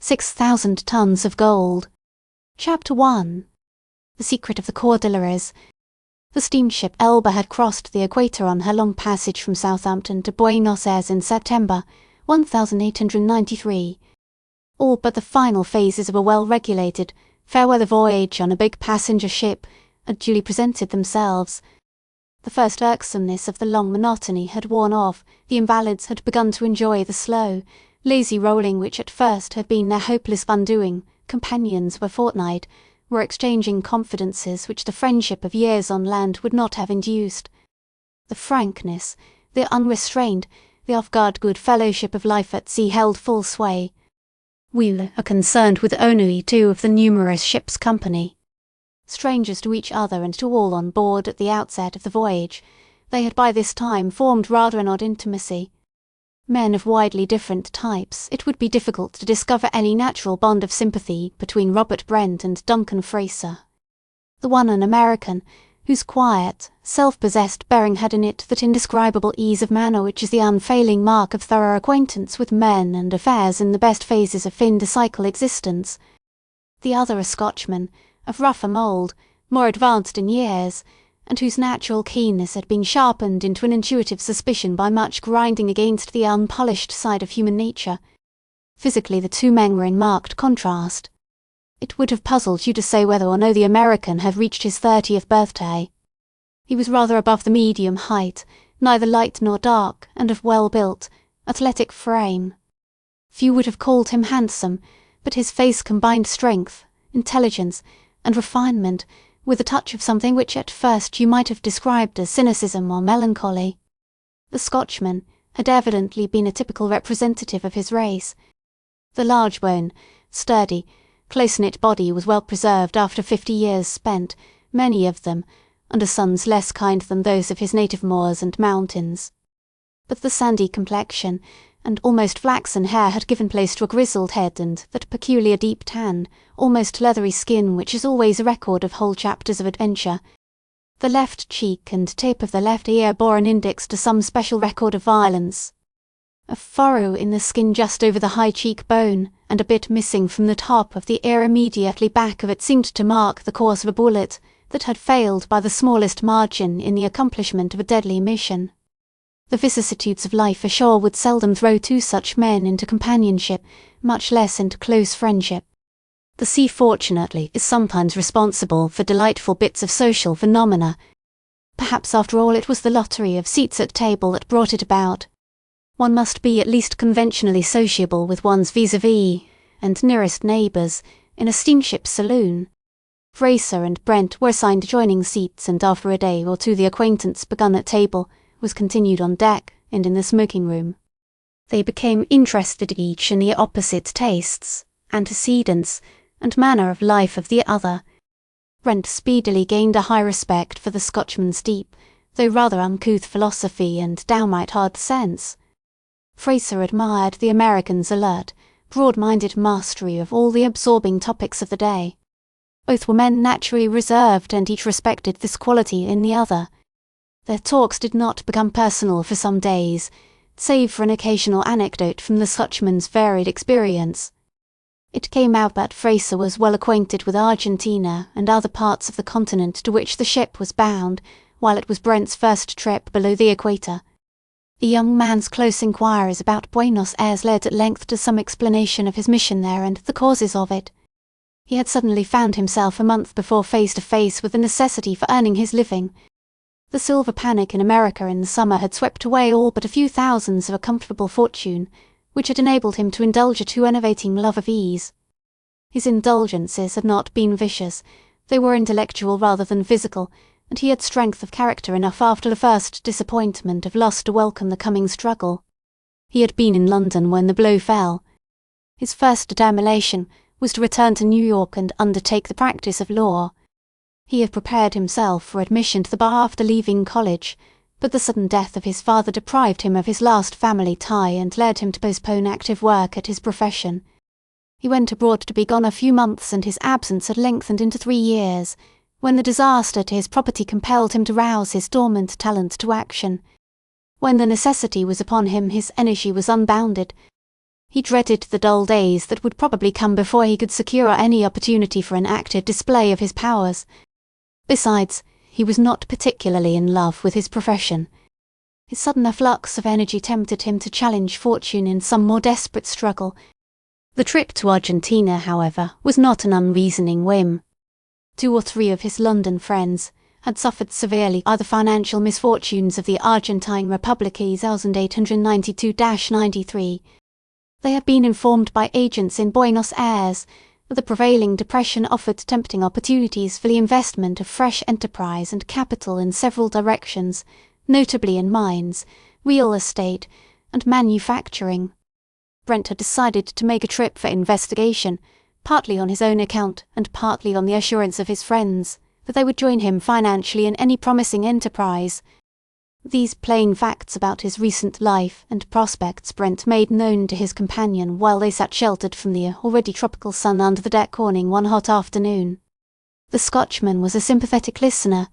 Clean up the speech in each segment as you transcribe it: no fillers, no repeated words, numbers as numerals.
6,000 tons of gold. Chapter 1. The Secret of the Cordilleras. The steamship Elbe had crossed the equator on her long passage from Southampton to Buenos Ayres in September 1893. All but the final phases of a well-regulated, fair-weather voyage on a big passenger ship had duly presented themselves. The first irksomeness of the long monotony had worn off. The invalids had begun to enjoy the slow, lazy rolling which at first had been their hopeless undoing. Companions for a fortnight were exchanging confidences which the friendship of years on land would not have induced. The frankness, the unrestrained, the off-guard good fellowship of life at sea held full sway. We are concerned with only two of the numerous ship's company. Strangers to each other and to all on board at the outset of the voyage, they had by this time formed rather an odd intimacy. Men of widely different types, it would be difficult to discover any natural bond of sympathy between Robert Brent and Duncan Fraser. The one an American, whose quiet, self-possessed bearing had in it that indescribable ease of manner which is the unfailing mark of thorough acquaintance with men and affairs in the best phases of fin de siècle existence. The other a Scotchman, of rougher mould, more advanced in years, and whose natural keenness had been sharpened into an intuitive suspicion by much grinding against the unpolished side of human nature. Physically the two men were in marked contrast. It would have puzzled you to say whether or no the American had reached his 30th birthday. He was rather above the medium height, neither light nor dark, and of well-built, athletic frame. Few would have called him handsome, but his face combined strength, intelligence, and refinement, with a touch of something which at first you might have described as cynicism or melancholy. The Scotchman had evidently been a typical representative of his race. The large-bone, sturdy, close-knit body was well preserved after 50 years spent, many of them, under suns less kind than those of his native moors and mountains. But the sandy complexion and almost flaxen hair had given place to a grizzled head and that peculiar deep tan, almost leathery skin which is always a record of whole chapters of adventure. The left cheek and tip of the left ear bore an index to some special record of violence. A furrow in the skin just over the high cheek-bone and a bit missing from the top of the ear immediately back of it seemed to mark the course of a bullet that had failed by the smallest margin in the accomplishment of a deadly mission. The vicissitudes of life ashore would seldom throw two such men into companionship, much less into close friendship. The sea fortunately is sometimes responsible for delightful bits of social phenomena. Perhaps after all it was the lottery of seats at table that brought it about. One must be at least conventionally sociable with one's vis-à-vis and nearest neighbours in a steamship saloon. Fraser and Brent were assigned adjoining seats, and after a day or two the acquaintance begun at table was continued on deck and in the smoking-room. They became interested each in the opposite tastes, antecedents, and manner of life of the other. Brent speedily gained a high respect for the Scotchman's deep, though rather uncouth philosophy and downright hard sense. Fraser admired the American's alert, broad-minded mastery of all the absorbing topics of the day. Both were men naturally reserved, and each respected this quality in the other. Their talks did not become personal for some days, save for an occasional anecdote from the Scotchman's varied experience. It came out that Fraser was well acquainted with Argentina and other parts of the continent to which the ship was bound, while it was Brent's first trip below the equator. The young man's close inquiries about Buenos Ayres led at length to some explanation of his mission there and the causes of it. He had suddenly found himself a month before face to face with the necessity for earning his living. The silver panic in America in the summer had swept away all but a few thousands of a comfortable fortune, which had enabled him to indulge a too enervating love of ease. His indulgences had not been vicious, they were intellectual rather than physical, and he had strength of character enough after the first disappointment of loss to welcome the coming struggle. He had been in London when the blow fell. His first determination was to return to New York and undertake the practice of law. He had prepared himself for admission to the bar after leaving college, but the sudden death of his father deprived him of his last family tie and led him to postpone active work at his profession. He went abroad to be gone a few months, and his absence had lengthened into 3 years, when the disaster to his property compelled him to rouse his dormant talent to action. When the necessity was upon him his energy was unbounded. He dreaded the dull days that would probably come before he could secure any opportunity for an active display of his powers. Besides, he was not particularly in love with his profession. His sudden afflux of energy tempted him to challenge fortune in some more desperate struggle. The trip to Argentina, however, was not an unreasoning whim. 2 or 3 of his London friends had suffered severely by the financial misfortunes of the Argentine Republic 1892-93. They had been informed by agents in Buenos Ayres that the prevailing depression offered tempting opportunities for the investment of fresh enterprise and capital in several directions, notably in mines, real estate, and manufacturing. Brent had decided to make a trip for investigation, partly on his own account and partly on the assurance of his friends that they would join him financially in any promising enterprise. These plain facts about his recent life and prospects Brent made known to his companion while they sat sheltered from the already tropical sun under the deck awning one hot afternoon. The Scotchman was a sympathetic listener.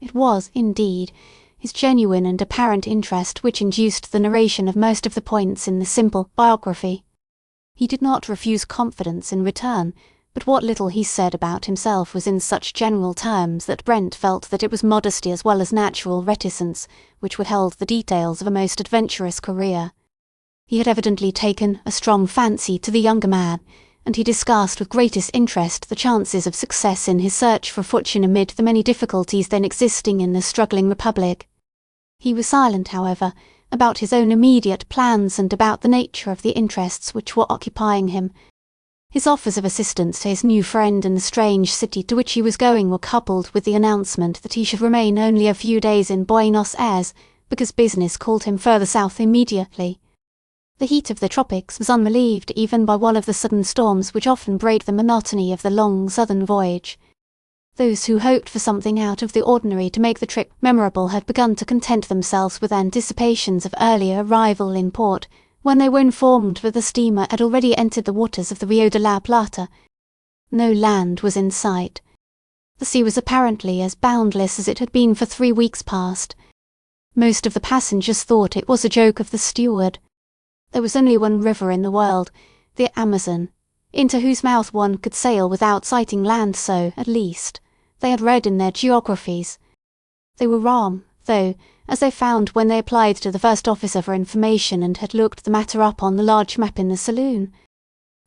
It was, indeed, his genuine and apparent interest which induced the narration of most of the points in the simple biography. He did not refuse confidence in return, but what little he said about himself was in such general terms that Brent felt that it was modesty as well as natural reticence which withheld the details of a most adventurous career. He had evidently taken a strong fancy to the younger man, and he discussed with greatest interest the chances of success in his search for fortune amid the many difficulties then existing in the struggling republic. He was silent, however, about his own immediate plans and about the nature of the interests which were occupying him. His offers of assistance to his new friend in the strange city to which he was going were coupled with the announcement that he should remain only a few days in Buenos Ayres because business called him further south immediately. The heat of the tropics was unrelieved even by one of the sudden storms which often break the monotony of the long southern voyage. Those who hoped for something out of the ordinary to make the trip memorable had begun to content themselves with anticipations of earlier arrival in port when they were informed that the steamer had already entered the waters of the Rio de la Plata. No land was in sight. The sea was apparently as boundless as it had been for 3 weeks past. Most of the passengers thought it was a joke of the steward. There was only one river in the world, the Amazon, into whose mouth one could sail without sighting land, so, at least, they had read in their geographies. They were wrong, though, as they found when they applied to the first officer for information and had looked the matter up on the large map in the saloon.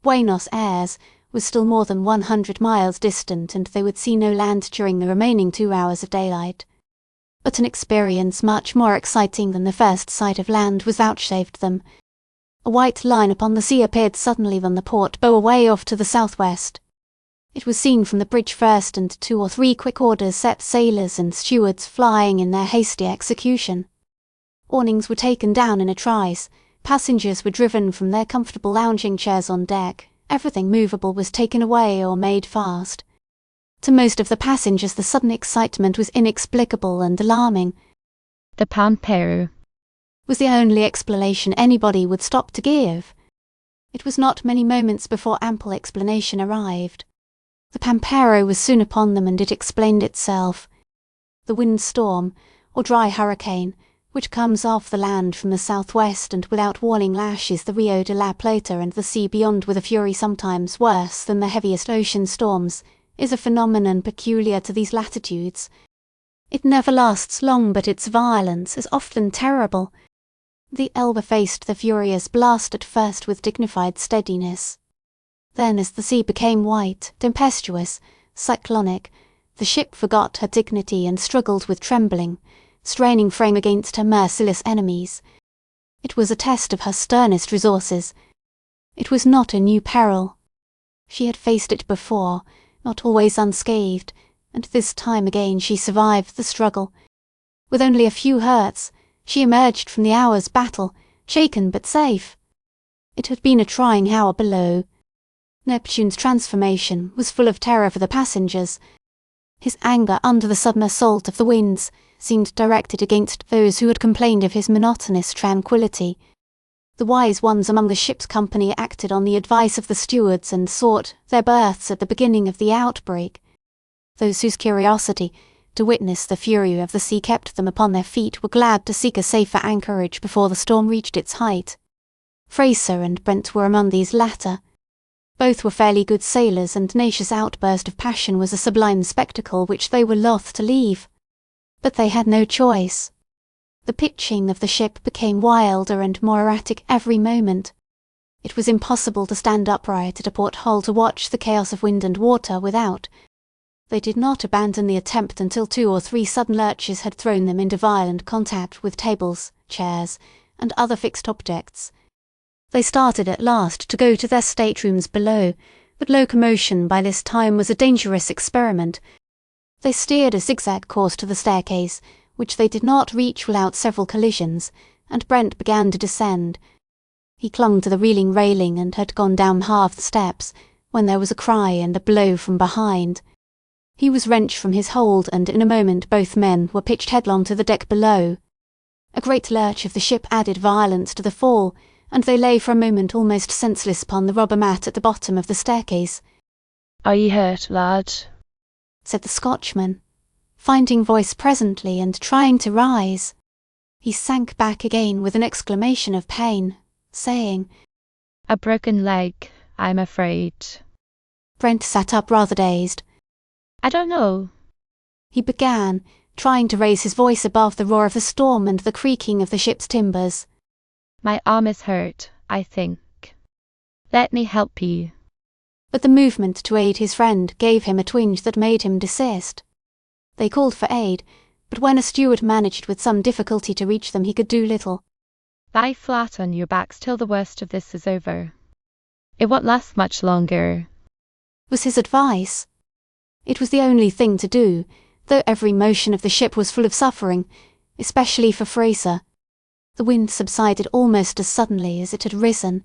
Buenos Ayres was still more than 100 miles distant, and they would see no land during the remaining 2 hours of daylight. But an experience much more exciting than the first sight of land was vouchsafed them. A white line upon the sea appeared suddenly on the port bow away off to the southwest. It was seen from the bridge first, and 2 or 3 quick orders set sailors and stewards flying in their hasty execution. Awnings were taken down in a trice, passengers were driven from their comfortable lounging chairs on deck, everything movable was taken away or made fast. To most of the passengers the sudden excitement was inexplicable and alarming. The Pampero was the only explanation anybody would stop to give. It was not many moments before ample explanation arrived. The Pampero was soon upon them, and it explained itself. The windstorm, or dry hurricane, which comes off the land from the southwest and without warning lashes the Rio de la Plata and the sea beyond with a fury sometimes worse than the heaviest ocean storms, is a phenomenon peculiar to these latitudes. It never lasts long, but its violence is often terrible. The Elbe faced the furious blast at first with dignified steadiness. Then, as the sea became white, tempestuous, cyclonic, the ship forgot her dignity and struggled with trembling, straining frame against her merciless enemies. It was a test of her sternest resources. It was not a new peril. She had faced it before, not always unscathed, and this time again she survived the struggle. With only a few hurts, she emerged from the hour's battle, shaken but safe. It had been a trying hour below. Neptune's transformation was full of terror for the passengers. His anger under the sudden assault of the winds seemed directed against those who had complained of his monotonous tranquillity. The wise ones among the ship's company acted on the advice of the stewards and sought their berths at the beginning of the outbreak. Those whose curiosity to witness the fury of the sea kept them upon their feet were glad to seek a safer anchorage before the storm reached its height. Fraser and Brent were among these latter. Both were fairly good sailors, and Nature's outburst of passion was a sublime spectacle which they were loth to leave. But they had no choice. The pitching of the ship became wilder and more erratic every moment. It was impossible to stand upright at a porthole to watch the chaos of wind and water without. They did not abandon the attempt until 2 or 3 sudden lurches had thrown them into violent contact with tables, chairs, and other fixed objects. They started at last to go to their staterooms below, but locomotion by this time was a dangerous experiment. They steered a zigzag course to the staircase, which they did not reach without several collisions, and Brent began to descend. He clung to the reeling railing and had gone down half the steps, when there was a cry and a blow from behind. He was wrenched from his hold, and in a moment both men were pitched headlong to the deck below. A great lurch of the ship added violence to the fall, and they lay for a moment almost senseless upon the rubber mat at the bottom of the staircase. "Are ye hurt, lad?" said the Scotchman, finding voice presently and trying to rise. He sank back again with an exclamation of pain, saying, "A broken leg, I'm afraid." Brent sat up rather dazed. "I don't know," he began, trying to raise his voice above the roar of the storm and the creaking of the ship's timbers. "My arm is hurt, I think. Let me help you." But the movement to aid his friend gave him a twinge that made him desist. They called for aid, but when a steward managed with some difficulty to reach them he could do little. "Lie flat on your backs till the worst of this is over. It won't last much longer," was his advice. It was the only thing to do, though every motion of the ship was full of suffering, especially for Fraser. The wind subsided almost as suddenly as it had risen.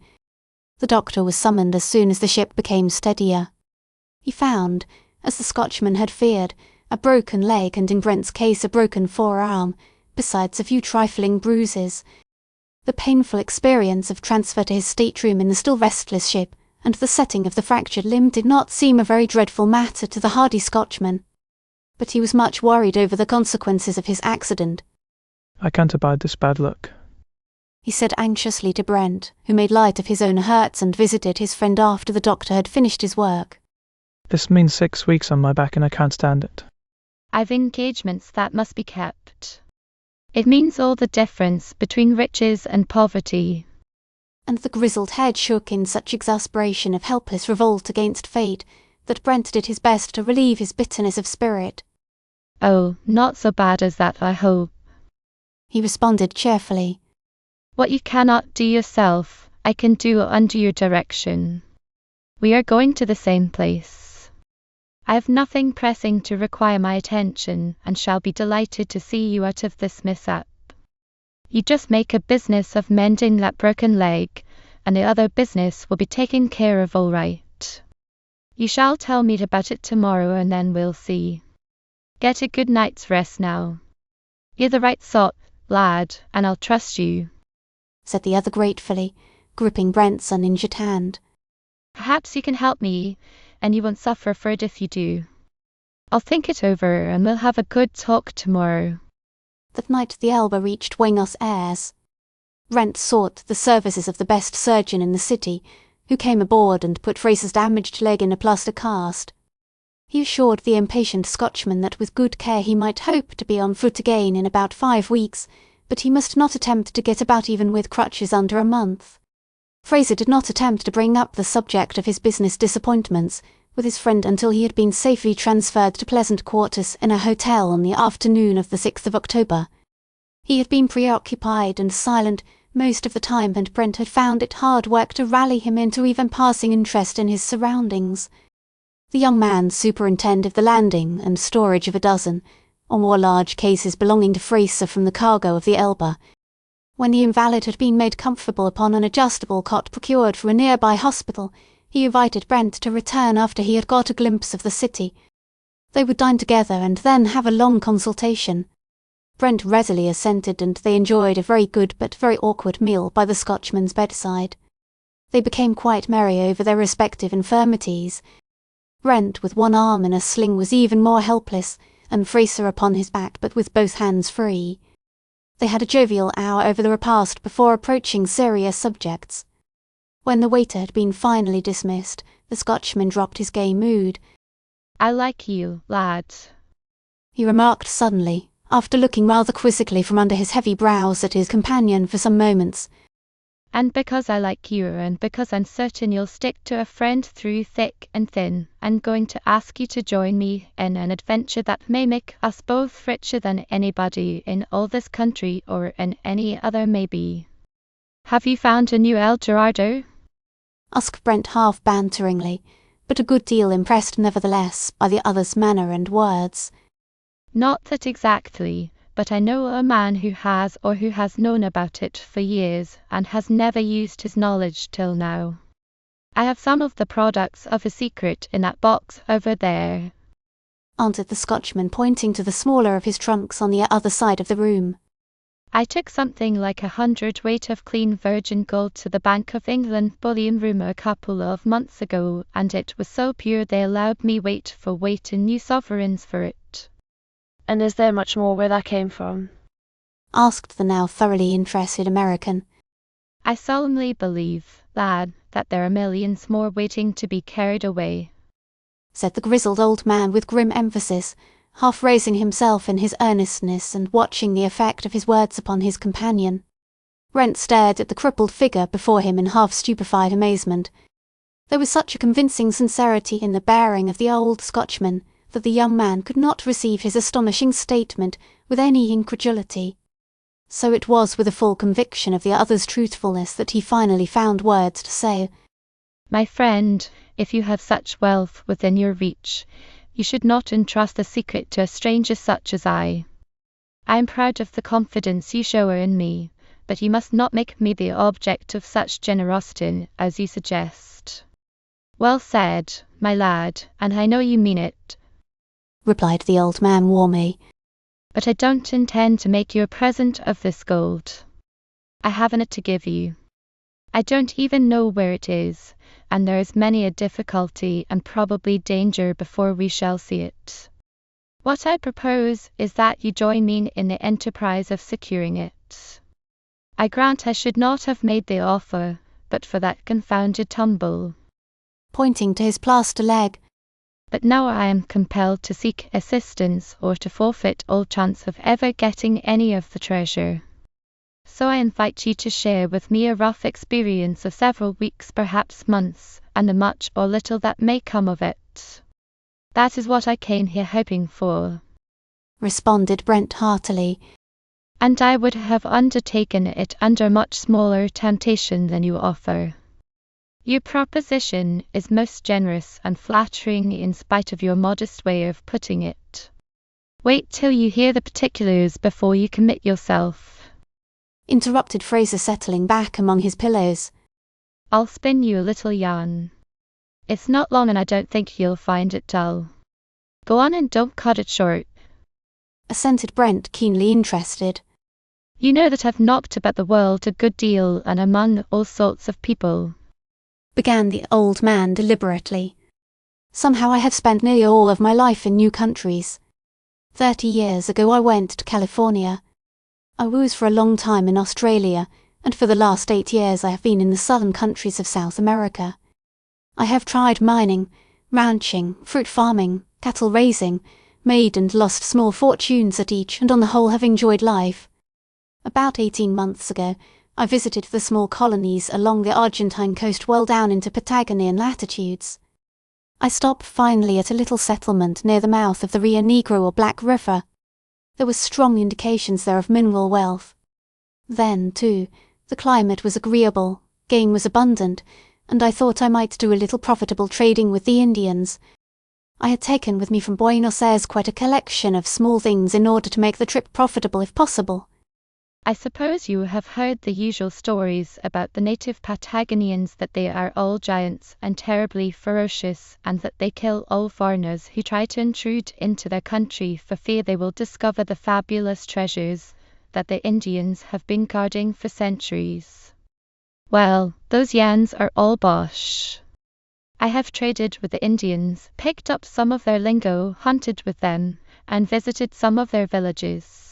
The doctor was summoned as soon as the ship became steadier. He found, as the Scotchman had feared, a broken leg and in Brent's case a broken forearm, besides a few trifling bruises. The painful experience of transfer to his stateroom in the still restless ship and the setting of the fractured limb did not seem a very dreadful matter to the hardy Scotchman. But he was much worried over the consequences of his accident. "I can't abide this bad luck," he said anxiously to Brent, who made light of his own hurts and visited his friend after the doctor had finished his work. "This means 6 weeks on my back and I can't stand it." "I've engagements that must be kept. It means all the difference between riches and poverty." And the grizzled head shook in such exasperation of helpless revolt against fate that Brent did his best to relieve his bitterness of spirit. "Oh, not so bad as that, I hope," he responded cheerfully. "What you cannot do yourself, I can do under your direction. We are going to the same place. I have nothing pressing to require my attention, and shall be delighted to see you out of this mishap. You just make a business of mending that broken leg, and the other business will be taken care of all right. You shall tell me about it tomorrow, and then we'll see. Get a good night's rest now. You're the right sort, lad, and I'll trust you," said the other gratefully, gripping Brent's uninjured hand. "Perhaps you can help me, and you won't suffer for it if you do. I'll think it over, and we'll have a good talk tomorrow." That night the Elbe reached Buenos Ayres. Brent sought the services of the best surgeon in the city, who came aboard and put Fraser's damaged leg in a plaster cast. He assured the impatient Scotchman that with good care he might hope to be on foot again in about 5 weeks, but he must not attempt to get about even with crutches under a month. Fraser did not attempt to bring up the subject of his business disappointments with his friend until he had been safely transferred to pleasant quarters in a hotel on the afternoon of the 6th of October. He had been preoccupied and silent most of the time, and Brent had found it hard work to rally him into even passing interest in his surroundings. The young man superintended the landing and storage of a dozen, or more large cases belonging to Fraser from the cargo of the Elbe. When the invalid had been made comfortable upon an adjustable cot procured from a nearby hospital, he invited Brent to return after he had got a glimpse of the city. They would dine together and then have a long consultation. Brent readily assented, and they enjoyed a very good but very awkward meal by the Scotchman's bedside. They became quite merry over their respective infirmities. Brent with one arm in a sling was even more helpless, and Fraser upon his back but with both hands free. They had a jovial hour over the repast before approaching serious subjects. When the waiter had been finally dismissed, the Scotchman dropped his gay mood. "I like you, lad," he remarked suddenly, after looking rather quizzically from under his heavy brows at his companion for some moments. "and because I like you and because I'm certain you'll stick to a friend through thick and thin, I'm going to ask you to join me in an adventure that may make us both richer than anybody in all this country or in any other maybe. Have you found a new El Dorado?" asked Brent half banteringly, but a good deal impressed nevertheless by the other's manner and words. "Not that exactly, but I know a man who has or who has known about it for years and has never used his knowledge till now. I have some of the products of a secret in that box over there," answered the Scotchman, pointing to the smaller of his trunks on the other side of the room. "I took something like 100 weight of clean virgin gold to the Bank of England bullion room a couple of months ago, and it was so pure they allowed me weight for weight in new sovereigns for it." "And is there much more where that came from?" asked the now thoroughly interested American. "I solemnly believe, lad, that there are millions more waiting to be carried away," said the grizzled old man with grim emphasis, half raising himself in his earnestness and watching the effect of his words upon his companion. Brent stared at the crippled figure before him in half-stupefied amazement. There was such a convincing sincerity in the bearing of the old Scotchman that the young man could not receive his astonishing statement with any incredulity. So it was with a full conviction of the other's truthfulness that he finally found words to say. "My friend, if you have such wealth within your reach, you should not entrust the secret to a stranger such as I. I am proud of the confidence you show in me, but you must not make me the object of such generosity as you suggest." "Well said, my lad, and I know you mean it," replied the old man warmly. "but I don't intend to make you a present of this gold. I haven't it to give you. I don't even know where it is, and there is many a difficulty and probably danger before we shall see it. What I propose is that you join me in the enterprise of securing it. I grant I should not have made the offer, but for that confounded tumble," pointing to his plaster leg. "but now I am compelled to seek assistance or to forfeit all chance of ever getting any of the treasure. So I invite you to share with me a rough experience of several weeks, perhaps months, and the much or little that may come of it. That is what I came here hoping for," responded Brent heartily. "and I would have undertaken it under much smaller temptation than you offer. Your proposition is most generous and flattering in spite of your modest way of putting it. Wait till you hear the particulars before you commit yourself," interrupted Fraser, settling back among his pillows. "I'll spin you a little yarn. It's not long and I don't think you'll find it dull. Go on and don't cut it short," assented Brent, keenly interested. "You know that I've knocked about the world a good deal and among all sorts of people," began the old man deliberately. "Somehow I have spent nearly all of my life in new countries. 30 years ago I went to California. I was for a long time in Australia, and for the last 8 years I have been in the southern countries of South America. I have tried mining, ranching, fruit farming, cattle raising, made and lost small fortunes at each, and on the whole have enjoyed life. About 18 months ago I visited the small colonies along the Argentine coast well down into Patagonian latitudes. I stopped finally at a little settlement near the mouth of the Rio Negro or Black River. There were strong indications there of mineral wealth. Then, too, the climate was agreeable, game was abundant, and I thought I might do a little profitable trading with the Indians. I had taken with me from Buenos Ayres quite a collection of small things in order to make the trip profitable if possible. "I suppose you have heard the usual stories about the native Patagonians, that they are all giants and terribly ferocious, and that they kill all foreigners who try to intrude into their country for fear they will discover the fabulous treasures that the Indians have been guarding for centuries. Well, those yarns are all bosh. I have traded with the Indians, picked up some of their lingo, hunted with them, and visited some of their villages.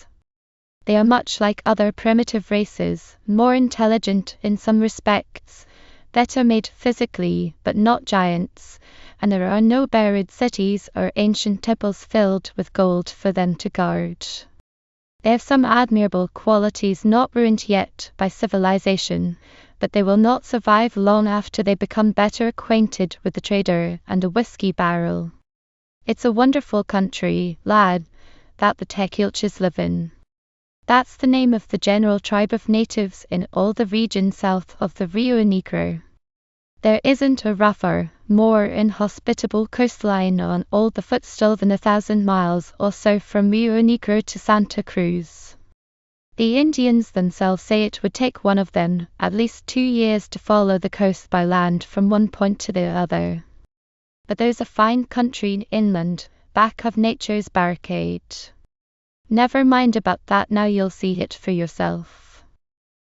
They are much like other primitive races, more intelligent in some respects. better made physically, but not giants, and there are no buried cities or ancient temples filled with gold for them to guard. They have some admirable qualities not ruined yet by civilization, but they will not survive long after they become better acquainted with the trader and a whiskey barrel. It's a wonderful country, lad, that the Tequilches live in. That's the name of the general tribe of natives in all the region south of the Rio Negro. There isn't a rougher, more inhospitable coastline on all the footstool than 1,000 miles or so from Rio Negro to Santa Cruz. The Indians themselves say it would take one of them at least 2 years to follow the coast by land from one point to the other. But there's a fine country inland, back of nature's barricade. Never mind about that now, you'll see it for yourself.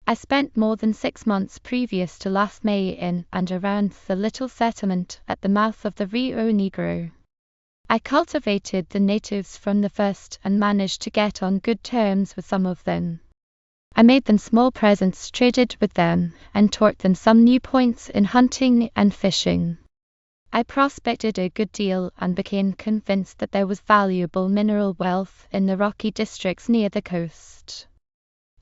I spent more than 6 months previous to last May in and around the little settlement at the mouth of the Rio Negro. I cultivated the natives from the first and managed to get on good terms with some of them. I made them small presents, traded with them, and taught them some new points in hunting and fishing. I prospected a good deal and became convinced that there was valuable mineral wealth in the rocky districts near the coast.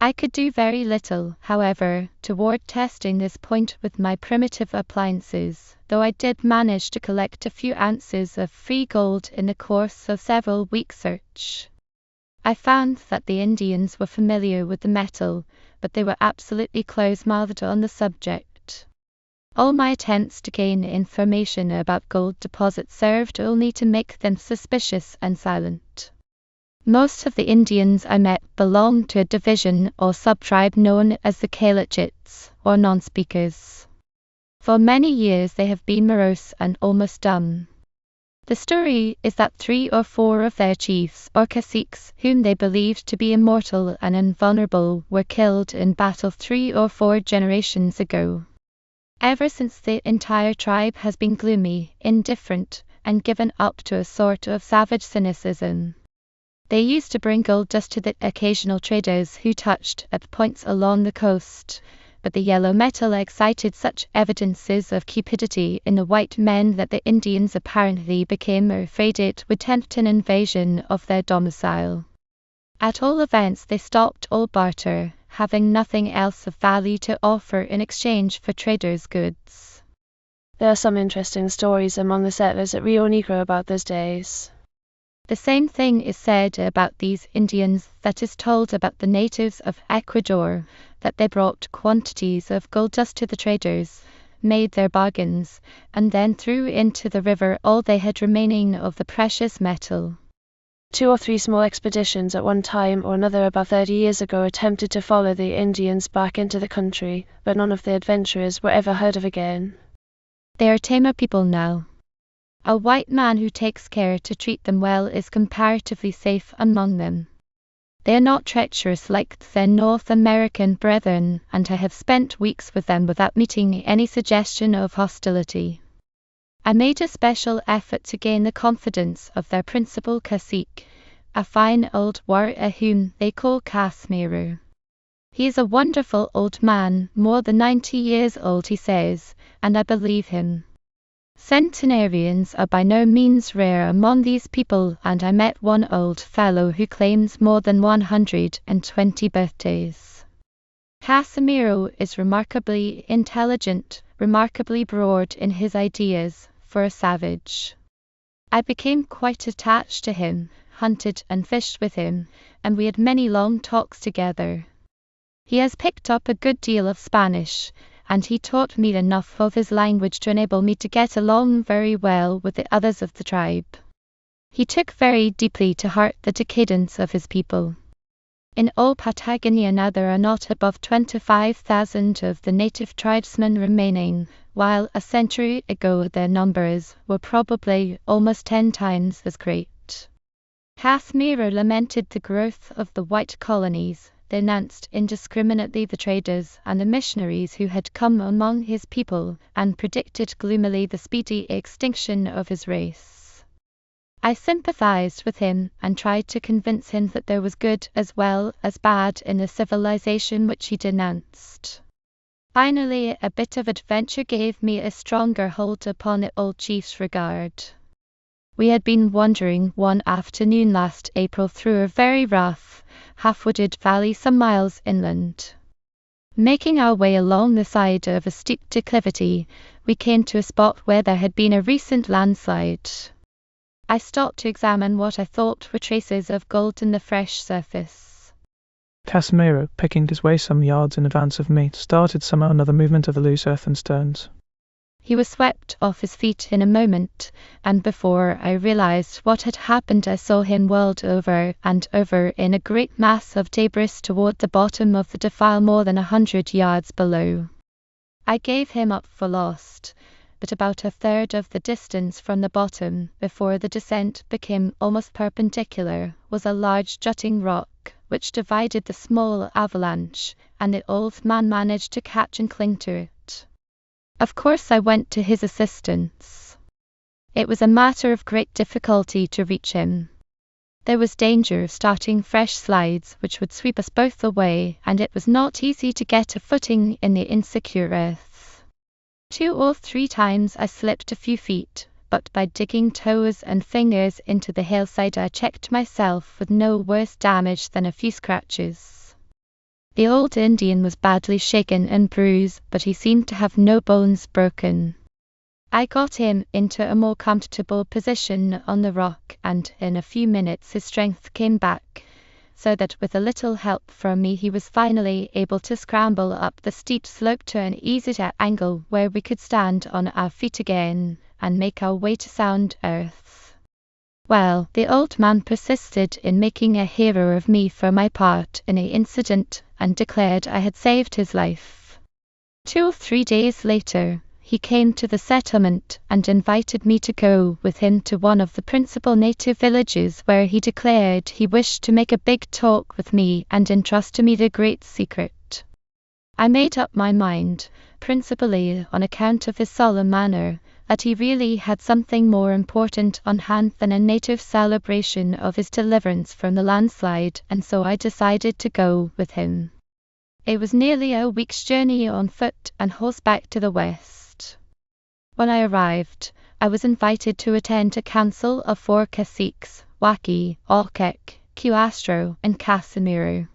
I could do very little, however, toward testing this point with my primitive appliances, though I did manage to collect a few ounces of free gold in the course of several weeks' search. I found that the Indians were familiar with the metal, but they were absolutely close-mouthed on the subject. All my attempts to gain information about gold deposits served only to make them suspicious and silent. Most of the Indians I met belonged to a division or sub-tribe known as the Kalachits, or non-speakers. For many years they have been morose and almost dumb. The story is that 3 or 4 of their chiefs or caciques, whom they believed to be immortal and invulnerable, were killed in battle 3 or 4 generations ago. Ever since the entire tribe has been gloomy, indifferent, and given up to a sort of savage cynicism. They used to bring gold dust to the occasional traders who touched at points along the coast, but the yellow metal excited such evidences of cupidity in the white men that the Indians apparently became afraid it would tempt an invasion of their domicile. At all events, they stopped all barter, having nothing else of value to offer in exchange for traders' goods. There are some interesting stories among the settlers at Rio Negro about those days. The same thing is said about these Indians that is told about the natives of Ecuador, that they brought quantities of gold dust to the traders, made their bargains, and then threw into the river all they had remaining of the precious metal. 2 or 3 small expeditions at one time or another about 30 years ago attempted to follow the Indians back into the country, but none of the adventurers were ever heard of again. They are tamer people now. A white man who takes care to treat them well is comparatively safe among them. They are not treacherous like their North American brethren, and I have spent weeks with them without meeting any suggestion of hostility. I made a special effort to gain the confidence of their principal cacique, a fine old warrior whom they call Casimiro. He is a wonderful old man, more than 90 years old he says, and I believe him. Centenarians are by no means rare among these people, and I met one old fellow who claims more than 120 birthdays. Casimiro is remarkably intelligent, remarkably broad in his ideas, for a savage. I became quite attached to him, hunted and fished with him, and we had many long talks together. He has picked up a good deal of Spanish, and he taught me enough of his language to enable me to get along very well with the others of the tribe. He took very deeply to heart the decadence of his people. In all Patagonia now there are not above 25,000 of the native tribesmen remaining, while a century ago their numbers were probably almost 10 times as great. Casimiro lamented the growth of the white colonies, denounced indiscriminately the traders and the missionaries who had come among his people, and predicted gloomily the speedy extinction of his race. I sympathized with him and tried to convince him that there was good as well as bad in the civilization which he denounced. Finally, a bit of adventure gave me a stronger hold upon the old chief's regard. We had been wandering one afternoon last April through a very rough, half-wooded valley some miles inland. Making our way along the side of a steep declivity, we came to a spot where there had been a recent landslide. I stopped to examine what I thought were traces of gold in the fresh surface. Casimiro, picking his way some yards in advance of me, started somehow another movement of the loose earthen stones. He was swept off his feet in a moment, and before I realized what had happened, I saw him whirled over and over in a great mass of debris toward the bottom of the defile more than 100 yards below. I gave him up for lost, but about a third of the distance from the bottom, before the descent became almost perpendicular, was a large jutting rock which divided the small avalanche, and the old man managed to catch and cling to it. Of course I went to his assistance. It was a matter of great difficulty to reach him. There was danger of starting fresh slides which would sweep us both away, and it was not easy to get a footing in the insecure earth. 2 or 3 times I slipped a few feet, but by digging toes and fingers into the hillside I checked myself with no worse damage than a few scratches. The old Indian was badly shaken and bruised, but he seemed to have no bones broken. I got him into a more comfortable position on the rock, and in a few minutes his strength came back, so that with a little help from me he was finally able to scramble up the steep slope to an easy angle where we could stand on our feet again and make our way to sound earth. Well, the old man persisted in making a hero of me for my part in the incident, and declared I had saved his life. 2 or 3 days later, he came to the settlement and invited me to go with him to one of the principal native villages, where he declared he wished to make a big talk with me and entrust to me the great secret. I made up my mind, principally on account of his solemn manner, that he really had something more important on hand than a native celebration of his deliverance from the landslide, and so I decided to go with him. It was nearly a week's journey on foot and horseback to the west. When I arrived, I was invited to attend a council of 4 caciques, Waki, Alkek, Cuastro, and Casimiro.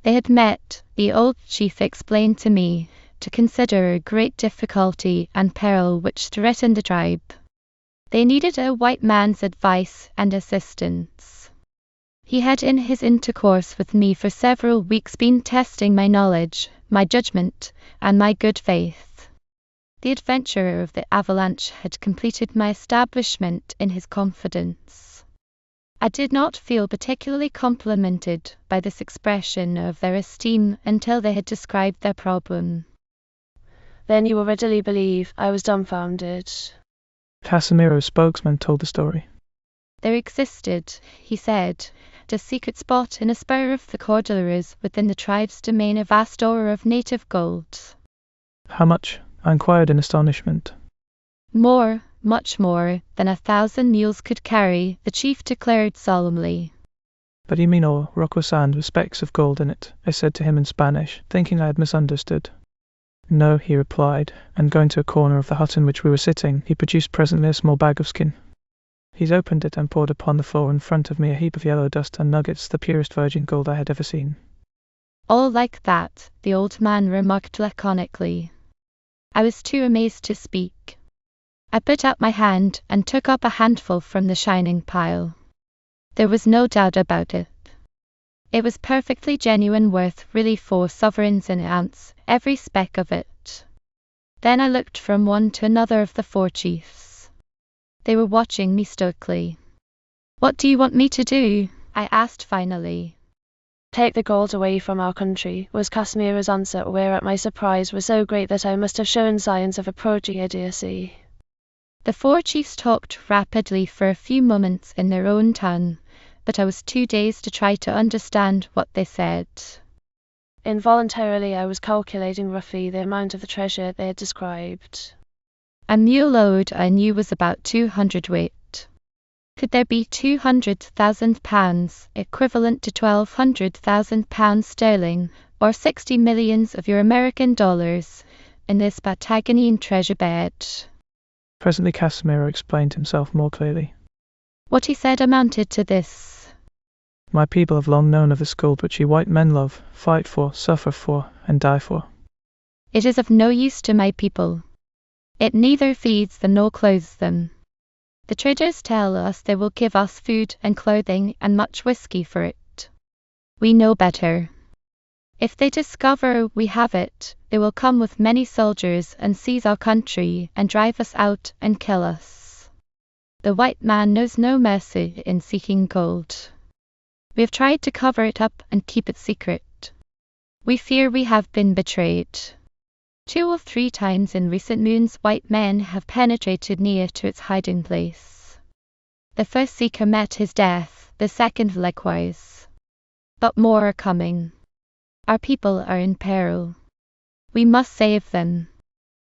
They had met, the old chief explained to me, to consider a great difficulty and peril which threatened the tribe. They needed a white man's advice and assistance. He had in his intercourse with me for several weeks been testing my knowledge, my judgment, and my good faith. The adventure of the avalanche had completed my establishment in his confidence. I did not feel particularly complimented by this expression of their esteem until they had described their problem. Then you will readily believe I was dumbfounded. Casimiro's spokesman told the story. There existed, he said, a secret spot in a spur of the Cordilleras within the tribe's domain, a vast store of native gold. How much? I inquired in astonishment. More, much more, than 1,000 mules could carry, the chief declared solemnly. But you mean ore, rock or sand with specks of gold in it, I said to him in Spanish, thinking I had misunderstood. No, he replied, and going to a corner of the hut in which we were sitting, he produced presently a small bag of skin. He opened it and poured upon the floor in front of me a heap of yellow dust and nuggets, the purest virgin gold I had ever seen. All like that, the old man remarked laconically. I was too amazed to speak. I put out my hand and took up a handful from the shining pile. There was no doubt about it. It was perfectly genuine, worth really 4 sovereigns an ounce, every speck of it. Then I looked from one to another of the 4 chiefs. They were watching me stoically. What do you want me to do? I asked finally. Take the gold away from our country, was Casimiro's answer, whereat my surprise was so great that I must have shown signs of approaching idiocy. The 4 chiefs talked rapidly for a few moments in their own tongue, but I was too dazed to try to understand what they said. Involuntarily I was calculating roughly the amount of the treasure they had described. A mule load I knew was about 200 weight. Could there be 200,000 pounds, equivalent to 1,200,000 pounds sterling, or 60 millions of your American dollars, in this Patagonian treasure bed. Presently Casimiro explained himself more clearly. What he said amounted to this. My people have long known of this gold which ye white men love, fight for, suffer for, and die for. It is of no use to my people. It neither feeds them nor clothes them. The traders tell us they will give us food and clothing and much whiskey for it. We know better. If they discover we have it, they will come with many soldiers and seize our country and drive us out and kill us. The white man knows no mercy in seeking gold. We have tried to cover it up and keep it secret. We fear we have been betrayed. 2 or 3 times in recent moons white men have penetrated near to its hiding place. The first seeker met his death, the second likewise. But more are coming. Our people are in peril. We must save them.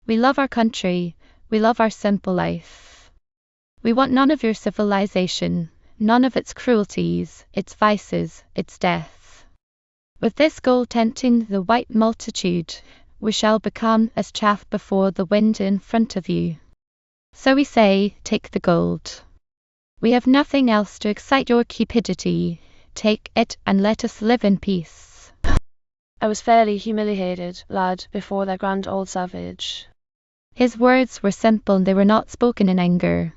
We love our country, we love our simple life. We want none of your civilization, none of its cruelties, its vices, its death. With this goal tempting the white multitude, we shall become as chaff before the wind in front of you. So we say, take the gold. We have nothing else to excite your cupidity. Take it and let us live in peace. I was fairly humiliated, lad, before that grand old savage. His words were simple, they were not spoken in anger.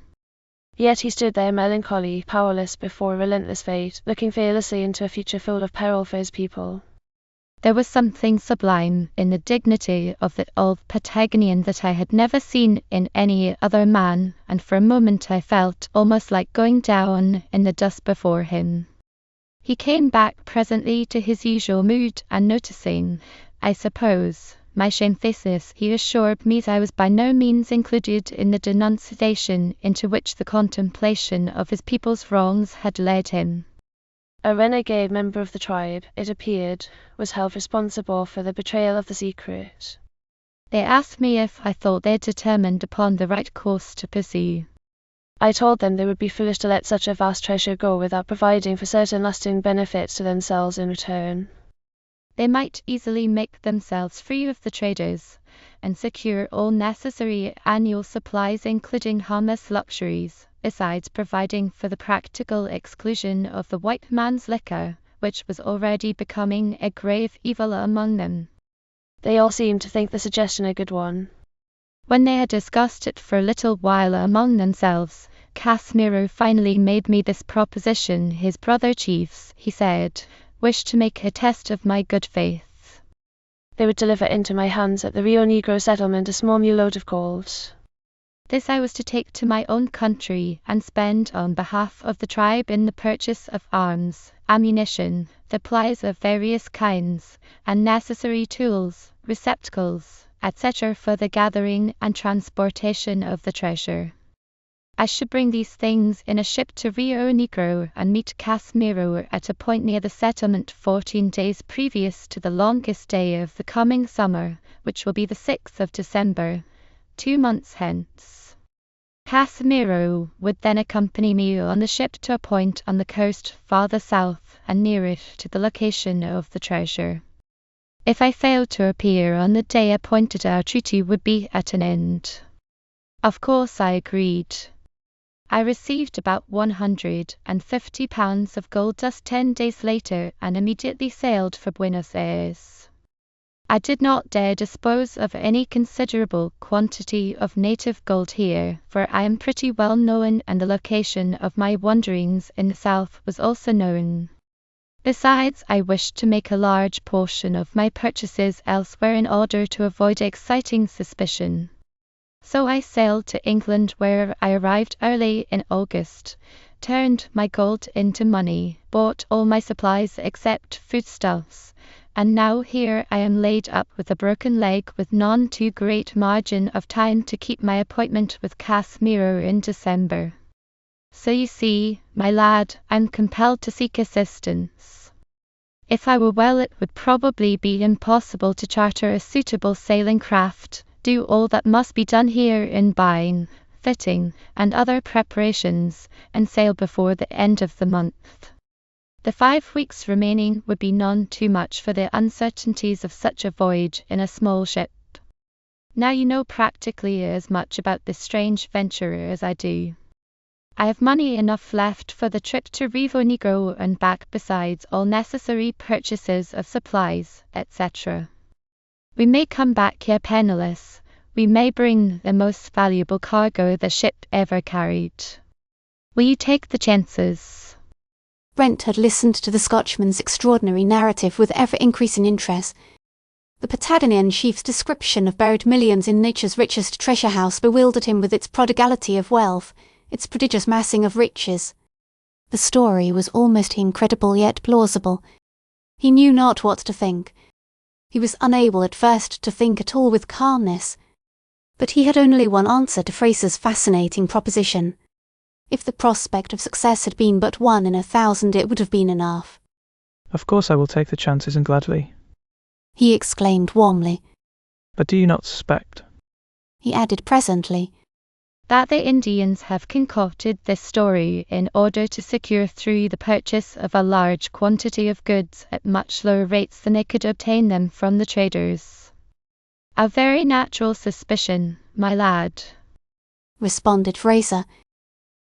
Yet he stood there melancholy, powerless before relentless fate, looking fearlessly into a future full of peril for his people. There was something sublime in the dignity of the old Patagonian that I had never seen in any other man, and for a moment I felt almost like going down in the dust before him. He came back presently to his usual mood, and noticing, I suppose, my shamefacedness, he assured me that I was by no means included in the denunciation into which the contemplation of his people's wrongs had led him. A renegade member of the tribe, it appeared, was held responsible for the betrayal of the secret. They asked me if I thought they had determined upon the right course to pursue. I told them they would be foolish to let such a vast treasure go without providing for certain lasting benefits to themselves in return. They might easily make themselves free of the traders, and secure all necessary annual supplies including harmless luxuries, besides providing for the practical exclusion of the white man's liquor, which was already becoming a grave evil among them. They all seemed to think the suggestion a good one. When they had discussed it for a little while among themselves, Casimiro finally made me this proposition. His brother chiefs, he said, wished to make a test of my good faith. They would deliver into my hands at the Rio Negro settlement a small mule load of gold. This I was to take to my own country and spend on behalf of the tribe in the purchase of arms, ammunition, supplies of various kinds, and necessary tools, receptacles, etc. for the gathering and transportation of the treasure. I should bring these things in a ship to Rio Negro and meet Casimiro at a point near the settlement 14 days previous to the longest day of the coming summer, which will be the 6th of December, 2 months hence. Casimiro would then accompany me on the ship to a point on the coast farther south and nearer to the location of the treasure. If I failed to appear on the day appointed, our treaty would be at an end. Of course I agreed. I received about £150 of gold dust 10 days later and immediately sailed for Buenos Ayres. I did not dare dispose of any considerable quantity of native gold here, for I am pretty well known and the location of my wanderings in the south was also known. Besides, I wished to make a large portion of my purchases elsewhere in order to avoid exciting suspicion. So I sailed to England, where I arrived early in August, turned my gold into money, bought all my supplies except foodstuffs, and now here I am laid up with a broken leg with none too great margin of time to keep my appointment with Casimiro in December. So you see, my lad, I'm compelled to seek assistance. If I were well, it would probably be impossible to charter a suitable sailing craft, do all that must be done here in buying, fitting, and other preparations, and sail before the end of the month. The 5 weeks remaining would be none too much for the uncertainties of such a voyage in a small ship. Now you know practically as much about this strange venture as I do. I have money enough left for the trip to Rio Negro and back, besides all necessary purchases of supplies, etc. We may come back here penniless. We may bring the most valuable cargo the ship ever carried. Will you take the chances? Brent had listened to the Scotchman's extraordinary narrative with ever-increasing interest. The Patagonian chief's description of buried millions in nature's richest treasure house bewildered him with its prodigality of wealth, its prodigious massing of riches. The story was almost incredible yet plausible. He knew not what to think. He was unable at first to think at all with calmness. But he had only one answer to Fraser's fascinating proposition. If the prospect of success had been but 1 in 1,000, it would have been enough. Of course I will take the chances, and gladly, he exclaimed warmly. But do you not suspect, he added presently, that the Indians have concocted this story in order to secure through the purchase of a large quantity of goods at much lower rates than they could obtain them from the traders? A very natural suspicion, my lad, responded Fraser,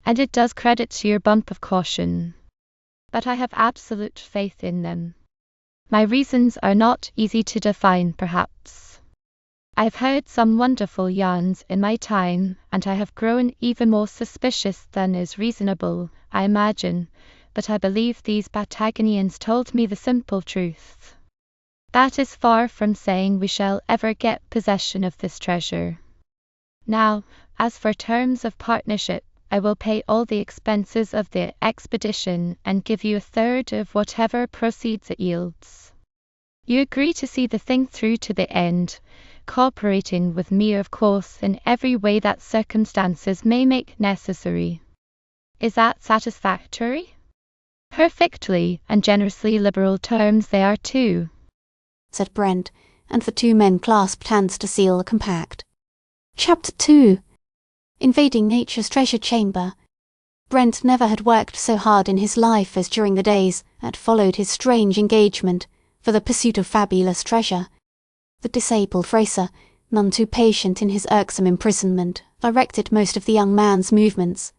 and it does credit to your bump of caution. But I have absolute faith in them. My reasons are not easy to define, perhaps. I've heard some wonderful yarns in my time, and I have grown even more suspicious than is reasonable, I imagine, but I believe these Patagonians told me the simple truth. That is far from saying we shall ever get possession of this treasure. Now, as for terms of partnership, I will pay all the expenses of the expedition and give you 1/3 of whatever proceeds it yields. You agree to see the thing through to the end, cooperating with me, of course, in every way that circumstances may make necessary. Is that satisfactory? Perfectly, and generously liberal terms they are too, said Brent, and the two men clasped hands to seal the compact. Chapter 2. Invading Nature's Treasure Chamber. Brent never had worked so hard in his life as during the days that followed his strange engagement for the pursuit of fabulous treasure. The disabled Fraser, none too patient in his irksome imprisonment, directed most of the young man's movements.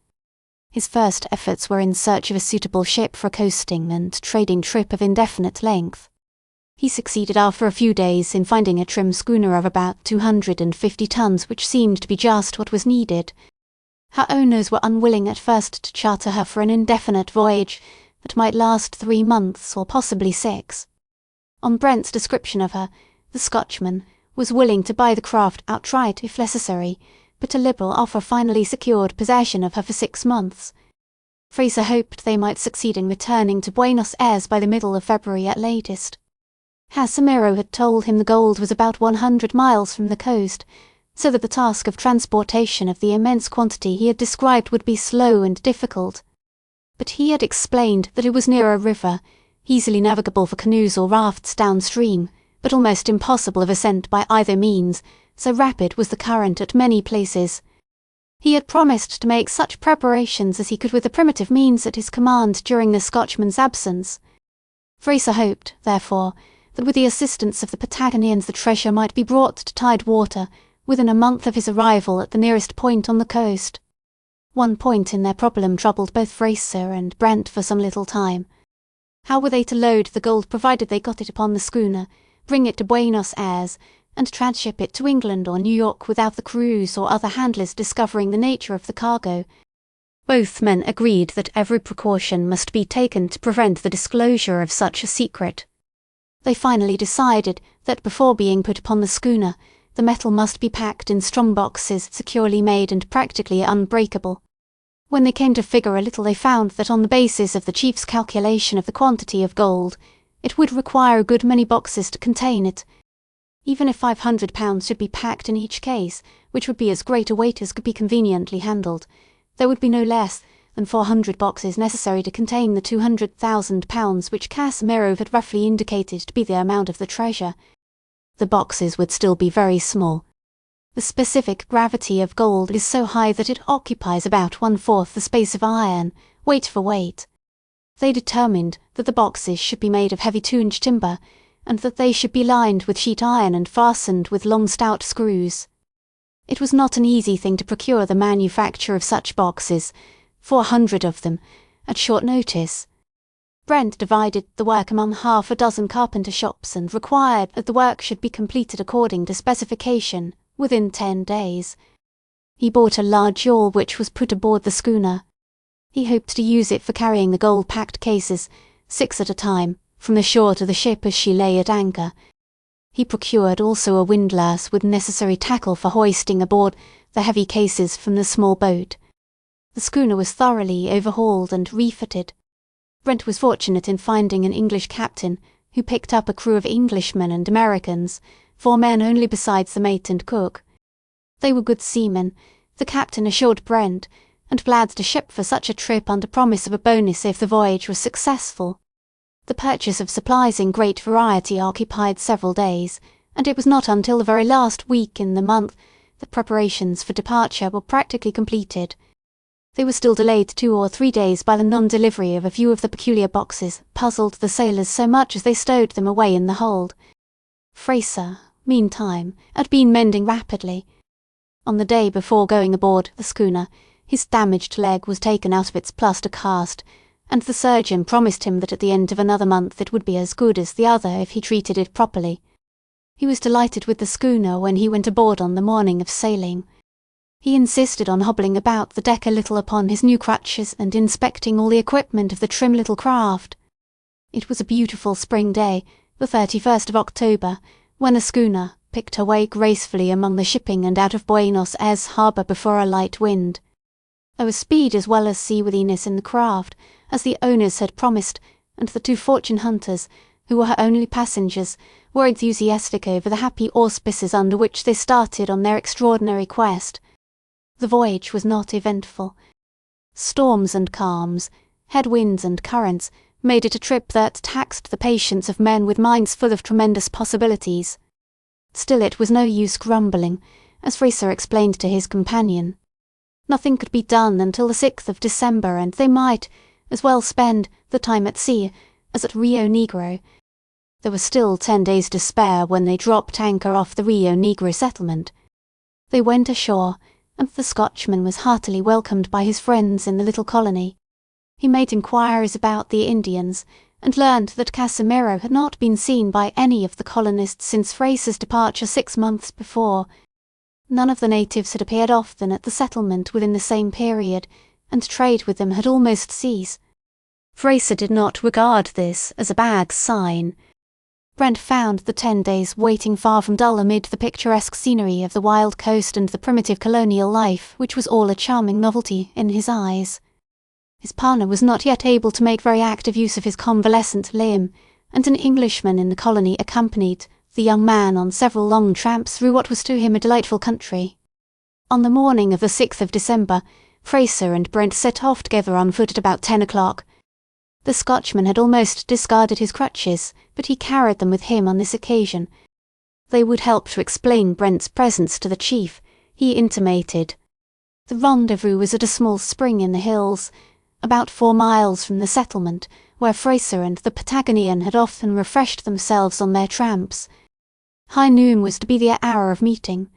His first efforts were in search of a suitable ship for a coasting and trading trip of indefinite length. He succeeded after a few days in finding a trim schooner of about 250 tons, which seemed to be just what was needed. Her owners were unwilling at first to charter her for an indefinite voyage that might last 3 months or possibly 6. On Brent's description of her, the Scotchman was willing to buy the craft outright if necessary, but a liberal offer finally secured possession of her for 6 months. Fraser hoped they might succeed in returning to Buenos Ayres by the middle of February at latest. Casimiro had told him the gold was about 100 miles from the coast, so that the task of transportation of the immense quantity he had described would be slow and difficult. But he had explained that it was near a river, easily navigable for canoes or rafts downstream, but almost impossible of ascent by either means, so rapid was the current at many places. He had promised to make such preparations as he could with the primitive means at his command during the Scotchman's absence. Fraser hoped, therefore, that with the assistance of the Patagonians the treasure might be brought to tidewater within a month of his arrival at the nearest point on the coast. One point in their problem troubled both Fraser and Brent for some little time. How were they to load the gold provided they got it upon the schooner, bring it to Buenos Ayres, and tranship it to England or New York without the crews or other handlers discovering the nature of the cargo? Both men agreed that every precaution must be taken to prevent the disclosure of such a secret. They finally decided that before being put upon the schooner, the metal must be packed in strong boxes securely made and practically unbreakable. When they came to figure a little, they found that on the basis of the chief's calculation of the quantity of gold, it would require a good many boxes to contain it. Even if 500 pounds should be packed in each case, which would be as great a weight as could be conveniently handled, there would be no less than 400 boxes necessary to contain the 200,000 pounds which Casimiro had roughly indicated to be the amount of the treasure. The boxes would still be very small. The specific gravity of gold is so high that it occupies about 1/4 the space of iron, weight for weight. They determined that the boxes should be made of heavy 2-inch timber, and that they should be lined with sheet iron and fastened with long stout screws. It was not an easy thing to procure the manufacture of such boxes, 400 of them, at short notice. Brent divided the work among half a dozen carpenter shops and required that the work should be completed according to specification within 10 days. He bought a large yawl which was put aboard the schooner. He hoped to use it for carrying the gold-packed cases, 6 at a time, from the shore to the ship as she lay at anchor. He procured also a windlass with necessary tackle for hoisting aboard the heavy cases from the small boat. The schooner was thoroughly overhauled and refitted. Brent was fortunate in finding an English captain who picked up a crew of Englishmen and Americans, 4 men only besides the mate and cook. They were good seamen, the captain assured Brent, and glad to ship for such a trip under promise of a bonus if the voyage was successful. The purchase of supplies in great variety occupied several days, and it was not until the very last week in the month that preparations for departure were practically completed. They were still delayed 2 or 3 days by the non-delivery of a few of the peculiar boxes puzzled the sailors so much as they stowed them away in the hold. Fraser, meantime, had been mending rapidly. On the day before going aboard the schooner, his damaged leg was taken out of its plaster cast, and the surgeon promised him that at the end of another month it would be as good as the other if he treated it properly. He was delighted with the schooner when he went aboard on the morning of sailing. He insisted on hobbling about the deck a little upon his new crutches and inspecting all the equipment of the trim little craft. It was a beautiful spring day, the 31st of October, when the schooner picked her way gracefully among the shipping and out of Buenos Ayres harbour before a light wind. There was speed as well as seaworthiness in the craft, as the owners had promised, and the 2 fortune hunters, who were her only passengers, were enthusiastic over the happy auspices under which they started on their extraordinary quest. The voyage was not eventful. Storms and calms, headwinds and currents, made it a trip that taxed the patience of men with minds full of tremendous possibilities. Still it was no use grumbling, as Fraser explained to his companion. Nothing could be done until the 6th of December, and they might as well spend the time at sea as at Rio Negro. There were still 10 days to spare when they dropped anchor off the Rio Negro settlement. They went ashore, and the Scotchman was heartily welcomed by his friends in the little colony. He made inquiries about the Indians, and learned that Casimiro had not been seen by any of the colonists since Fraser's departure 6 months before. None of the natives had appeared often at the settlement within the same period, and trade with them had almost ceased. Fraser did not regard this as a bad sign. Brent found the 10 days waiting far from dull amid the picturesque scenery of the wild coast and the primitive colonial life, which was all a charming novelty in his eyes. His partner was not yet able to make very active use of his convalescent limb, and an Englishman in the colony accompanied the young man on several long tramps through what was to him a delightful country. On the morning of the 6th of December, Fraser and Brent set off together on foot at about 10 o'clock. The Scotchman had almost discarded his crutches, but he carried them with him on this occasion. They would help to explain Brent's presence to the chief, he intimated. The rendezvous was at a small spring in the hills, about 4 miles from the settlement, where Fraser and the Patagonian had often refreshed themselves on their tramps. High noon was to be the hour of meeting.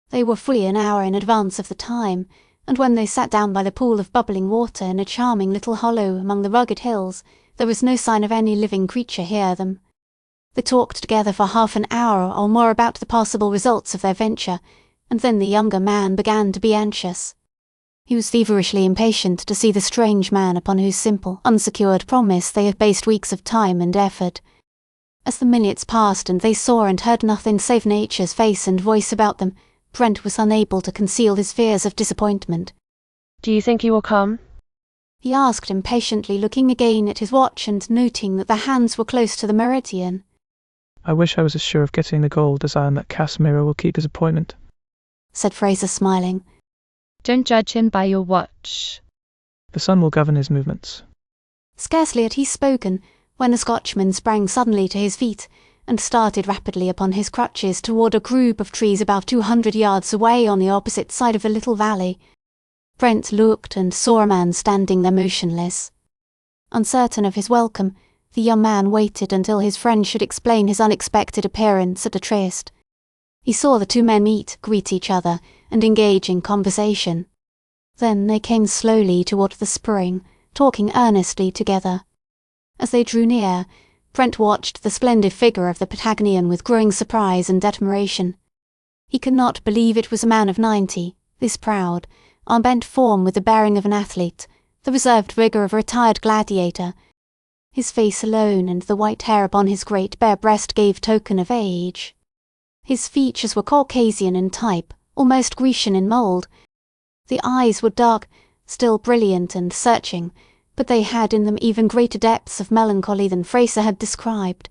They were fully an hour in advance of the time, and when they sat down by the pool of bubbling water in a charming little hollow among the rugged hills, there was no sign of any living creature near them. They talked together for half an hour or more about the possible results of their venture, and then the younger man began to be anxious. He was feverishly impatient to see the strange man upon whose simple, unsecured promise they had based weeks of time and effort. As the minutes passed and they saw and heard nothing save nature's face and voice about them, Brent was unable to conceal his fears of disappointment. "Do you think he will come?" he asked impatiently, looking again at his watch and noting that the hands were close to the meridian. I wish I was as sure of getting the gold as I am that Casimiro will keep his appointment, said Fraser, smiling. Don't judge him by your watch. The sun will govern his movements. Scarcely had he spoken when the Scotchman sprang suddenly to his feet and started rapidly upon his crutches toward a group of trees about 200 yards away on the opposite side of the little valley. Brent looked and saw a man standing there motionless. Uncertain of his welcome, the young man waited until his friend should explain his unexpected appearance at the tryst. He saw the two men meet, greet each other, and engage in conversation. Then they came slowly toward the spring, talking earnestly together. As they drew near, Brent watched the splendid figure of the Patagonian with growing surprise and admiration. He could not believe it was a man of 90, this proud, unbent form with the bearing of an athlete, the reserved vigour of a retired gladiator. His face alone and the white hair upon his great bare breast gave token of age. His features were Caucasian in type, almost Grecian in mould. The eyes were dark, still brilliant and searching, but they had in them even greater depths of melancholy than Fraser had described.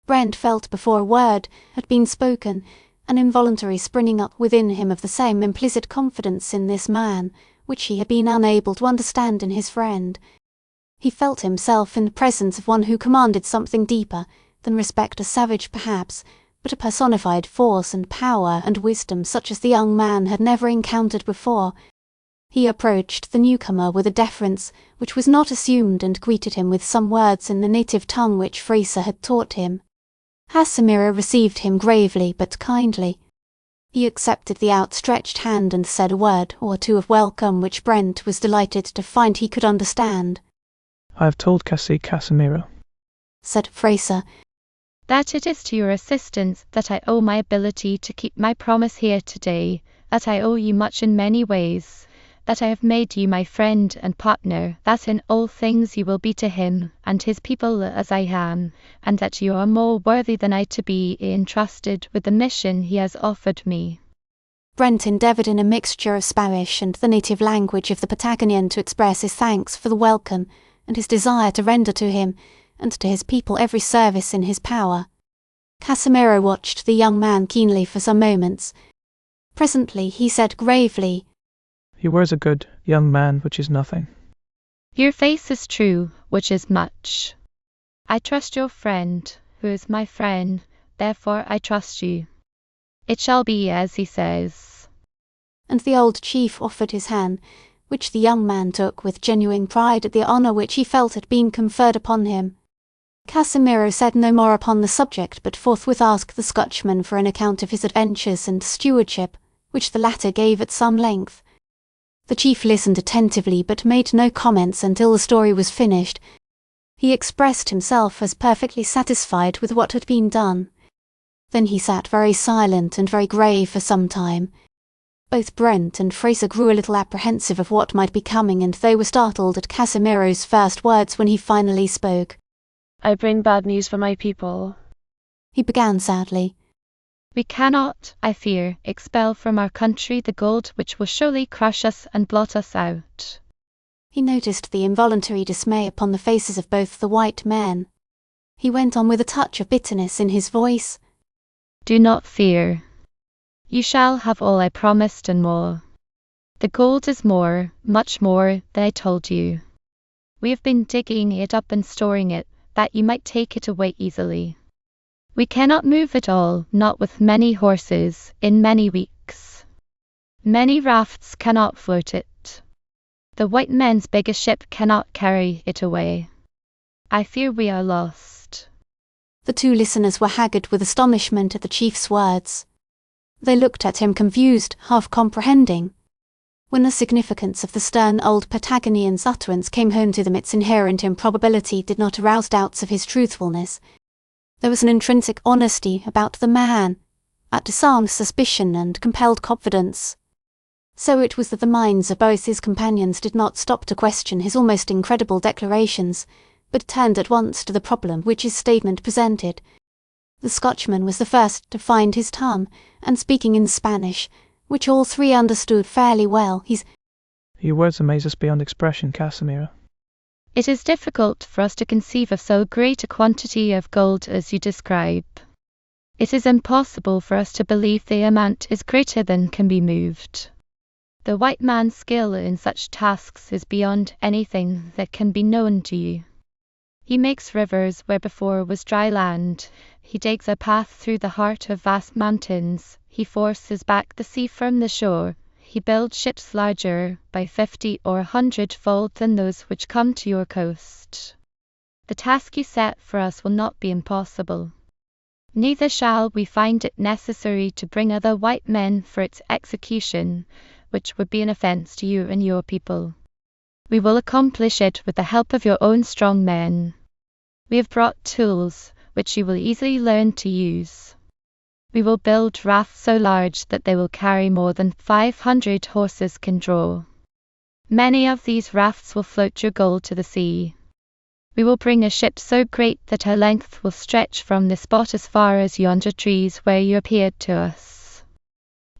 Brent felt before a word had been spoken an involuntary springing up within him of the same implicit confidence in this man which he had been unable to understand in his friend. He felt himself in the presence of one who commanded something deeper than respect a savage perhaps, but a personified force and power and wisdom such as the young man had never encountered before. He approached the newcomer with a deference which was not assumed and greeted him with some words in the native tongue which Fraser had taught him. Casimiro received him gravely but kindly. He accepted the outstretched hand and said a word or two of welcome which Brent was delighted to find he could understand. "I have told Casimiro," said Fraser, "that it is to your assistance that I owe my ability to keep my promise here today, that I owe you much in many ways, that I have made you my friend and partner, that in all things you will be to him and his people as I am, and that you are more worthy than I to be entrusted with the mission he has offered me." Brent endeavoured in a mixture of Spanish and the native language of the Patagonian to express his thanks for the welcome and his desire to render to him and to his people every service in his power. Casimiro watched the young man keenly for some moments. Presently he said gravely, "He wears a good young man, which is nothing." "Your face is true, which is much. I trust your friend, who is my friend, therefore I trust you. It shall be as he says." And the old chief offered his hand, which the young man took with genuine pride at the honour which he felt had been conferred upon him. Casimiro said no more upon the subject, but forthwith asked the Scotchman for an account of his adventures and stewardship, which the latter gave at some length. The chief listened attentively but made no comments until the story was finished. He expressed himself as perfectly satisfied with what had been done. Then he sat very silent and very grave for some time. Both Brent and Fraser grew a little apprehensive of what might be coming, and they were startled at Casimiro's first words when he finally spoke. "I bring bad news for my people," he began sadly. "We cannot, I fear, expel from our country the gold which will surely crush us and blot us out." He noticed the involuntary dismay upon the faces of both the white men. He went on with a touch of bitterness in his voice. "Do not fear. You shall have all I promised and more. The gold is more, much more, than I told you. We have been digging it up and storing it, that you might take it away easily. We cannot move it all, not with many horses, in many weeks. Many rafts cannot float it. The white men's biggest ship cannot carry it away. I fear we are lost." The two listeners were haggard with astonishment at the chief's words. They looked at him confused, half comprehending. When the significance of the stern old Patagonian's utterance came home to them, its inherent improbability did not arouse doubts of his truthfulness. There was an intrinsic honesty about the man, that disarmed suspicion and compelled confidence. So it was that the minds of both his companions did not stop to question his almost incredible declarations, but turned at once to the problem which his statement presented. The Scotchman was the first to find his tongue, and speaking in Spanish, which all three understood fairly well, "Your words amaze us beyond expression, Casimiro." "It is difficult for us to conceive of so great a quantity of gold as you describe. It is impossible for us to believe the amount is greater than can be moved. The white man's skill in such tasks is beyond anything that can be known to you. He makes rivers where before was dry land. He digs a path through the heart of vast mountains. He forces back the sea from the shore. he builds ships larger by 50 or 100-fold than those which come to your coast. The task you set for us will not be impossible. Neither shall we find it necessary to bring other white men for its execution, which would be an offense to you and your people. We will accomplish it with the help of your own strong men. We have brought tools, which you will easily learn to use. We will build rafts so large that they will carry more than 500 horses can draw. Many of these rafts will float your gold to the sea. We will bring a ship so great that her length will stretch from this spot as far as yonder trees where you appeared to us.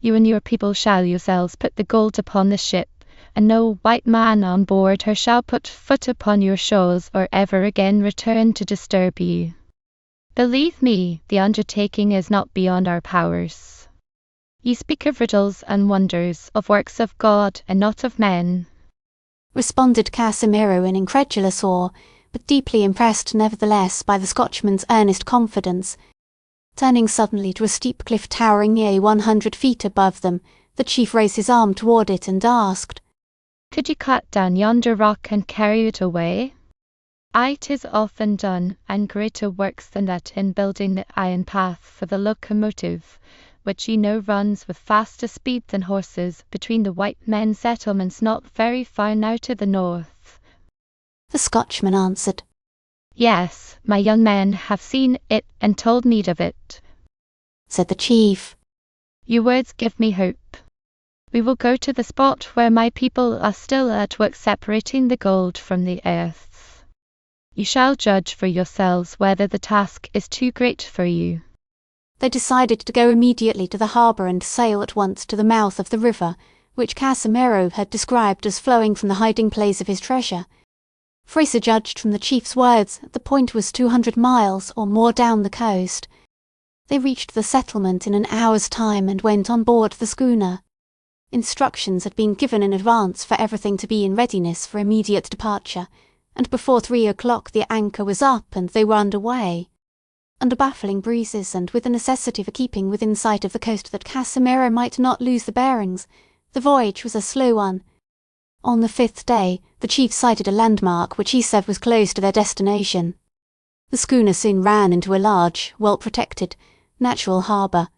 You and your people shall yourselves put the gold upon the ship, and no white man on board her shall put foot upon your shores or ever again return to disturb you. Believe me, the undertaking is not beyond our powers. You speak of riddles and wonders, of works of God and not of men, responded Casimiro in incredulous awe, but deeply impressed nevertheless by the Scotchman's earnest confidence. Turning suddenly to a steep cliff towering nearly 100 feet above them, the chief raised his arm toward it and asked, "Could you cut down yonder rock and carry it away?" "Aye, 'tis often done, and greater works than that in building the iron path for the locomotive, which you know runs with faster speed than horses between the white men's settlements not very far now to the north," the Scotchman answered. "Yes, my young men have seen it and told me of it," said the chief. "Your words give me hope. We will go to the spot where my people are still at work separating the gold from the earth. You shall judge for yourselves whether the task is too great for you." They decided to go immediately to the harbour and sail at once to the mouth of the river, which Casimiro had described as flowing from the hiding place of his treasure. Fraser judged from the chief's words that the point was 200 miles or more down the coast. They reached the settlement in an hour's time and went on board the schooner. Instructions had been given in advance for everything to be in readiness for immediate departure, and before 3 o'clock the anchor was up and they were under way. Under baffling breezes and with the necessity for keeping within sight of the coast that Casimiro might not lose the bearings, the voyage was a slow one. On the 5th day the chief sighted a landmark which he said was close to their destination. The schooner soon ran into a large, well-protected, natural harbour.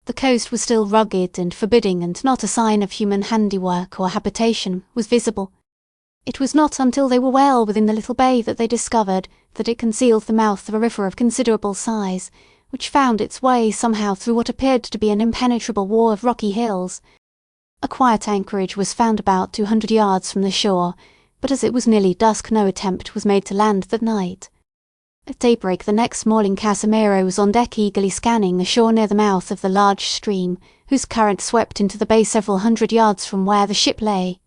The coast was still rugged and forbidding, and not a sign of human handiwork or habitation was visible. It was not until they were well within the little bay that they discovered that it concealed the mouth of a river of considerable size, which found its way somehow through what appeared to be an impenetrable wall of rocky hills. A quiet anchorage was found about 200 yards from the shore, but as it was nearly dusk no attempt was made to land that night. At daybreak the next morning Casimiro was on deck eagerly scanning the shore near the mouth of the large stream, whose current swept into the bay several hundred yards from where the ship lay.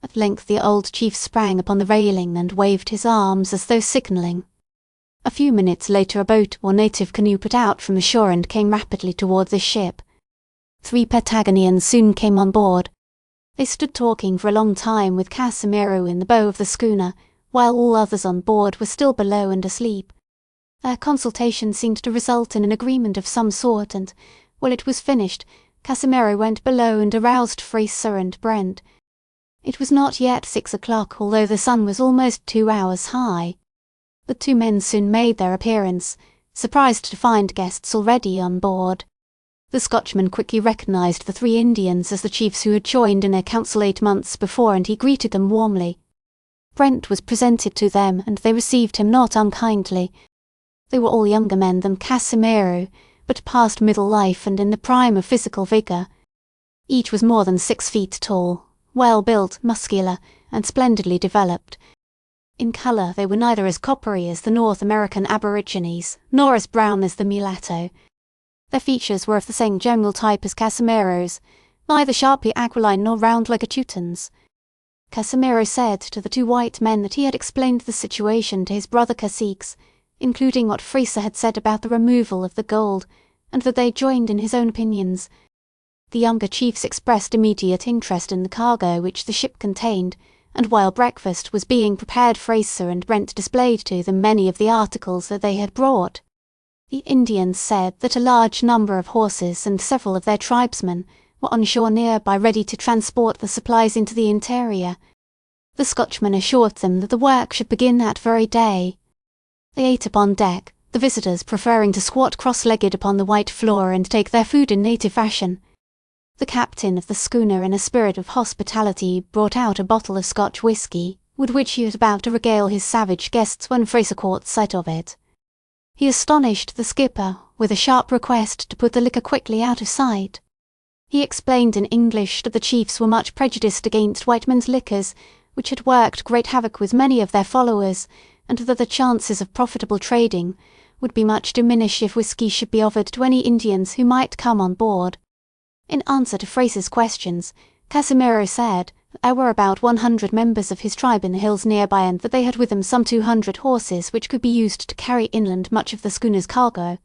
At length the old chief sprang upon the railing and waved his arms as though signalling. A few minutes later a boat or native canoe put out from the shore and came rapidly toward the ship. 3 Patagonians soon came on board. They stood talking for a long time with Casimiro in the bow of the schooner, while all others on board were still below and asleep. Their consultation seemed to result in an agreement of some sort, and, when it was finished, Casimiro went below and aroused Fraser and Brent. It was not yet 6 o'clock, although the sun was almost 2 hours high. The 2 men soon made their appearance, surprised to find guests already on board. The Scotchman quickly recognized the 3 Indians as the chiefs who had joined in their council 8 months before, and he greeted them warmly. Brent was presented to them, and they received him not unkindly. They were all younger men than Casimiro, but past middle life and in the prime of physical vigour. Each was more than 6 feet tall, well-built, muscular, and splendidly developed. In colour they were neither as coppery as the North American aborigines, nor as brown as the mulatto. Their features were of the same general type as Casimiro's, neither sharply aquiline nor round like a Teuton's. Casimiro said to the 2 white men that he had explained the situation to his brother caciques, including what Fraser had said about the removal of the gold, and that they joined in his own opinions. The younger chiefs expressed immediate interest in the cargo which the ship contained, and while breakfast was being prepared Fraser and Brent displayed to them many of the articles that they had brought. The Indians said that a large number of horses and several of their tribesmen were on shore nearby ready to transport the supplies into the interior. The Scotchman assured them that the work should begin that very day. They ate upon deck, the visitors preferring to squat cross-legged upon the white floor and take their food in native fashion. The captain of the schooner, in a spirit of hospitality, brought out a bottle of Scotch whisky, with which he was about to regale his savage guests when Fraser caught sight of it. He astonished the skipper with a sharp request to put the liquor quickly out of sight. He explained in English that the chiefs were much prejudiced against white men's liquors, which had worked great havoc with many of their followers, and that the chances of profitable trading would be much diminished if whisky should be offered to any Indians who might come on board. In answer to Fraser's questions, Casimiro said that there were about 100 members of his tribe in the hills nearby, and that they had with them some 200 horses which could be used to carry inland much of the schooner's cargo.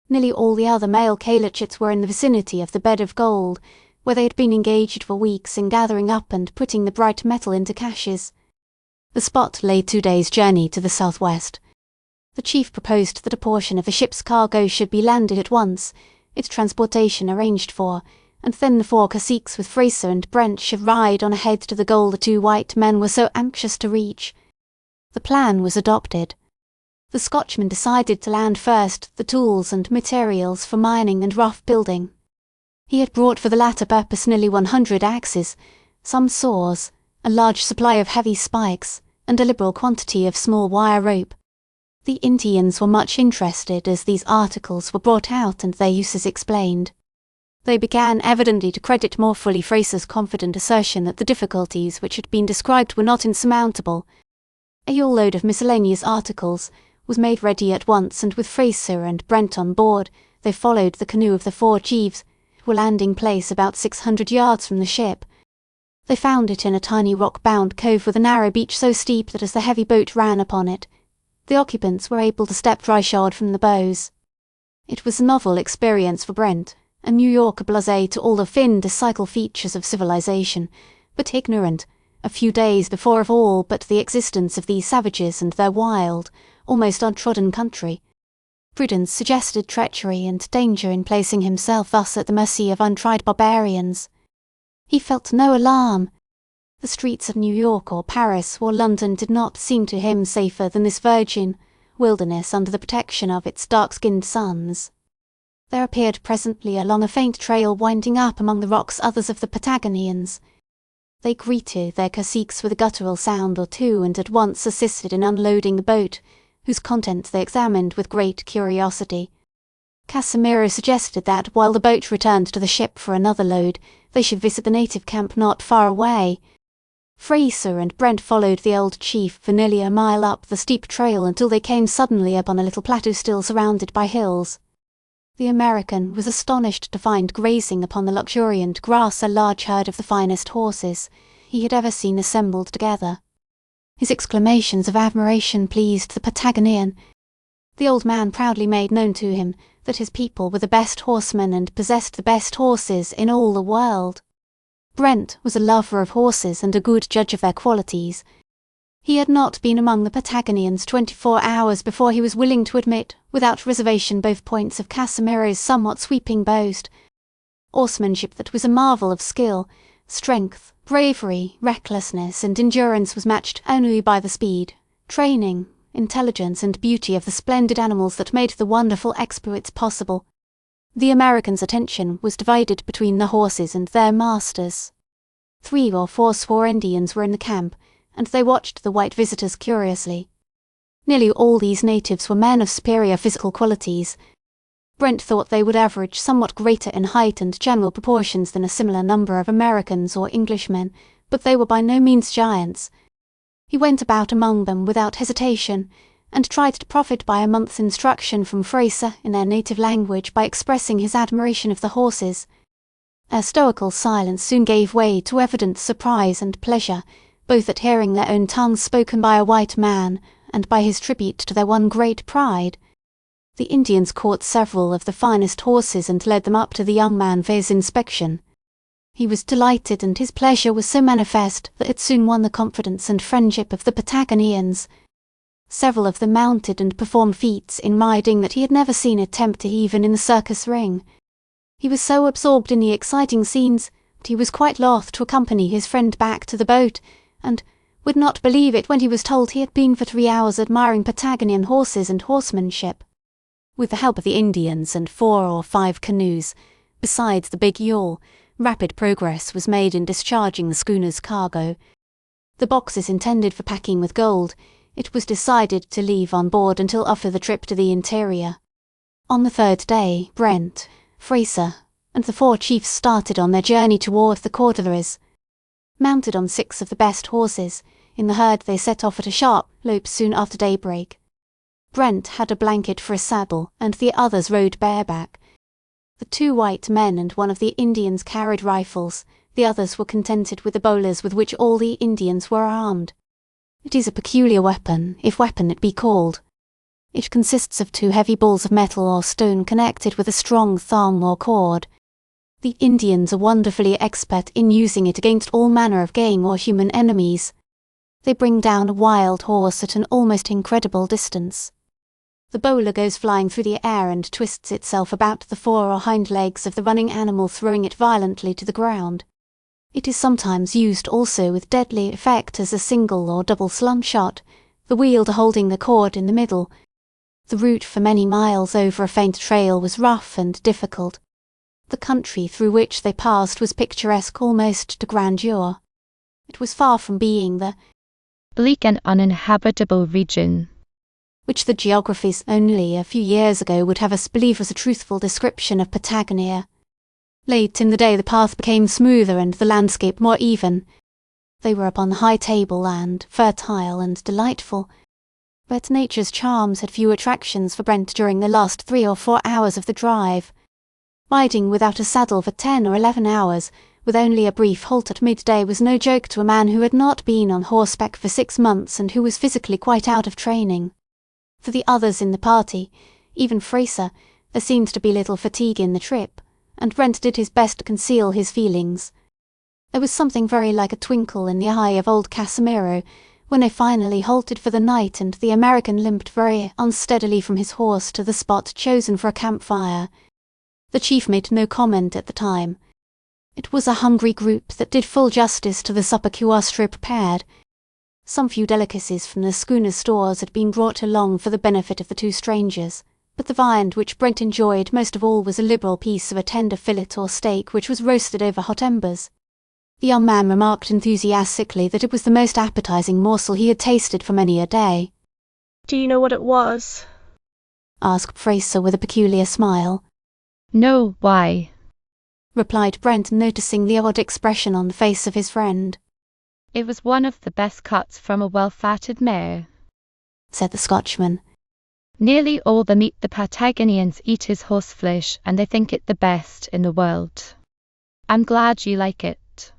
Nearly all the other male Kalachits were in the vicinity of the bed of gold, where they had been engaged for weeks in gathering up and putting the bright metal into caches. The spot lay 2 days' journey to the southwest. The chief proposed that a portion of the ship's cargo should be landed at once, its transportation arranged for, and then the 4 caciques with Fraser and Brent should ride on ahead to the goal the 2 white men were so anxious to reach. The plan was adopted. The Scotchman decided to land first the tools and materials for mining and raft building. He had brought for the latter purpose nearly 100 axes, some saws, a large supply of heavy spikes, and a liberal quantity of small wire rope. The Indians were much interested as these articles were brought out and their uses explained. They began evidently to credit more fully Fraser's confident assertion that the difficulties which had been described were not insurmountable. A yule-load of miscellaneous articles was made ready at once, and with Fraser and Brent on board, they followed the canoe of the 4 chiefs, who were landing place about 600 yards from the ship. They found it in a tiny rock-bound cove with a narrow beach so steep that as the heavy boat ran upon it, the occupants were able to step dry-shod from the bows. It was a novel experience for Brent, a New Yorker blasé to all the fin de siècle features of civilization, but ignorant, a few days before of all but the existence of these savages and their wild, almost untrodden country. Prudence suggested treachery and danger in placing himself thus at the mercy of untried barbarians. He felt no alarm. The streets of New York or Paris or London did not seem to him safer than this virgin wilderness under the protection of its dark-skinned sons. There appeared presently along a faint trail winding up among the rocks others of the Patagonians. They greeted their caciques with a guttural sound or two and at once assisted in unloading the boat, whose contents they examined with great curiosity. Casimiro suggested that while the boat returned to the ship for another load, they should visit the native camp not far away. Fraser and Brent followed the old chief for nearly a mile up the steep trail until they came suddenly upon a little plateau still surrounded by hills. The American was astonished to find grazing upon the luxuriant grass a large herd of the finest horses he had ever seen assembled together. His exclamations of admiration pleased the Patagonian. The old man proudly made known to him that his people were the best horsemen and possessed the best horses in all the world. Brent was a lover of horses and a good judge of their qualities. He had not been among the Patagonians 24 hours before he was willing to admit without reservation both points of Casimiro's somewhat sweeping boast. Horsemanship that was a marvel of skill, strength, bravery, recklessness, and endurance was matched only by the speed, training, intelligence, and beauty of the splendid animals that made the wonderful exploits possible. The Americans' attention was divided between the horses and their masters. 3 or 4 swore Indians were in the camp, and they watched the white visitors curiously. Nearly all these natives were men of superior physical qualities. Brent thought they would average somewhat greater in height and general proportions than a similar number of Americans or Englishmen, but they were by no means giants. He went about among them without hesitation, and tried to profit by a month's instruction from Fraser in their native language by expressing his admiration of the horses. Their stoical silence soon gave way to evident surprise and pleasure, both at hearing their own tongue spoken by a white man and by his tribute to their one great pride. The Indians caught several of the finest horses and led them up to the young man for his inspection. He was delighted, and his pleasure was so manifest that it soon won the confidence and friendship of the Patagonians. Several of them mounted and performed feats in riding that he had never seen attempted even in the circus ring. He was so absorbed in the exciting scenes that he was quite loth to accompany his friend back to the boat, and would not believe it when he was told he had been for 3 hours admiring Patagonian horses and horsemanship. With the help of the Indians and 4 or 5 canoes, besides the big yawl, rapid progress was made in discharging the schooner's cargo. The boxes intended for packing with gold, it was decided to leave on board until after the trip to the interior. On the 3rd day, Brent, Fraser, and the 4 chiefs started on their journey toward the Cordilleras. Mounted on 6 of the best horses, in the herd they set off at a sharp lope soon after daybreak. Brent had a blanket for a saddle, and the others rode bareback. The 2 white men and one of the Indians carried rifles, the others were contented with the bolas with which all the Indians were armed. It is a peculiar weapon, if weapon it be called. It consists of 2 heavy balls of metal or stone connected with a strong thong or cord. The Indians are wonderfully expert in using it against all manner of game or human enemies. They bring down a wild horse at an almost incredible distance. The bola goes flying through the air and twists itself about the fore or hind legs of the running animal, throwing it violently to the ground. It is sometimes used also with deadly effect as a single or double slung-shot, the wielder holding the cord in the middle. The route for many miles over a faint trail was rough and difficult. The country through which they passed was picturesque almost to grandeur. It was far from being the bleak and uninhabitable region which the geographers only a few years ago would have us believe was a truthful description of Patagonia. Late in the day the path became smoother and the landscape more even. They were upon the high tableland, fertile and delightful. But nature's charms had few attractions for Brent during the last 3 or 4 hours of the drive. Riding without a saddle for 10 or 11 hours, with only a brief halt at midday, was no joke to a man who had not been on horseback for 6 months and who was physically quite out of training. For the others in the party, even Fraser, there seemed to be little fatigue in the trip, and Brent did his best to conceal his feelings. There was something very like a twinkle in the eye of old Casimiro when they finally halted for the night and the American limped very unsteadily from his horse to the spot chosen for a campfire. The chief made no comment at the time. It was a hungry group that did full justice to the supper Cuastro prepared. Some few delicacies from the schooner's stores had been brought along for the benefit of the 2 strangers, but the viand which Brent enjoyed most of all was a liberal piece of a tender fillet or steak which was roasted over hot embers. The young man remarked enthusiastically that it was the most appetizing morsel he had tasted for many a day. "Do you know what it was?" asked Fraser with a peculiar smile. "No, why?" replied Brent, noticing the odd expression on the face of his friend. "It was one of the best cuts from a well-fatted mare," said the Scotchman. "Nearly all the meat the Patagonians eat is horseflesh, and they think it the best in the world. I'm glad you like it."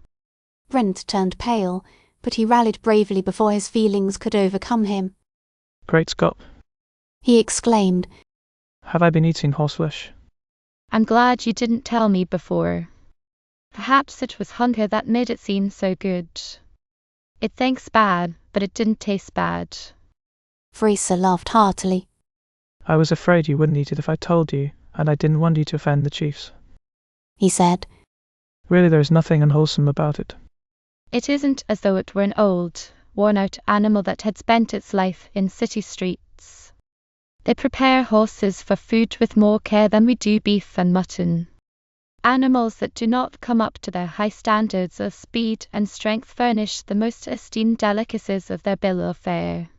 Brent turned pale, but he rallied bravely before his feelings could overcome him. Great Scott! He exclaimed. Have I been eating horseflesh? "I'm glad you didn't tell me before. Perhaps it was hunger that made it seem so good. It thinks bad, but it didn't taste bad." Fraser laughed heartily. I was afraid you wouldn't eat it if I told you, and I didn't want you to offend the chiefs, he said. Really, there is nothing unwholesome about it. It isn't as though it were an old, worn-out animal that had spent its life in city streets. They prepare horses for food with more care than we do beef and mutton. Animals that do not come up to their high standards of speed and strength furnish the most esteemed delicacies of their bill of fare.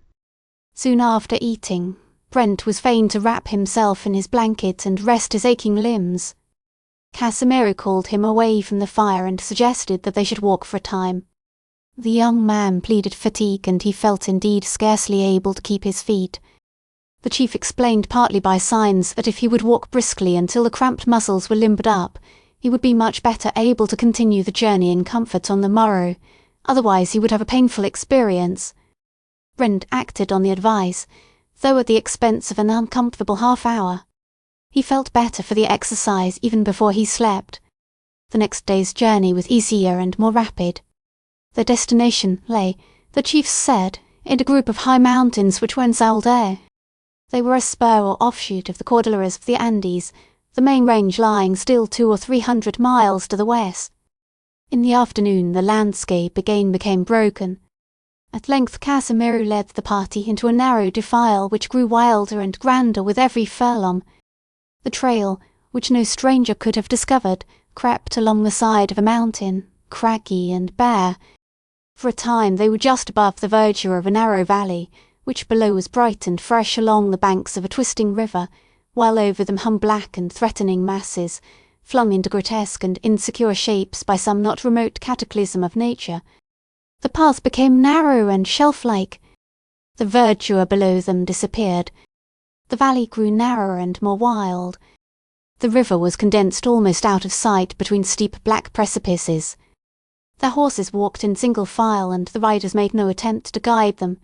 Soon after eating, Brent was fain to wrap himself in his blanket and rest his aching limbs. Casimiro called him away from the fire and suggested that they should walk for a time. The young man pleaded fatigue, and he felt indeed scarcely able to keep his feet. The chief explained partly by signs that if he would walk briskly until the cramped muscles were limbered up, he would be much better able to continue the journey in comfort on the morrow, otherwise he would have a painful experience. Brent acted on the advice, though at the expense of an uncomfortable half-hour. He felt better for the exercise even before he slept. The next day's journey was easier and more rapid. Their destination lay, the chiefs said, in a group of high mountains which were in Elbe. They were a spur or offshoot of the Cordilleras of the Andes, the main range lying still 200 or 300 miles to the west. In the afternoon the landscape again became broken. At length Casimiro led the party into a narrow defile which grew wilder and grander with every furlong. The trail, which no stranger could have discovered, crept along the side of a mountain, craggy and bare. For a time they were just above the verdure of a narrow valley, which below was bright and fresh along the banks of a twisting river, while over them hung black and threatening masses, flung into grotesque and insecure shapes by some not remote cataclysm of nature. The path became narrow and shelf-like. The verdure below them disappeared. The valley grew narrower and more wild. The river was condensed almost out of sight between steep black precipices. Their horses walked in single file and the riders made no attempt to guide them.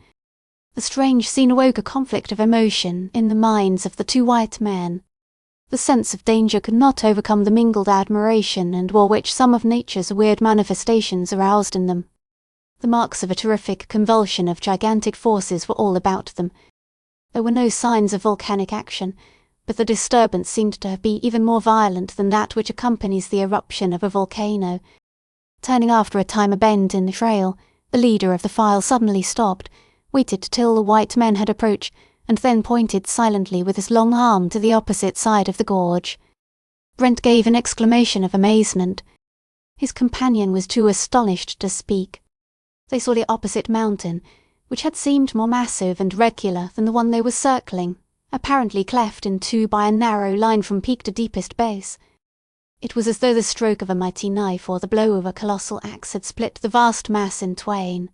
The strange scene awoke a conflict of emotion in the minds of the two white men. The sense of danger could not overcome the mingled admiration and awe which some of nature's weird manifestations aroused in them. The marks of a terrific convulsion of gigantic forces were all about them. There were no signs of volcanic action, but the disturbance seemed to have been even more violent than that which accompanies the eruption of a volcano. Turning after a time a bend in the trail, the leader of the file suddenly stopped, waited till the white men had approached, and then pointed silently with his long arm to the opposite side of the gorge. Brent gave an exclamation of amazement. His companion was too astonished to speak. They saw the opposite mountain, which had seemed more massive and regular than the one they were circling, apparently cleft in two by a narrow line from peak to deepest base. It was as though the stroke of a mighty knife or the blow of a colossal axe had split the vast mass in twain.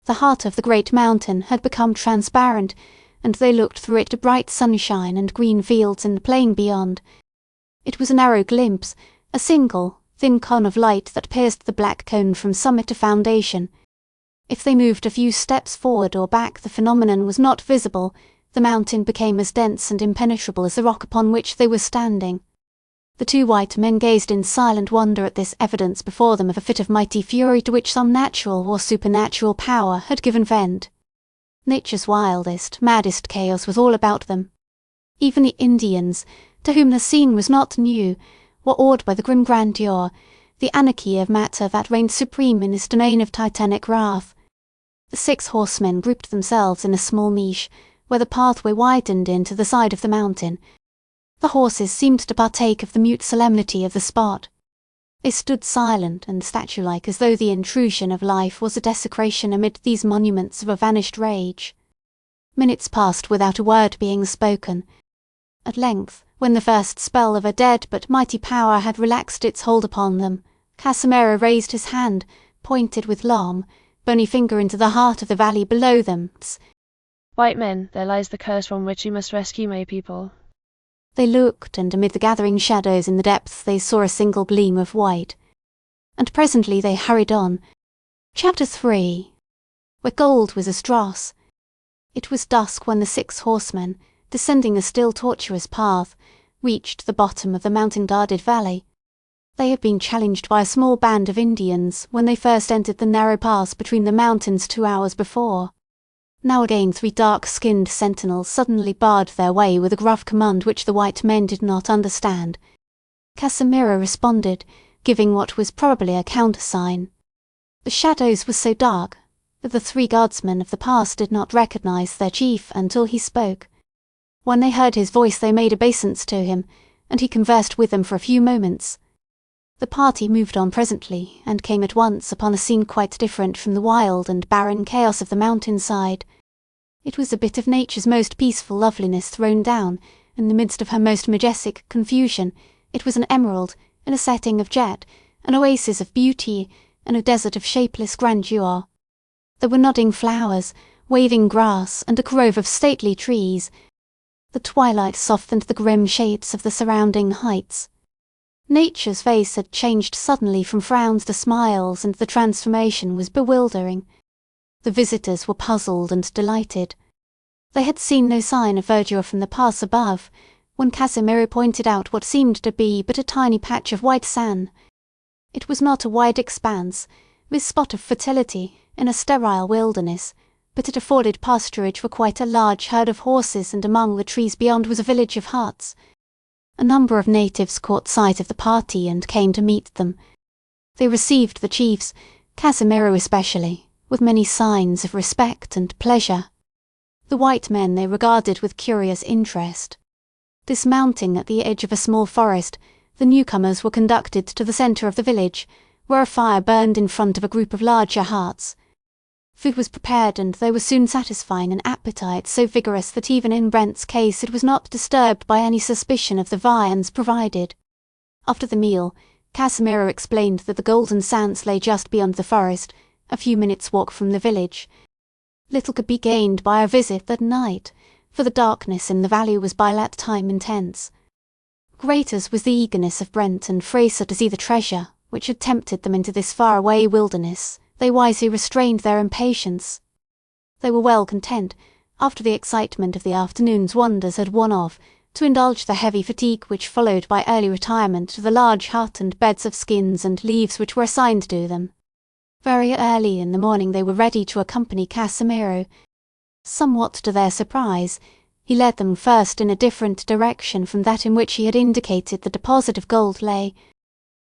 The heart of the great mountain had become transparent, and they looked through it to bright sunshine and green fields in the plain beyond. It was a narrow glimpse, a single, thin cone of light that pierced the black cone from summit to foundation. If they moved a few steps forward or back, the phenomenon was not visible. The mountain became as dense and impenetrable as the rock upon which they were standing. The two white men gazed in silent wonder at this evidence before them of a fit of mighty fury to which some natural or supernatural power had given vent. Nature's wildest, maddest chaos was all about them. Even the Indians, to whom the scene was not new, were awed by the grim grandeur, the anarchy of matter that reigned supreme in this domain of titanic wrath. The 6 horsemen grouped themselves in a small niche, where the pathway widened into the side of the mountain. The horses seemed to partake of the mute solemnity of the spot. They stood silent and statue-like as though the intrusion of life was a desecration amid these monuments of a vanished rage. Minutes passed without a word being spoken. At length, when the first spell of a dead but mighty power had relaxed its hold upon them, Casimiro raised his hand, pointed with long, bony finger into the heart of the valley below them. White men, there lies the curse from which you must rescue my people. They looked, and amid the gathering shadows in the depths they saw a single gleam of white. And presently they hurried on. Chapter 3. Where gold was as dross. It was dusk when the 6 horsemen, descending the still tortuous path, reached the bottom of the mountain-guarded valley. They had been challenged by a small band of Indians when they first entered the narrow pass between the mountains 2 hours before. Now again 3 dark-skinned sentinels suddenly barred their way with a gruff command which the white men did not understand. Casimiro responded, giving what was probably a countersign. The shadows were so dark that the 3 guardsmen of the pass did not recognize their chief until he spoke. When they heard his voice they made obeisance to him, and he conversed with them for a few moments. The party moved on presently, and came at once upon a scene quite different from the wild and barren chaos of the mountainside. It was a bit of nature's most peaceful loveliness thrown down, in the midst of her most majestic confusion. It was an emerald, in a setting of jet, an oasis of beauty, and a desert of shapeless grandeur. There were nodding flowers, waving grass, and a grove of stately trees. The twilight softened the grim shades of the surrounding heights. Nature's face had changed suddenly from frowns to smiles, and the transformation was bewildering. The visitors were puzzled and delighted. They had seen no sign of verdure from the pass above, when Casimiro pointed out what seemed to be but a tiny patch of white sand. It was not a wide expanse, this spot of fertility, in a sterile wilderness, but it afforded pasturage for quite a large herd of horses, and among the trees beyond was a village of huts. A number of natives caught sight of the party and came to meet them. They received the chiefs, Casimiro especially, with many signs of respect and pleasure. The white men they regarded with curious interest. Dismounting at the edge of a small forest, the newcomers were conducted to the centre of the village, where a fire burned in front of a group of larger huts. Food was prepared and they were soon satisfying an appetite so vigorous that even in Brent's case it was not disturbed by any suspicion of the viands provided. After the meal, Casimiro explained that the Golden Sands lay just beyond the forest, a few minutes' walk from the village. Little could be gained by a visit that night, for the darkness in the valley was by that time intense. Great as was the eagerness of Brent and Fraser to see the treasure which had tempted them into this far-away wilderness, they wisely restrained their impatience. They were well content, after the excitement of the afternoon's wonders had worn off, to indulge the heavy fatigue which followed by early retirement to the large hut and beds of skins and leaves which were assigned to them. Very early in the morning they were ready to accompany Casimiro. Somewhat to their surprise, he led them first in a different direction from that in which he had indicated the deposit of gold lay.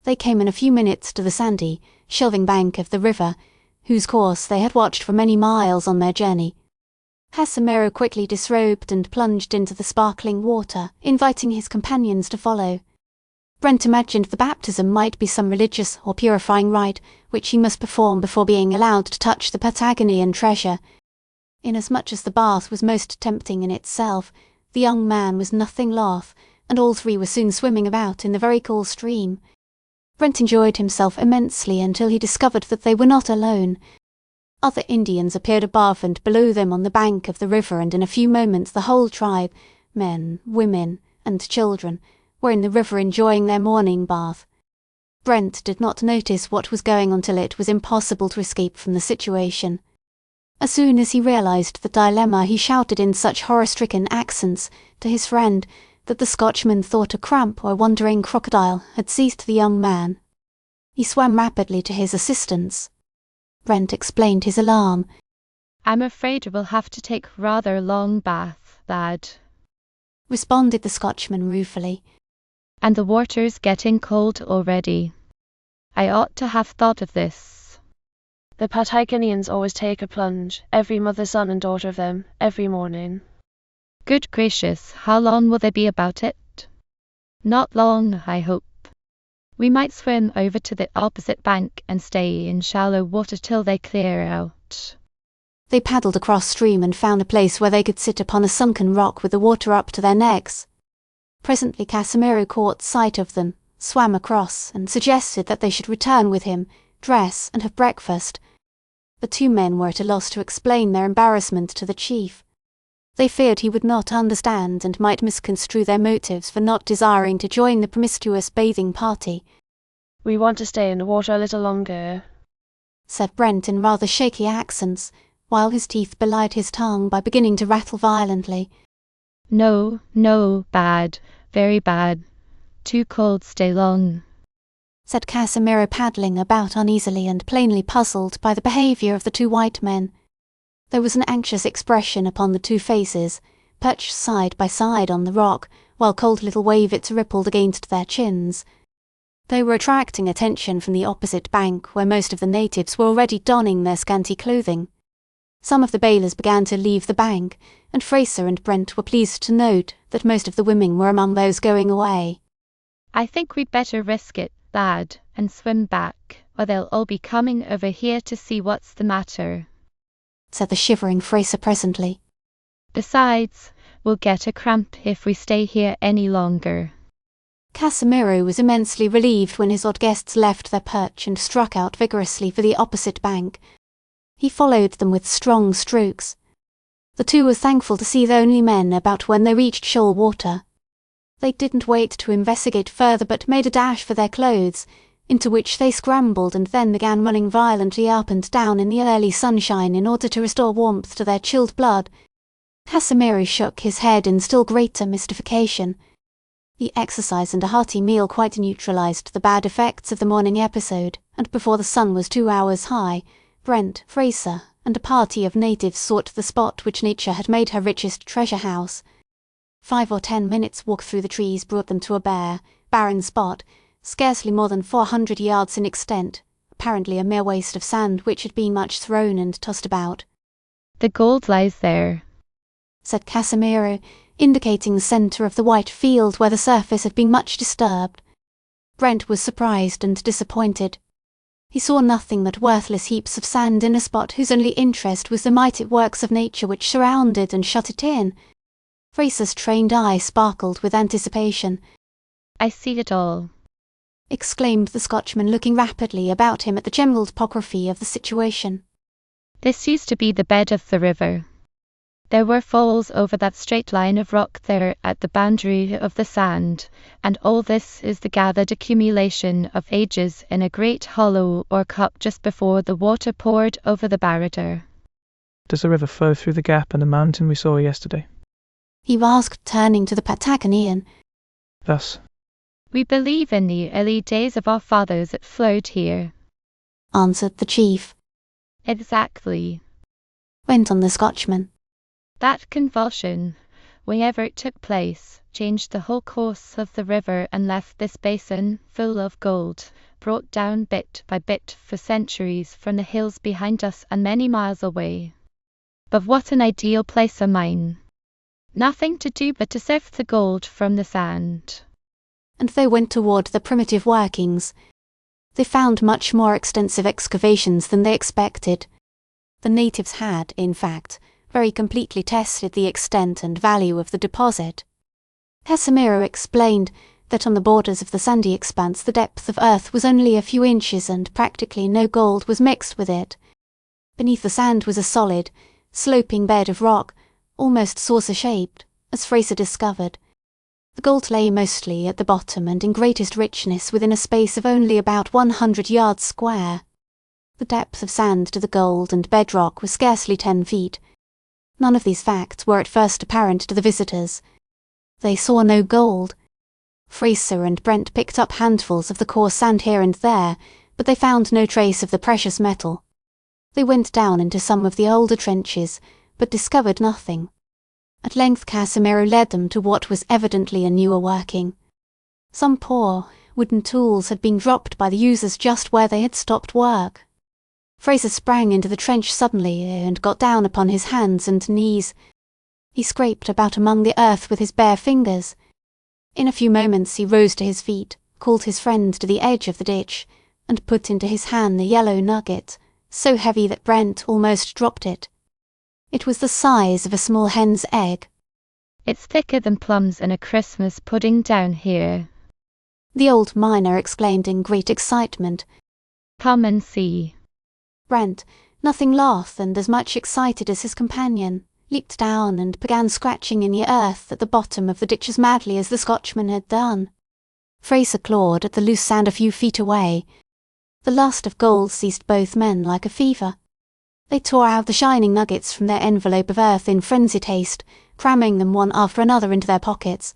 They came in a few minutes to the sandy, shelving bank of the river, whose course they had watched for many miles on their journey. Casimiro quickly disrobed and plunged into the sparkling water, inviting his companions to follow. Brent imagined the baptism might be some religious or purifying rite which he must perform before being allowed to touch the Patagonian treasure. Inasmuch as the bath was most tempting in itself, the young man was nothing loth, and all three were soon swimming about in the very cool stream. Brent enjoyed himself immensely until he discovered that they were not alone. Other Indians appeared above and below them on the bank of the river, and in a few moments the whole tribe, men, women, and children, were in the river enjoying their morning bath. Brent did not notice what was going on till it was impossible to escape from the situation. As soon as he realised the dilemma, he shouted in such horror-stricken accents to his friend that the Scotchman thought a cramp or wandering crocodile had seized the young man. He swam rapidly to his assistance. Brent explained his alarm. "I'm afraid we'll have to take rather a long bath, lad," responded the Scotchman ruefully. "And the water's getting cold already. I ought to have thought of this." The Patagonians always take a plunge, every mother, son and daughter of them, every morning. "Good gracious, how long will they be about it?" "Not long, I hope. We might swim over to the opposite bank and stay in shallow water till they clear out." They paddled across stream and found a place where they could sit upon a sunken rock with the water up to their necks. Presently Casimiro caught sight of them, swam across, and suggested that they should return with him, dress, and have breakfast. The two men were at a loss to explain their embarrassment to the chief. They feared he would not understand and might misconstrue their motives for not desiring to join the promiscuous bathing party. "We want to stay in the water a little longer," said Brent in rather shaky accents, while his teeth belied his tongue by beginning to rattle violently. "No, no, bad, very bad. Too cold stay long," said Casimiro, paddling about uneasily and plainly puzzled by the behaviour of the two white men. There was an anxious expression upon the two faces, perched side by side on the rock, while cold little wavelets rippled against their chins. They were attracting attention from the opposite bank, where most of the natives were already donning their scanty clothing. Some of the bailers began to leave the bank, and Fraser and Brent were pleased to note that most of the women were among those going away. "I think we'd better risk it, lad, and swim back, or they'll all be coming over here to see what's the matter," said the shivering Fraser presently. "Besides, we'll get a cramp if we stay here any longer." Casimiro was immensely relieved when his odd guests left their perch and struck out vigorously for the opposite bank. He followed them with strong strokes. The two were thankful to see the only men about when they reached shoal water. They didn't wait to investigate further but made a dash for their clothes, into which they scrambled and then began running violently up and down in the early sunshine in order to restore warmth to their chilled blood. Casimiro shook his head in still greater mystification. The exercise and a hearty meal quite neutralized the bad effects of the morning episode, and before the sun was 2 hours high, Brent, Fraser, and a party of natives sought the spot which nature had made her richest treasure house. 5 or 10 minutes' walk through the trees brought them to a bare, barren spot, scarcely more than 400 yards in extent, apparently a mere waste of sand which had been much thrown and tossed about. "The gold lies there," said Casimiro, indicating the centre of the white field where the surface had been much disturbed. Brent was surprised and disappointed. He saw nothing but worthless heaps of sand in a spot whose only interest was the mighty works of nature which surrounded and shut it in. Fraser's trained eye sparkled with anticipation. "I see it all," exclaimed the Scotchman, looking rapidly about him at the general topography of the situation. "This used to be the bed of the river. There were falls over that straight line of rock there at the boundary of the sand, and all this is the gathered accumulation of ages in a great hollow or cup just before the water poured over the barrier." Does the river flow through the gap in the mountain we saw yesterday? He asked, turning to the Patagonian. Thus, "We believe in the early days of our fathers it flowed here." answered the chief. "Exactly," went on the Scotchman. "That convulsion, whenever it took place, changed the whole course of the river and left this basin full of gold, brought down bit by bit for centuries from the hills behind us and many miles away. But what an ideal place of mine! Nothing to do but to sift the gold from the sand." And they went toward the primitive workings. They found much more extensive excavations than they expected. The natives had, in fact, very completely tested the extent and value of the deposit. Casimiro explained that on the borders of the sandy expanse the depth of earth was only a few inches and practically no gold was mixed with it. Beneath the sand was a solid, sloping bed of rock, almost saucer-shaped, as Fraser discovered. The gold lay mostly at the bottom and in greatest richness within a space of only about 100 yards square. The depth of sand to the gold and bedrock was scarcely 10 feet. None of these facts were at first apparent to the visitors. They saw no gold. Fraser and Brent picked up handfuls of the coarse sand here and there, but they found no trace of the precious metal. They went down into some of the older trenches, but discovered nothing. At length Casimiro led them to what was evidently a newer working. Some poor, wooden tools had been dropped by the users just where they had stopped work. Fraser sprang into the trench suddenly and got down upon his hands and knees. He scraped about among the earth with his bare fingers. In a few moments he rose to his feet, called his friend to the edge of the ditch, and put into his hand a yellow nugget, so heavy that Brent almost dropped it. It was the size of a small hen's egg. "It's thicker than plums in a Christmas pudding down here," the old miner exclaimed in great excitement. "Come and see." Brent, nothing loth and as much excited as his companion, leaped down and began scratching in the earth at the bottom of the ditch as madly as the Scotchman had done. Fraser clawed at the loose sand a few feet away. The lust of gold seized both men like a fever. They tore out the shining nuggets from their envelope of earth in frenzied haste, cramming them one after another into their pockets.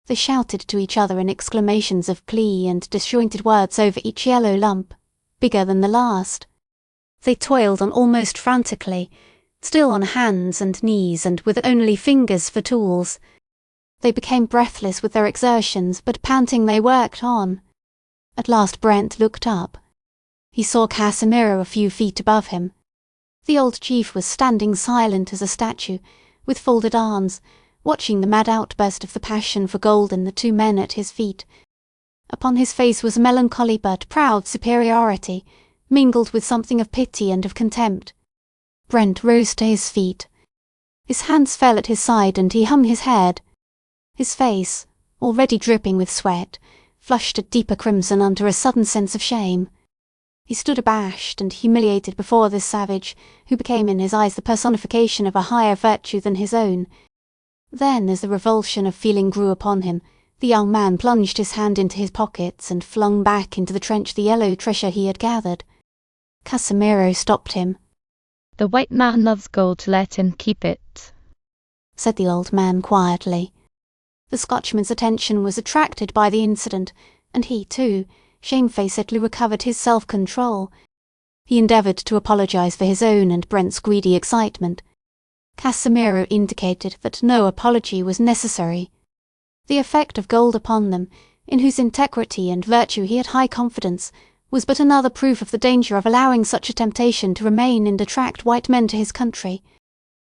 They shouted to each other in exclamations of glee and disjointed words over each yellow lump, bigger than the last. They toiled on almost frantically, still on hands and knees and with only fingers for tools. They became breathless with their exertions, but panting they worked on. At last Brent looked up. He saw Casimiro a few feet above him. The old chief was standing silent as a statue, with folded arms, watching the mad outburst of the passion for gold in the two men at his feet. Upon his face was a melancholy but proud superiority, mingled with something of pity and of contempt. Brent rose to his feet. His hands fell at his side and he hung his head. His face, already dripping with sweat, flushed a deeper crimson under a sudden sense of shame. He stood abashed and humiliated before this savage, who became in his eyes the personification of a higher virtue than his own. Then, as the revulsion of feeling grew upon him, the young man plunged his hand into his pockets and flung back into the trench the yellow treasure he had gathered. Casimiro stopped him. "The white man loves gold, let him keep it," said the old man quietly. The Scotchman's attention was attracted by the incident, and he, too, shamefacedly recovered his self-control. He endeavoured to apologise for his own and Brent's greedy excitement. Casimiro indicated that no apology was necessary. The effect of gold upon them, in whose integrity and virtue he had high confidence, was but another proof of the danger of allowing such a temptation to remain and attract white men to his country.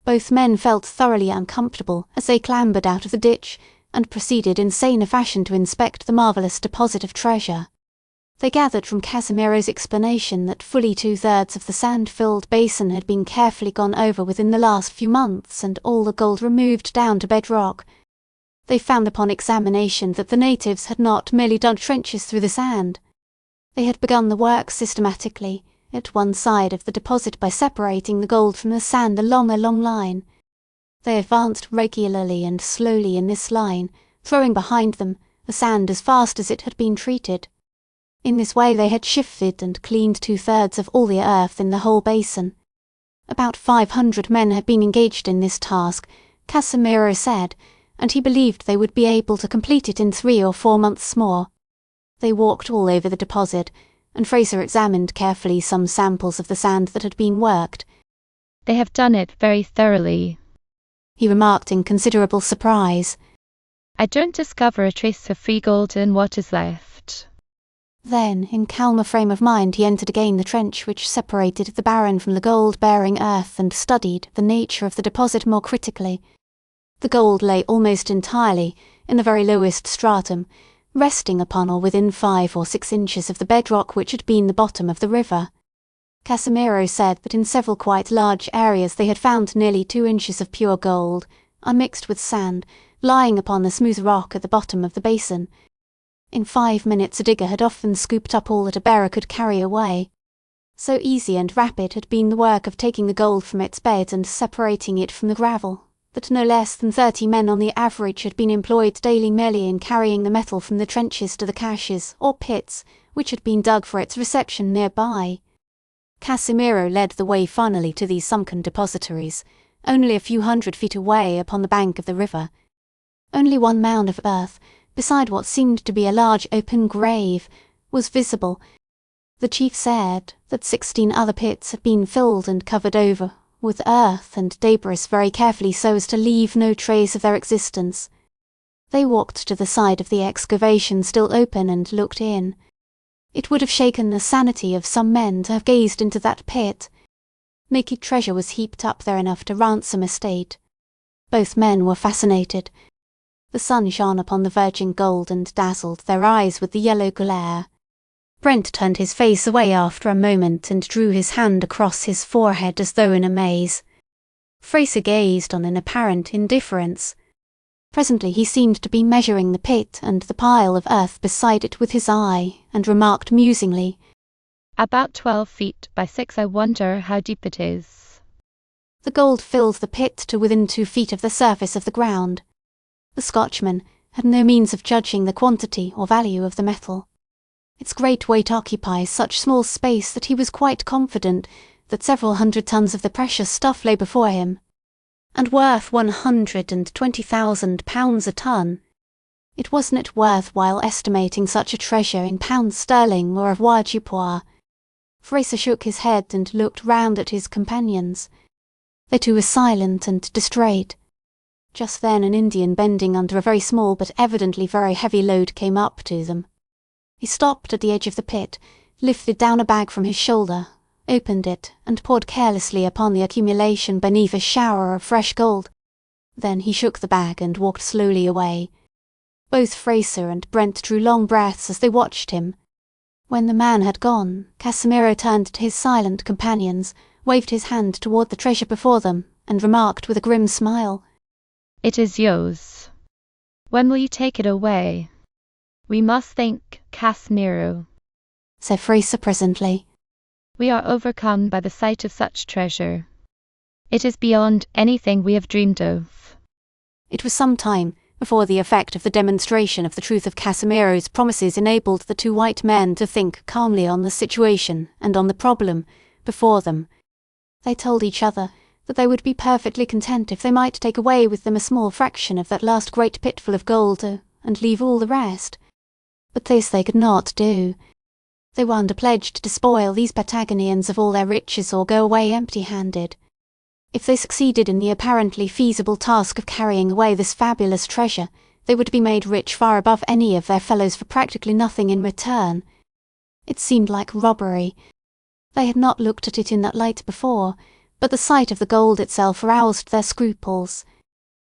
Both men felt thoroughly uncomfortable as they clambered out of the ditch and proceeded in saner fashion to inspect the marvellous deposit of treasure. They gathered from Casimiro's explanation that fully 2/3 of the sand-filled basin had been carefully gone over within the last few months and all the gold removed down to bedrock. They found upon examination that the natives had not merely dug trenches through the sand. They had begun the work systematically at one side of the deposit by separating the gold from the sand along a long line. They advanced regularly and slowly in this line, throwing behind them the sand as fast as it had been treated. In this way they had shifted and cleaned 2/3 of all the earth in the whole basin. About 500 men had been engaged in this task, Casimiro said, and he believed they would be able to complete it in 3 or 4 months more. They walked all over the deposit, and Fraser examined carefully some samples of the sand that had been worked. "They have done it very thoroughly," he remarked in considerable surprise. "I don't discover a trace of free gold in what is left." Then, in calmer frame of mind, he entered again the trench which separated the barren from the gold-bearing earth and studied the nature of the deposit more critically. The gold lay almost entirely in the very lowest stratum, resting upon or within 5 or 6 inches of the bedrock which had been the bottom of the river. Casimiro said that in several quite large areas they had found nearly 2 inches of pure gold, unmixed with sand, lying upon the smooth rock at the bottom of the basin. In 5 minutes a digger had often scooped up all that a bearer could carry away. So easy and rapid had been the work of taking the gold from its bed and separating it from the gravel, that no less than 30 men on the average had been employed daily merely in carrying the metal from the trenches to the caches or pits which had been dug for its reception nearby. Casimiro led the way finally to these sunken depositories, only a few 100 feet away upon the bank of the river. Only one mound of earth, beside what seemed to be a large open grave, was visible. The chief said that 16 other pits had been filled and covered over with earth and debris very carefully so as to leave no trace of their existence. They walked to the side of the excavation still open and looked in. It would have shaken the sanity of some men to have gazed into that pit. Naked treasure was heaped up there enough to ransom a state. Both men were fascinated. The sun shone upon the virgin gold and dazzled their eyes with the yellow glare. Brent turned his face away after a moment and drew his hand across his forehead as though in amaze. Fraser gazed on in apparent indifference. Presently he seemed to be measuring the pit and the pile of earth beside it with his eye, and remarked musingly, "About 12 feet by 6. I wonder how deep it is." The gold filled the pit to within 2 feet of the surface of the ground. The Scotchman had no means of judging the quantity or value of the metal. Its great weight occupies such small space that he was quite confident that several 100 tons of the precious stuff lay before him, and worth £120,000 a ton. It wasn't worth while estimating such a treasure in pounds sterling or avoirdupois. Fraser shook his head and looked round at his companions. They too were silent and distrait. Just then an Indian bending under a very small but evidently very heavy load came up to them. He stopped at the edge of the pit, lifted down a bag from his shoulder, opened it, and poured carelessly upon the accumulation beneath a shower of fresh gold. Then he shook the bag and walked slowly away. Both Fraser and Brent drew long breaths as they watched him. When the man had gone, Casimiro turned to his silent companions, waved his hand toward the treasure before them, and remarked with a grim smile, "It is yours. When will you take it away?" "We must think, Casimiro," said Fraser presently. "We are overcome by the sight of such treasure. It is beyond anything we have dreamed of." It was some time before the effect of the demonstration of the truth of Casimiro's promises enabled the 2 white men to think calmly on the situation and on the problem before them. They told each other that they would be perfectly content if they might take away with them a small fraction of that last great pitful of gold and leave all the rest. But this they could not do. They were under pledge to despoil these Patagonians of all their riches or go away empty-handed. If they succeeded in the apparently feasible task of carrying away this fabulous treasure, they would be made rich far above any of their fellows for practically nothing in return. It seemed like robbery. They had not looked at it in that light before, but the sight of the gold itself aroused their scruples.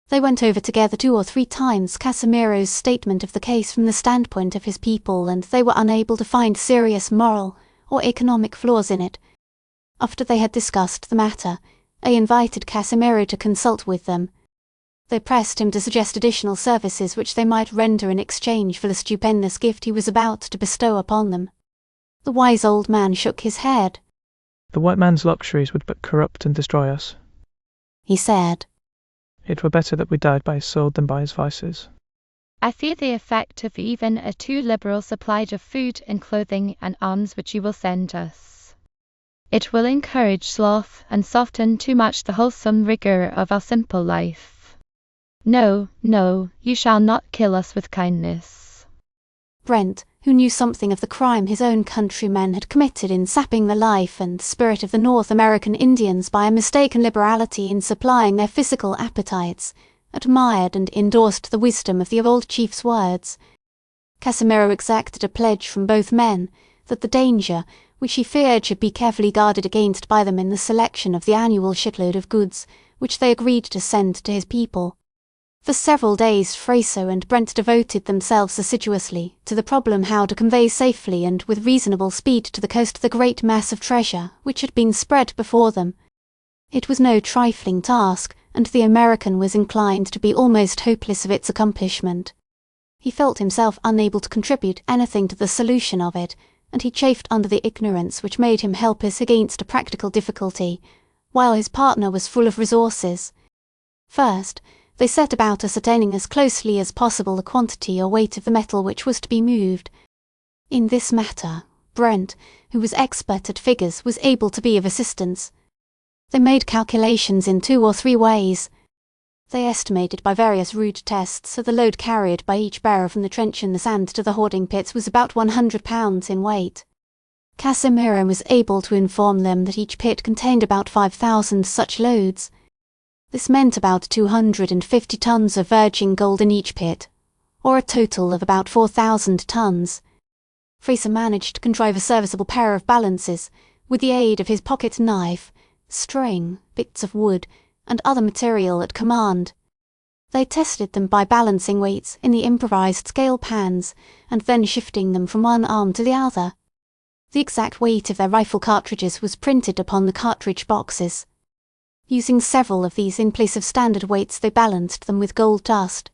They went over together 2 or 3 times Casimiro's statement of the case from the standpoint of his people, and they were unable to find serious moral or economic flaws in it. After they had discussed the matter, they invited Casimiro to consult with them. They pressed him to suggest additional services which they might render in exchange for the stupendous gift he was about to bestow upon them. The wise old man shook his head. The white man's luxuries would but corrupt and destroy us, he said. It were better that we died by his sword than by his vices. I fear the effect of even a too liberal supply of food and clothing and arms which you will send us. It will encourage sloth and soften too much the wholesome rigour of our simple life. No, no, you shall not kill us with kindness. Brent, who knew something of the crime his own countrymen had committed in sapping the life and spirit of the North American Indians by a mistaken liberality in supplying their physical appetites, admired and endorsed the wisdom of the old chief's words. Casimiro exacted a pledge from both men that the danger, which he feared should be carefully guarded against by them in the selection of the annual shipload of goods which they agreed to send to his people. For several days Fraser and Brent devoted themselves assiduously to the problem how to convey safely and with reasonable speed to the coast the great mass of treasure which had been spread before them. It was no trifling task, and the American was inclined to be almost hopeless of its accomplishment. He felt himself unable to contribute anything to the solution of it, and he chafed under the ignorance which made him helpless against a practical difficulty, while his partner was full of resources. First, they set about ascertaining as closely as possible the quantity or weight of the metal which was to be moved. In this matter, Brent, who was expert at figures, was able to be of assistance. They made calculations in 2 or 3 ways. They estimated by various rude tests that the load carried by each bearer from the trench in the sand to the hoarding pits was about 100 pounds in weight. Casimiro was able to inform them that each pit contained about 5,000 such loads. This meant about 250 tons of virgin gold in each pit, or a total of about 4,000 tons. Fraser managed to contrive a serviceable pair of balances, with the aid of his pocket knife, string, bits of wood, and other material at command. They tested them by balancing weights in the improvised scale pans, and then shifting them from one arm to the other. The exact weight of their rifle cartridges was printed upon the cartridge boxes. Using several of these in place of standard weights, they balanced them with gold dust.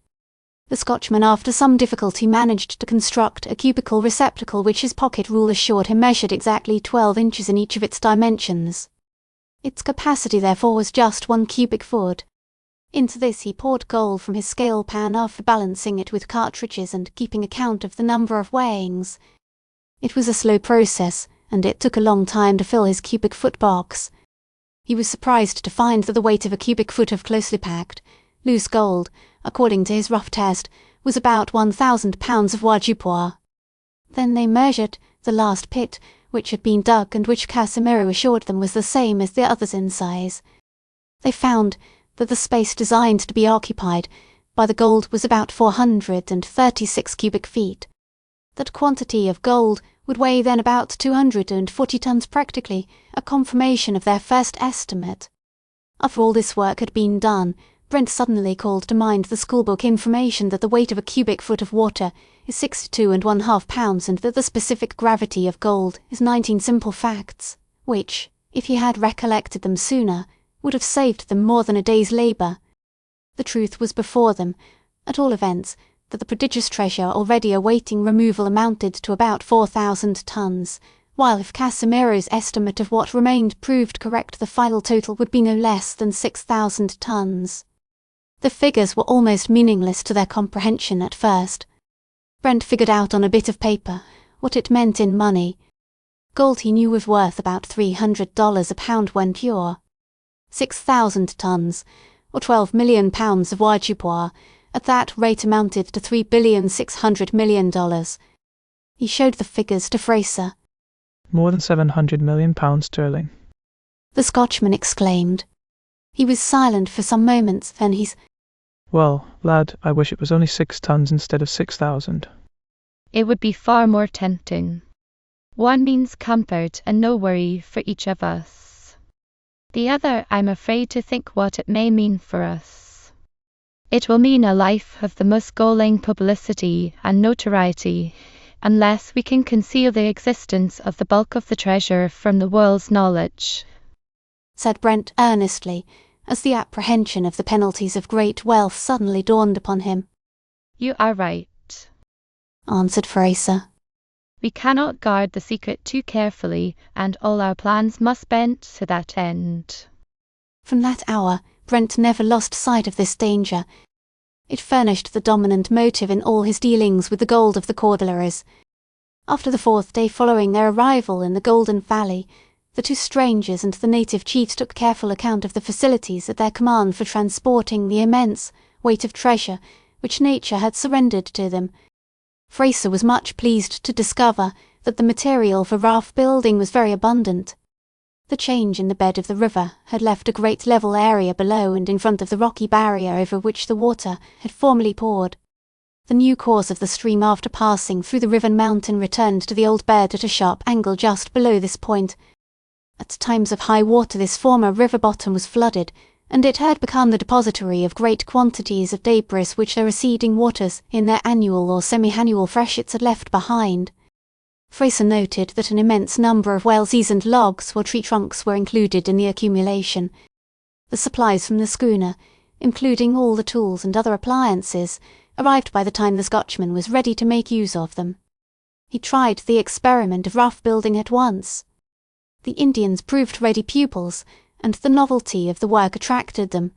The Scotchman after some difficulty managed to construct a cubical receptacle which his pocket rule assured him measured exactly 12 inches in each of its dimensions. Its capacity therefore was just 1 cubic foot. Into this he poured gold from his scale pan after balancing it with cartridges and keeping account of the number of weighings. It was a slow process, and it took a long time to fill his cubic foot box. He was surprised to find that the weight of a cubic foot of closely packed, loose gold, according to his rough test, was about 1,000 pounds of avoirdupois. Then they measured the last pit, which had been dug and which Casimiro assured them was the same as the others in size. They found that the space designed to be occupied by the gold was about 436 cubic feet. That quantity of gold would weigh then about 240 tons, practically a confirmation of their first estimate. After all this work had been done, Brent suddenly called to mind the schoolbook information that the weight of a cubic foot of water is 62½ pounds and that the specific gravity of gold is 19 simple facts, which, if he had recollected them sooner, would have saved them more than a day's labour. The truth was before them, at all events, that the prodigious treasure already awaiting removal amounted to about 4,000 tons, while if Casimiro's estimate of what remained proved correct the final total would be no less than 6,000 tons. The figures were almost meaningless to their comprehension at first. Brent figured out on a bit of paper what it meant in money. Gold he knew was worth about $300 a pound when pure. 6,000 tons, or 12 million pounds of avoirdupois, at that rate amounted to $3,600,000,000. He showed the figures to Fraser. More than £700 million sterling. The Scotchman exclaimed. He was silent for some moments, then Well, lad, I wish it was only 6 tons instead of 6,000. It would be far more tempting. One means comfort and no worry for each of us. The other, I'm afraid to think what it may mean for us. It will mean a life of the most galling publicity and notoriety, unless we can conceal the existence of the bulk of the treasure from the world's knowledge," said Brent earnestly, as the apprehension of the penalties of great wealth suddenly dawned upon him. "You are right," answered Fraser. "We cannot guard the secret too carefully, and all our plans must bend to that end." From that hour, Brent never lost sight of this danger. It furnished the dominant motive in all his dealings with the gold of the Cordilleras. After the 4th day following their arrival in the Golden Valley, the two strangers and the native chiefs took careful account of the facilities at their command for transporting the immense weight of treasure which nature had surrendered to them. Fraser was much pleased to discover that the material for raft building was very abundant. The change in the bed of the river had left a great level area below and in front of the rocky barrier over which the water had formerly poured. The new course of the stream after passing through the riven mountain returned to the old bed at a sharp angle just below this point. At times of high water this former river bottom was flooded, and it had become the depository of great quantities of debris which the receding waters in their annual or semi-annual freshets had left behind. Fraser noted that an immense number of well-seasoned logs or tree trunks were included in the accumulation. The supplies from the schooner, including all the tools and other appliances, arrived by the time the Scotchman was ready to make use of them. He tried the experiment of raft building at once. The Indians proved ready pupils, and the novelty of the work attracted them.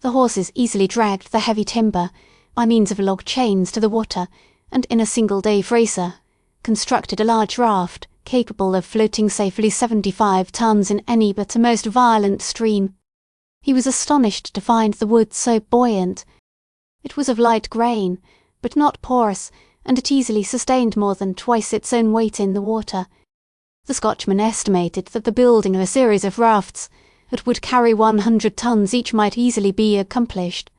The horses easily dragged the heavy timber, by means of log chains, to the water, and in a single day Fraser constructed a large raft capable of floating safely 75 tons in any but a most violent stream. He was astonished to find the wood so buoyant. It was of light grain, but not porous, and it easily sustained more than twice its own weight in the water. The Scotchman estimated that the building of a series of rafts that would carry 100 tons each might easily be accomplished.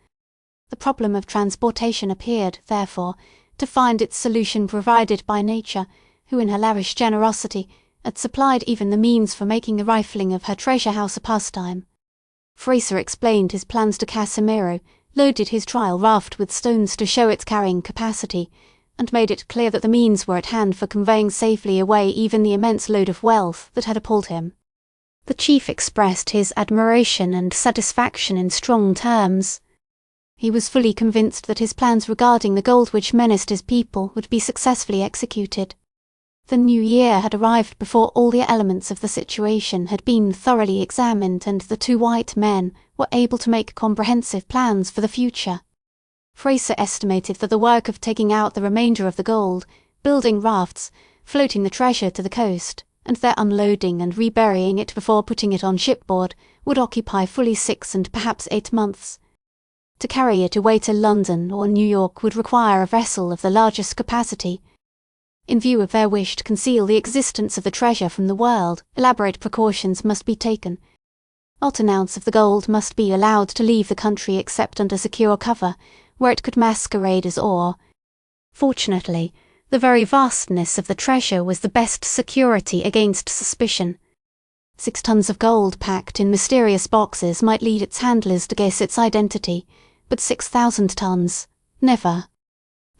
The problem of transportation appeared, therefore, to find its solution provided by nature, who in her lavish generosity had supplied even the means for making the rifling of her treasure house a pastime. Fraser explained his plans to Casimiro, loaded his trial raft with stones to show its carrying capacity, and made it clear that the means were at hand for conveying safely away even the immense load of wealth that had appalled him. The chief expressed his admiration and satisfaction in strong terms. He was fully convinced that his plans regarding the gold which menaced his people would be successfully executed. The new year had arrived before all the elements of the situation had been thoroughly examined, and the two white men were able to make comprehensive plans for the future. Fraser estimated that the work of taking out the remainder of the gold, building rafts, floating the treasure to the coast, and their unloading and reburying it before putting it on shipboard would occupy fully 6 and perhaps 8 months. To carry it away to London or New York would require a vessel of the largest capacity. In view of their wish to conceal the existence of the treasure from the world, elaborate precautions must be taken. Not an ounce of the gold must be allowed to leave the country except under secure cover, where it could masquerade as ore. Fortunately, the very vastness of the treasure was the best security against suspicion. 6 tons of gold packed in mysterious boxes might lead its handlers to guess its identity, but 6,000 tons, never.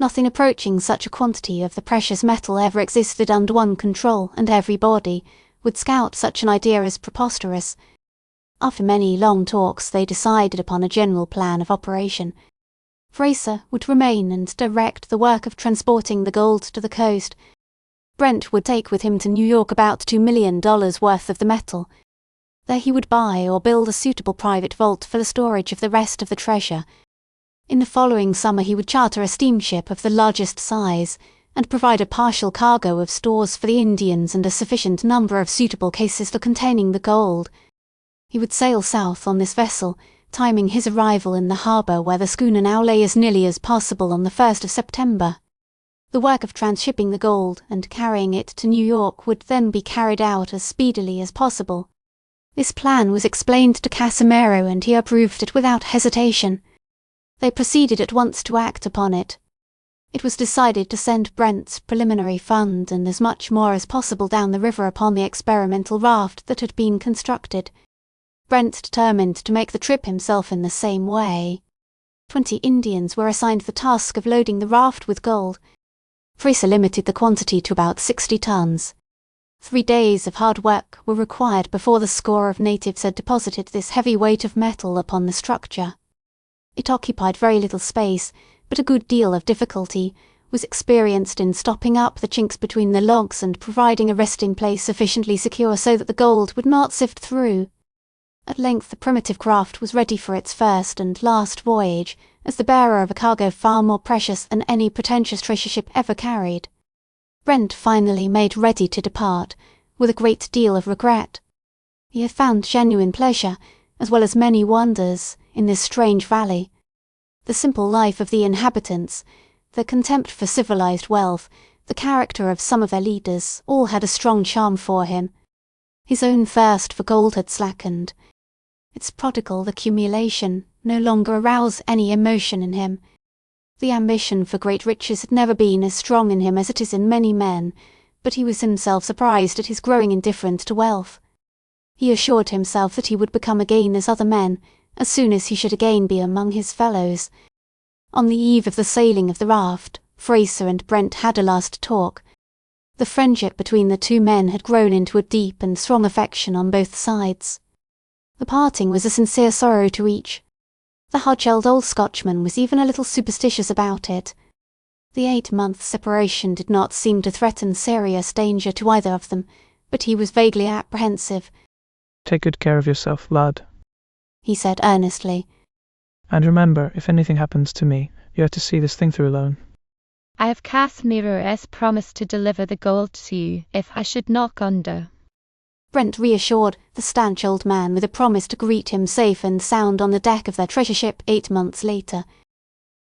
Nothing approaching such a quantity of the precious metal ever existed under one control, and everybody would scout such an idea as preposterous. After many long talks they decided upon a general plan of operation. Fraser would remain and direct the work of transporting the gold to the coast. Brent would take with him to New York about $2 million worth of the metal. There he would buy or build a suitable private vault for the storage of the rest of the treasure. In the following summer he would charter a steamship of the largest size, and provide a partial cargo of stores for the Indians and a sufficient number of suitable cases for containing the gold. He would sail south on this vessel, timing his arrival in the harbour where the schooner now lay as nearly as possible on the 1st of September. The work of transshipping the gold and carrying it to New York would then be carried out as speedily as possible. This plan was explained to Casimiro and he approved it without hesitation. They proceeded at once to act upon it. It was decided to send Brent's preliminary fund and as much more as possible down the river upon the experimental raft that had been constructed. Brent determined to make the trip himself in the same way. 20 Indians were assigned the task of loading the raft with gold. Fraser limited the quantity to about 60 tons. 3 days of hard work were required before the score of natives had deposited this heavy weight of metal upon the structure. It occupied very little space, but a good deal of difficulty was experienced in stopping up the chinks between the logs and providing a resting place sufficiently secure so that the gold would not sift through. At length the primitive craft was ready for its first and last voyage, as the bearer of a cargo far more precious than any pretentious treasure ship ever carried. Brent finally made ready to depart, with a great deal of regret. He had found genuine pleasure, as well as many wonders, in this strange valley. The simple life of the inhabitants, their contempt for civilized wealth, the character of some of their leaders, all had a strong charm for him. His own thirst for gold had slackened. Its prodigal accumulation no longer aroused any emotion in him. The ambition for great riches had never been as strong in him as it is in many men, but he was himself surprised at his growing indifference to wealth. He assured himself that he would become again as other men, as soon as he should again be among his fellows. On the eve of the sailing of the raft, Fraser and Brent had a last talk. The friendship between the two men had grown into a deep and strong affection on both sides. The parting was a sincere sorrow to each. The hard-shelled old Scotchman was even a little superstitious about it. The 8-month separation did not seem to threaten serious danger to either of them, but he was vaguely apprehensive. "Take good care of yourself, lad," he said earnestly. "and remember, if anything happens to me, you have to see this thing through alone." I have Casimiro's promise to deliver the gold to you if I should knock under. Brent reassured the stanch old man with a promise to greet him safe and sound on the deck of their treasure ship 8 months later.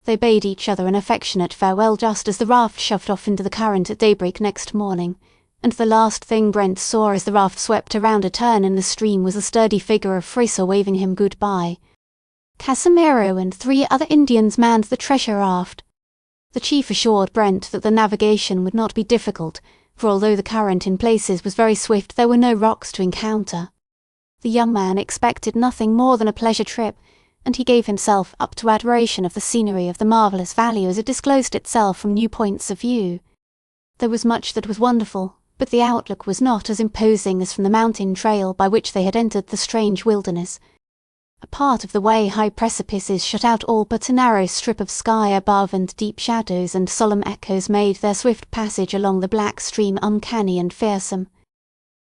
They bade each other an affectionate farewell just as the raft shoved off into the current at daybreak next morning, and the last thing Brent saw as the raft swept around a turn in the stream was the sturdy figure of Fraser waving him good-bye. Casimiro and 3 other Indians manned the treasure raft. The chief assured Brent that the navigation would not be difficult, for although the current in places was very swift, there were no rocks to encounter. The young man expected nothing more than a pleasure trip, and he gave himself up to admiration of the scenery of the marvellous valley as it disclosed itself from new points of view. There was much that was wonderful, but the outlook was not as imposing as from the mountain trail by which they had entered the strange wilderness. A part of the way high precipices shut out all but a narrow strip of sky above, and deep shadows and solemn echoes made their swift passage along the black stream uncanny and fearsome.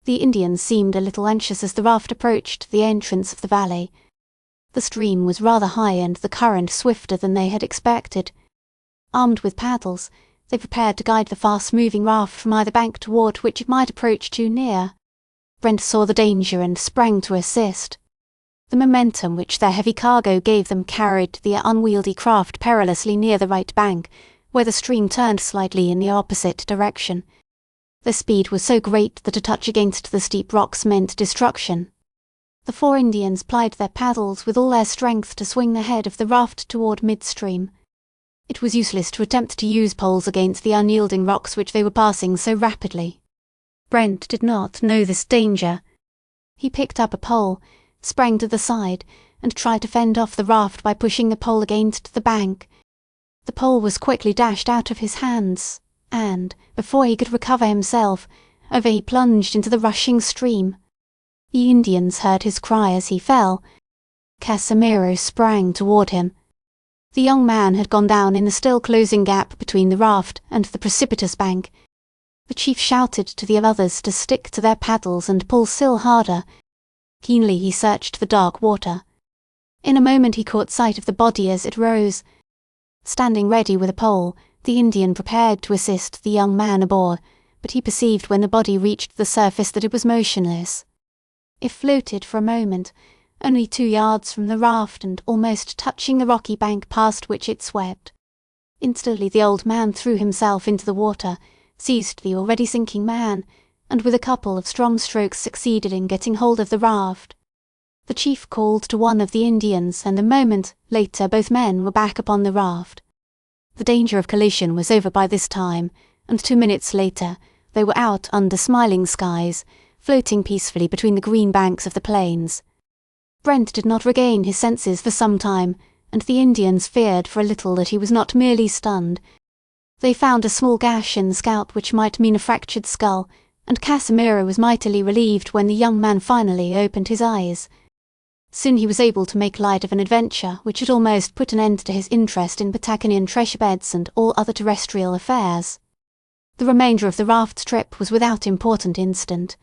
The Indians seemed a little anxious as the raft approached the entrance of the valley. The stream was rather high and the current swifter than they had expected. Armed with paddles, they prepared to guide the fast-moving raft from either bank toward which it might approach too near. Brent saw the danger and sprang to assist. The momentum which their heavy cargo gave them carried the unwieldy craft perilously near the right bank, where the stream turned slightly in the opposite direction. Their speed was so great that a touch against the steep rocks meant destruction. The 4 Indians plied their paddles with all their strength to swing the head of the raft toward midstream. It was useless to attempt to use poles against the unyielding rocks which they were passing so rapidly. Brent did not know this danger. He picked up a pole, sprang to the side, and tried to fend off the raft by pushing the pole against the bank. The pole was quickly dashed out of his hands, and, before he could recover himself, over he plunged into the rushing stream. The Indians heard his cry as he fell. Casimiro sprang toward him. The young man had gone down in the still closing gap between the raft and the precipitous bank. The chief shouted to the others to stick to their paddles and pull still harder. Keenly he searched the dark water. In a moment he caught sight of the body as it rose. Standing ready with a pole, the Indian prepared to assist the young man aboard, but he perceived when the body reached the surface that it was motionless. It floated for a moment, only 2 yards from the raft and almost touching the rocky bank past which it swept. Instantly the old man threw himself into the water, seized the already sinking man, and with a couple of strong strokes succeeded in getting hold of the raft. The chief called to one of the Indians, and a moment later both men were back upon the raft. The danger of collision was over by this time, and 2 minutes later they were out under smiling skies, floating peacefully between the green banks of the plains. Brent did not regain his senses for some time, and the Indians feared for a little that he was not merely stunned. They found a small gash in the scalp which might mean a fractured skull, and Casimiro was mightily relieved when the young man finally opened his eyes. Soon he was able to make light of an adventure which had almost put an end to his interest in Patagonian treasure beds and all other terrestrial affairs. The remainder of the raft trip was without important incident.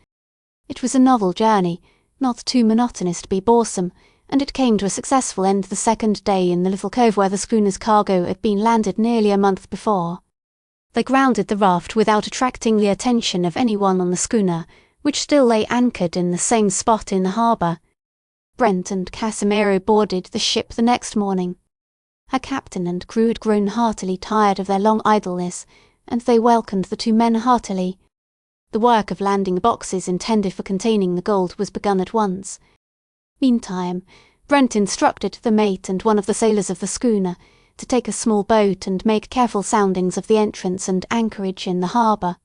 It was a novel journey, not too monotonous to be boresome, and it came to a successful end the second day in the little cove where the schooner's cargo had been landed nearly a month before. They grounded the raft without attracting the attention of anyone on the schooner, which still lay anchored in the same spot in the harbour. Brent and Casimiro boarded the ship the next morning. Her captain and crew had grown heartily tired of their long idleness, and they welcomed the two men heartily. The work of landing the boxes intended for containing the gold was begun at once. Meantime, Brent instructed the mate and one of the sailors of the schooner to take a small boat and make careful soundings of the entrance and anchorage in the harbour.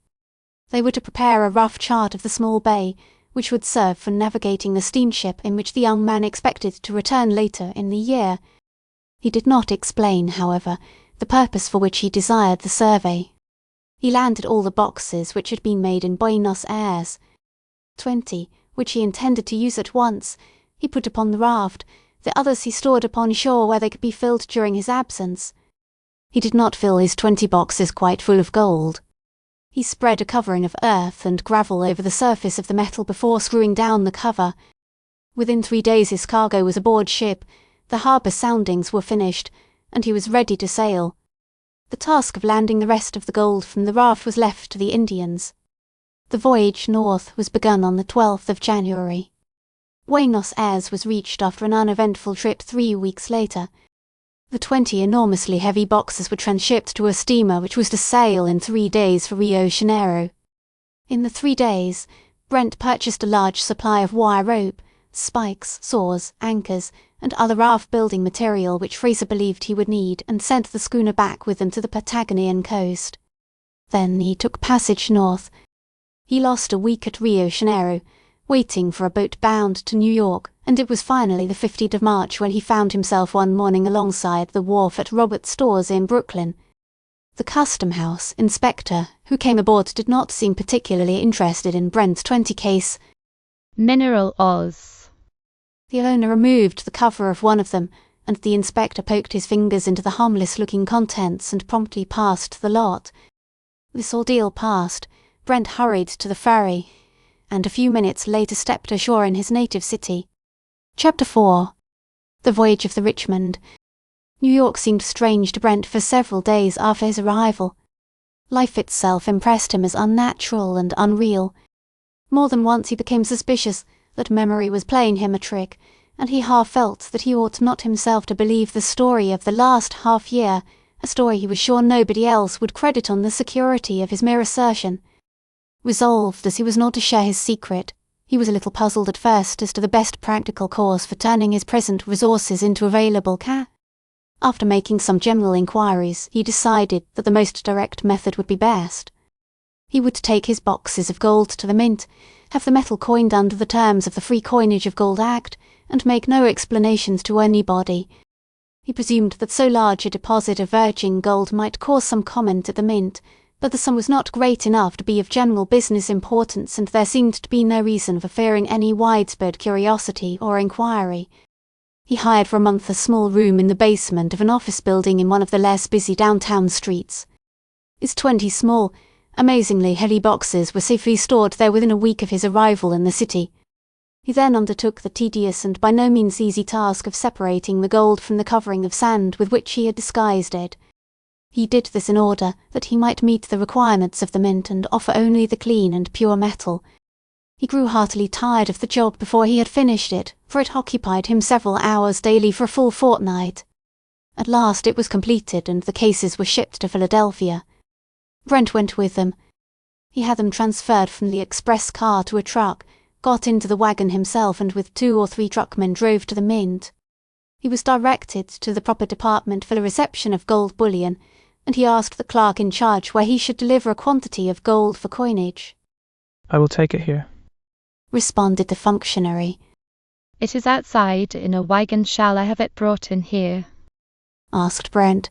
They were to prepare a rough chart of the small bay, which would serve for navigating the steamship in which the young man expected to return later in the year. He did not explain, however, the purpose for which he desired the survey. He landed all the boxes which had been made in Buenos Ayres. 20, which he intended to use at once, he put upon the raft. The others he stored upon shore where they could be filled during his absence. He did not fill his 20 boxes quite full of gold. He spread a covering of earth and gravel over the surface of the metal before screwing down the cover. Within 3 days his cargo was aboard ship, the harbour soundings were finished, and he was ready to sail. The task of landing the rest of the gold from the raft was left to the Indians. The voyage north was begun on the 12th of January. Buenos Ayres was reached after an uneventful trip 3 weeks later. The 20 enormously heavy boxes were transshipped to a steamer which was to sail in 3 days for Rio Janeiro. In the 3 days, Brent purchased a large supply of wire rope, spikes, saws, anchors, and other raft-building material which Fraser believed he would need, and sent the schooner back with them to the Patagonian coast. Then he took passage north. He lost a week at Rio Janeiro, waiting for a boat bound to New York, and it was finally the 15th of March when he found himself one morning alongside the wharf at Robert's Stores in Brooklyn. The custom house inspector who came aboard did not seem particularly interested in Brent's 20 case. Mineral Oz. The owner removed the cover of one of them, and the inspector poked his fingers into the harmless-looking contents and promptly passed the lot. This ordeal passed, Brent hurried to the ferry, and a few minutes later stepped ashore in his native city. Chapter 4. The Voyage of the Richmond. New York seemed strange to Brent for several days after his arrival. Life itself impressed him as unnatural and unreal. More than once he became suspicious that memory was playing him a trick, and he half felt that he ought not himself to believe the story of the last half-year, a story he was sure nobody else would credit on the security of his mere assertion. Resolved as he was not to share his secret, he was a little puzzled at first as to the best practical course for turning his present resources into available cash. After making some general inquiries, he decided that the most direct method would be best. He would take his boxes of gold to the mint, have the metal coined under the terms of the Free Coinage of Gold Act, and make no explanations to anybody. He presumed that so large a deposit of virgin gold might cause some comment at the mint, but the sum was not great enough to be of general business importance, and there seemed to be no reason for fearing any widespread curiosity or inquiry. He hired for a month a small room in the basement of an office building in one of the less busy downtown streets. His 20 small, amazingly heavy boxes were safely stored there within a week of his arrival in the city. He then undertook the tedious and by no means easy task of separating the gold from the covering of sand with which he had disguised it. He did this in order that he might meet the requirements of the mint and offer only the clean and pure metal. He grew heartily tired of the job before he had finished it, for it occupied him several hours daily for a full fortnight. At last it was completed and the cases were shipped to Philadelphia. Brent went with them. He had them transferred from the express car to a truck, got into the wagon himself and with 2 or 3 truckmen drove to the mint. He was directed to the proper department for the reception of gold bullion, and he asked the clerk in charge where he should deliver a quantity of gold for coinage. "I will take it here," responded the functionary. "It is outside in a wagon. Shall I have it brought in here?" asked Brent.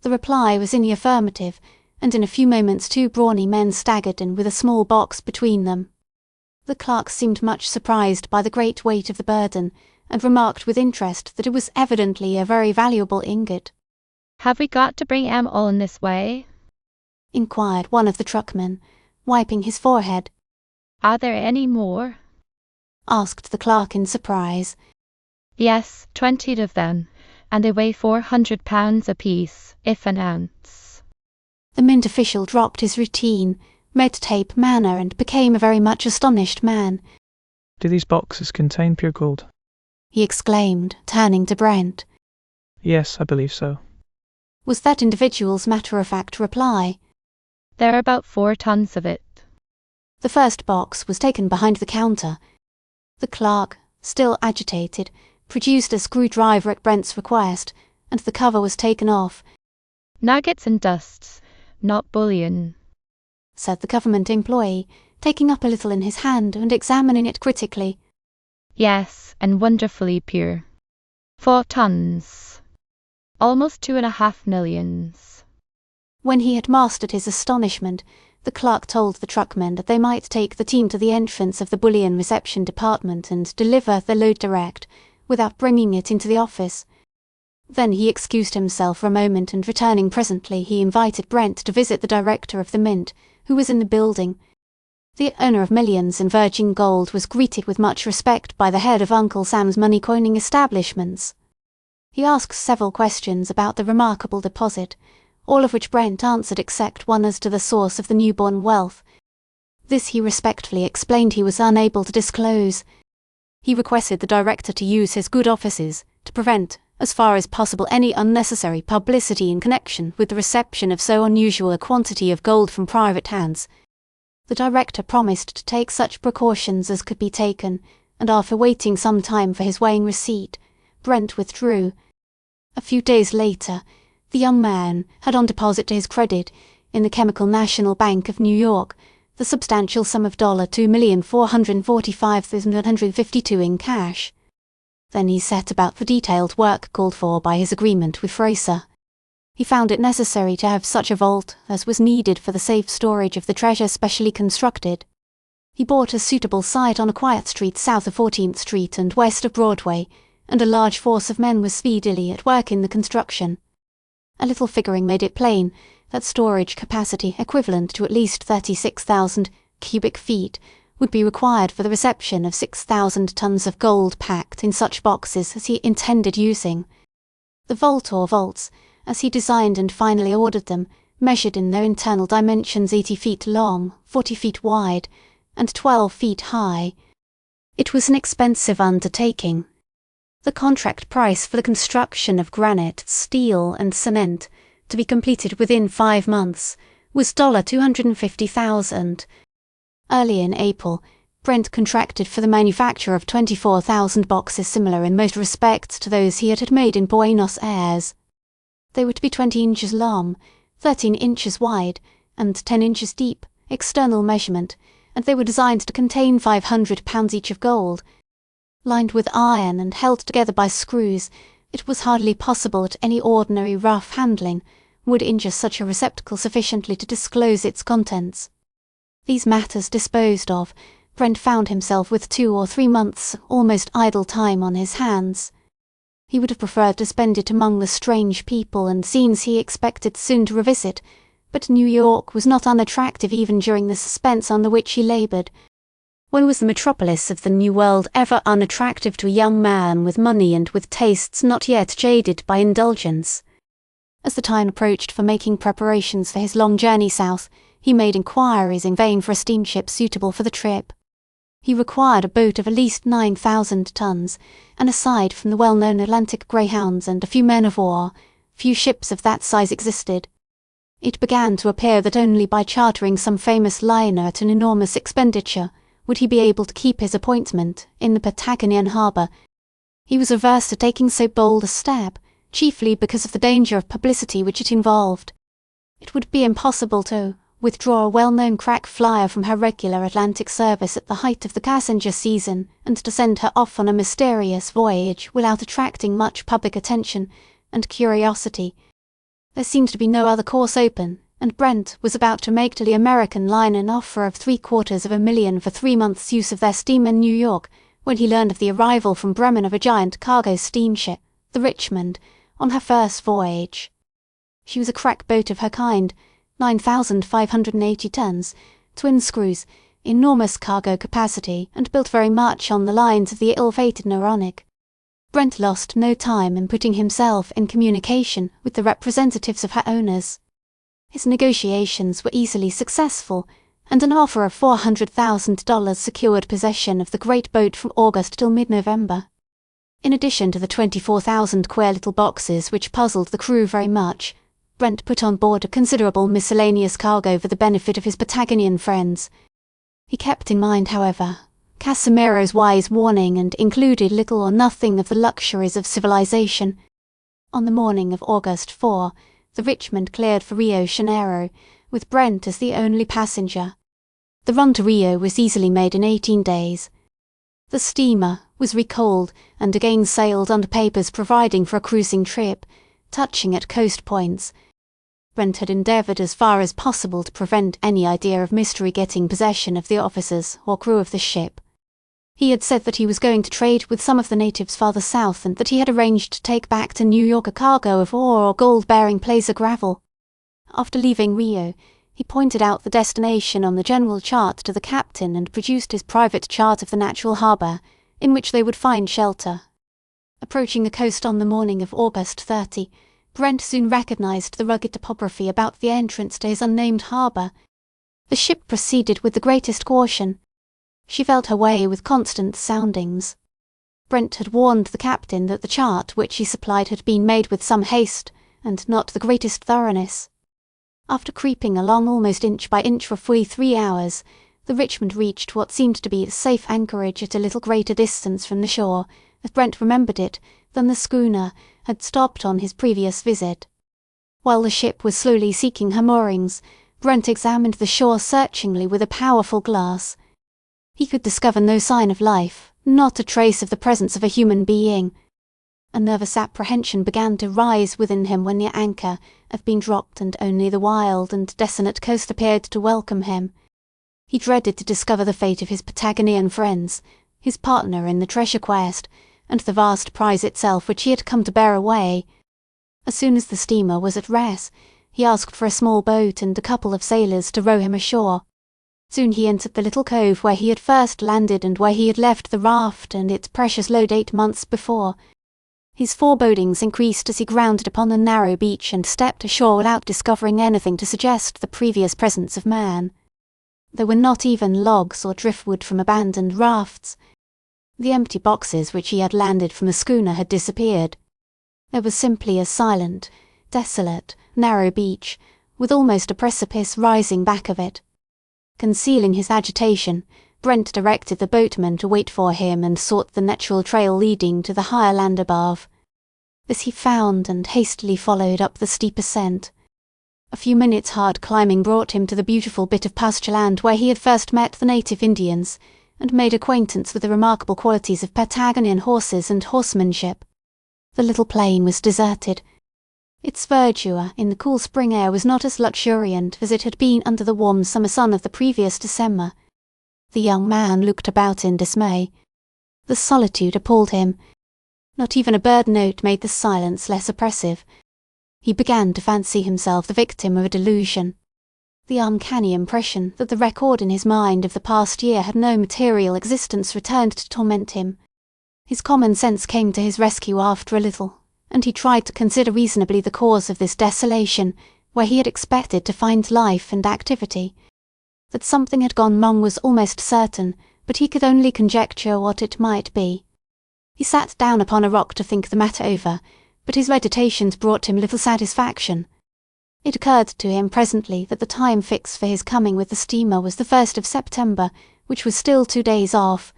The reply was in the affirmative, and in a few moments 2 brawny men staggered in with a small box between them. The clerk seemed much surprised by the great weight of the burden, and remarked with interest that it was evidently a very valuable ingot. "Have we got to bring 'em all in this way?" inquired one of the truckmen, wiping his forehead. "Are there any more?" asked the clerk in surprise. "Yes, 20 of them, and they weigh 400 pounds apiece, if an ounce." The mint official dropped his routine, red tape manner and became a very much astonished man. "Do these boxes contain pure gold?" he exclaimed, turning to Brent. "Yes, I believe so," was that individual's matter-of-fact reply. "There are about 4 tons of it." The first box was taken behind the counter. The clerk, still agitated, produced a screwdriver at Brent's request, and the cover was taken off. "Nuggets and dusts, not bullion," said the government employee, taking up a little in his hand and examining it critically. "Yes, and wonderfully pure. 4 tons. Almost 2.5 millions. When he had mastered his astonishment, the clerk told the truckmen that they might take the team to the entrance of the bullion reception department and deliver the load direct, without bringing it into the office. Then he excused himself for a moment, and returning presently he invited Brent to visit the director of the mint, who was in the building. The owner of millions in virgin gold was greeted with much respect by the head of Uncle Sam's money-coining establishments. He asked several questions about the remarkable deposit, all of which Brent answered except one as to the source of the newborn wealth. This he respectfully explained he was unable to disclose. He requested the director to use his good offices to prevent, as far as possible, any unnecessary publicity in connection with the reception of so unusual a quantity of gold from private hands. The director promised to take such precautions as could be taken, and after waiting some time for his weighing receipt, Brent withdrew. A few days later, the young man had on deposit to his credit, in the Chemical National Bank of New York, the substantial sum of $2,445,152 in cash. Then he set about the detailed work called for by his agreement with Fraser. He found it necessary to have such a vault as was needed for the safe storage of the treasure specially constructed. He bought a suitable site on a quiet street south of 14th Street and west of Broadway, and a large force of men was speedily at work in the construction. A little figuring made it plain that storage capacity equivalent to at least 36,000 cubic feet would be required for the reception of 6,000 tons of gold packed in such boxes as he intended using. The vault or vaults, as he designed and finally ordered them, measured in their internal dimensions 80 feet long, 40 feet wide, and 12 feet high. It was an expensive undertaking. The contract price for the construction of granite, steel, and cement, to be completed within 5 months, was $250,000. Early in April, Brent contracted for the manufacture of 24,000 boxes similar in most respects to those he had made in Buenos Ayres. They were to be 20 inches long, 13 inches wide, and 10 inches deep, external measurement, and they were designed to contain 500 pounds each of gold. Lined with iron and held together by screws, it was hardly possible that any ordinary rough handling would injure such a receptacle sufficiently to disclose its contents. These matters disposed of, Brent found himself with 2 or 3 months' almost idle time on his hands. He would have preferred to spend it among the strange people and scenes he expected soon to revisit, but New York was not unattractive even during the suspense under which he laboured. When was the metropolis of the New World ever unattractive to a young man with money and with tastes not yet jaded by indulgence? As the time approached for making preparations for his long journey south, he made inquiries in vain for a steamship suitable for the trip. He required a boat of at least 9,000 tons, and aside from the well-known Atlantic greyhounds and a few men of war, few ships of that size existed. It began to appear that only by chartering some famous liner at an enormous expenditure would he be able to keep his appointment in the Patagonian harbour. He was averse to taking so bold a step, chiefly because of the danger of publicity which it involved. It would be impossible to withdraw a well-known crack flyer from her regular Atlantic service at the height of the passenger season and to send her off on a mysterious voyage without attracting much public attention and curiosity. There seemed to be no other course open, and Brent was about to make to the American line an offer of $750,000 for 3 months' use of their steamer New York, when he learned of the arrival from Bremen of a giant cargo steamship, the Richmond, on her first voyage. She was a crack boat of her kind, 9,580 tons, twin screws, enormous cargo capacity, and built very much on the lines of the ill-fated Noronic. Brent lost no time in putting himself in communication with the representatives of her owners. His negotiations were easily successful, and an offer of $400,000 secured possession of the great boat from August till mid-November. In addition to the 24,000 queer little boxes which puzzled the crew very much, Brent put on board a considerable miscellaneous cargo for the benefit of his Patagonian friends. He kept in mind, however, Casimiro's wise warning and included little or nothing of the luxuries of civilization. On the morning of August 4, the Richmond cleared for Rio Janeiro, with Brent as the only passenger. The run to Rio was easily made in 18 days. The steamer was recoaled and again sailed under papers providing for a cruising trip, touching at coast points. Brent had endeavoured as far as possible to prevent any idea of mystery getting possession of the officers or crew of the ship. He had said that he was going to trade with some of the natives farther south and that he had arranged to take back to New York a cargo of ore or gold-bearing placer gravel. After leaving Rio, he pointed out the destination on the general chart to the captain and produced his private chart of the natural harbour, in which they would find shelter. Approaching the coast on the morning of August 30, Brent soon recognised the rugged topography about the entrance to his unnamed harbour. The ship proceeded with the greatest caution. She felt her way with constant soundings. Brent had warned the captain that the chart which he supplied had been made with some haste, and not the greatest thoroughness. After creeping along almost inch by inch for fully 3 hours, the Richmond reached what seemed to be a safe anchorage at a little greater distance from the shore, as Brent remembered it, than the schooner had stopped on his previous visit. While the ship was slowly seeking her moorings, Brent examined the shore searchingly with a powerful glass. He could discover no sign of life, not a trace of the presence of a human being. A nervous apprehension began to rise within him when the anchor had been dropped and only the wild and desolate coast appeared to welcome him. He dreaded to discover the fate of his Patagonian friends, his partner in the treasure quest, and the vast prize itself which he had come to bear away. As soon as the steamer was at rest, he asked for a small boat and a couple of sailors to row him ashore. Soon he entered the little cove where he had first landed and where he had left the raft and its precious load 8 months before. His forebodings increased as he grounded upon the narrow beach and stepped ashore without discovering anything to suggest the previous presence of man. There were not even logs or driftwood from abandoned rafts. The empty boxes which he had landed from the schooner had disappeared. There was simply a silent, desolate, narrow beach, with almost a precipice rising back of it. Concealing his agitation, Brent directed the boatman to wait for him and sought the natural trail leading to the higher land above. This he found and hastily followed up the steep ascent. A few minutes' hard climbing brought him to the beautiful bit of pasture land where he had first met the native Indians, and made acquaintance with the remarkable qualities of Patagonian horses and horsemanship. The little plain was deserted. Its verdure in the cool spring air was not as luxuriant as it had been under the warm summer sun of the previous December. The young man looked about in dismay. The solitude appalled him. Not even a bird note made the silence less oppressive. He began to fancy himself the victim of a delusion. The uncanny impression that the record in his mind of the past year had no material existence returned to torment him. His common sense came to his rescue after a little, and he tried to consider reasonably the cause of this desolation, where he had expected to find life and activity. That something had gone wrong was almost certain, but he could only conjecture what it might be. He sat down upon a rock to think the matter over, but his meditations brought him little satisfaction. It occurred to him presently that the time fixed for his coming with the steamer was the 1st of September, which was still 2 days off.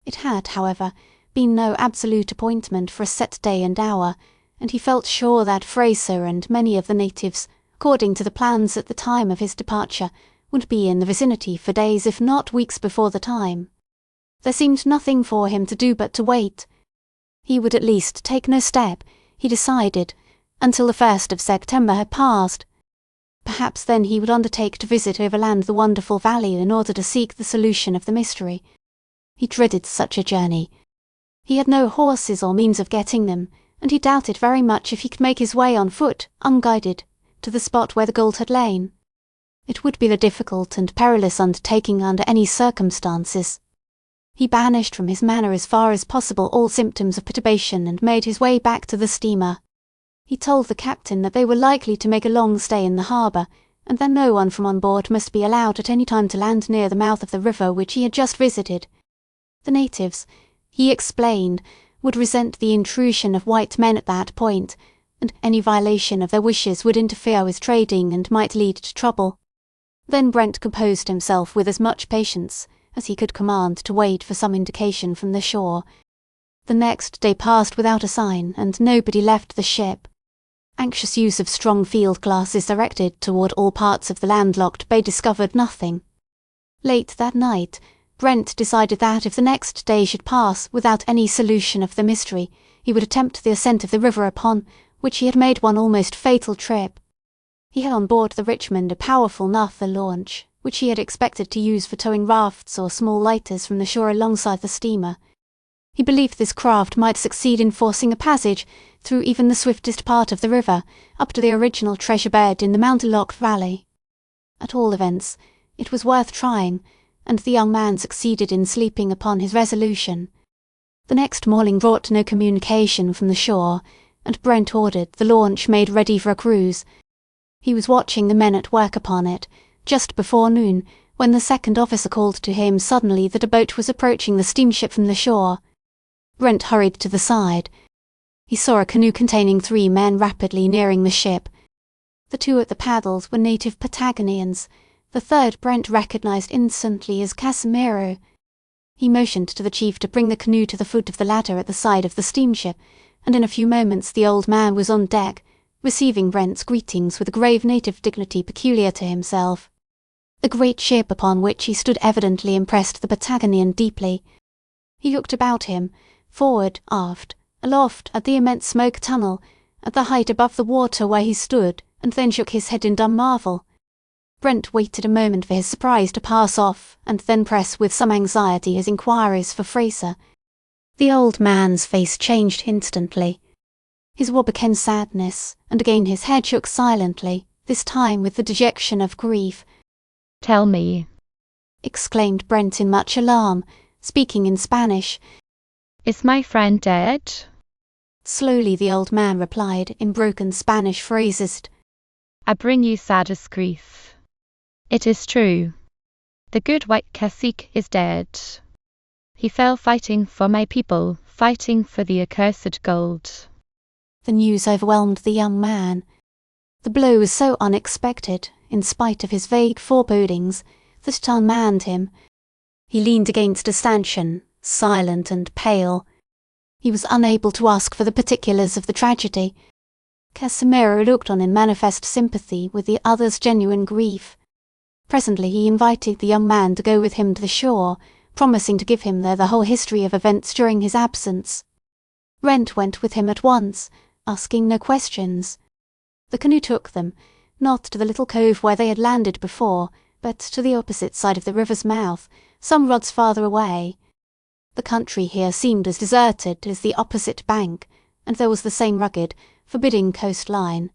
It had, however, been no absolute appointment for a set day and hour, and he felt sure that Fraser and many of the natives, according to the plans at the time of his departure, would be in the vicinity for days if not weeks before the time. There seemed nothing for him to do but to wait. He would at least take no step, he decided, until the 1st of September had passed. Perhaps then he would undertake to visit overland the wonderful valley in order to seek the solution of the mystery. He dreaded such a journey. He had no horses or means of getting them, and he doubted very much if he could make his way on foot, unguided, to the spot where the gold had lain. It would be a difficult and perilous undertaking under any circumstances. He banished from his manner as far as possible all symptoms of perturbation and made his way back to the steamer. He told the captain that they were likely to make a long stay in the harbour, and that no one from on board must be allowed at any time to land near the mouth of the river which he had just visited. The natives, he explained, would resent the intrusion of white men at that point, and any violation of their wishes would interfere with trading and might lead to trouble. Then Brent composed himself with as much patience as he could command to wait for some indication from the shore. The next day passed without a sign, and nobody left the ship. Anxious use of strong field glasses directed toward all parts of the landlocked bay discovered nothing. Late that night, Brent decided that if the next day should pass without any solution of the mystery, he would attempt the ascent of the river upon which he had made one almost fatal trip. He had on board the Richmond a powerful naphtha launch, which he had expected to use for towing rafts or small lighters from the shore alongside the steamer. He believed this craft might succeed in forcing a passage through even the swiftest part of the river up to the original treasure bed in the mountain-locked valley. At all events, it was worth trying, and the young man succeeded in sleeping upon his resolution. The next morning brought no communication from the shore, and Brent ordered the launch made ready for a cruise. He was watching the men at work upon it, just before noon, when the second officer called to him suddenly that a boat was approaching the steamship from the shore. Brent hurried to the side. He saw a canoe containing 3 men rapidly nearing the ship. The 2 at the paddles were native Patagonians. The third Brent recognized instantly as Casimiro. He motioned to the chief to bring the canoe to the foot of the ladder at the side of the steamship, and in a few moments the old man was on deck, receiving Brent's greetings with a grave native dignity peculiar to himself. The great ship upon which he stood evidently impressed the Patagonian deeply. He looked about him, forward, aft, aloft at the immense smoke tunnel, at the height above the water where he stood, and then shook his head in dumb marvel. Brent waited a moment for his surprise to pass off, and then press with some anxiety his inquiries for Fraser. The old man's face changed instantly. His woe became sadness, and again his head shook silently, this time with the dejection of grief. "Tell me," exclaimed Brent in much alarm, speaking in Spanish. "is my friend dead?" Slowly the old man replied in broken Spanish phrases. "I bring you saddest grief. It is true. The good white cacique is dead. He fell fighting for my people, fighting for the accursed gold." The news overwhelmed the young man. The blow was so unexpected, in spite of his vague forebodings, that it unmanned him. He leaned against a stanchion, silent and pale. He was unable to ask for the particulars of the tragedy. Casimiro looked on in manifest sympathy with the other's genuine grief. Presently he invited the young man to go with him to the shore, promising to give him there the whole history of events during his absence. Brent went with him at once, asking no questions. The canoe took them, not to the little cove where they had landed before, but to the opposite side of the river's mouth, some rods farther away. The country here seemed as deserted as the opposite bank, and there was the same rugged, forbidding coastline.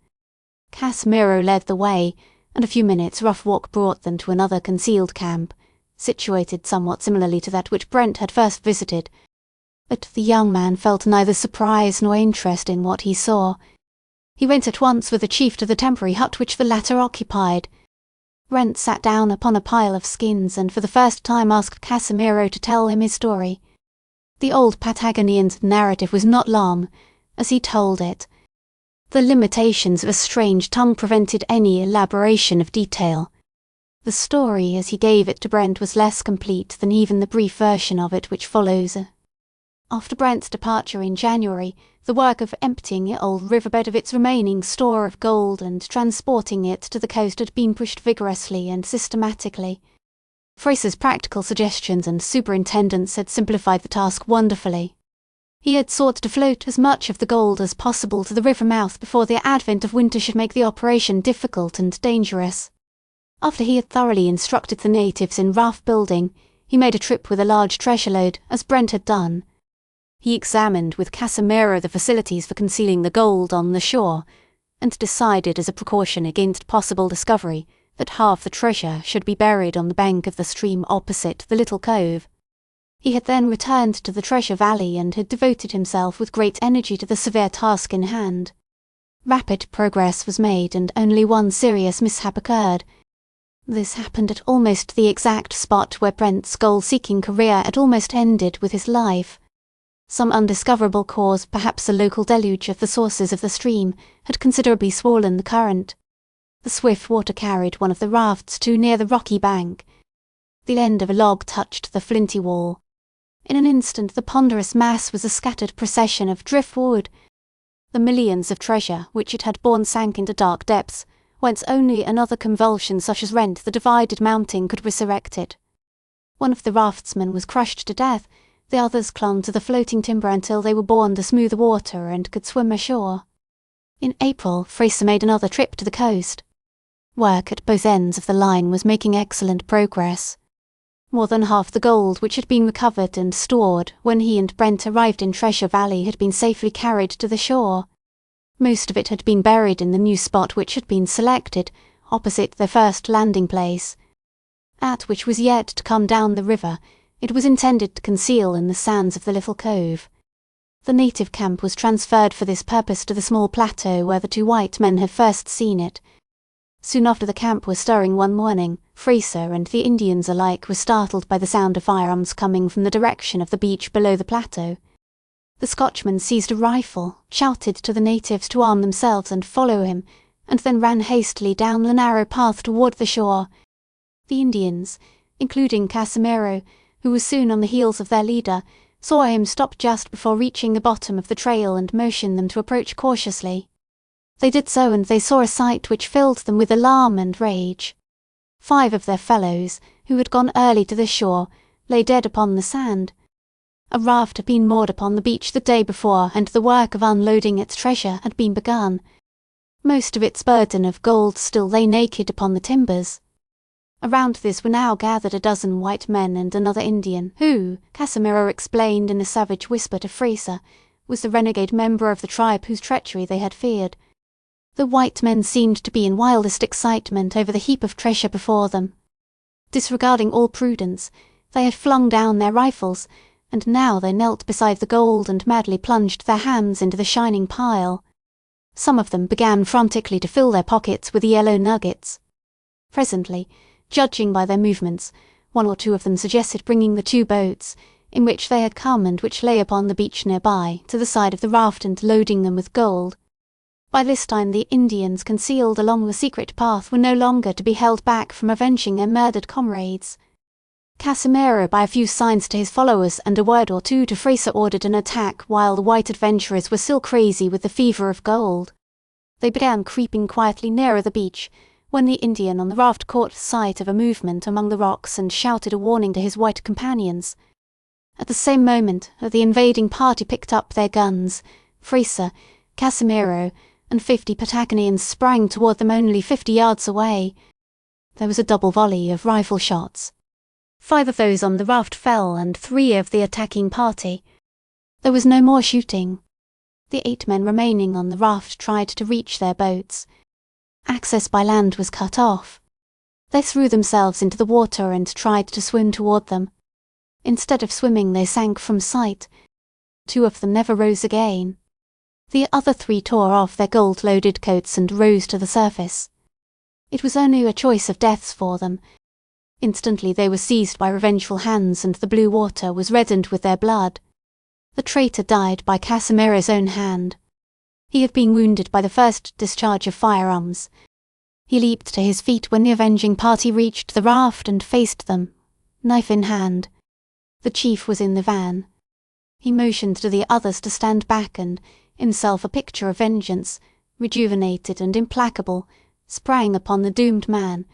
Casimiro led the way, and a few minutes' rough walk brought them to another concealed camp, situated somewhat similarly to that which Brent had first visited. But the young man felt neither surprise nor interest in what he saw. He went at once with the chief to the temporary hut which the latter occupied. Brent sat down upon a pile of skins and for the first time asked Casimiro to tell him his story. The old Patagonian's narrative was not long, as he told it. The limitations of a strange tongue prevented any elaboration of detail. The story as he gave it to Brent was less complete than even the brief version of it which follows. After Brent's departure in January, the work of emptying the old riverbed of its remaining store of gold and transporting it to the coast had been pushed vigorously and systematically. Fraser's practical suggestions and superintendence had simplified the task wonderfully. He had sought to float as much of the gold as possible to the river mouth before the advent of winter should make the operation difficult and dangerous. After he had thoroughly instructed the natives in raft building, he made a trip with a large treasure load, as Brent had done. He examined with Casimiro the facilities for concealing the gold on the shore, and decided as a precaution against possible discovery that half the treasure should be buried on the bank of the stream opposite the little cove. He had then returned to the Treasure Valley and had devoted himself with great energy to the severe task in hand. Rapid progress was made and only one serious mishap occurred. This happened at almost the exact spot where Brent's gold-seeking career had almost ended with his life. Some undiscoverable cause, perhaps a local deluge of the sources of the stream, had considerably swollen the current. The swift water carried one of the rafts too near the rocky bank. The end of a log touched the flinty wall. In an instant the ponderous mass was a scattered procession of driftwood. The millions of treasure which it had borne sank into dark depths, whence only another convulsion such as rent the divided mountain could resurrect it. One of the raftsmen was crushed to death, the others clung to the floating timber until they were borne to smooth water and could swim ashore. In April, Fraser made another trip to the coast. Work at both ends of the line was making excellent progress. More than half the gold which had been recovered and stored when he and Brent arrived in Treasure Valley had been safely carried to the shore. Most of it had been buried in the new spot which had been selected, opposite their first landing place. At which was yet to come down the river, it was intended to conceal in the sands of the little cove. The native camp was transferred for this purpose to the small plateau where the two white men had first seen it. Soon after the camp was stirring one morning, Fraser and the Indians alike were startled by the sound of firearms coming from the direction of the beach below the plateau. The Scotchman seized a rifle, shouted to the natives to arm themselves and follow him, and then ran hastily down the narrow path toward the shore. The Indians, including Casimiro, who was soon on the heels of their leader, saw him stop just before reaching the bottom of the trail and motioned them to approach cautiously. They did so, and they saw a sight which filled them with alarm and rage. 5 of their fellows, who had gone early to the shore, lay dead upon the sand. A raft had been moored upon the beach the day before, and the work of unloading its treasure had been begun. Most of its burden of gold still lay naked upon the timbers. Around this were now gathered a dozen white men and another Indian, who, Casimiro explained in a savage whisper to Fraser, was the renegade member of the tribe whose treachery they had feared. The white men seemed to be in wildest excitement over the heap of treasure before them. Disregarding all prudence, they had flung down their rifles, and now they knelt beside the gold and madly plunged their hands into the shining pile. Some of them began frantically to fill their pockets with the yellow nuggets. Presently, judging by their movements, 1 or 2 of them suggested bringing the 2 boats, in which they had come and which lay upon the beach nearby, to the side of the raft and loading them with gold. By this time the Indians concealed along the secret path were no longer to be held back from avenging their murdered comrades. Casimiro, by a few signs to his followers and a word or 2 to Fraser, ordered an attack while the white adventurers were still crazy with the fever of gold. They began creeping quietly nearer the beach, when the Indian on the raft caught sight of a movement among the rocks and shouted a warning to his white companions. At the same moment that the invading party picked up their guns, Fraser, Casimiro, and 50 Patagonians sprang toward them only 50 yards away. There was a double volley of rifle shots. 5 of those on the raft fell and 3 of the attacking party. There was no more shooting. The 8 men remaining on the raft tried to reach their boats. Access by land was cut off. They threw themselves into the water and tried to swim toward them. Instead of swimming, they sank from sight. 2 of them never rose again. The other 3 tore off their gold-loaded coats and rose to the surface. It was only a choice of deaths for them. Instantly they were seized by revengeful hands and the blue water was reddened with their blood. The traitor died by Casimiro's own hand. He had been wounded by the first discharge of firearms. He leaped to his feet when the avenging party reached the raft and faced them, knife in hand. The chief was in the van. He motioned to the others to stand back and, himself a picture of vengeance, rejuvenated and implacable, sprang upon the doomed man.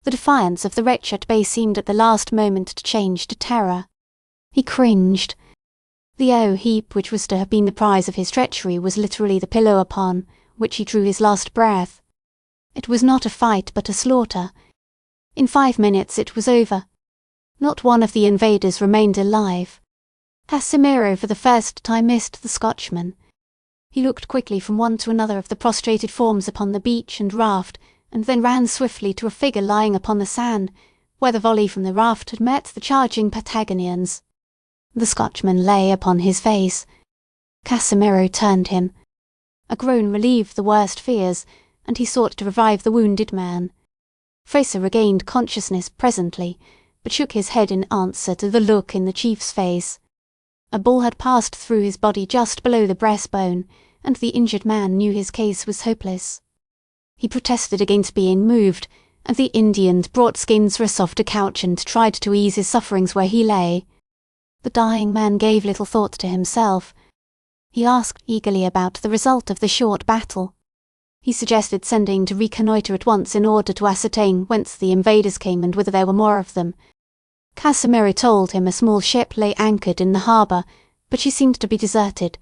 The defiance of the wretch at bay seemed at the last moment to change to terror. He cringed. The heap which was to have been the prize of his treachery was literally the pillow upon which he drew his last breath. It was not a fight but a slaughter. In 5 minutes it was over. Not one of the invaders remained alive. Casimiro for the first time missed the Scotchman. He looked quickly from one to another of the prostrated forms upon the beach and raft, and then ran swiftly to a figure lying upon the sand, where the volley from the raft had met the charging Patagonians. The Scotchman lay upon his face. Casimiro turned him. A groan relieved the worst fears, and he sought to revive the wounded man. Fraser regained consciousness presently, but shook his head in answer to the look in the chief's face. A ball had passed through his body just below the breastbone, and the injured man knew his case was hopeless. He protested against being moved, and the Indians brought skins for a softer couch and tried to ease his sufferings where he lay. The dying man gave little thought to himself. He asked eagerly about the result of the short battle. He suggested sending to reconnoitre at once in order to ascertain whence the invaders came and whether there were more of them. Casimiro told him a small ship lay anchored in the harbour, but she seemed to be deserted.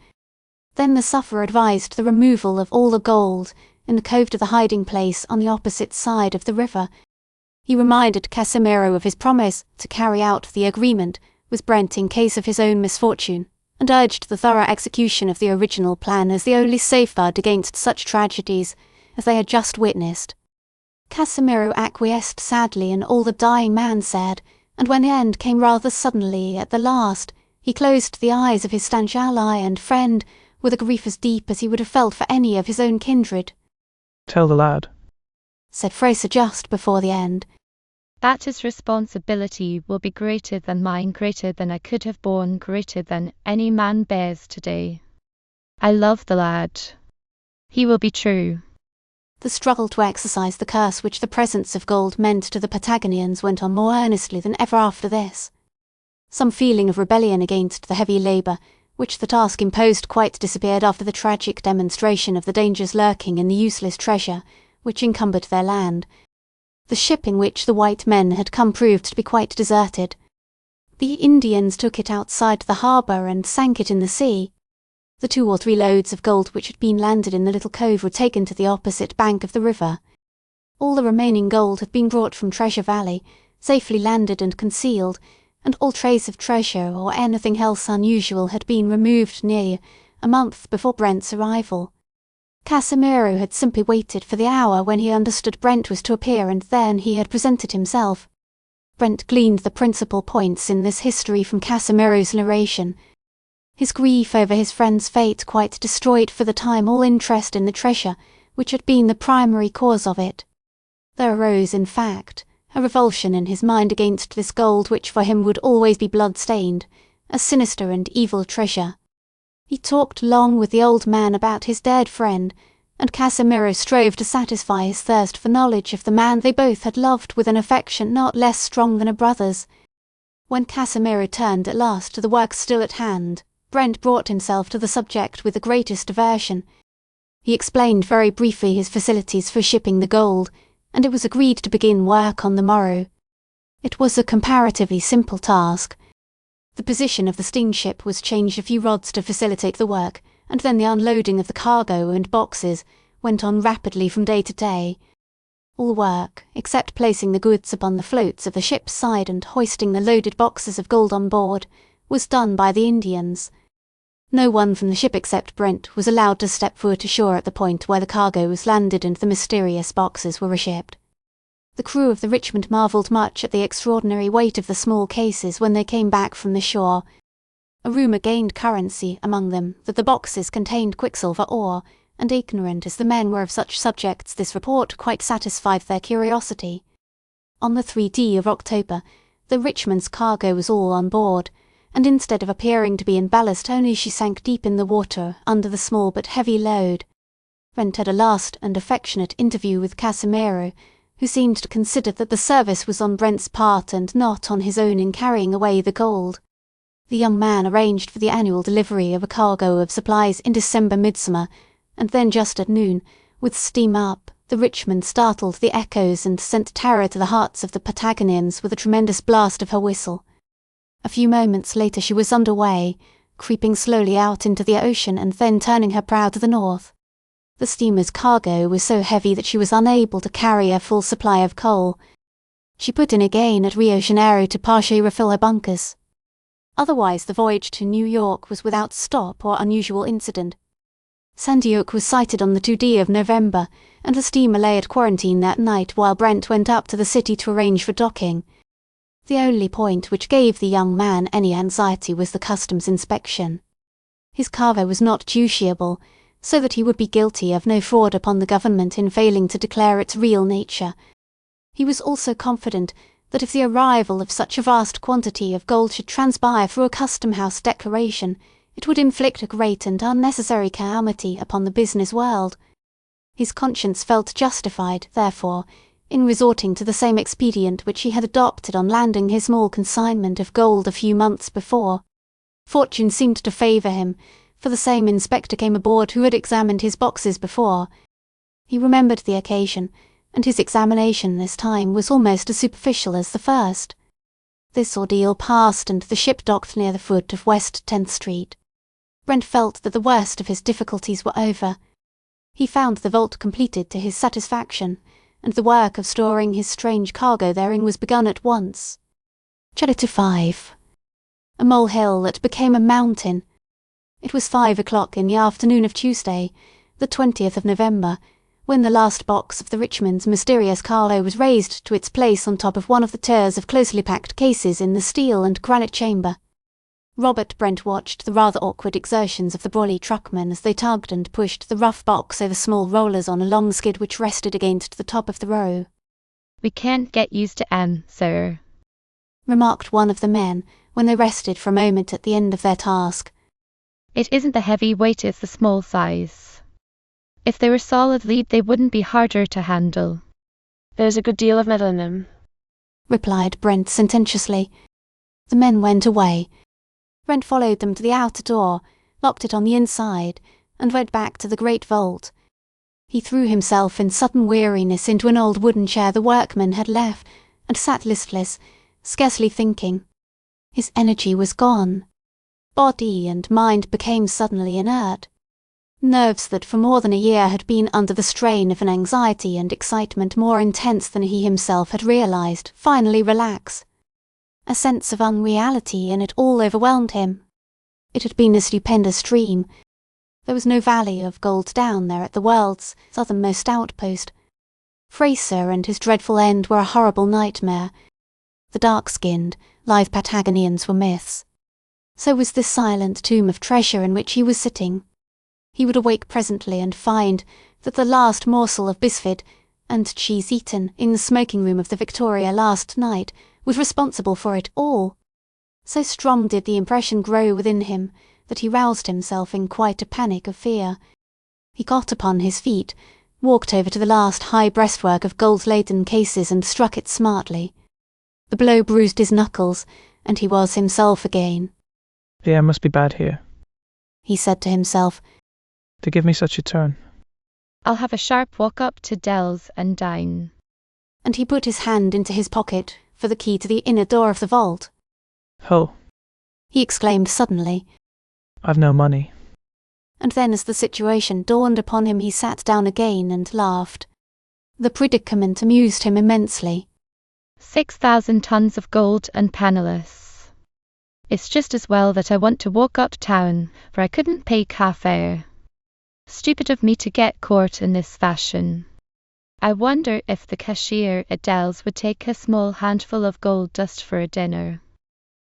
Then the sufferer advised the removal of all the gold in the cove to the hiding place on the opposite side of the river. He reminded Casimiro of his promise to carry out the agreement with Brent in case of his own misfortune, and urged the thorough execution of the original plan as the only safeguard against such tragedies as they had just witnessed. Casimiro acquiesced sadly in all the dying man said, and when the end came rather suddenly at the last, he closed the eyes of his stanch ally and friend with a grief as deep as he would have felt for any of his own kindred. "Tell the lad," said Fraser just before the end, "that his responsibility will be greater than mine, greater than I could have borne, greater than any man bears today. I love the lad. He will be true." The struggle to exercise the curse which the presence of gold meant to the Patagonians went on more earnestly than ever after this. Some feeling of rebellion against the heavy labour which the task imposed quite disappeared after the tragic demonstration of the dangers lurking in the useless treasure which encumbered their land. The ship in which the white men had come proved to be quite deserted. The Indians took it outside the harbour and sank it in the sea. The 2 or 3 loads of gold which had been landed in the little cove were taken to the opposite bank of the river. All the remaining gold had been brought from Treasure Valley, safely landed and concealed, and all trace of treasure or anything else unusual had been removed nearly a month before Brent's arrival. Casimiro had simply waited for the hour when he understood Brent was to appear, and then he had presented himself. Brent gleaned the principal points in this history from Casimiro's narration. His grief over his friend's fate quite destroyed for the time all interest in the treasure which had been the primary cause of it. There arose, in fact, a revulsion in his mind against this gold which for him would always be blood-stained, a sinister and evil treasure. He talked long with the old man about his dead friend, and Casimiro strove to satisfy his thirst for knowledge of the man they both had loved with an affection not less strong than a brother's. When Casimiro turned at last to the work still at hand, Brent brought himself to the subject with the greatest diversion. He explained very briefly his facilities for shipping the gold, and it was agreed to begin work on the morrow. It was a comparatively simple task. The position of the steamship was changed a few rods to facilitate the work, and then the unloading of the cargo and boxes went on rapidly from day to day. All work, except placing the goods upon the floats of the ship's side and hoisting the loaded boxes of gold on board, was done by the Indians. No one from the ship except Brent was allowed to step foot ashore at the point where the cargo was landed and the mysterious boxes were reshipped. The crew of the Richmond marvelled much at the extraordinary weight of the small cases when they came back from the shore. A rumour gained currency among them that the boxes contained quicksilver ore, and ignorant as the men were of such subjects, this report quite satisfied their curiosity. On the 3d of October, the Richmond's cargo was all on board, and instead of appearing to be in ballast only she sank deep in the water under the small but heavy load. Brent had a last and affectionate interview with Casimiro, who seemed to consider that the service was on Brent's part and not on his own in carrying away the gold. The young man arranged for the annual delivery of a cargo of supplies in December midsummer, and then just at noon, with steam up, the Richmond startled the echoes and sent terror to the hearts of the Patagonians with a tremendous blast of her whistle. A few moments later she was under way, creeping slowly out into the ocean and then turning her prow to the north. The steamer's cargo was so heavy that she was unable to carry a full supply of coal. She put in again at Rio Janeiro to partially refill her bunkers. Otherwise the voyage to New York was without stop or unusual incident. Sandiuk was sighted on the 2d of November, and the steamer lay at quarantine that night while Brent went up to the city to arrange for docking. The only point which gave the young man any anxiety was the customs inspection. His cargo was not dutiable, so that he would be guilty of no fraud upon the government in failing to declare its real nature. He was also confident that if the arrival of such a vast quantity of gold should transpire through a custom house declaration, it would inflict a great and unnecessary calamity upon the business world. His conscience felt justified, therefore, in resorting to the same expedient which he had adopted on landing his small consignment of gold a few months before. Fortune seemed to favour him, for the same inspector came aboard who had examined his boxes before. He remembered the occasion, and his examination this time was almost as superficial as the first. This ordeal passed and the ship docked near the foot of West 10th Street. Brent felt that the worst of his difficulties were over. He found the vault completed to his satisfaction, and the work of storing his strange cargo therein was begun at once. Chapter 5. A molehill that became a mountain. It was 5 o'clock in the afternoon of Tuesday, the 20th of November, when the last box of the Richmond's mysterious cargo was raised to its place on top of one of the tiers of closely packed cases in the steel and granite chamber. Robert Brent watched the rather awkward exertions of the Brawley truckmen as they tugged and pushed the rough box over small rollers on a long skid which rested against the top of the row. "We can't get used to 'em, sir," remarked one of the men when they rested for a moment at the end of their task. "It isn't the heavy weight, it's the small size. If they were solid lead they wouldn't be harder to handle." "There's a good deal of metal in them," replied Brent sententiously. The men went away. Brent followed them to the outer door, locked it on the inside, and went back to the great vault. He threw himself in sudden weariness into an old wooden chair the workmen had left, and sat listless, scarcely thinking. His energy was gone. Body and mind became suddenly inert. Nerves that for more than a year had been under the strain of an anxiety and excitement more intense than he himself had realized finally relaxed. A sense of unreality in it all overwhelmed him. It had been a stupendous dream. There was no valley of gold down there at the world's southernmost outpost. Fraser and his dreadful end were a horrible nightmare. The dark-skinned, lithe Patagonians were myths. So was this silent tomb of treasure in which he was sitting. He would awake presently and find that the last morsel of biscuit and cheese eaten in the smoking room of the Victoria last night was responsible for it all. So strong did the impression grow within him that he roused himself in quite a panic of fear. He got upon his feet, walked over to the last high breastwork of gold-laden cases and struck it smartly. The blow bruised his knuckles, and he was himself again. "The air must be bad here," he said to himself, "to give me such a turn." "I'll have a sharp walk up to Dell's and dine." And he put his hand into his pocket for the key to the inner door of the vault. "Ho!" he exclaimed suddenly. "I've no money." And then as the situation dawned upon him he sat down again and laughed. The predicament amused him immensely. 6,000 tons of gold and penniless. It's just as well that I want to walk uptown, for I couldn't pay car fare. Stupid of me to get caught in this fashion. I wonder if the cashier at Dell's would take a small handful of gold dust for a dinner.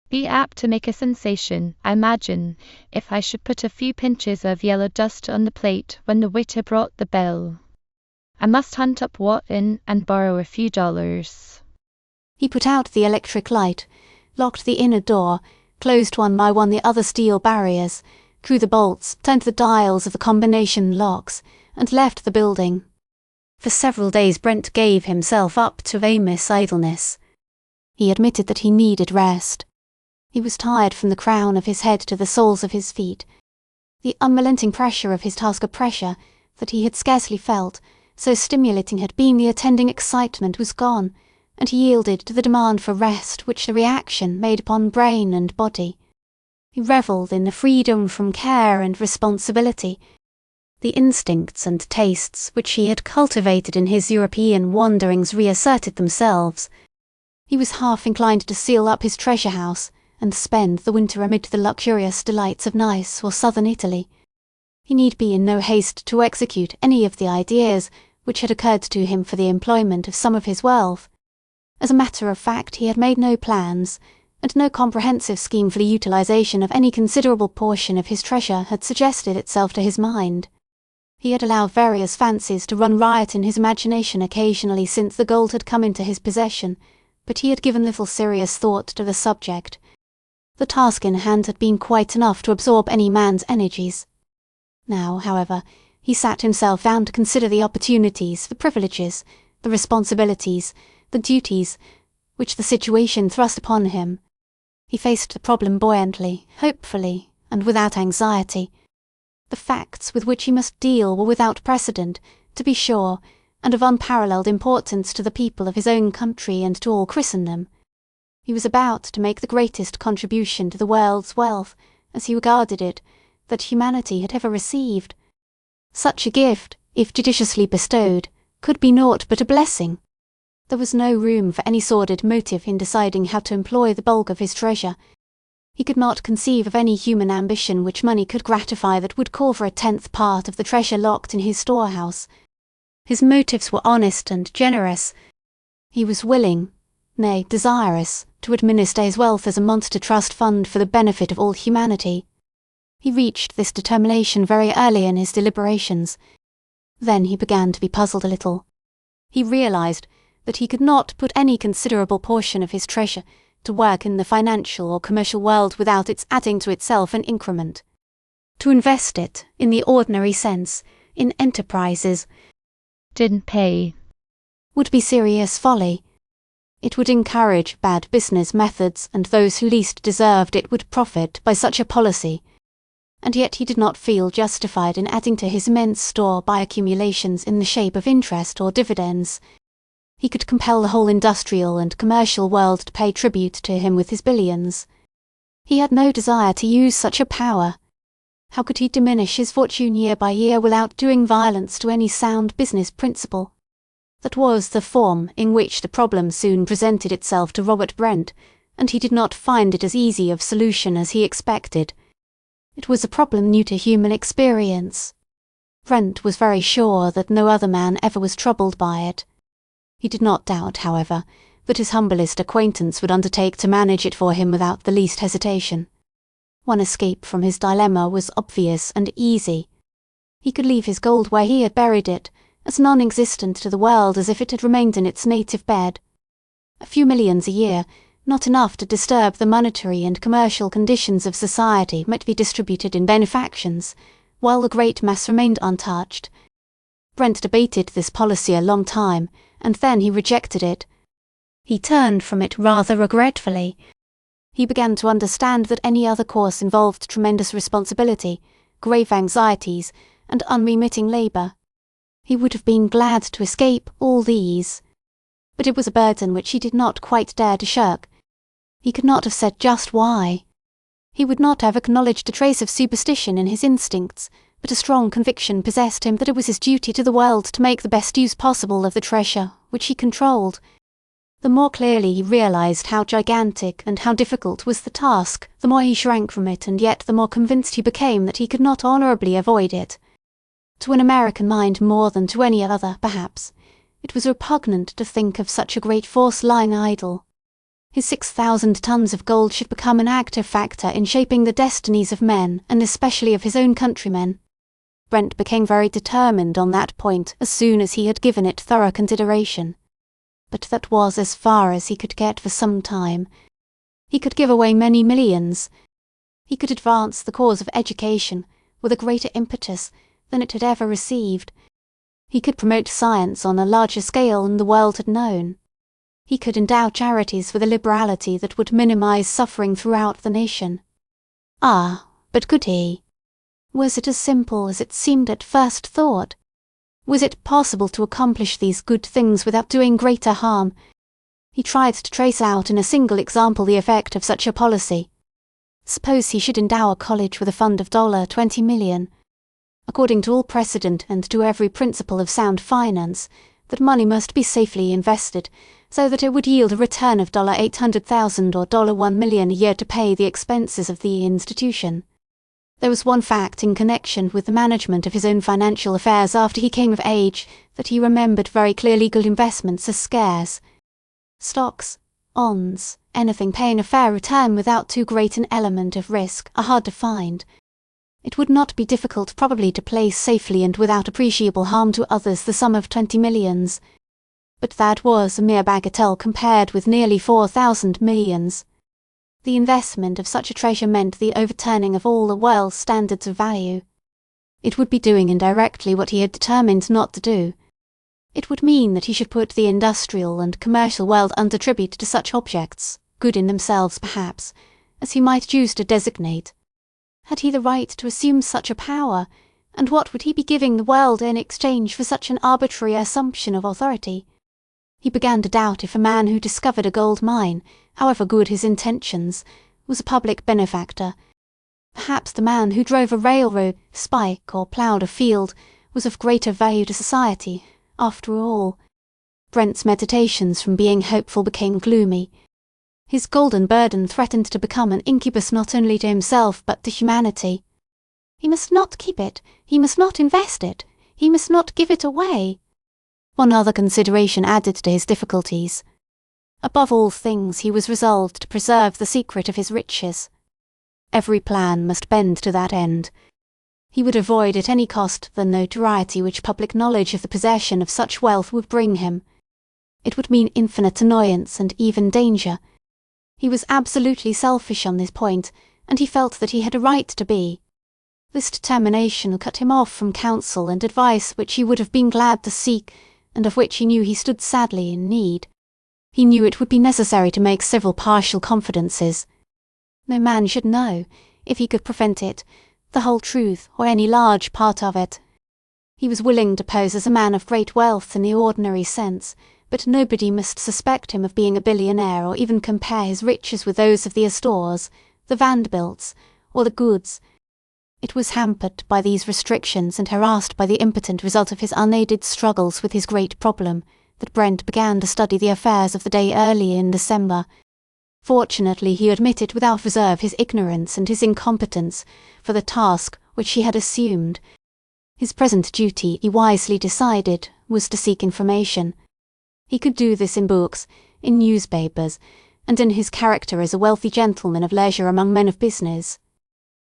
Be apt to make a sensation, I imagine, if I should put a few pinches of yellow dust on the plate when the waiter brought the bill. I must hunt up Watson and borrow a few dollars." He put out the electric light, locked the inner door, closed one by one the other steel barriers, drew the bolts, turned the dials of the combination locks, and left the building. For several days Brent gave himself up to aimless idleness. He admitted that he needed rest. He was tired from the crown of his head to the soles of his feet. The unrelenting pressure of his task, a pressure that he had scarcely felt, so stimulating had been the attending excitement, was gone, and he yielded to the demand for rest which the reaction made upon brain and body. He revelled in the freedom from care and responsibility. The instincts and tastes which he had cultivated in his European wanderings reasserted themselves. He was half inclined to seal up his treasure house and spend the winter amid the luxurious delights of Nice or southern Italy. He need be in no haste to execute any of the ideas which had occurred to him for the employment of some of his wealth. As a matter of fact, he had made no plans, and no comprehensive scheme for the utilization of any considerable portion of his treasure had suggested itself to his mind. He had allowed various fancies to run riot in his imagination occasionally since the gold had come into his possession, but he had given little serious thought to the subject. The task in hand had been quite enough to absorb any man's energies. Now, however, he sat himself down to consider the opportunities, the privileges, the responsibilities, the duties, which the situation thrust upon him. He faced the problem buoyantly, hopefully, and without anxiety. The facts with which he must deal were without precedent, to be sure, and of unparalleled importance to the people of his own country and to all Christendom. He was about to make the greatest contribution to the world's wealth, as he regarded it, that humanity had ever received. Such a gift, if judiciously bestowed, could be naught but a blessing. There was no room for any sordid motive in deciding how to employ the bulk of his treasure. He could not conceive of any human ambition which money could gratify that would call for a 10th part of the treasure locked in his storehouse. His motives were honest and generous. He was willing, nay, desirous, to administer his wealth as a monster trust fund for the benefit of all humanity. He reached this determination very early in his deliberations. Then he began to be puzzled a little. He realized that he could not put any considerable portion of his treasure to work in the financial or commercial world without its adding to itself an increment. To invest it, in the ordinary sense, in enterprises, didn't pay. Would be serious folly. It would encourage bad business methods, and those who least deserved it would profit by such a policy. And yet he did not feel justified in adding to his immense store by accumulations in the shape of interest or dividends. He could compel the whole industrial and commercial world to pay tribute to him with his billions. He had no desire to use such a power. How could he diminish his fortune year by year without doing violence to any sound business principle? That was the form in which the problem soon presented itself to Robert Brent, and he did not find it as easy of solution as he expected. It was a problem new to human experience. Brent was very sure that no other man ever was troubled by it. He did not doubt, however, that his humblest acquaintance would undertake to manage it for him without the least hesitation. One escape from his dilemma was obvious and easy. He could leave his gold where he had buried it, as non-existent to the world as if it had remained in its native bed. A few millions a year, not enough to disturb the monetary and commercial conditions of society, might be distributed in benefactions, while the great mass remained untouched. Brent debated this policy a long time, and then he rejected it. He turned from it rather regretfully. He began to understand that any other course involved tremendous responsibility, grave anxieties, and unremitting labour. He would have been glad to escape all these. But it was a burden which he did not quite dare to shirk. He could not have said just why. He would not have acknowledged a trace of superstition in his instincts, but a strong conviction possessed him that it was his duty to the world to make the best use possible of the treasure which he controlled. The more clearly he realized how gigantic and how difficult was the task, the more he shrank from it, and yet the more convinced he became that he could not honourably avoid it. To an American mind more than to any other, perhaps, it was repugnant to think of such a great force lying idle. His 6,000 tons of gold should become an active factor in shaping the destinies of men, and especially of his own countrymen. Brent became very determined on that point as soon as he had given it thorough consideration. But that was as far as he could get for some time. He could give away many millions. He could advance the cause of education with a greater impetus than it had ever received, He could promote science on a larger scale than the world had known. He could endow charities with a liberality that would minimize suffering throughout the nation. Ah, but could he? Was it as simple as it seemed at first thought? Was it possible to accomplish these good things without doing greater harm? He tried to trace out in a single example the effect of such a policy. Suppose he should endow a college with a fund of $20 million. According to all precedent and to every principle of sound finance, that money must be safely invested, so that it would yield a return of $800,000 or $1 million a year to pay the expenses of the institution. There was one fact in connection with the management of his own financial affairs after he came of age that he remembered very clearly: good investments are scarce. Stocks, bonds, anything paying a fair return without too great an element of risk are hard to find. It would not be difficult probably to place safely and without appreciable harm to others the sum of 20 millions. But that was a mere bagatelle compared with nearly 4,000 millions. The investment of such a treasure meant the overturning of all the world's standards of value. It would be doing indirectly what he had determined not to do. It would mean that he should put the industrial and commercial world under tribute to such objects, good in themselves perhaps, as he might choose to designate. Had he the right to assume such a power, and what would he be giving the world in exchange for such an arbitrary assumption of authority? He began to doubt if a man who discovered a gold mine, however good his intentions, was a public benefactor. Perhaps the man who drove a railroad spike or ploughed a field was of greater value to society, after all. Brent's meditations from being hopeful became gloomy. His golden burden threatened to become an incubus not only to himself but to humanity. He must not keep it, he must not invest it, he must not give it away. One other consideration added to his difficulties. Above all things he was resolved to preserve the secret of his riches. Every plan must bend to that end. He would avoid at any cost the notoriety which public knowledge of the possession of such wealth would bring him. It would mean infinite annoyance and even danger. He was absolutely selfish on this point, and he felt that he had a right to be. This determination cut him off from counsel and advice which he would have been glad to seek, and of which he knew he stood sadly in need. He knew it would be necessary to make several partial confidences. No man should know, if he could prevent it, the whole truth or any large part of it. He was willing to pose as a man of great wealth in the ordinary sense, but nobody must suspect him of being a billionaire or even compare his riches with those of the Astors, the Vanderbilts, or the Goods. It was hampered by these restrictions and harassed by the impotent result of his unaided struggles with his great problem that Brent began to study the affairs of the day early in December. Fortunately he admitted without reserve his ignorance and his incompetence for the task which he had assumed. His present duty, he wisely decided, was to seek information. He could do this in books, in newspapers, and in his character as a wealthy gentleman of leisure among men of business.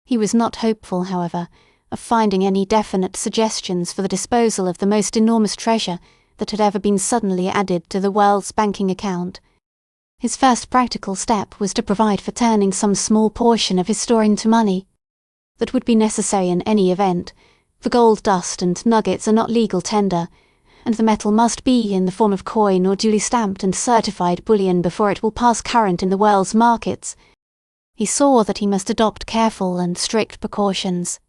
He was not hopeful, however, of finding any definite suggestions for the disposal of the most enormous treasure that had ever been suddenly added to the world's banking account. His first practical step was to provide for turning some small portion of his store into money. That would be necessary in any event, for gold dust and nuggets are not legal tender, and the metal must be in the form of coin or duly stamped and certified bullion before it will pass current in the world's markets. He saw that he must adopt careful and strict precautions.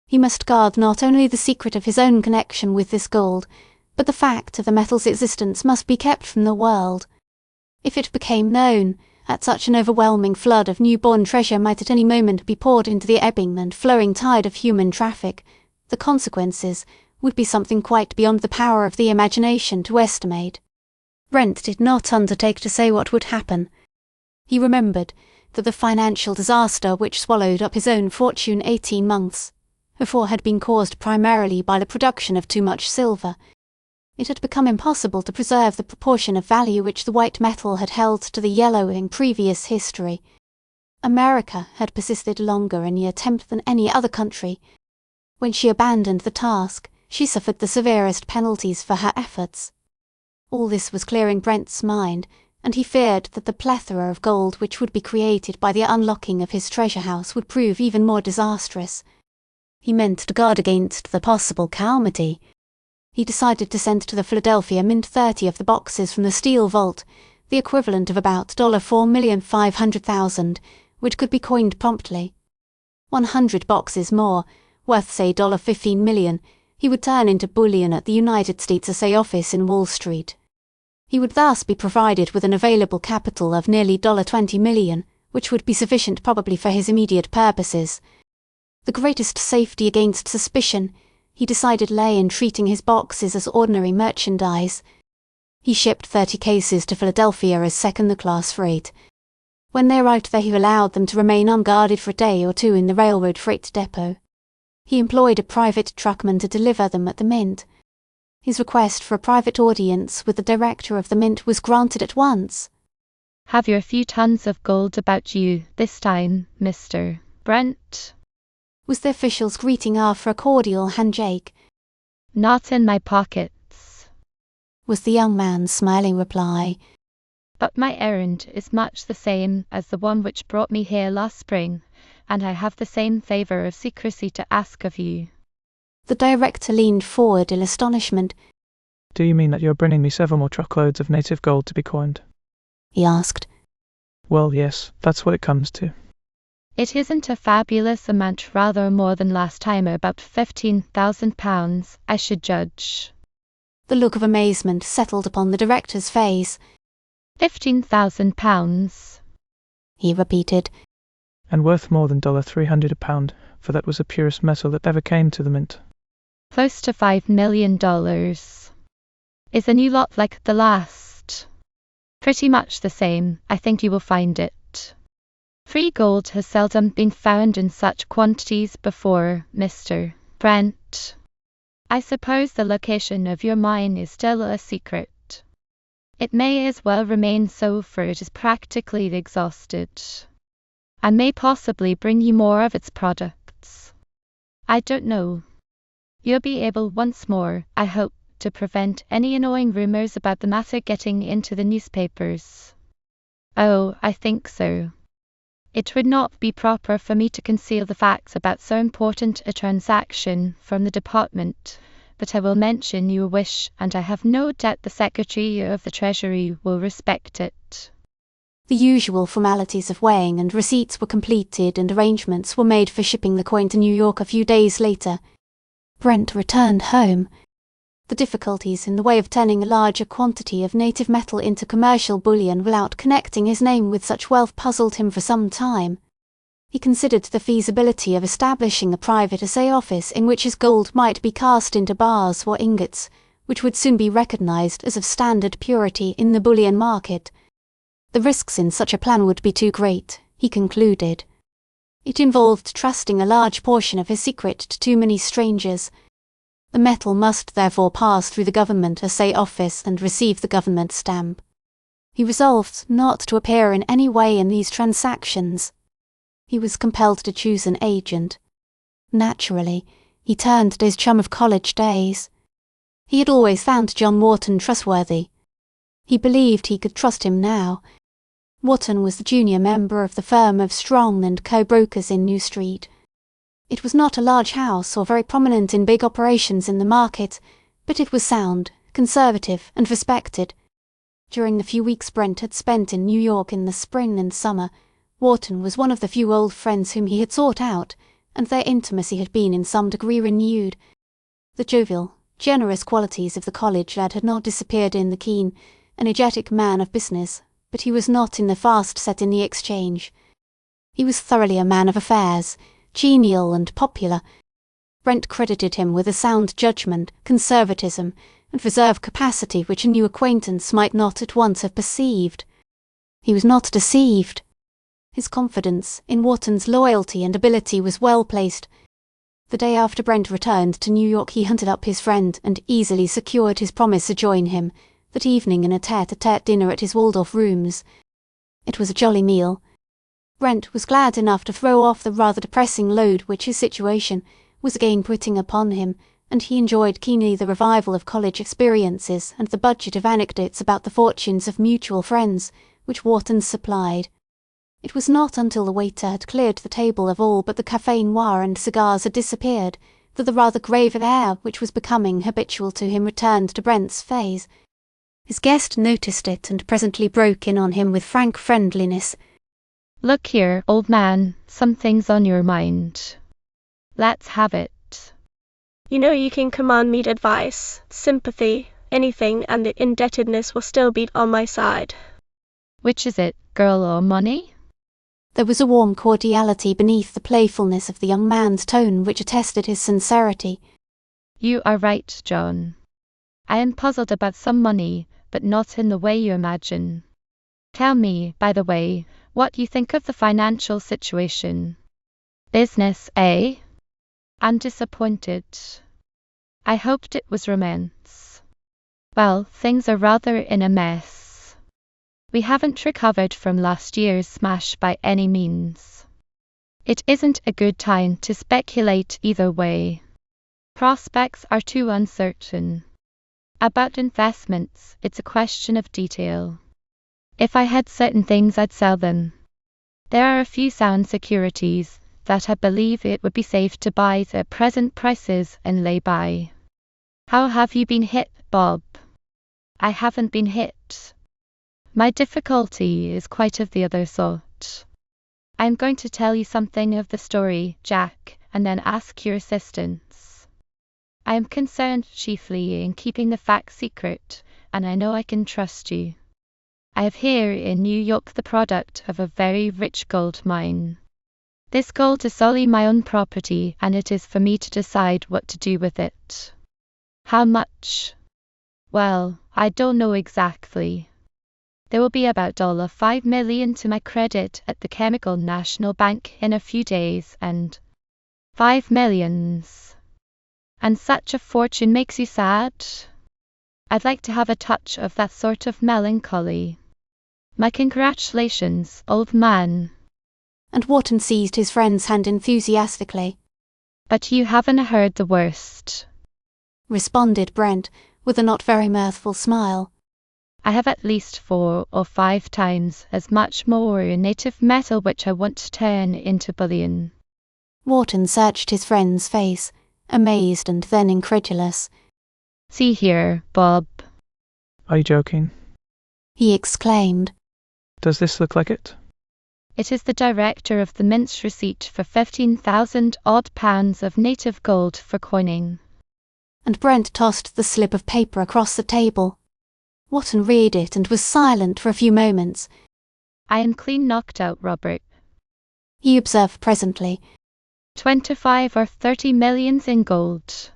He must guard not only the secret of his own connection with this gold, but the fact of the metal's existence must be kept from the world. If it became known, at such an overwhelming flood of new-born treasure might at any moment be poured into the ebbing and flowing tide of human traffic, the consequences would be something quite beyond the power of the imagination to estimate. Brent did not undertake to say what would happen. He remembered that the financial disaster which swallowed up his own fortune 18 months before had been caused primarily by the production of too much silver. It had become impossible to preserve the proportion of value which the white metal had held to the yellow in previous history. America had persisted longer in the attempt than any other country. When she abandoned the task, she suffered the severest penalties for her efforts. All this was clearing Brent's mind, and he feared that the plethora of gold which would be created by the unlocking of his treasure house would prove even more disastrous. He meant to guard against the possible calamity. He decided to send to the Philadelphia Mint 30 of the boxes from the steel vault, the equivalent of about $4,500,000, which could be coined promptly. 100 boxes more, worth say $15 million, he would turn into bullion at the United States Assay Office in Wall Street. He would thus be provided with an available capital of nearly $20 million, which would be sufficient probably for his immediate purposes. The greatest safety against suspicion, he decided, lay in treating his boxes as ordinary merchandise. He shipped 30 cases to Philadelphia as second-class freight. When they arrived there he allowed them to remain unguarded for a day or two in the railroad freight depot. He employed a private truckman to deliver them at the Mint. His request for a private audience with the director of the Mint was granted at once. Have you a few tons of gold about you this time, Mr. Brent? Was the official's greeting after a cordial handshake. Not in my pockets, was the young man's smiling reply. But my errand is much the same as the one which brought me here last spring, and I have the same favor of secrecy to ask of you. The director leaned forward in astonishment. Do you mean that you're bringing me several more truckloads of native gold to be coined? He asked. Well, yes, that's what it comes to. It isn't a fabulous amount, rather more than last time, about £15,000, I should judge. The look of amazement settled upon the director's face. £15,000, he repeated. And worth more than $300 a pound, for that was the purest metal that ever came to the Mint. Close to $5 million. Is a new lot like the last? Pretty much the same, I think you will find it. Free gold has seldom been found in such quantities before, Mr. Brent. I suppose the location of your mine is still a secret. It may as well remain so, for it is practically exhausted. I may possibly bring you more of its products. I don't know. You'll be able once more, I hope, to prevent any annoying rumors about the matter getting into the newspapers. Oh, I think so. It would not be proper for me to conceal the facts about so important a transaction from the department, but I will mention your wish, and I have no doubt the Secretary of the Treasury will respect it. The usual formalities of weighing and receipts were completed and arrangements were made for shipping the coin to New York a few days later. Brent returned home. The difficulties in the way of turning a larger quantity of native metal into commercial bullion without connecting his name with such wealth puzzled him for some time. He considered the feasibility of establishing a private assay office in which his gold might be cast into bars or ingots, which would soon be recognized as of standard purity in the bullion market. The risks in such a plan would be too great, he concluded. It involved trusting a large portion of his secret to too many strangers. The metal must therefore pass through the government assay office and receive the government stamp. He resolved not to appear in any way in these transactions. He was compelled to choose an agent. Naturally, he turned to his chum of college days. He had always found John Wharton trustworthy. He believed he could trust him now. Wharton was the junior member of the firm of Strong and Co-brokers in New Street. It was not a large house or very prominent in big operations in the market, but it was sound, conservative, and respected. During the few weeks Brent had spent in New York in the spring and summer, Wharton was one of the few old friends whom he had sought out, and their intimacy had been in some degree renewed. The jovial, generous qualities of the college lad had not disappeared in the keen, energetic man of business, but he was not in the fast set in the exchange. He was thoroughly a man of affairs, genial and popular. Brent credited him with a sound judgment, conservatism, and reserve capacity which a new acquaintance might not at once have perceived. He was not deceived. His confidence in Wharton's loyalty and ability was well placed. The day after Brent returned to New York he hunted up his friend and easily secured his promise to join him that evening in a tête-à-tête dinner at his Waldorf rooms. It was a jolly meal. Brent was glad enough to throw off the rather depressing load which his situation was again putting upon him, and he enjoyed keenly the revival of college experiences and the budget of anecdotes about the fortunes of mutual friends which Wharton supplied. It was not until the waiter had cleared the table of all but the café noir and cigars had disappeared that the rather grave air which was becoming habitual to him returned to Brent's face. His guest noticed it and presently broke in on him with frank friendliness. "Look here, old man, something's on your mind. Let's have it." You know you can command me advice, sympathy, anything, and the indebtedness will still be on my side. "Which is it, girl or money?" There was a warm cordiality beneath the playfulness of the young man's tone which attested his sincerity. "You are right, John. I am puzzled about some money, but not in the way you imagine. Tell me, by the way, what you think of the financial situation. Business, eh?" "I'm disappointed. I hoped it was romance. Well, things are rather in a mess. We haven't recovered from last year's smash by any means. It isn't a good time to speculate either way. Prospects are too uncertain. About investments, it's a question of detail. If I had certain things, I'd sell them. There are a few sound securities that I believe it would be safe to buy at present prices and lay by." "How have you been hit, Bob?" "I haven't been hit. My difficulty is quite of the other sort. I'm going to tell you something of the story, Jack, and then ask your assistance. I am concerned chiefly in keeping the facts secret, and I know I can trust you. I have here in New York the product of a very rich gold mine. This gold is solely my own property, and it is for me to decide what to do with it. How much? Well, I don't know exactly. There will be about $5 million to my credit at the Chemical National Bank in a few days, and $5 million. And such a fortune makes you sad? I'd like to have a touch of that sort of melancholy. My congratulations, old man." And Wharton seized his friend's hand enthusiastically. "But you haven't heard the worst," responded Brent, with a not very mirthful smile. "I have at least 4 or 5 times as much more native metal which I want to turn into bullion." Wharton searched his friend's face, amazed and then incredulous. "See here, Bob." Are you joking? He exclaimed. Does this look like it? "It is the director of the Mint's receipt for 15,000 odd pounds of native gold for coining." And Brent tossed the slip of paper across the table. Wharton read it and was silent for a few moments. "I am clean knocked out, Robert," he observed presently. 25 or 30 millions in gold.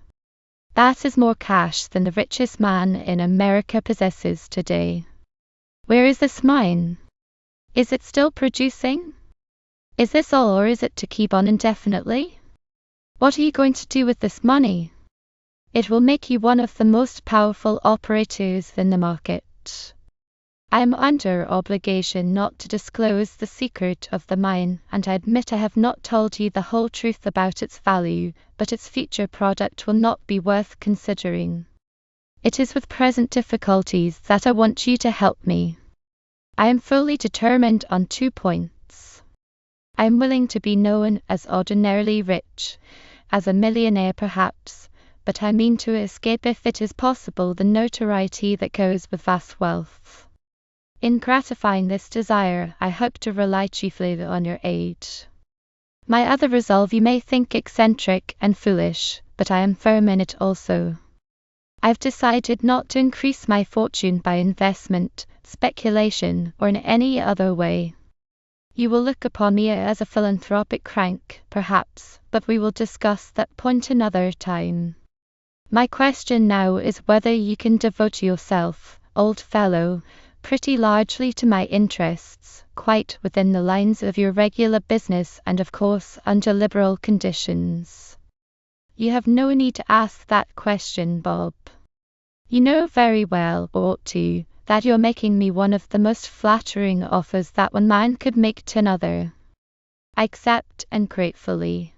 That is more cash than the richest man in America possesses today. Where is this mine? Is it still producing? Is this all, or is it to keep on indefinitely? What are you going to do with this money? It will make you one of the most powerful operators in the market. I am under obligation not to disclose the secret of the mine, and I admit I have not told you the whole truth about its value, but its future product will not be worth considering. It is with present difficulties that I want you to help me. I am fully determined on 2 points. I am willing to be known as ordinarily rich, as a millionaire perhaps, but I mean to escape, if it is possible, the notoriety that goes with vast wealth. In gratifying this desire, I hope to rely chiefly on your aid. My other resolve you may think eccentric and foolish, but I am firm in it also. I've decided not to increase my fortune by investment, speculation, or in any other way. You will look upon me as a philanthropic crank, perhaps, but we will discuss that point another time. My question now is whether you can devote yourself, old fellow, pretty largely to my interests, quite within the lines of your regular business, and of course under liberal conditions. You have no need to ask that question, Bob. You know very well, or ought to, that you're making me one of the most flattering offers that one man could make to another. I accept, and gratefully.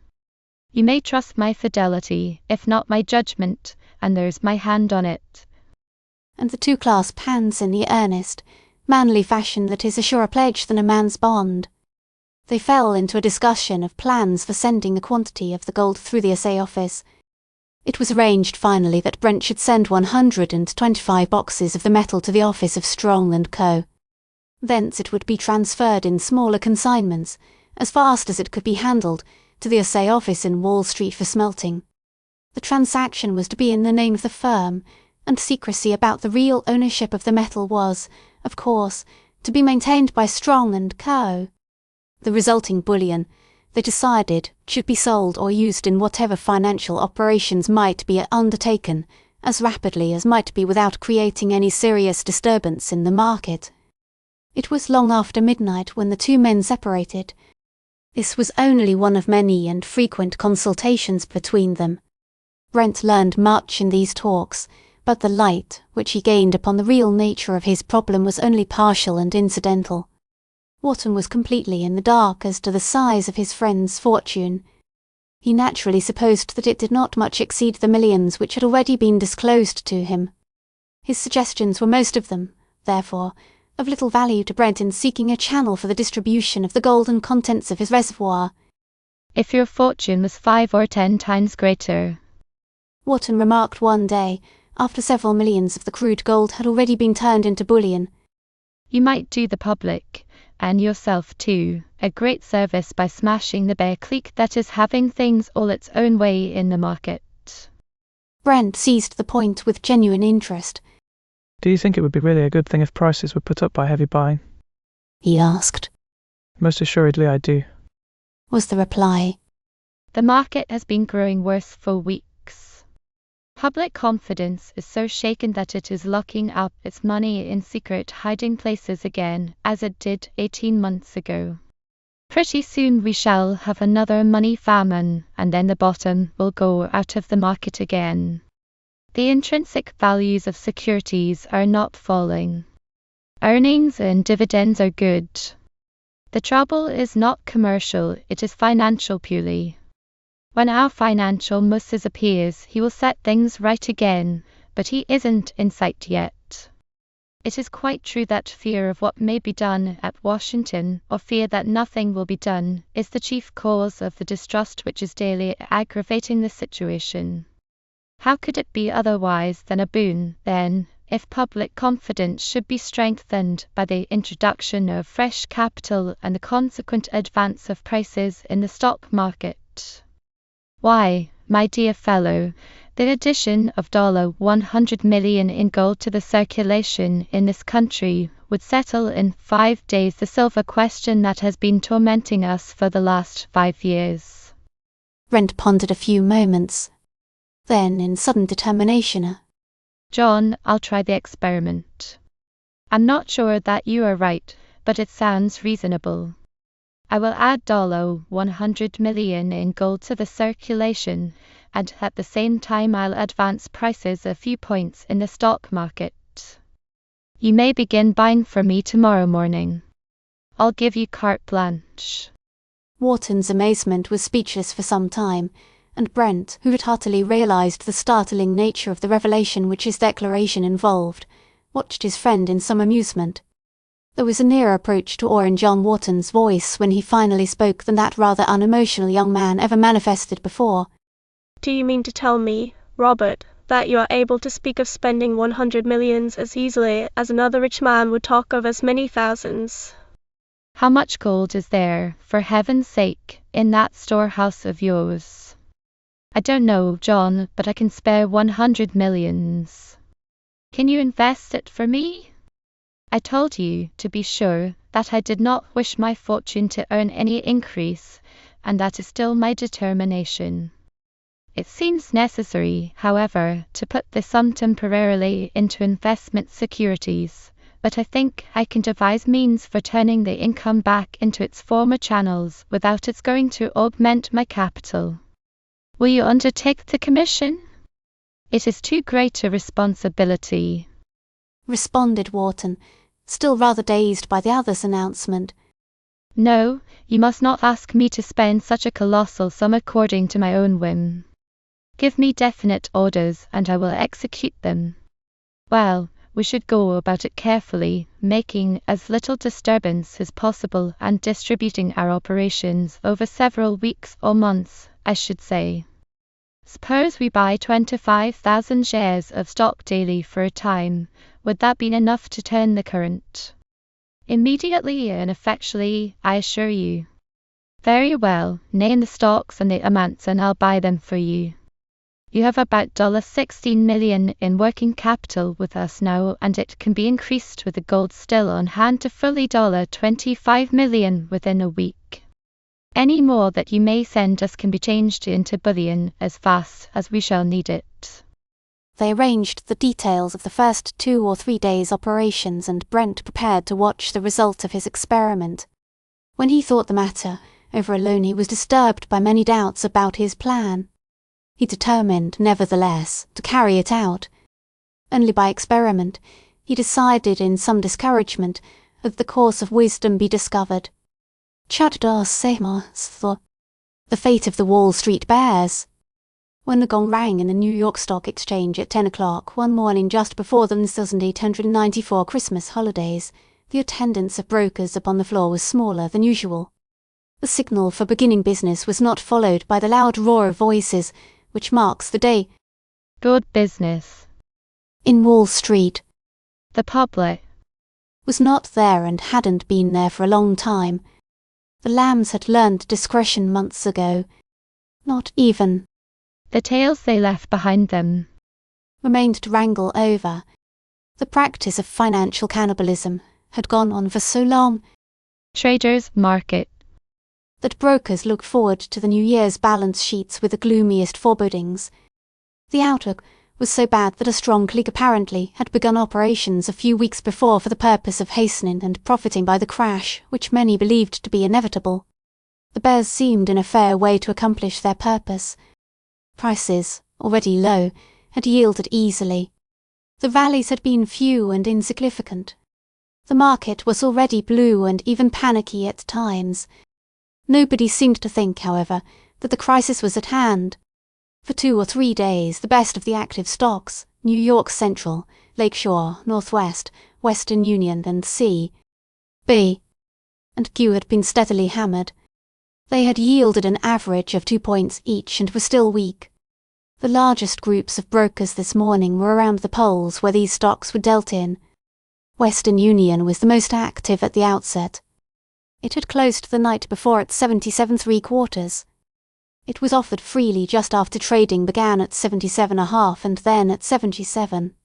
You may trust my fidelity, if not my judgment, and there's my hand on it." And the two clasped hands in the earnest, manly fashion that is a surer pledge than a man's bond. They fell into a discussion of plans for sending the quantity of the gold through the assay office, It was arranged finally that Brent should send 125 boxes of the metal to the office of Strong and Co. Thence it would be transferred in smaller consignments, as fast as it could be handled, to the assay office in Wall Street for smelting. The transaction was to be in the name of the firm, and secrecy about the real ownership of the metal was, of course, to be maintained by Strong and Co. The resulting bullion, they decided, should be sold or used in whatever financial operations might be undertaken as rapidly as might be without creating any serious disturbance in the market. It was long after midnight when the two men separated. This was only one of many and frequent consultations between them. Brent learned much in these talks, but the light which he gained upon the real nature of his problem was only partial and incidental. Wharton was completely in the dark as to the size of his friend's fortune. He naturally supposed that it did not much exceed the millions which had already been disclosed to him. His suggestions were most of them, therefore, of little value to Brent in seeking a channel for the distribution of the golden contents of his reservoir. If your fortune was 5 or 10 times greater, Wharton remarked one day, after several millions of the crude gold had already been turned into bullion, you might do the public, and yourself too, a great service by smashing the bare clique that is having things all its own way in the market. Brent seized the point with genuine interest. Do you think it would be really a good thing if prices were put up by heavy buying? He asked. Most assuredly I do, Was the reply. The market has been growing worse for weeks. Public confidence is so shaken that it is locking up its money in secret hiding places again, as it did 18 months ago. Pretty soon we shall have another money famine, and then the bottom will go out of the market again. The intrinsic values of securities are not falling. Earnings and dividends are good. The trouble is not commercial, it is financial purely. When our financial Moses appears, he will set things right again, but he isn't in sight yet. It is quite true that fear of what may be done at Washington, or fear that nothing will be done, is the chief cause of the distrust which is daily aggravating the situation. How could it be otherwise than a boon, then, if public confidence should be strengthened by the introduction of fresh capital and the consequent advance of prices in the stock market? Why, my dear fellow, the addition of $100 million in gold to the circulation in this country would settle in 5 days the silver question that has been tormenting us for the last 5 years. Brent pondered a few moments. Then, in sudden determination, John, I'll try the experiment. I'm not sure that you are right, but it sounds reasonable. I will add $100 million in gold to the circulation, and at the same time I'll advance prices a few points in the stock market. You may begin buying from me tomorrow morning. I'll give you carte blanche. Wharton's amazement was speechless for some time, and Brent, who had heartily realized the startling nature of the revelation which his declaration involved, watched his friend in some amusement. There was a nearer approach to awe in John Wharton's voice when he finally spoke than that rather unemotional young man ever manifested before. Do you mean to tell me, Robert, that you are able to speak of spending 100 millions as easily as another rich man would talk of as many thousands? How much gold is there, for heaven's sake, in that storehouse of yours? I don't know, John, but I can spare 100 millions. Can you invest it for me? I told you, to be sure, that I did not wish my fortune to earn any increase, and that is still my determination. It seems necessary, however, to put the sum temporarily into investment securities, but I think I can devise means for turning the income back into its former channels without its going to augment my capital. Will you undertake the commission? It is too great a responsibility, responded Wharton, still rather dazed by the other's announcement. No, you must not ask me to spend such a colossal sum according to my own whim. Give me definite orders and I will execute them. Well, we should go about it carefully, making as little disturbance as possible and distributing our operations over several weeks or months, I should say. Suppose we buy 25,000 shares of stock daily for a time. Would that be enough to turn the current? Immediately and effectually, I assure you. Very well, name the stocks and the amounts and I'll buy them for you. You have about $16 million in working capital with us now, and it can be increased with the gold still on hand to fully $25 million within a week. Any more that you may send us can be changed into bullion as fast as we shall need it. They arranged the details of the first 2 or 3 days' operations, and Brent prepared to watch the result of his experiment. When he thought the matter over alone, he was disturbed by many doubts about his plan. He determined, nevertheless, to carry it out. Only by experiment, he decided in some discouragement, that the course of wisdom be discovered. The fate of the Wall Street bears. When the gong rang in the New York Stock Exchange at 10 o'clock one morning just before the 1894 Christmas holidays, the attendance of brokers upon the floor was smaller than usual. The signal for beginning business was not followed by the loud roar of voices which marks the day. Good business. In Wall Street. The public was not there and hadn't been there for a long time. The lambs had learned discretion months ago. Not even the tales they left behind them remained to wrangle over. The practice of financial cannibalism had gone on for so long. Traders' market. That brokers looked forward to the New Year's balance sheets with the gloomiest forebodings. The outlook was so bad that a strong clique apparently had begun operations a few weeks before for the purpose of hastening and profiting by the crash which many believed to be inevitable. The bears seemed in a fair way to accomplish their purpose. Prices, already low, had yielded easily. The rallies had been few and insignificant. The market was already blue and even panicky at times. Nobody seemed to think, however, that the crisis was at hand. For 2 or 3 days the best of the active stocks, New York Central, Lakeshore, Northwest, Western Union and C, B, and Q had been steadily hammered. They had yielded an average of 2 points each and were still weak. The largest groups of brokers this morning were around the polls where these stocks were dealt in. Western Union was the most active at the outset. It had closed the night before at 77 3/4. It was offered freely just after trading began at 77.5 and then at 77.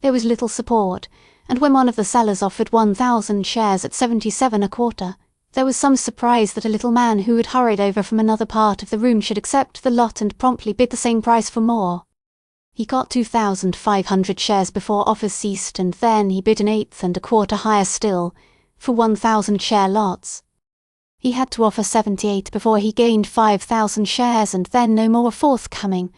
There was little support, and when one of the sellers offered 1,000 shares at 77.25, there was some surprise that a little man who had hurried over from another part of the room should accept the lot and promptly bid the same price for more. He got 2,500 shares before offers ceased, and then he bid 1/8 and 1/4 higher still, for 1,000 share lots. He had to offer 78 before he gained 5,000 shares, and then no more were forthcoming.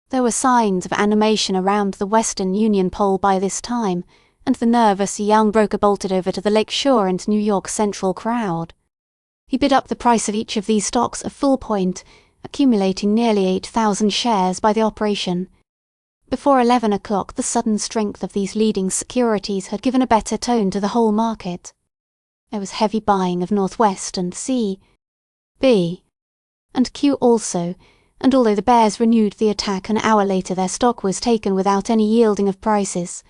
There were signs of animation around the Western Union poll by this time, and the nervous young broker bolted over to the Lakeshore and New York Central crowd. He bid up the price of each of these stocks a full point, accumulating nearly 8,000 shares by the operation. Before 11 o'clock the sudden strength of these leading securities had given a better tone to the whole market. There was heavy buying of Northwest and C, B, and Q also, and although the bears renewed the attack an hour later their stock was taken without any yielding of prices.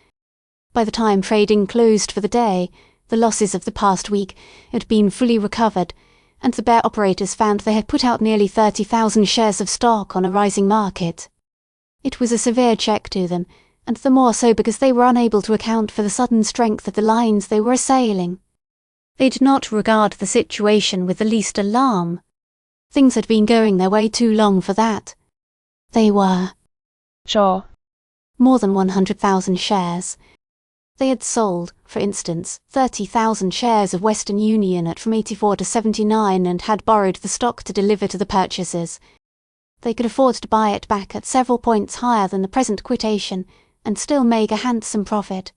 By the time trading closed for the day, the losses of the past week had been fully recovered, and the bear operators found they had put out nearly 30,000 shares of stock on a rising market. It was a severe check to them, and the more so because they were unable to account for the sudden strength of the lines they were assailing. They did not regard the situation with the least alarm. Things had been going their way too long for that. They were sure more than 100,000 shares. They had sold, for instance, 30,000 shares of Western Union at from 84 to 79 and had borrowed the stock to deliver to the purchasers. They could afford to buy it back at several points higher than the present quotation and still make a handsome profit.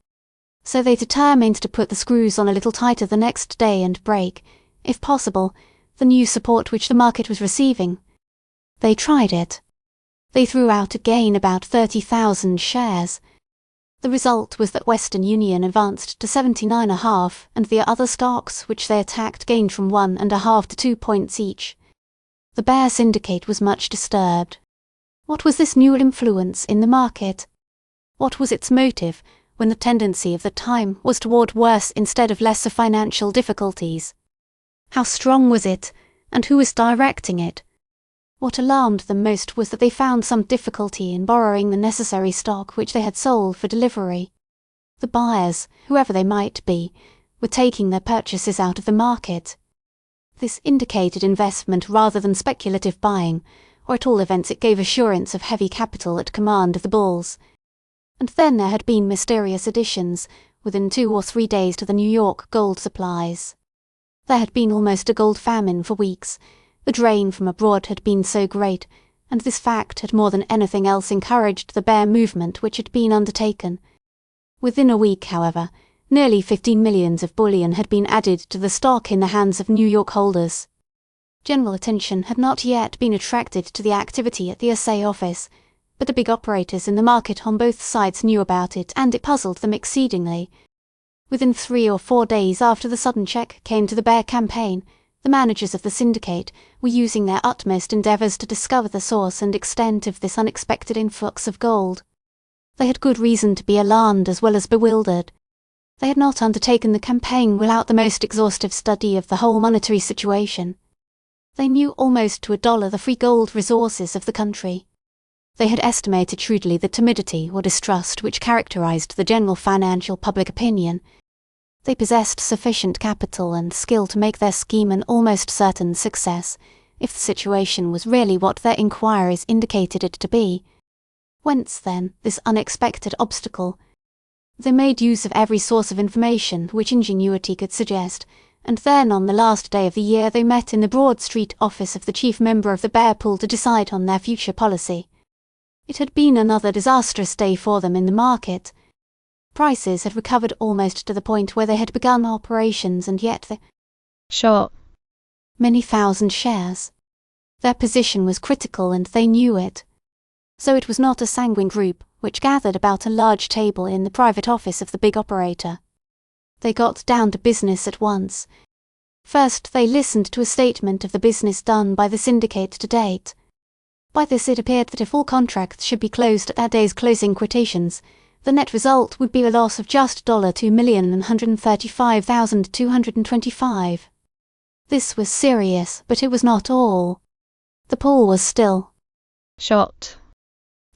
So they determined to put the screws on a little tighter the next day and break, if possible, the new support which the market was receiving. They tried it. They threw out again about 30,000 shares. The result was that Western Union advanced to 79.5, and the other stocks which they attacked gained from 1.5 to 2 points each. The bear syndicate was much disturbed. What was this new influence in the market? What was its motive when the tendency of the time was toward worse instead of lesser financial difficulties? How strong was it, and who was directing it? What alarmed them most was that they found some difficulty in borrowing the necessary stock which they had sold for delivery. The buyers, whoever they might be, were taking their purchases out of the market. This indicated investment rather than speculative buying, or at all events it gave assurance of heavy capital at command of the bulls. And then there had been mysterious additions within 2 or 3 days to the New York gold supplies. There had been almost a gold famine for weeks. The drain from abroad had been so great, and this fact had more than anything else encouraged the bear movement which had been undertaken. Within a week, however, nearly 15 millions of bullion had been added to the stock in the hands of New York holders. General attention had not yet been attracted to the activity at the assay office, but the big operators in the market on both sides knew about it, and it puzzled them exceedingly. Within 3 or 4 days after the sudden check came to the bear campaign, the managers of the syndicate were using their utmost endeavours to discover the source and extent of this unexpected influx of gold. They had good reason to be alarmed as well as bewildered. They had not undertaken the campaign without the most exhaustive study of the whole monetary situation. They knew almost to a dollar the free gold resources of the country. They had estimated shrewdly the timidity or distrust which characterized the general financial public opinion. They possessed sufficient capital and skill to make their scheme an almost certain success, if the situation was really what their inquiries indicated it to be. Whence, then, this unexpected obstacle? They made use of every source of information which ingenuity could suggest, and then on the last day of the year they met in the Broad Street office of the chief member of the Bear Pool to decide on their future policy. It had been another disastrous day for them in the market. Prices had recovered almost to the point where they had begun operations, and yet they Short. Many thousand shares. Their position was critical and they knew it. So it was not a sanguine group which gathered about a large table in the private office of the big operator. They got down to business at once. First they listened to a statement of the business done by the syndicate to date. By this it appeared that if all contracts should be closed at that day's closing quotations, the net result would be a loss of just $2,135,225. This was serious, but it was not all. The pool was still Short.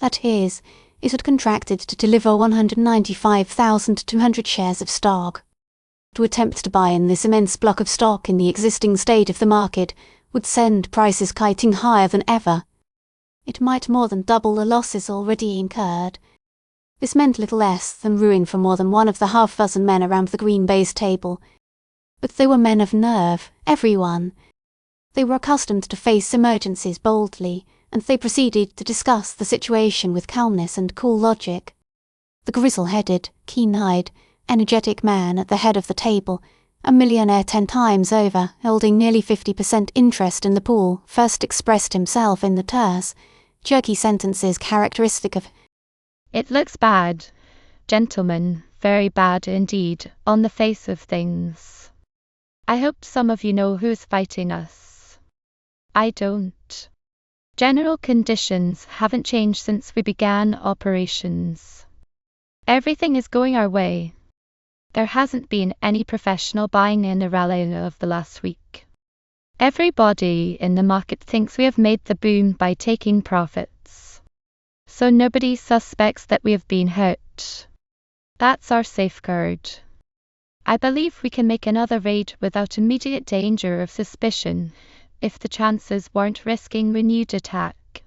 That is, it had contracted to deliver 195,200 shares of stock. To attempt to buy in this immense block of stock in the existing state of the market would send prices kiting higher than ever. It might more than double the losses already incurred. This meant little less than ruin for more than one of the half-dozen men around the green baize table. But they were men of nerve, every one. They were accustomed to face emergencies boldly, and they proceeded to discuss the situation with calmness and cool logic. The grizzle-headed, keen-eyed, energetic man at the head of the table, a millionaire 10 times over, holding nearly 50% interest in the pool, first expressed himself in the terse, jerky sentences characteristic of It looks bad, gentlemen, very bad indeed, on the face of things. I hope some of you know who's fighting us. I don't. General conditions haven't changed since we began operations. Everything is going our way. There hasn't been any professional buying in the rally of the last week. Everybody in the market thinks we have made the boom by taking profits. So nobody suspects that we have been hurt. That's our safeguard. I believe we can make another raid without immediate danger of suspicion, if the chances weren't risking renewed attack.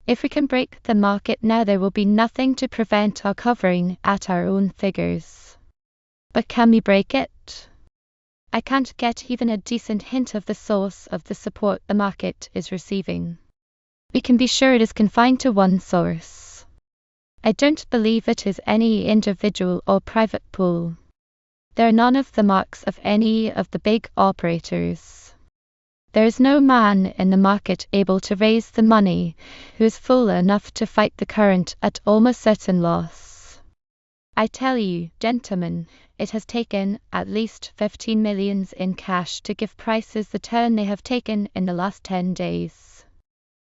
If we can break the market now, there will be nothing to prevent our covering at our own figures. But can we break it? I can't get even a decent hint of the source of the support the market is receiving. We can be sure it is confined to one source. I don't believe it is any individual or private pool. There are none of the marks of any of the big operators. There is no man in the market able to raise the money who is fool enough to fight the current at almost certain loss. I tell you, gentlemen, it has taken at least 15 millions in cash to give prices the turn they have taken in the last 10 days.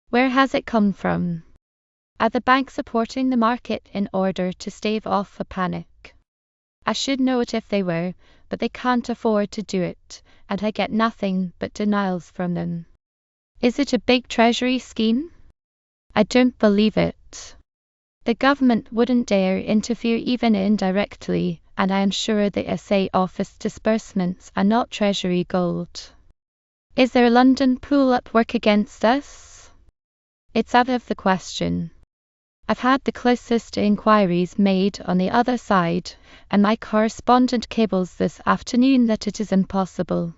Where has it come from? Are the banks supporting the market in order to stave off a panic? I should know it if they were, but they can't afford to do it, and I get nothing but denials from them. Is it a big treasury scheme? I don't believe it. The government wouldn't dare interfere even indirectly, and I am sure the SA office disbursements are not treasury gold. Is their London pool at work against us? It's out of the question. I've had the closest inquiries made on the other side, and my correspondent cables this afternoon that it is impossible.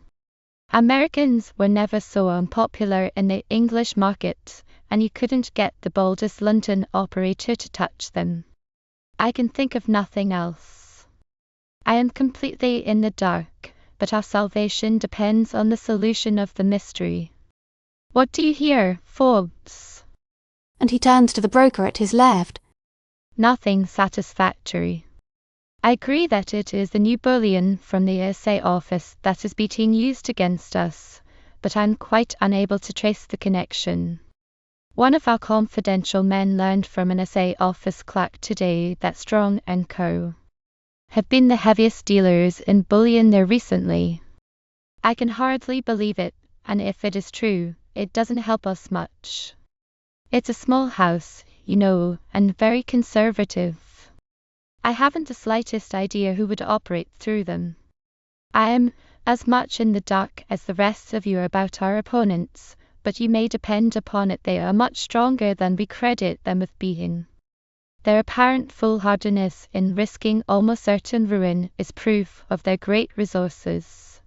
Americans were never so unpopular in the English market, and you couldn't get the boldest London operator to touch them. I can think of nothing else. I am completely in the dark, but our salvation depends on the solution of the mystery. What do you hear, Forbes? And he turned to the broker at his left. Nothing satisfactory. I agree that it is the new bullion from the SA office that is being used against us, but I'm quite unable to trace the connection. One of our confidential men learned from an SA office clerk today that Strong & Co. have been the heaviest dealers in bullion there recently. I can hardly believe it, and if it is true, it doesn't help us much. It's a small house, you know, and very conservative. I haven't the slightest idea who would operate through them. I am as much in the dark as the rest of you about our opponents, but you may depend upon it they are much stronger than we credit them with being. Their apparent foolhardiness in risking almost certain ruin is proof of their great resources.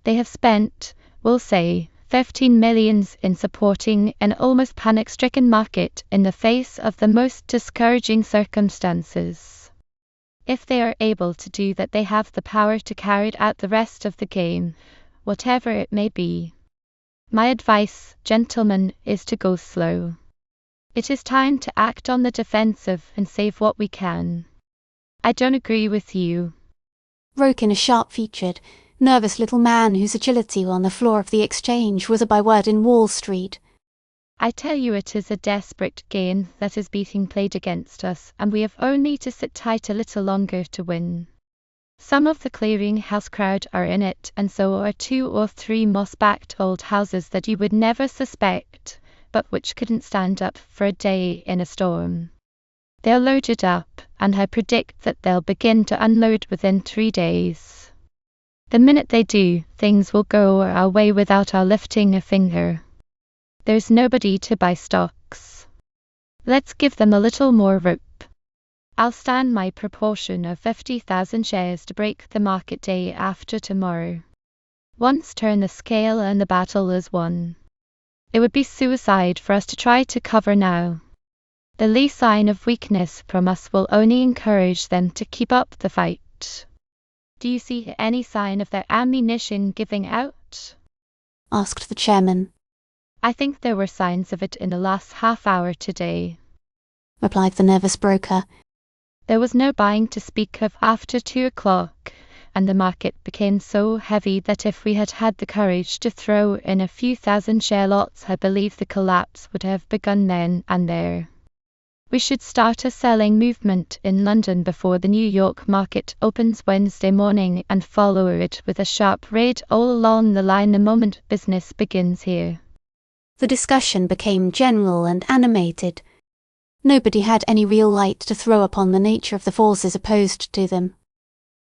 They have spent, we'll say, 15 millions in supporting an almost panic-stricken market in the face of the most discouraging circumstances. If they are able to do that, they have the power to carry out the rest of the game, whatever it may be. My advice, gentlemen, is to go slow. It is time to act on the defensive and save what we can. I don't agree with you, Broke in a sharp-featured, nervous little man whose agility on the floor of the exchange was a byword in Wall Street. I tell you it is a desperate game that is being played against us, and we have only to sit tight a little longer to win. Some of the clearing-house crowd are in it, and so are 2 or 3 moss-backed old houses that you would never suspect, but which couldn't stand up for a day in a storm. They'll load it up, and I predict that they'll begin to unload within 3 days. The minute they do, things will go our way without our lifting a finger. There's nobody to buy stocks. Let's give them a little more rope. I'll stand my proportion of 50,000 shares to break the market day after tomorrow. Once turn the scale and the battle is won. It would be suicide for us to try to cover now. The least sign of weakness from us will only encourage them to keep up the fight. Do you see any sign of their ammunition giving out? Asked the chairman. I think there were signs of it in the last half hour today, replied the nervous broker. There was no buying to speak of after 2 o'clock, and the market became so heavy that if we had had the courage to throw in a few thousand share lots, I believe the collapse would have begun then and there. We should start a selling movement in London before the New York market opens Wednesday morning and follow it with a sharp raid all along the line the moment business begins here. The discussion became general and animated. Nobody had any real light to throw upon the nature of the forces opposed to them.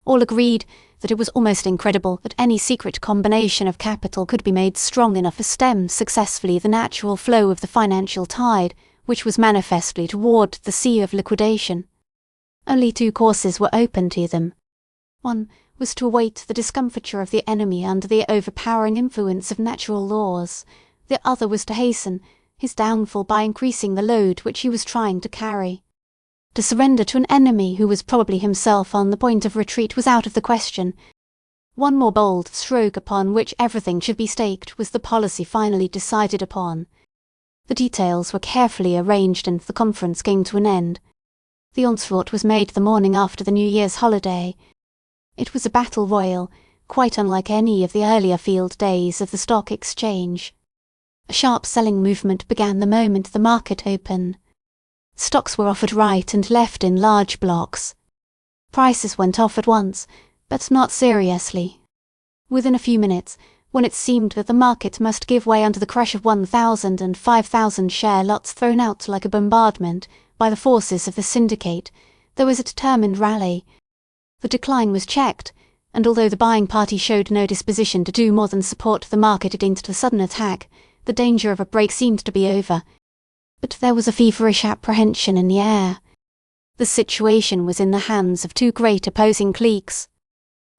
All agreed that it was almost incredible that any secret combination of capital could be made strong enough to stem successfully the natural flow of the financial tide, which was manifestly toward the sea of liquidation. Only 2 courses were open to them. One was to await the discomfiture of the enemy under the overpowering influence of natural laws. The other was to hasten his downfall by increasing the load which he was trying to carry. To surrender to an enemy who was probably himself on the point of retreat was out of the question. One more bold stroke upon which everything should be staked was the policy finally decided upon. The details were carefully arranged and the conference came to an end. The onslaught was made the morning after the New Year's holiday. It was a battle royal, quite unlike any of the earlier field days of the Stock Exchange. A sharp selling movement began the moment the market opened. Stocks were offered right and left in large blocks. Prices went off at once, but not seriously. Within a few minutes, when it seemed that the market must give way under the crush of 1,000 and 5,000 share lots thrown out like a bombardment by the forces of the syndicate, there was a determined rally. The decline was checked, and although the buying party showed no disposition to do more than support the market against the sudden attack, the danger of a break seemed to be over. But there was a feverish apprehension in the air. The situation was in the hands of two great opposing cliques.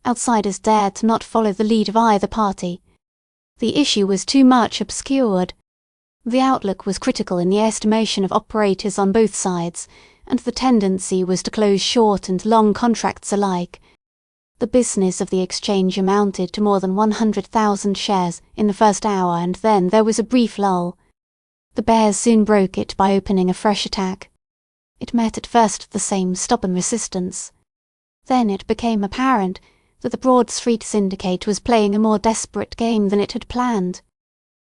Outsiders dared not follow the lead of either party. The issue was too much obscured. The outlook was critical in the estimation of operators on both sides, and the tendency was to close short and long contracts alike. The business of the exchange amounted to more than 100,000 shares in the first hour, and then there was a brief lull. The bears soon broke it by opening a fresh attack. It met at first the same stubborn resistance. Then it became apparent that the Broad Street Syndicate was playing a more desperate game than it had planned.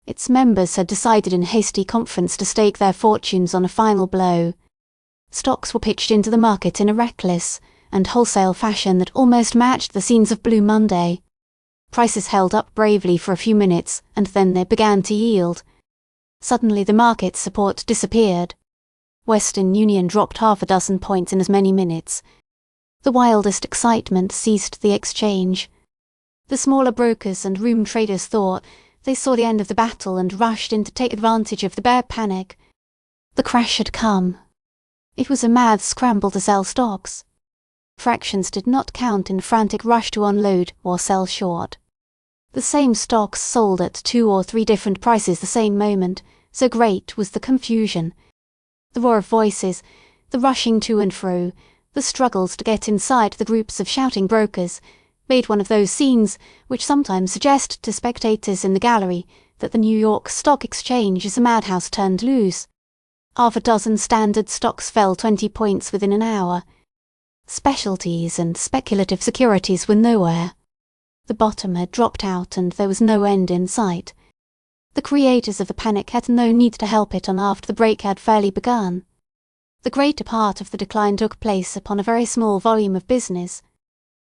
Its members had decided in hasty conference to stake their fortunes on a final blow. Stocks were pitched into the market in a reckless and wholesale fashion that almost matched the scenes of Blue Monday. Prices held up bravely for a few minutes, and then they began to yield. Suddenly the market support disappeared. Western Union dropped half a dozen points in as many minutes. The wildest excitement seized the exchange. The smaller brokers and room traders thought they saw the end of the battle and rushed in to take advantage of the bear panic. The crash had come. It was a mad scramble to sell stocks. Fractions did not count in the frantic rush to unload or sell short. The same stocks sold at 2 or 3 different prices the same moment, so great was the confusion. The roar of voices, the rushing to and fro, the struggles to get inside the groups of shouting brokers, made one of those scenes which sometimes suggest to spectators in the gallery that the New York Stock Exchange is a madhouse turned loose. Half a dozen standard stocks fell 20 points within an hour. Specialties and speculative securities were nowhere. The bottom had dropped out and there was no end in sight. The creators of the panic had no need to help it on after the break had fairly begun. The greater part of the decline took place upon a very small volume of business.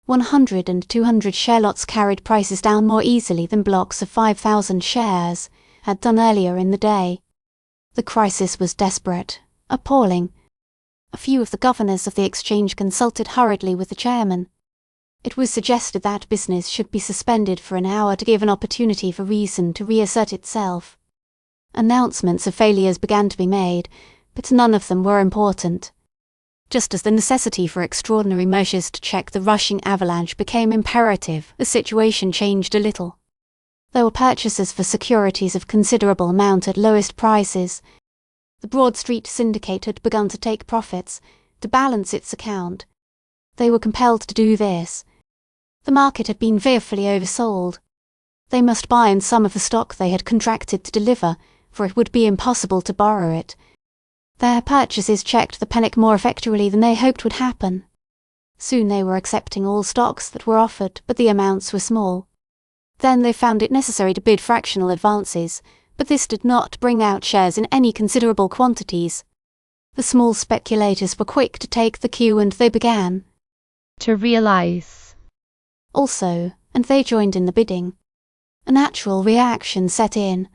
100 and 200 share lots carried prices down more easily than blocks of 5,000 shares had done earlier in the day. The crisis was desperate, appalling. A few of the governors of the exchange consulted hurriedly with the chairman. It was suggested that business should be suspended for an hour to give an opportunity for reason to reassert itself. Announcements of failures began to be made, but none of them were important. Just as the necessity for extraordinary measures to check the rushing avalanche became imperative, the situation changed a little. There were purchasers for securities of considerable amount at lowest prices. The Broad Street Syndicate had begun to take profits, to balance its account. They were compelled to do this. The market had been fearfully oversold. They must buy in some of the stock they had contracted to deliver, for it would be impossible to borrow it. Their purchases checked the panic more effectually than they hoped would happen. Soon they were accepting all stocks that were offered, but the amounts were small. Then they found it necessary to bid fractional advances, but this did not bring out shares in any considerable quantities. The small speculators were quick to take the cue and they began to realize. Also, and they joined in the bidding. A natural reaction set in.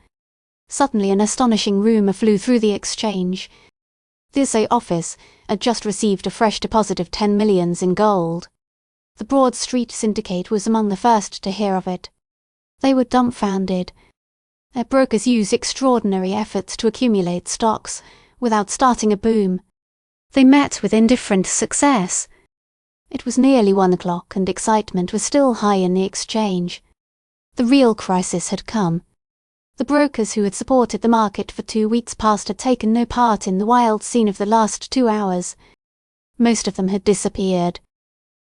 Suddenly an astonishing rumour flew through the exchange. The SA office had just received a fresh deposit of 10 millions in gold. The Broad Street Syndicate was among the first to hear of it. They were dumbfounded. Their brokers used extraordinary efforts to accumulate stocks, without starting a boom. They met with indifferent success. It was nearly 1 o'clock and excitement was still high in the exchange. The real crisis had come. The brokers who had supported the market for 2 weeks past had taken no part in the wild scene of the last 2 hours. Most of them had disappeared.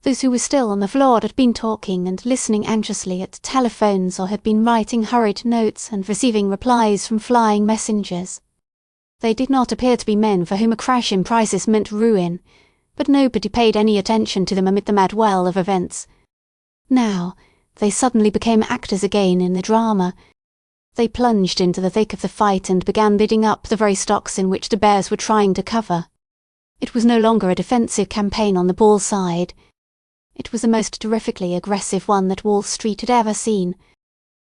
Those who were still on the floor had been talking and listening anxiously at telephones or had been writing hurried notes and receiving replies from flying messengers. They did not appear to be men for whom a crash in prices meant ruin, but nobody paid any attention to them amid the mad whirl of events. Now, they suddenly became actors again in the drama. They plunged into the thick of the fight and began bidding up the very stocks in which the bears were trying to cover. It was no longer a defensive campaign on the Bull side. It was the most terrifically aggressive one that Wall Street had ever seen.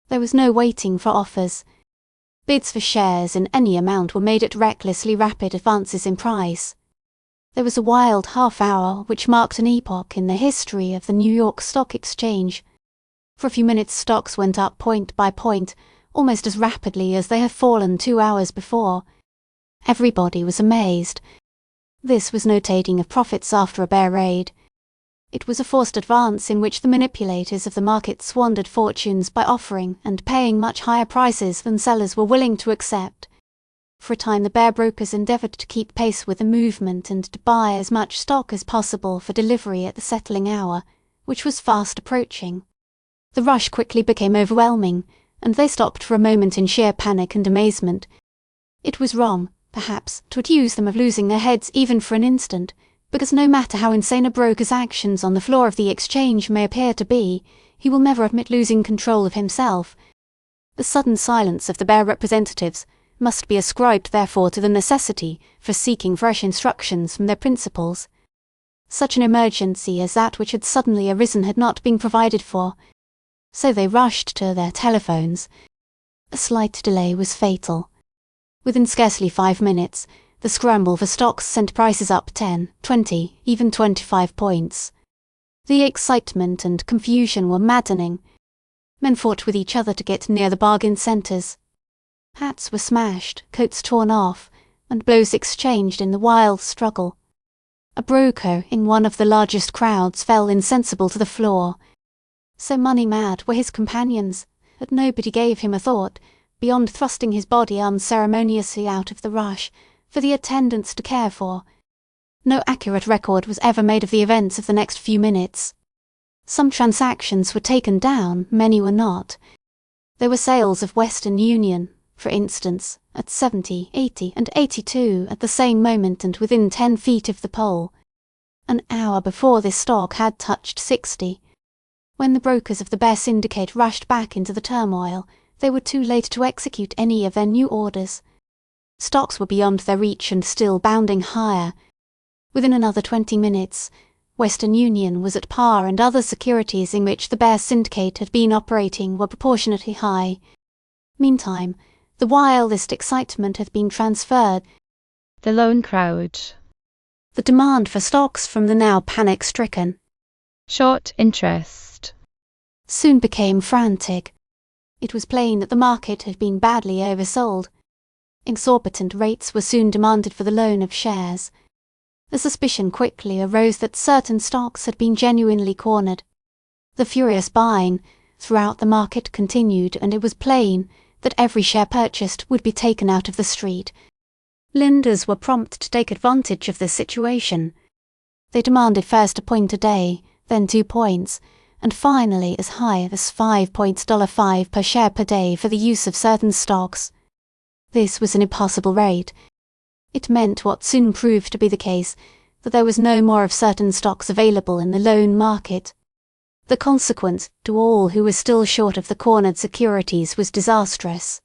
There was no waiting for offers. Bids for shares in any amount were made at recklessly rapid advances in price. There was a wild half-hour which marked an epoch in the history of the New York Stock Exchange. For a few minutes stocks went up point by point, almost as rapidly as they had fallen 2 hours before. Everybody was amazed. This was no taking of profits after a bear raid. It was a forced advance in which the manipulators of the market squandered fortunes by offering and paying much higher prices than sellers were willing to accept. For a time the bear brokers endeavoured to keep pace with the movement and to buy as much stock as possible for delivery at the settling hour, which was fast approaching. The rush quickly became overwhelming, and they stopped for a moment in sheer panic and amazement. It was wrong, perhaps, to accuse them of losing their heads even for an instant, because no matter how insane a broker's actions on the floor of the exchange may appear to be, he will never admit losing control of himself. The sudden silence of the bear representatives must be ascribed therefore to the necessity for seeking fresh instructions from their principals. Such an emergency as that which had suddenly arisen had not been provided for, so they rushed to their telephones. A slight delay was fatal. Within scarcely 5 minutes, the scramble for stocks sent prices up 10, 20, even 25 points. The excitement and confusion were maddening. Men fought with each other to get near the bargain centres. Hats were smashed, coats torn off, and blows exchanged in the wild struggle. A broker in one of the largest crowds fell insensible to the floor. So money-mad were his companions that nobody gave him a thought, beyond thrusting his body unceremoniously out of the rush, for the attendants to care for. No accurate record was ever made of the events of the next few minutes. Some transactions were taken down, many were not. There were sales of Western Union, for instance, at 70, 80, and 82 at the same moment and within 10 feet of the pole. An hour before this stock had touched 60. When the brokers of the Bear Syndicate rushed back into the turmoil, they were too late to execute any of their new orders. Stocks were beyond their reach and still bounding higher. Within another 20 minutes, Western Union was at par and other securities in which the Bear Syndicate had been operating were proportionately high. Meantime, the wildest excitement had been transferred. The lone crowd. The demand for stocks from the now panic-stricken. Short interest. Soon became frantic. It was plain that the market had been badly oversold. Exorbitant rates were soon demanded for the loan of shares. The suspicion quickly arose that certain stocks had been genuinely cornered. The furious buying throughout the market continued, and it was plain that every share purchased would be taken out of the street. Lenders were prompt to take advantage of this situation. They demanded first a point a day, then 2 points, and finally as high as 5 points $5 per share per day for the use of certain stocks. This was an impossible rate. It meant what soon proved to be the case, that there was no more of certain stocks available in the loan market. The consequence to all who were still short of the cornered securities was disastrous.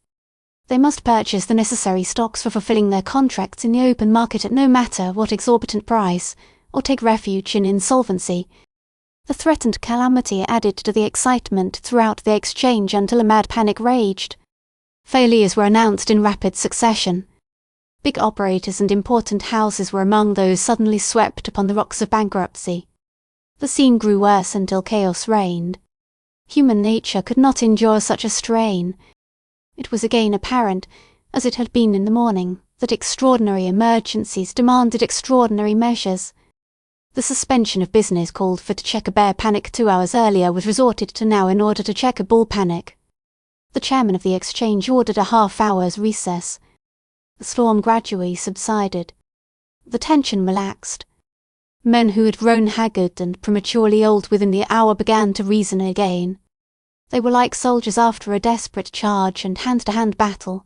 They must purchase the necessary stocks for fulfilling their contracts in the open market at no matter what exorbitant price, or take refuge in insolvency. The threatened calamity added to the excitement throughout the exchange until a mad panic raged. Failures were announced in rapid succession. Big operators and important houses were among those suddenly swept upon the rocks of bankruptcy. The scene grew worse until chaos reigned. Human nature could not endure such a strain. It was again apparent, as it had been in the morning, that extraordinary emergencies demanded extraordinary measures. The suspension of business called for to check a bear panic 2 hours earlier was resorted to now in order to check a bull panic. The chairman of the exchange ordered a half-hour's recess. The storm gradually subsided. The tension relaxed. Men who had grown haggard and prematurely old within the hour began to reason again. They were like soldiers after a desperate charge and hand-to-hand battle.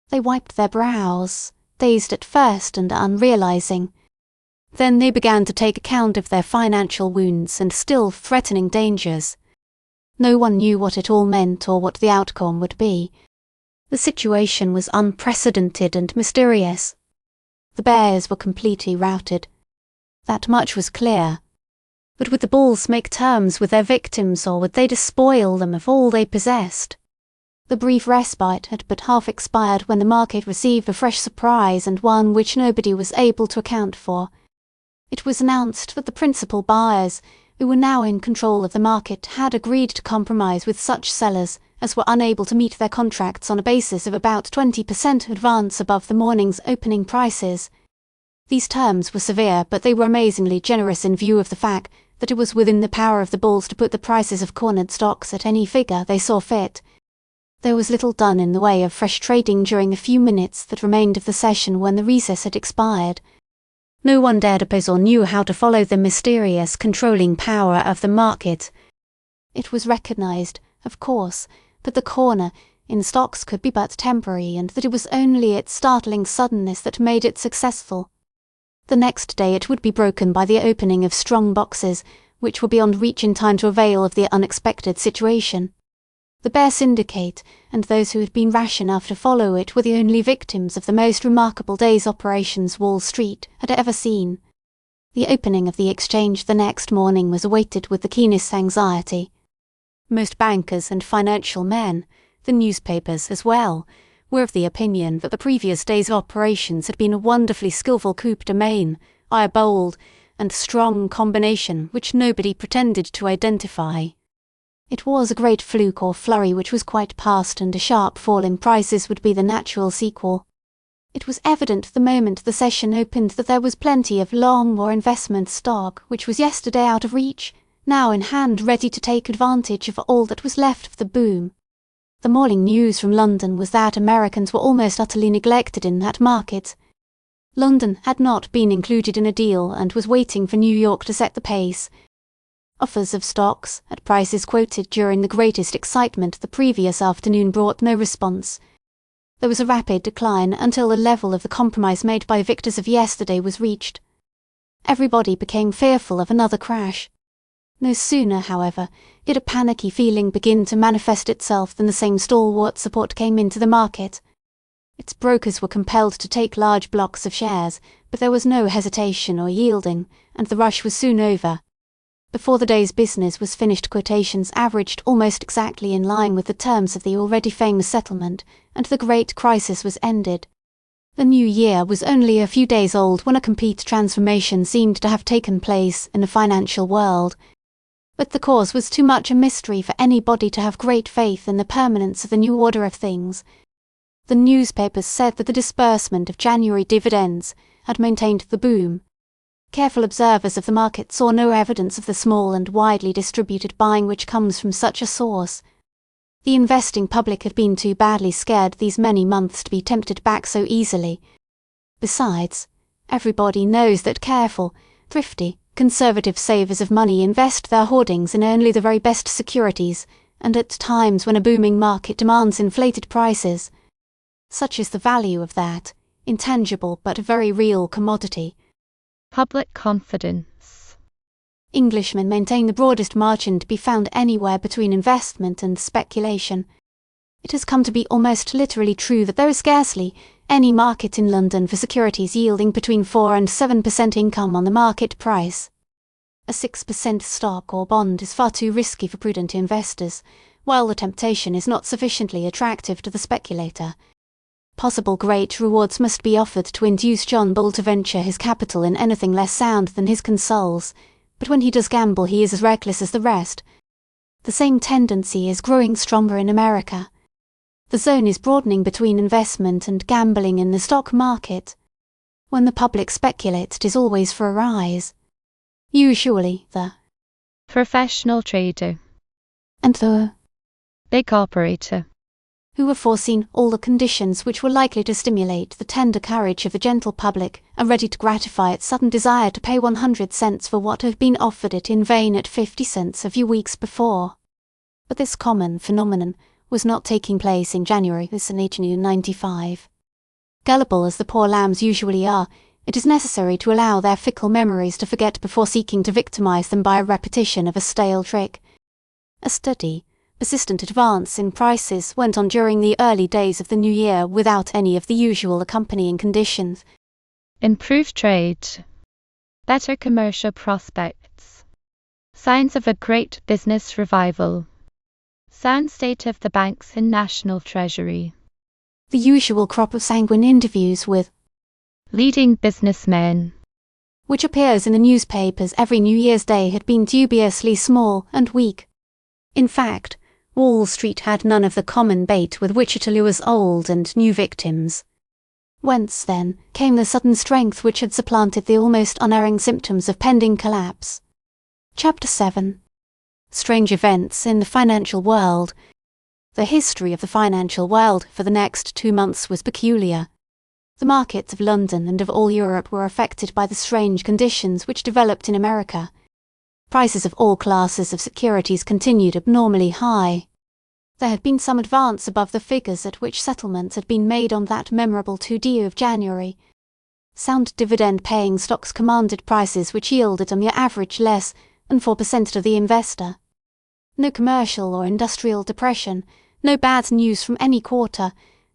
They wiped their brows, dazed at first and unrealizing. Then they began to take account of their financial wounds and still threatening dangers. No one knew what it all meant or what the outcome would be. The situation was unprecedented and mysterious. The bears were completely routed. That much was clear. But would the bulls make terms with their victims, or would they despoil them of all they possessed? The brief respite had but half expired when the market received a fresh surprise, and one which nobody was able to account for. It was announced that the principal buyers, who were now in control of the market, had agreed to compromise with such sellers as were unable to meet their contracts on a basis of about 20% advance above the morning's opening prices. These terms were severe, but they were amazingly generous in view of the fact that it was within the power of the bulls to put the prices of cornered stocks at any figure they saw fit. There was little done in the way of fresh trading during the few minutes that remained of the session when the recess had expired. No one dared oppose or knew how to follow the mysterious controlling power of the market. It was recognised, of course, that the corner in stocks could be but temporary, and that it was only its startling suddenness that made it successful. The next day it would be broken by the opening of strong boxes, which were beyond reach in time to avail of the unexpected situation. The Bear Syndicate, and those who had been rash enough to follow it, were the only victims of the most remarkable day's operations Wall Street had ever seen. The opening of the exchange the next morning was awaited with the keenest anxiety. Most bankers and financial men, the newspapers as well, were of the opinion that the previous day's operations had been a wonderfully skillful coup de main, a bold and strong combination which nobody pretended to identify. It was a great fluke or flurry which was quite past, and a sharp fall in prices would be the natural sequel. It was evident the moment the session opened that there was plenty of long or investment stock which was yesterday out of reach, now in hand ready to take advantage of all that was left of the boom. The morning news from London was that Americans were almost utterly neglected in that market. London had not been included in a deal and was waiting for New York to set the pace. Offers of stocks, at prices quoted during the greatest excitement the previous afternoon, brought no response. There was a rapid decline until the level of the compromise made by victors of yesterday was reached. Everybody became fearful of another crash. No sooner, however, did a panicky feeling begin to manifest itself than the same stalwart support came into the market. Its brokers were compelled to take large blocks of shares, but there was no hesitation or yielding, and the rush was soon over. Before the day's business was finished, quotations averaged almost exactly in line with the terms of the already famous settlement, and the great crisis was ended. The new year was only a few days old when a complete transformation seemed to have taken place in the financial world. But the cause was too much a mystery for anybody to have great faith in the permanence of the new order of things. The newspapers said that the disbursement of January dividends had maintained the boom. Careful observers of the market saw no evidence of the small and widely distributed buying which comes from such a source. The investing public had been too badly scared these many months to be tempted back so easily. Besides, everybody knows that careful, thrifty, conservative savers of money invest their hoardings in only the very best securities, and at times when a booming market demands inflated prices. Such is the value of that, intangible but very real commodity. Public confidence. Englishmen maintain the broadest margin to be found anywhere between investment and speculation. It has come to be almost literally true that there is scarcely any market in London for securities yielding between 4 and 7% income on the market price. A 6% stock or bond is far too risky for prudent investors, while the temptation is not sufficiently attractive to the speculator. Possible great rewards must be offered to induce John Bull to venture his capital in anything less sound than his consols, but when he does gamble he is as reckless as the rest. The same tendency is growing stronger in America. The zone is broadening between investment and gambling in the stock market. When the public speculates, it is always for a rise. Usually the Professional trader and the big operator, who have foreseen all the conditions which were likely to stimulate the tender courage of the gentle public, are ready to gratify its sudden desire to pay 100 cents for what had been offered it in vain at 50 cents a few weeks before. But this common phenomenon was not taking place in January 1895. Gullible as the poor lambs usually are, it is necessary to allow their fickle memories to forget before seeking to victimize them by a repetition of a stale trick. A steady, persistent advance in prices went on during the early days of the new year without any of the usual accompanying conditions. Improved trade. Better commercial prospects. Signs of a great business revival. Sound state of the banks and national treasury. The usual crop of sanguine interviews with Leading businessmen. which appears in the newspapers every New Year's Day had been dubiously small and weak. In fact, Wall Street had none of the common bait with which it allures old and new victims. Whence, then, came the sudden strength which had supplanted the almost unerring symptoms of pending collapse? Chapter 7. Strange events in the financial world. The history of the financial world for the next 2 months was peculiar. The markets of London and of all Europe were affected by the strange conditions which developed in America. Prices of all classes of securities continued abnormally high. There had been some advance above the figures at which settlements had been made on that memorable 2d of January. Sound dividend-paying stocks commanded prices which yielded on the average less than 4% to the investor. No commercial or industrial depression, no bad news from any quarter,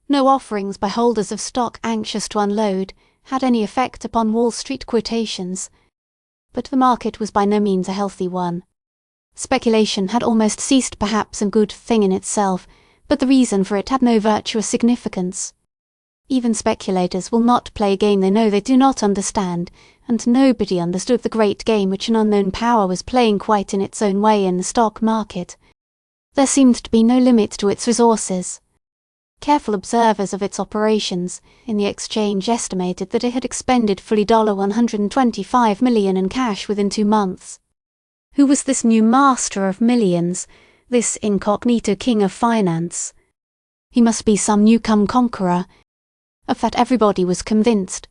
no offerings by holders of stock anxious to unload, had any effect upon Wall Street quotations. But the market was by no means a healthy one. Speculation had almost ceased, perhaps a good thing in itself, but the reason for it had no virtuous significance. Even speculators will not play a game they know they do not understand, and nobody understood the great game which an unknown power was playing quite in its own way in the stock market. There seemed to be no limit to its resources. Careful observers of its operations in the exchange estimated that it had expended fully $125 million in cash within 2 months. Who was this new master of millions, this incognito king of finance? He must be some new-come conqueror. Of that everybody was convinced.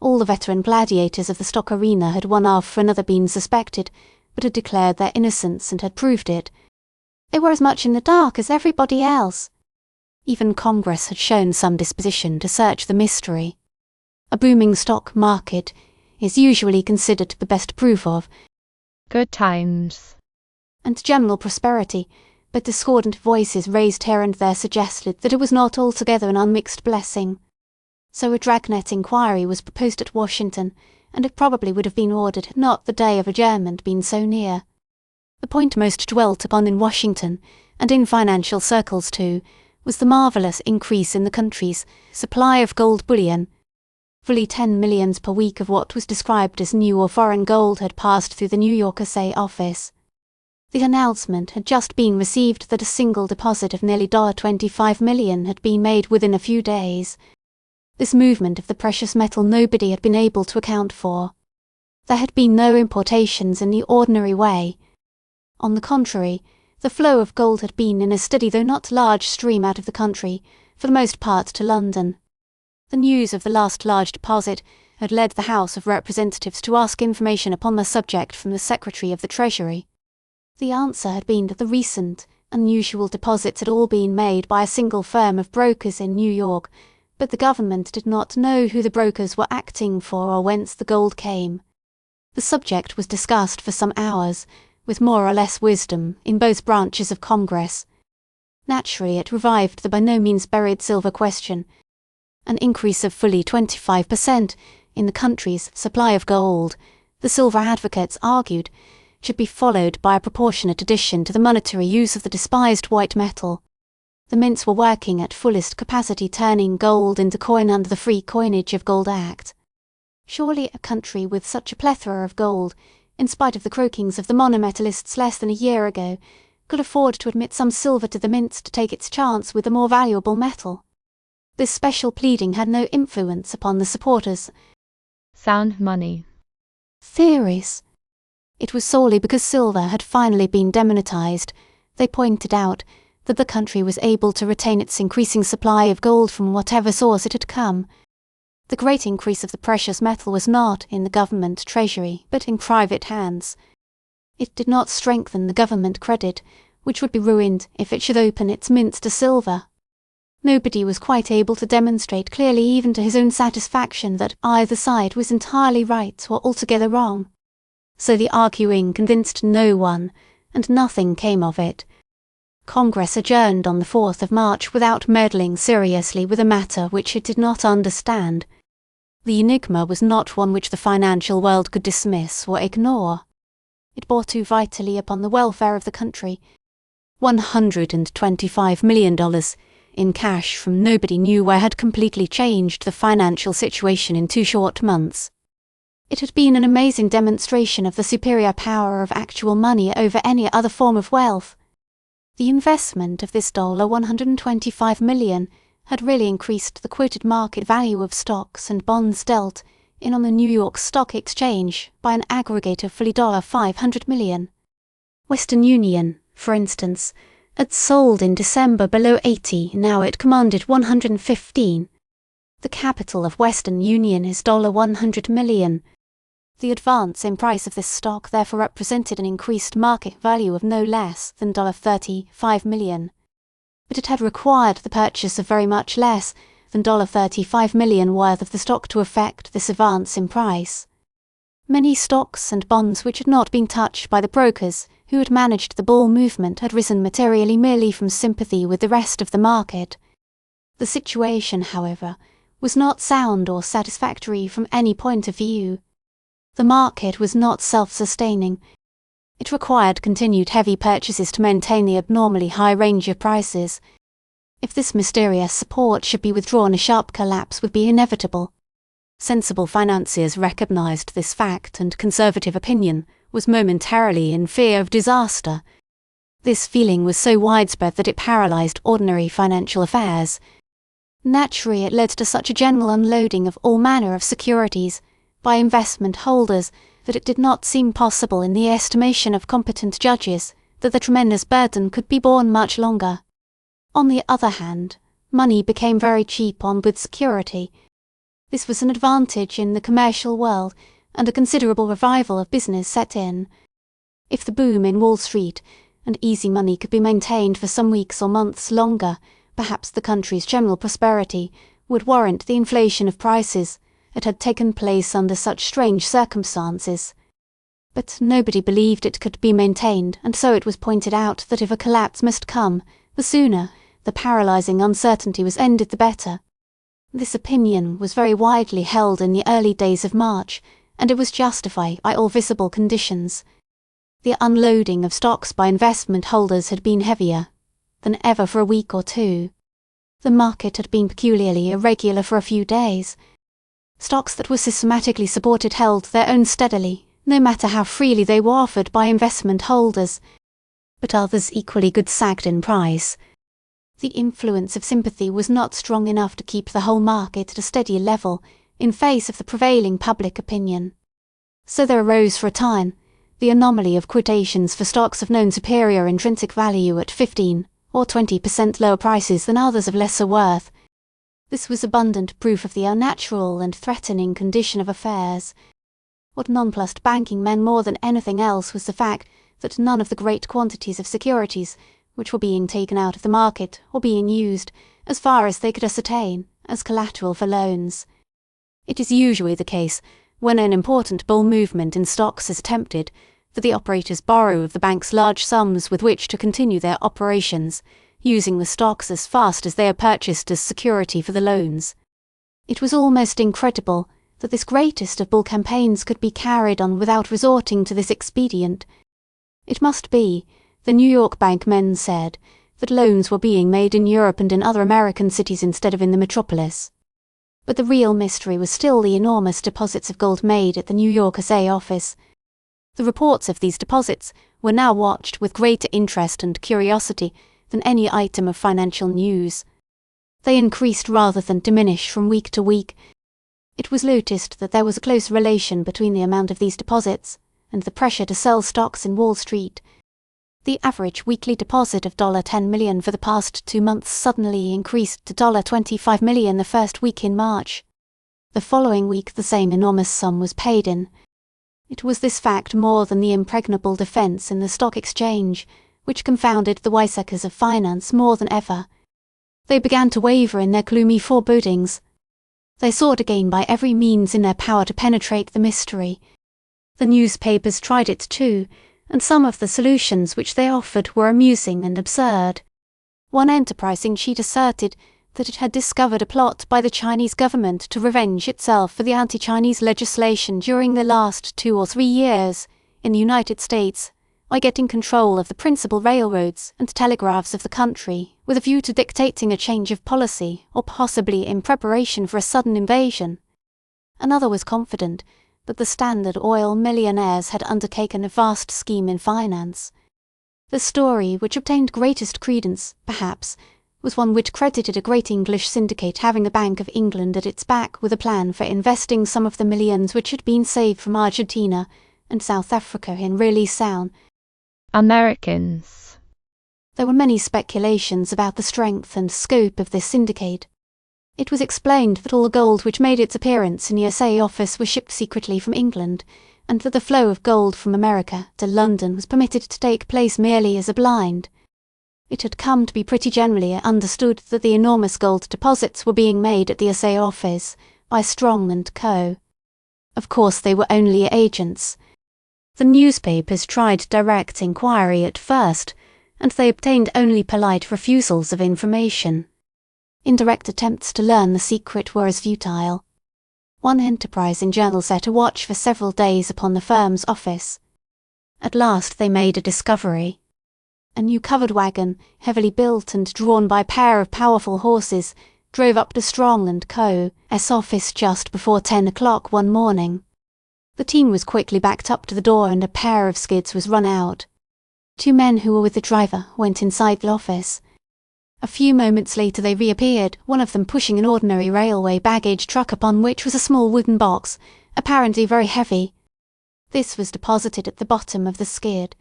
All the veteran gladiators of the stock arena had one after another been suspected, but had declared their innocence and had proved it. They were as much in the dark as everybody else. Even Congress had shown some disposition to search the mystery. A booming stock market is usually considered the best proof of good times and general prosperity, but discordant voices raised here and there suggested that it was not altogether an unmixed blessing. So a dragnet inquiry was proposed at Washington, and it probably would have been ordered had not the day of adjournment been so near. The point most dwelt upon in Washington, and in financial circles too, was the marvellous increase in the country's supply of gold bullion. Fully 10 millions per week of what was described as new or foreign gold had passed through the New York Assay office. The announcement had just been received that a single deposit of nearly $25 million had been made within a few days. This movement of the precious metal nobody had been able to account for. There had been no importations in the ordinary way. On the contrary, the flow of gold had been in a steady though not large stream out of the country, for the most part to London. The news of the last large deposit had led the House of Representatives to ask information upon the subject from the Secretary of the Treasury. The answer had been that the recent, unusual deposits had all been made by a single firm of brokers in New York, but the government did not know who the brokers were acting for or whence the gold came. The subject was discussed for some hours, with more or less wisdom, in both branches of Congress. Naturally it revived the by no means buried silver question. An increase of fully 25% in the country's supply of gold, the silver advocates argued, should be followed by a proportionate addition to the monetary use of the despised white metal. The mints were working at fullest capacity, turning gold into coin under the Free Coinage of Gold Act. Surely a country with such a plethora of gold, in spite of the croakings of the monometallists less than a year ago, could afford to admit some silver to the mints to take its chance with the more valuable metal. This special pleading had no influence upon the supporters' sound money theories. It was solely because silver had finally been demonetized, they pointed out, that the country was able to retain its increasing supply of gold from whatever source it had come. The great increase of the precious metal was not in the government treasury, but in private hands. It did not strengthen the government credit, which would be ruined if it should open its mints to silver. Nobody was quite able to demonstrate clearly even to his own satisfaction that either side was entirely right or altogether wrong. So the arguing convinced no one, and nothing came of it. Congress adjourned on the 4th of March without meddling seriously with a matter which it did not understand. The enigma was not one which the financial world could dismiss or ignore. It bore too vitally upon the welfare of the country. $125 million in cash from nobody knew where had completely changed the financial situation in 2 short months. It had been an amazing demonstration of the superior power of actual money over any other form of wealth. The investment of this $125 million had really increased the quoted market value of stocks and bonds dealt in on the New York Stock Exchange by an aggregate of fully $500 million. Western Union, for instance, had sold in December below 80, now it commanded 115. The capital of Western Union is $100 million. The advance in price of this stock therefore represented an increased market value of no less than $35 million. But it had required the purchase of very much less than $35 million worth of the stock to effect this advance in price. Many stocks and bonds which had not been touched by the brokers who had managed the bull movement had risen materially merely from sympathy with the rest of the market. The situation, however, was not sound or satisfactory from any point of view. The market was not self-sustaining. It required continued heavy purchases to maintain the abnormally high range of prices. If this mysterious support should be withdrawn, a sharp collapse would be inevitable. Sensible financiers recognized this fact, and conservative opinion was momentarily in fear of disaster. This feeling was so widespread that it paralyzed ordinary financial affairs. Naturally, it led to such a general unloading of all manner of securities by investment holders that it did not seem possible in the estimation of competent judges that the tremendous burden could be borne much longer. On the other hand, money became very cheap on with security. This was an advantage in the commercial world, and a considerable revival of business set in. If the boom in Wall Street and easy money could be maintained for some weeks or months longer, perhaps the country's general prosperity would warrant the inflation of prices that had taken place under such strange circumstances. But nobody believed it could be maintained, and so it was pointed out that if a collapse must come, the sooner the paralyzing uncertainty was ended the better. This opinion was very widely held in the early days of March, and it was justified by all visible conditions. The unloading of stocks by investment holders had been heavier than ever for a week or two. The market had been peculiarly irregular for a few days. Stocks that were systematically supported held their own steadily, no matter how freely they were offered by investment holders, but others equally good sagged in price. The influence of sympathy was not strong enough to keep the whole market at a steady level in face of the prevailing public opinion. So there arose for a time the anomaly of quotations for stocks of known superior intrinsic value at 15 or 20% lower prices than others of lesser worth. This was abundant proof of the unnatural and threatening condition of affairs. What nonplussed banking men more than anything else was the fact that none of the great quantities of securities which were being taken out of the market or being used, as far as they could ascertain, as collateral for loans. It is usually the case, when an important bull movement in stocks is attempted, that the operators borrow of the banks large sums with which to continue their operations, using the stocks as fast as they are purchased as security for the loans. It was almost incredible that this greatest of bull campaigns could be carried on without resorting to this expedient. It must be, the New York bank men said, that loans were being made in Europe and in other American cities instead of in the metropolis. But the real mystery was still the enormous deposits of gold made at the New York Assay Office. The reports of these deposits were now watched with greater interest and curiosity than any item of financial news. They increased rather than diminished from week to week. It was noticed that there was a close relation between the amount of these deposits and the pressure to sell stocks in Wall Street. The average weekly deposit of $10 million for the past 2 months suddenly increased to $25 million the first week in March. The following week the same enormous sum was paid in. It was this fact more than the impregnable defence in the stock exchange which confounded the wiseacres of finance more than ever. They began to waver in their gloomy forebodings. They sought again by every means in their power to penetrate the mystery. The newspapers tried it too, and some of the solutions which they offered were amusing and absurd. One enterprising sheet asserted that it had discovered a plot by the Chinese government to revenge itself for the anti-Chinese legislation during the last 2 or 3 years in the United States by getting control of the principal railroads and telegraphs of the country with a view to dictating a change of policy or possibly in preparation for a sudden invasion. Another was confident that the Standard Oil millionaires had undertaken a vast scheme in finance. The story which obtained greatest credence, perhaps, was one which credited a great English syndicate having the Bank of England at its back with a plan for investing some of the millions which had been saved from Argentina and South Africa in really sound Americans. There were many speculations about the strength and scope of this syndicate. It was explained that all the gold which made its appearance in the SA office was shipped secretly from England, and that the flow of gold from America to London was permitted to take place merely as a blind. It had come to be pretty generally understood that the enormous gold deposits were being made at the SA office by Strong and Co. Of course they were only agents. The newspapers tried direct inquiry at first, and they obtained only polite refusals of information. Indirect attempts to learn the secret were as futile. One enterprising journal set a watch for several days upon the firm's office. At last they made a discovery. A new covered wagon, heavily built and drawn by a pair of powerful horses, drove up to Strong and Co.'s office just before 10 o'clock one morning. The team was quickly backed up to the door and a pair of skids was run out. 2 men who were with the driver went inside the office. A few moments later they reappeared, one of them pushing an ordinary railway baggage truck upon which was a small wooden box, apparently very heavy. This was deposited at the bottom of the skid.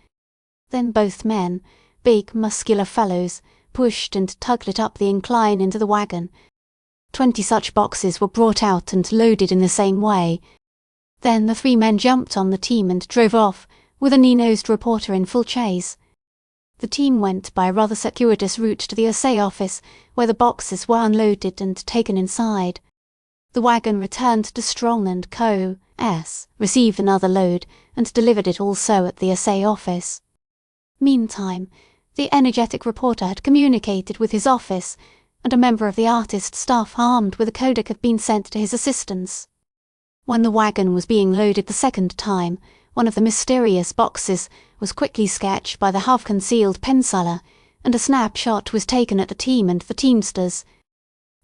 Then both men, big muscular fellows, pushed and tugged it up the incline into the wagon. 20 such boxes were brought out and loaded in the same way. Then the 3 men jumped on the team and drove off, with a knee-nosed reporter in full chase. The team went by a rather circuitous route to the SA office, where the boxes were unloaded and taken inside. The wagon returned to Strong and Co.'s, received another load, and delivered it also at the SA office. Meantime, the energetic reporter had communicated with his office, and a member of the artist staff armed with a kodak had been sent to his assistance. When the wagon was being loaded the second time, one of the mysterious boxes was quickly sketched by the half-concealed penciller, and a snapshot was taken at the team and the teamsters.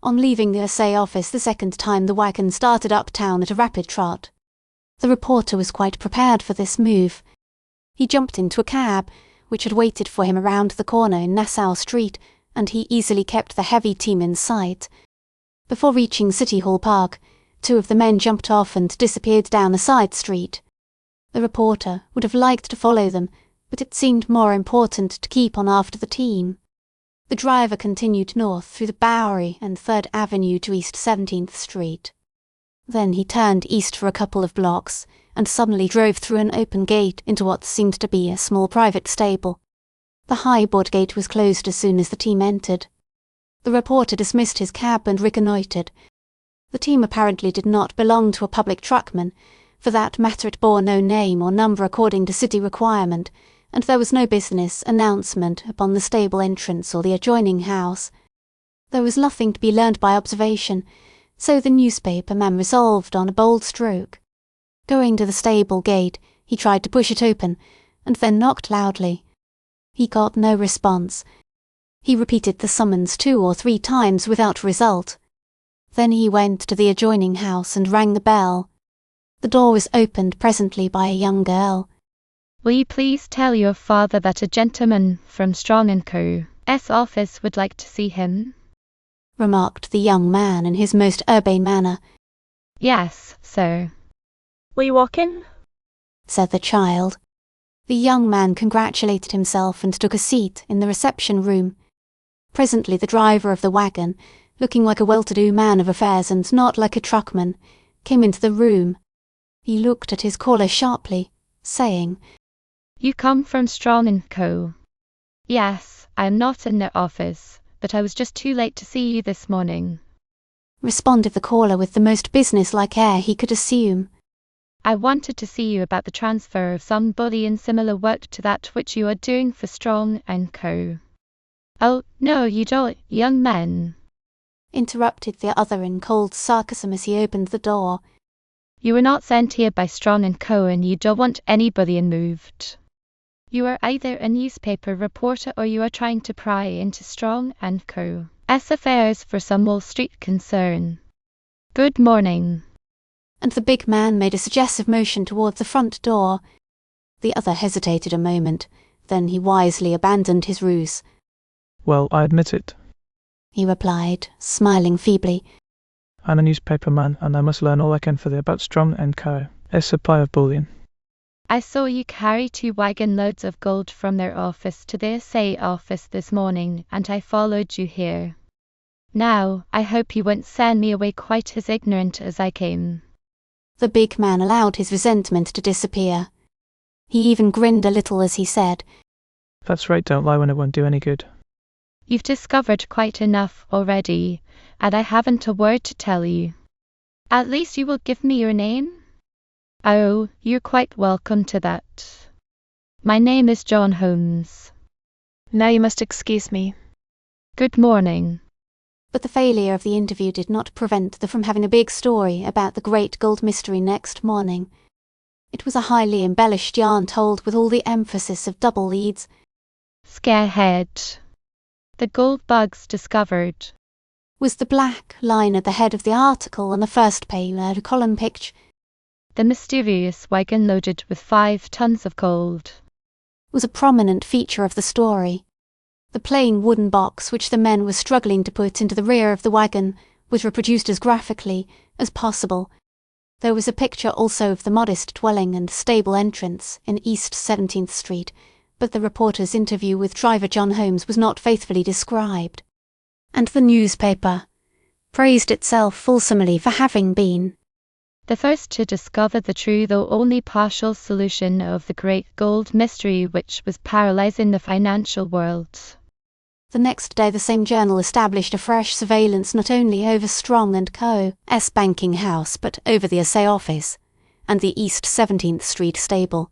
On leaving the SA office the second time the wagon started uptown at a rapid trot. The reporter was quite prepared for this move. He jumped into a cab, which had waited for him around the corner in Nassau Street, and he easily kept the heavy team in sight. Before reaching City Hall Park, 2 of the men jumped off and disappeared down a side street. The reporter would have liked to follow them, but it seemed more important to keep on after the team. The driver continued north through the Bowery and 3rd Avenue to East 17th Street. Then he turned east for a couple of blocks, and suddenly drove through an open gate into what seemed to be a small private stable. The high-board gate was closed as soon as the team entered. The reporter dismissed his cab and reconnoitred. The team apparently did not belong to a public truckman. For that matter it bore no name or number according to city requirement, and there was no business announcement upon the stable entrance or the adjoining house. There was nothing to be learned by observation, so the newspaper man resolved on a bold stroke. Going to the stable gate, he tried to push it open, and then knocked loudly. He got no response. He repeated the summons 2 or 3 times without result. Then he went to the adjoining house and rang the bell. The door was opened presently by a young girl. Will you please tell your father that a gentleman from Strong & Co.'s office would like to see him? Remarked the young man in his most urbane manner. Yes, sir. Will you walk in? Said the child. The young man congratulated himself and took a seat in the reception room. Presently the driver of the wagon, looking like a well-to-do man of affairs and not like a truckman, came into the room. He looked at his caller sharply, saying, You come from Strong & Co. Yes, I am not in their office, but I was just too late to see you this morning. Responded the caller with the most business-like air he could assume. I wanted to see you about the transfer of some body in similar work to that which you are doing for Strong & Co. Oh, no, you don't, young men. interrupted the other in cold sarcasm as he opened the door. You were not sent here by Strong & Co. and you don't want anybody moved. You are either a newspaper reporter or you are trying to pry into Strong & Co.'s affairs for some Wall Street concern. Good morning. And the big man made a suggestive motion toward the front door. The other hesitated a moment, then he wisely abandoned his ruse. Well, I admit it, he replied, smiling feebly. I'm a newspaper man, and I must learn all I can further about Strong & Co.'s supply of bullion. I saw you carry 2 wagon loads of gold from their office to the SA office this morning, and I followed you here. Now, I hope you won't send me away quite as ignorant as I came. The big man allowed his resentment to disappear. He even grinned a little as he said, That's right, don't lie when it won't do any good. You've discovered quite enough already, and I haven't a word to tell you. At least you will give me your name? Oh, you're quite welcome to that. My name is John Holmes. Now you must excuse me. Good morning. But the failure of the interview did not prevent them from having a big story about the great gold mystery next morning. It was a highly embellished yarn told with all the emphasis of double leads. Scarehead. The gold bugs discovered. Was the black line at the head of the article on the first page a column picture? The mysterious wagon loaded with 5 tons of gold. Was a prominent feature of the story. The plain wooden box which the men were struggling to put into the rear of the wagon was reproduced as graphically as possible. There was a picture also of the modest dwelling and stable entrance in East 17th Street, but the reporter's interview with driver John Holmes was not faithfully described. And the newspaper praised itself fulsomely for having been the first to discover the true though only partial solution of the great gold mystery which was paralyzing the financial world. The next day the same journal established a fresh surveillance not only over Strong & Co.'s banking house but over the SA office and the East 17th Street stable.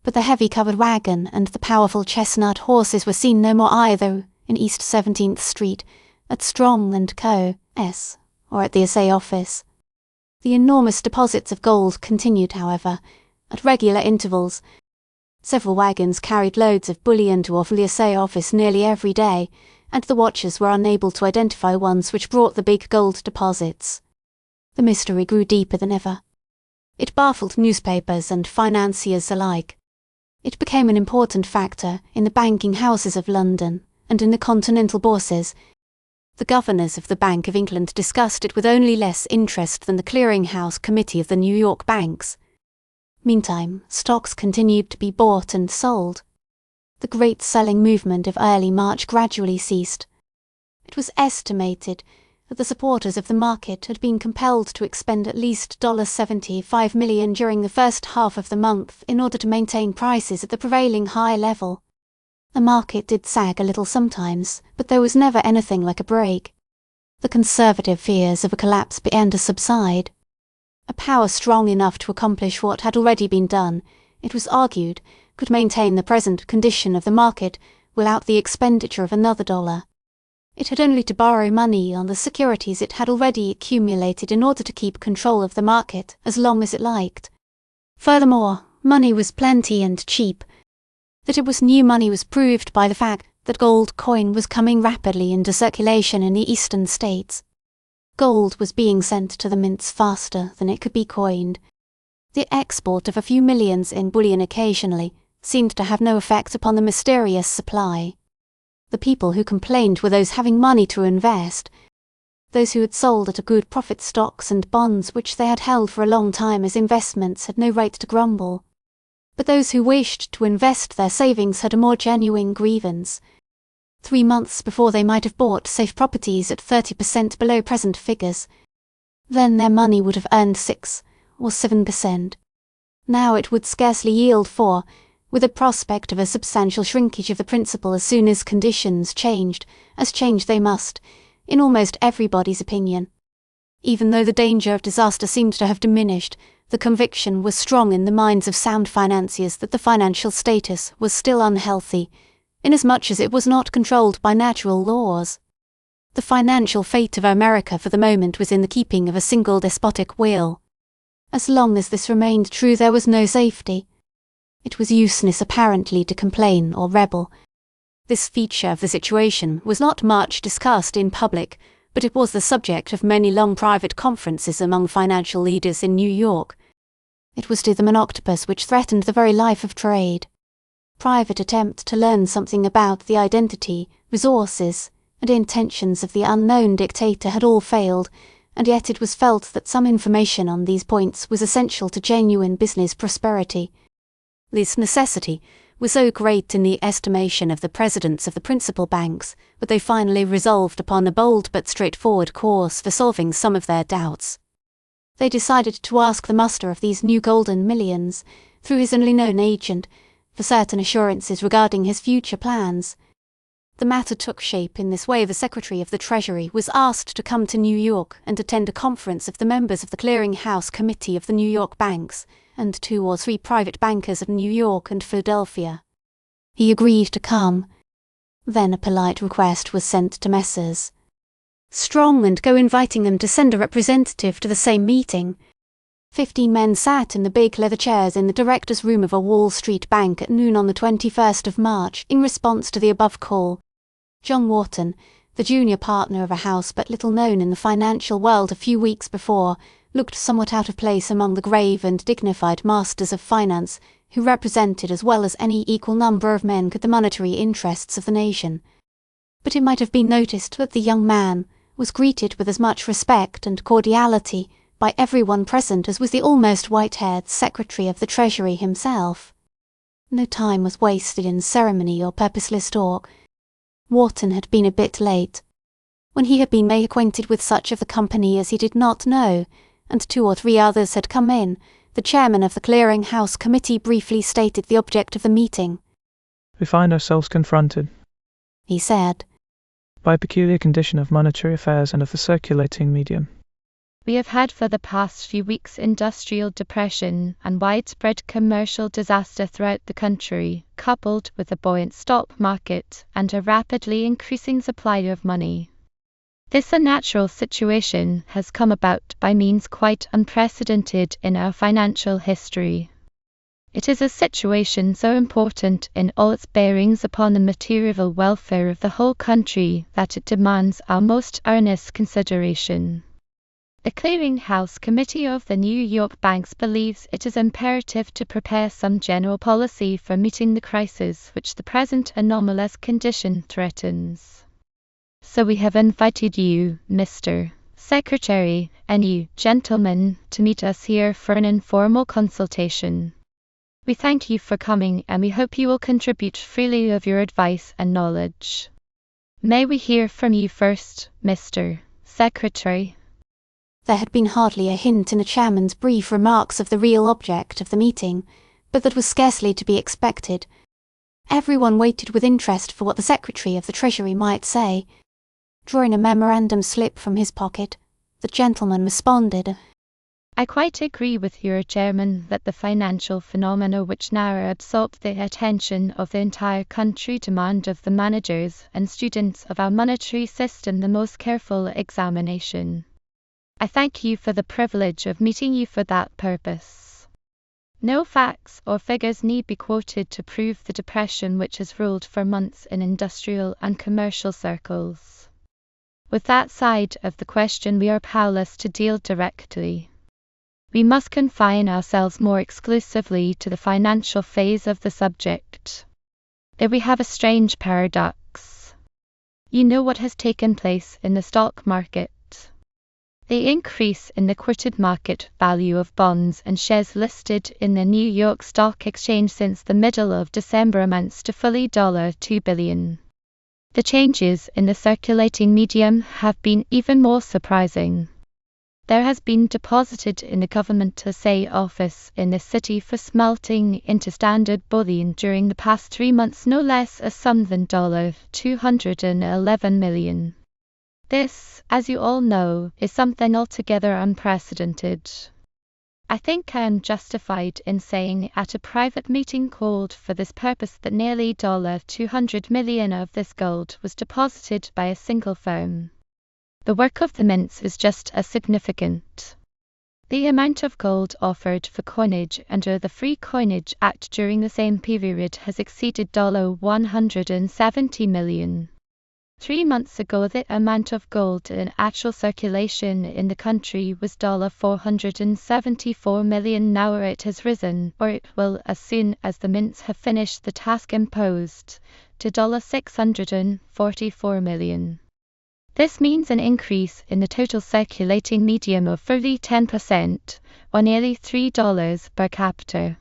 But the heavy covered wagon and the powerful chestnut horses were seen no more either in East 17th Street, at Strong & Co.'s, or at the SA office. The enormous deposits of gold continued, however, at regular intervals. Several wagons carried loads of bullion to the SA office nearly every day, and the watchers were unable to identify ones which brought the big gold deposits. The mystery grew deeper than ever. It baffled newspapers and financiers alike. It became an important factor in the banking houses of London and in the continental bourses. The governors of the Bank of England discussed it with only less interest than the Clearing-House Committee of the New York banks. Meantime, stocks continued to be bought and sold. The great selling movement of early March gradually ceased. It was estimated that the supporters of the market had been compelled to expend at least $75 million during the first half of the month in order to maintain prices at the prevailing high level. The market did sag a little sometimes, but there was never anything like a break. The conservative fears of a collapse began to subside. A power strong enough to accomplish what had already been done, it was argued, could maintain the present condition of the market without the expenditure of another dollar. It had only to borrow money on the securities it had already accumulated in order to keep control of the market as long as it liked. Furthermore, money was plenty and cheap. That it was new money was proved by the fact that gold coin was coming rapidly into circulation in the eastern states. Gold was being sent to the mints faster than it could be coined. The export of a few millions in bullion occasionally seemed to have no effect upon the mysterious supply. The people who complained were those having money to invest. Those who had sold at a good profit stocks and bonds which they had held for a long time as investments had no right to grumble. But those who wished to invest their savings had a more genuine grievance. 3 months before they might have bought safe properties at 30% below present figures. Then their money would have earned 6 or 7%. Now it would scarcely yield 4, with a prospect of a substantial shrinkage of the principal as soon as conditions changed, as change they must, in almost everybody's opinion. Even though the danger of disaster seemed to have diminished, the conviction was strong in the minds of sound financiers that the financial status was still unhealthy, inasmuch as it was not controlled by natural laws. The financial fate of America for the moment was in the keeping of a single despotic will. As long as this remained true, there was no safety. It was useless apparently to complain or rebel. This feature of the situation was not much discussed in public, but it was the subject of many long private conferences among financial leaders in New York. It was to them an octopus which threatened the very life of trade. Private attempt to learn something about the identity, resources, and intentions of the unknown dictator had all failed, and yet it was felt that some information on these points was essential to genuine business prosperity. This necessity was so great in the estimation of the presidents of the principal banks that they finally resolved upon a bold but straightforward course for solving some of their doubts. They decided to ask the muster of these new golden millions, through his only known agent, for certain assurances regarding his future plans. The matter took shape in this way. The Secretary of the Treasury was asked to come to New York and attend a conference of the members of the Clearing House Committee of the New York banks and 2 or 3 private bankers of New York and Philadelphia. He agreed to come. Then a polite request was sent to Messrs. Strong and Co, inviting them to send a representative to the same meeting. 15 men sat in the big leather chairs in the director's room of a Wall Street bank at noon on the 21st of March in response to the above call. John Wharton, the junior partner of a house but little known in the financial world a few weeks before, looked somewhat out of place among the grave and dignified masters of finance who represented as well as any equal number of men could the monetary interests of the nation. But it might have been noticed that the young man was greeted with as much respect and cordiality by everyone present as was the almost white-haired Secretary of the Treasury himself. No time was wasted in ceremony or purposeless talk. Wharton had been a bit late. When he had been made acquainted with such of the company as he did not know, and 2 or 3 others had come in, the chairman of the Clearing House Committee briefly stated the object of the meeting. We find ourselves confronted, he said, by a peculiar condition of monetary affairs and of the circulating medium. We have had for the past few weeks industrial depression and widespread commercial disaster throughout the country, coupled with a buoyant stock market and a rapidly increasing supply of money. This unnatural situation has come about by means quite unprecedented in our financial history. It is a situation so important in all its bearings upon the material welfare of the whole country that it demands our most earnest consideration. The Clearing House Committee of the New York banks believes it is imperative to prepare some general policy for meeting the crisis which the present anomalous condition threatens. So we have invited you, Mr. Secretary, and you, gentlemen, to meet us here for an informal consultation. We thank you for coming and we hope you will contribute freely of your advice and knowledge. May we hear from you first, Mr. Secretary? There had been hardly a hint in the chairman's brief remarks of the real object of the meeting, but that was scarcely to be expected. Everyone waited with interest for what the Secretary of the Treasury might say. Drawing a memorandum slip from his pocket, the gentleman responded, I quite agree with your chairman that the financial phenomena which now absorb the attention of the entire country demand of the managers and students of our monetary system the most careful examination. I thank you for the privilege of meeting you for that purpose. No facts or figures need be quoted to prove the depression which has ruled for months in industrial and commercial circles. With that side of the question we are powerless to deal directly. We must confine ourselves more exclusively to the financial phase of the subject. There we have a strange paradox. You know what has taken place in the stock market. The increase in the quoted market value of bonds and shares listed in the New York Stock Exchange since the middle of December amounts to fully $2 billion. The changes in the circulating medium have been even more surprising. There has been deposited in the government assay office in the city for smelting into standard bullion during the past 3 months no less a sum than $211 million. This, as you all know, is something altogether unprecedented. I think I am justified in saying at a private meeting called for this purpose that nearly $200 million of this gold was deposited by a single firm. The work of the mints is just as significant. The amount of gold offered for coinage under the Free Coinage Act during the same period has exceeded $170 million. 3 months ago, the amount of gold in actual circulation in the country was $474 million. Now it has risen, or it will as soon as the mints have finished the task imposed, to $644 million. This means an increase in the total circulating medium of fully 10%, or nearly $3 per capita.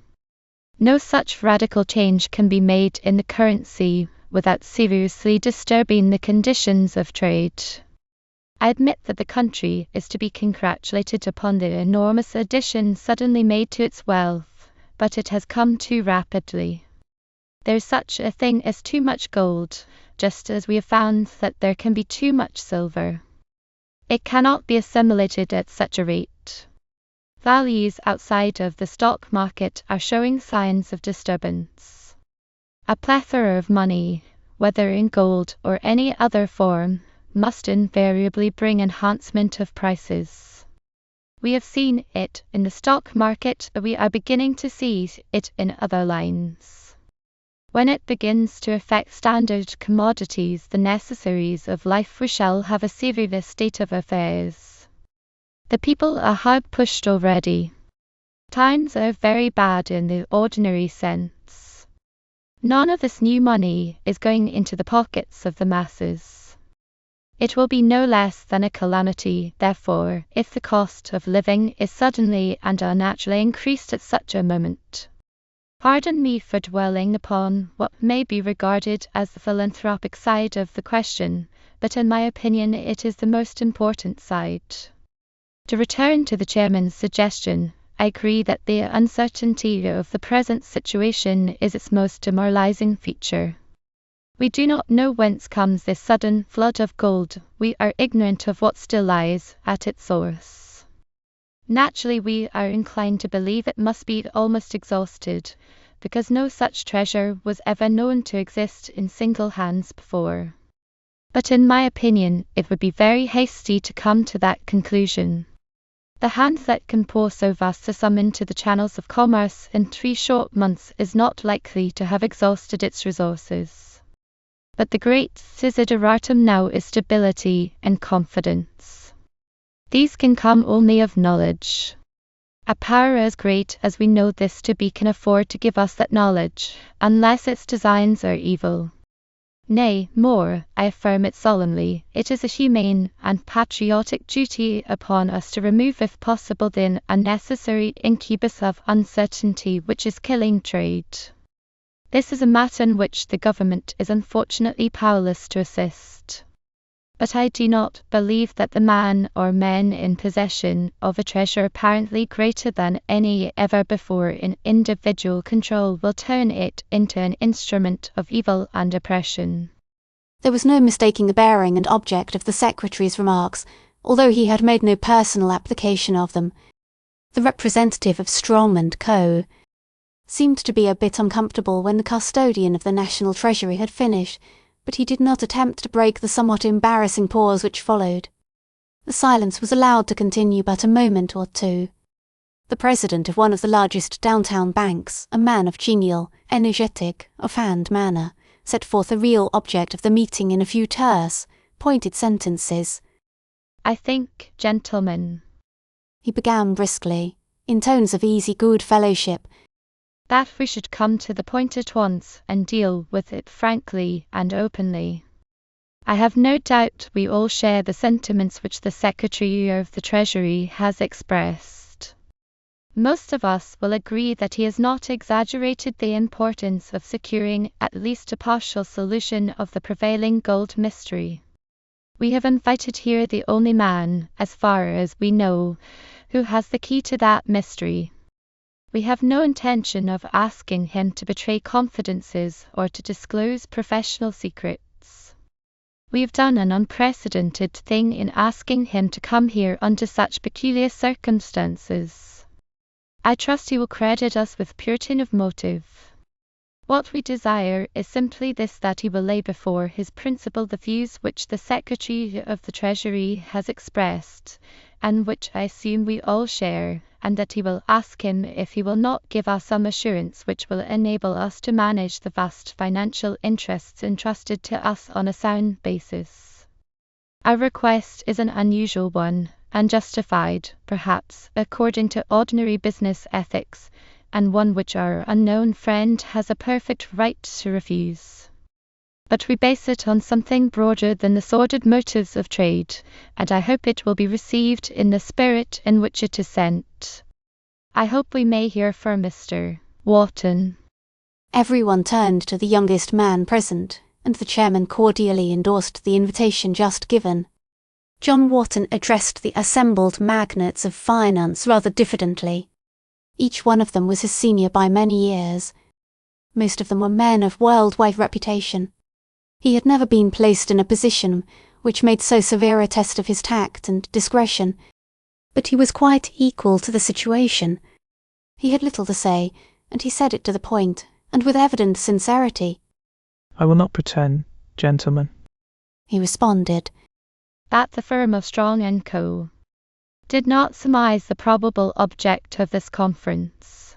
No such radical change can be made in the currency without seriously disturbing the conditions of trade. I admit that the country is to be congratulated upon the enormous addition suddenly made to its wealth, but it has come too rapidly. There is such a thing as too much gold, just as we have found that there can be too much silver. It cannot be assimilated at such a rate. Values outside of the stock market are showing signs of disturbance. A plethora of money, whether in gold or any other form, must invariably bring enhancement of prices. We have seen it in the stock market, but we are beginning to see it in other lines. When it begins to affect standard commodities, the necessaries of life, we shall have a serious state of affairs. The people are hard pushed already. Times are very bad in the ordinary sense. None of this new money is going into the pockets of the masses. It will be no less than a calamity, therefore, if the cost of living is suddenly and unnaturally increased at such a moment. Pardon me for dwelling upon what may be regarded as the philanthropic side of the question, but in my opinion it is the most important side. To return to the chairman's suggestion, I agree that the uncertainty of the present situation is its most demoralizing feature. We do not know whence comes this sudden flood of gold. We are ignorant of what still lies at its source. Naturally, we are inclined to believe it must be almost exhausted, because no such treasure was ever known to exist in single hands before. But in my opinion, it would be very hasty to come to that conclusion. The hand that can pour so vast a sum into the channels of commerce in 3 short months is not likely to have exhausted its resources. But the great desideratum now is stability and confidence. These can come only of knowledge. A power as great as we know this to be can afford to give us that knowledge, unless its designs are evil. Nay, more, I affirm it solemnly, it is a humane and patriotic duty upon us to remove if possible the unnecessary incubus of uncertainty which is killing trade. This is a matter in which the government is unfortunately powerless to assist. But I do not believe that the man or men in possession of a treasure apparently greater than any ever before in individual control will turn it into an instrument of evil and oppression. There was no mistaking the bearing and object of the secretary's remarks, although he had made no personal application of them. The representative of Strom and Co. seemed to be a bit uncomfortable when the custodian of the National Treasury had finished, but he did not attempt to break the somewhat embarrassing pause which followed. The silence was allowed to continue but a moment or two. The president of one of the largest downtown banks, a man of genial, energetic, offhand manner, set forth the real object of the meeting in a few terse, pointed sentences. "I think, gentlemen," he began briskly, in tones of easy good fellowship, "that we should come to the point at once and deal with it frankly and openly. I have no doubt we all share the sentiments which the Secretary of the Treasury has expressed. Most of us will agree that he has not exaggerated the importance of securing at least a partial solution of the prevailing gold mystery. We have invited here the only man, as far as we know, who has the key to that mystery. We have no intention of asking him to betray confidences or to disclose professional secrets. We have done an unprecedented thing in asking him to come here under such peculiar circumstances. I trust he will credit us with purity of motive. What we desire is simply this, that he will lay before his principal the views which the Secretary of the Treasury has expressed, and which I assume we all share, and that he will ask him if he will not give us some assurance which will enable us to manage the vast financial interests entrusted to us on a sound basis. Our request is an unusual one, and justified, perhaps, according to ordinary business ethics, and one which our unknown friend has a perfect right to refuse. But we base it on something broader than the sordid motives of trade, and I hope it will be received in the spirit in which it is sent. I hope we may hear from Mr. Wharton. Everyone turned to the youngest man present, and the chairman cordially endorsed the invitation just given. John Wharton addressed the assembled magnates of finance rather diffidently. Each one of them was his senior by many years. Most of them were men of world-wide reputation. He had never been placed in a position which made so severe a test of his tact and discretion, but he was quite equal to the situation. He had little to say, and he said it to the point, and with evident sincerity. "I will not pretend, gentlemen," he responded, that the firm of Strong & Co. did not surmise the probable object of this conference.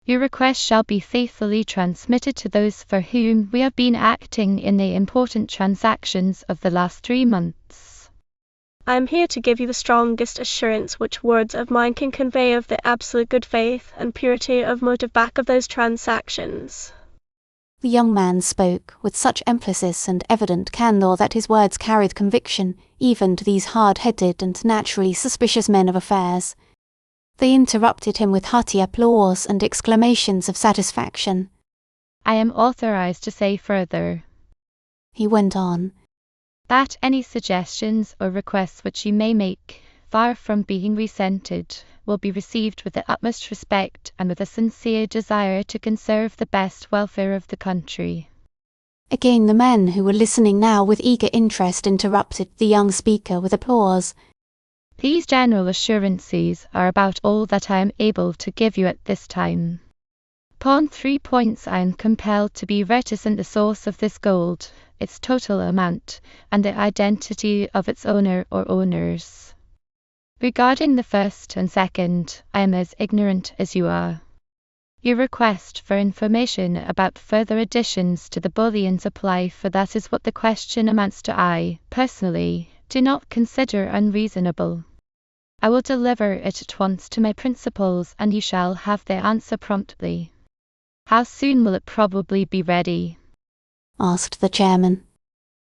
Your request shall be faithfully transmitted to those for whom we have been acting in the important transactions of the last 3 months. I am here to give you the strongest assurance which words of mine can convey of the absolute good faith and purity of motive back of those transactions. The young man spoke with such emphasis and evident candour that his words carried conviction even to these hard-headed and naturally suspicious men of affairs. They interrupted him with hearty applause and exclamations of satisfaction. I am authorized to say further, he went on, that any suggestions or requests which you may make, far from being resented, will be received with the utmost respect and with a sincere desire to conserve the best welfare of the country. Again the men who were listening now with eager interest interrupted the young speaker with applause. These general assurances are about all that I am able to give you at this time. Upon 3 points I am compelled to be reticent: the source of this gold, its total amount, and the identity of its owner or owners. Regarding the first and second, I am as ignorant as you are. Your request for information about further additions to the bullion supply, for that is what the question amounts to, I, personally, do not consider unreasonable. I will deliver it at once to my principals, and you shall have the answer promptly. How soon will it probably be ready? asked the chairman.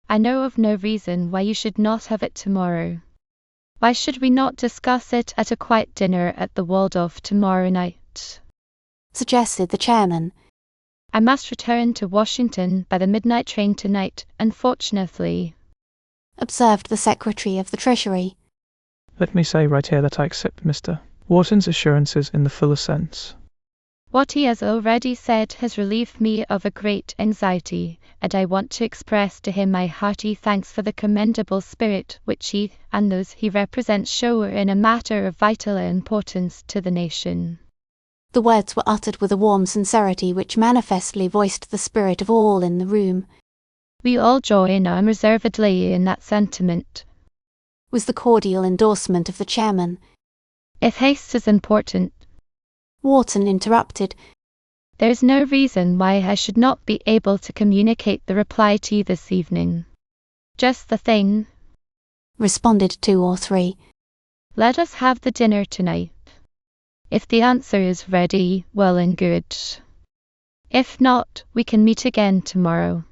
I know of no reason why you should not have it tomorrow. Why should we not discuss it at a quiet dinner at the Waldorf tomorrow night? Suggested the chairman. I must return to Washington by the midnight train tonight, unfortunately, observed the Secretary of the Treasury. Let me say right here that I accept Mr. Wharton's assurances in the fullest sense. What he has already said has relieved me of a great anxiety, and I want to express to him my hearty thanks for the commendable spirit which he and those he represents show in a matter of vital importance to the nation. The words were uttered with a warm sincerity which manifestly voiced the spirit of all in the room. We all join unreservedly in that sentiment, was the cordial endorsement of the chairman. If haste is important, Wharton interrupted, there is no reason why I should not be able to communicate the reply to you this evening. Just the thing, responded 2 or 3. Let us have the dinner tonight. If the answer is ready, well and good. If not, we can meet again tomorrow.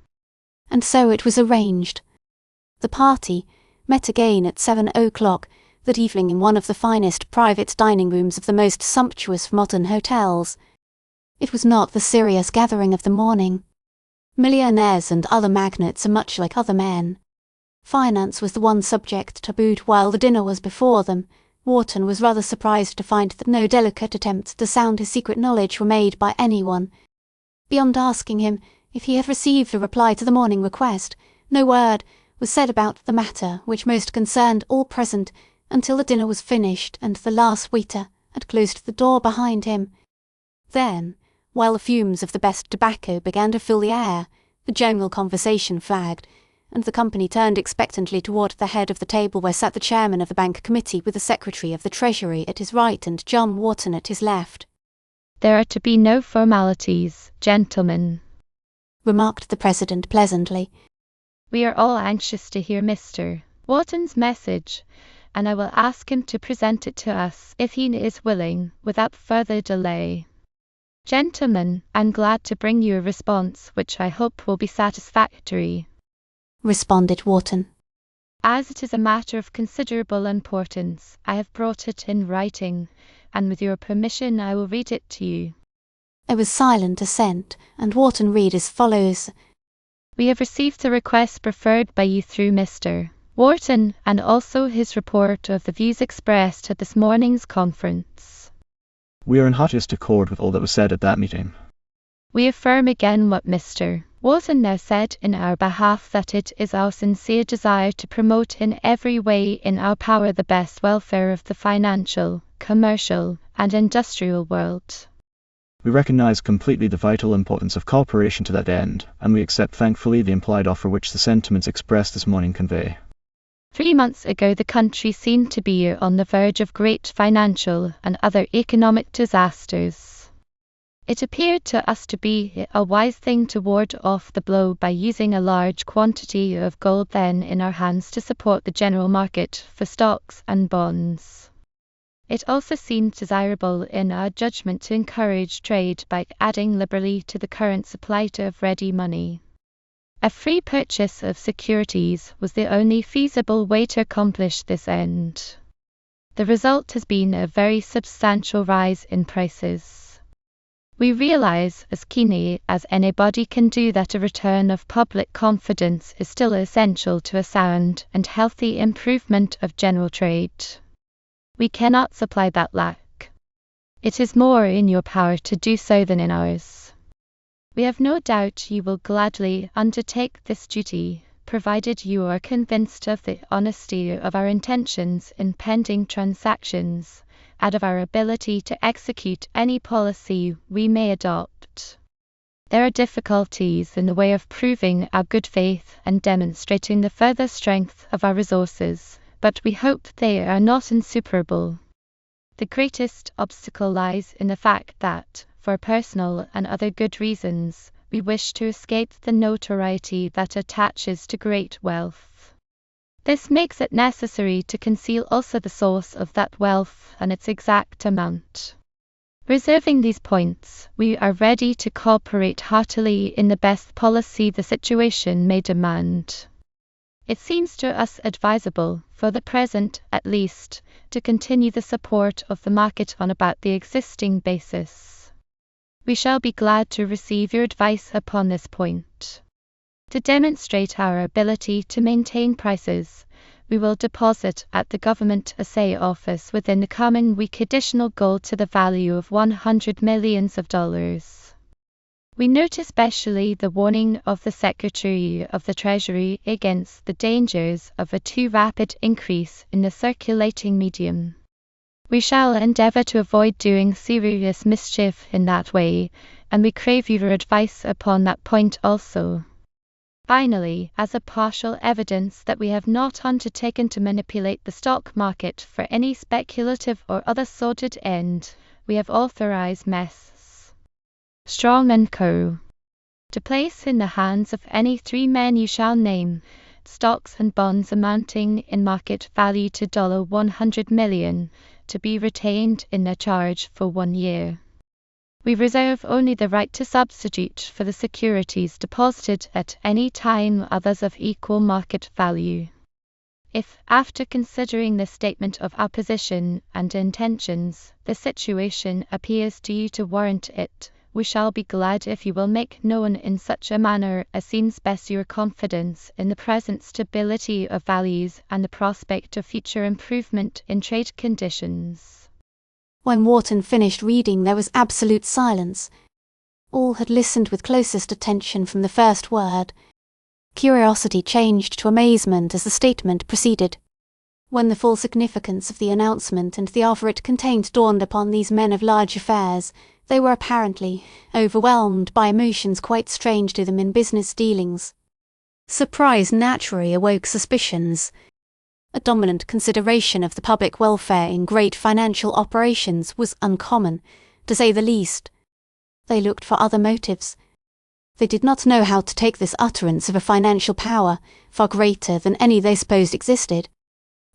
And so it was arranged. The party met again at 7 o'clock that evening in one of the finest private dining rooms of the most sumptuous modern hotels. It was not the serious gathering of the morning. Millionaires and other magnates are much like other men. Finance was the one subject tabooed while the dinner was before them. Wharton was rather surprised to find that no delicate attempts to sound his secret knowledge were made by anyone. Beyond asking him if he had received a reply to the morning request, no word was said about the matter which most concerned all present until the dinner was finished and the last waiter had closed the door behind him. Then, While the fumes of the best tobacco began to fill the air, the general conversation flagged, and the company turned expectantly toward the head of the table where sat the chairman of the Bank Committee with the Secretary of the Treasury at his right and John Wharton at his left. "There are to be no formalities, gentlemen," remarked the President pleasantly. "We are all anxious to hear Mr. Wharton's message, and I will ask him to present it to us, if he is willing, without further delay. Gentlemen, I'm glad to bring you a response which I hope will be satisfactory," responded Wharton. "As it is a matter of considerable importance, I have brought it in writing, and with your permission I will read it to you." There was silent assent, and Wharton read as follows. "We have received the request preferred by you through Mr. Wharton, and also his report of the views expressed at this morning's conference. We are in hottest accord with all that was said at that meeting. We affirm again what Mr. Wharton now said in our behalf, that it is our sincere desire to promote in every way in our power the best welfare of the financial, commercial, and industrial world. We recognize completely the vital importance of cooperation to that end, and we accept thankfully the implied offer which the sentiments expressed this morning convey. 3 months ago the country seemed to be on the verge of great financial and other economic disasters. It appeared to us to be a wise thing to ward off the blow by using a large quantity of gold then in our hands to support the general market for stocks and bonds. It also seemed desirable in our judgment to encourage trade by adding liberally to the current supply of ready money. A free purchase of securities was the only feasible way to accomplish this end. The result has been a very substantial rise in prices. We realize as keenly as anybody can do that a return of public confidence is still essential to a sound and healthy improvement of general trade. We cannot supply that lack. It is more in your power to do so than in ours. We have no doubt you will gladly undertake this duty, provided you are convinced of the honesty of our intentions in pending transactions, and of our ability to execute any policy we may adopt. There are difficulties in the way of proving our good faith and demonstrating the further strength of our resources, but we hope they are not insuperable. The greatest obstacle lies in the fact that, for personal and other good reasons, we wish to escape the notoriety that attaches to great wealth. This makes it necessary to conceal also the source of that wealth and its exact amount. Reserving these points, we are ready to cooperate heartily in the best policy the situation may demand. It seems to us advisable, for the present at least, to continue the support of the market on about the existing basis. We shall be glad to receive your advice upon this point. To demonstrate our ability to maintain prices, we will deposit at the Government Assay Office within the coming week additional gold to the value of $100 million. We note especially the warning of the Secretary of the Treasury against the dangers of a too rapid increase in the circulating medium. We shall endeavour to avoid doing serious mischief in that way, and we crave your advice upon that point also. Finally, as a partial evidence that we have not undertaken to manipulate the stock market for any speculative or other sordid end, we have authorized Messrs. Strong & Co. to place in the hands of any 3 men you shall name, stocks and bonds amounting in market value to $100 million, to be retained in their charge for 1 year. We reserve only the right to substitute for the securities deposited at any time others of equal market value. If, after considering this statement of our position and intentions, the situation appears to you to warrant it, we shall be glad if you will make known in such a manner as seems best your confidence in the present stability of values and the prospect of future improvement in trade conditions. When Wharton finished reading there was absolute silence. All had listened with closest attention from the first word. Curiosity changed to amazement as the statement proceeded. When the full significance of the announcement and the offer it contained dawned upon these men of large affairs, They were apparently overwhelmed by emotions quite strange to them in business dealings. Surprise naturally awoke suspicions. A dominant consideration of the public welfare in great financial operations was uncommon, to say the least. They looked for other motives. They did not know how to take this utterance of a financial power far greater than any they supposed existed.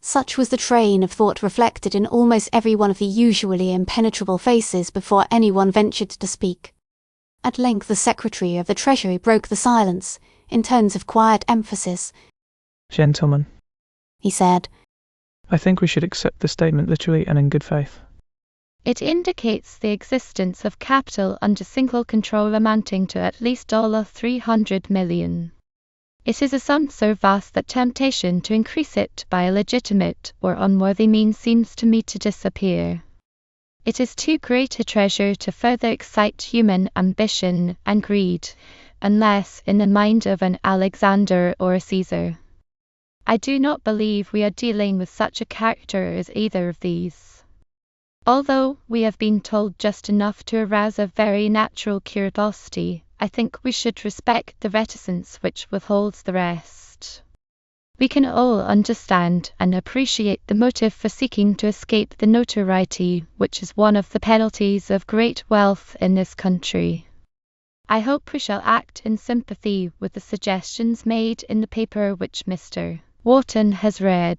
Such was the train of thought reflected in almost every one of the usually impenetrable faces before anyone ventured to speak. At length the Secretary of the Treasury broke the silence, in tones of quiet emphasis. "Gentlemen," he said, "I think we should accept the statement literally and in good faith. It indicates the existence of capital under single control amounting to at least $300 million. It is a sum so vast that temptation to increase it by a legitimate or unworthy means seems to me to disappear. It is too great a treasure to further excite human ambition and greed, unless in the mind of an Alexander or a Caesar. I do not believe we are dealing with such a character as either of these. Although we have been told just enough to arouse a very natural curiosity, I think we should respect the reticence which withholds the rest. We can all understand and appreciate the motive for seeking to escape the notoriety which is one of the penalties of great wealth in this country. I hope we shall act in sympathy with the suggestions made in the paper which Mr. Wharton has read."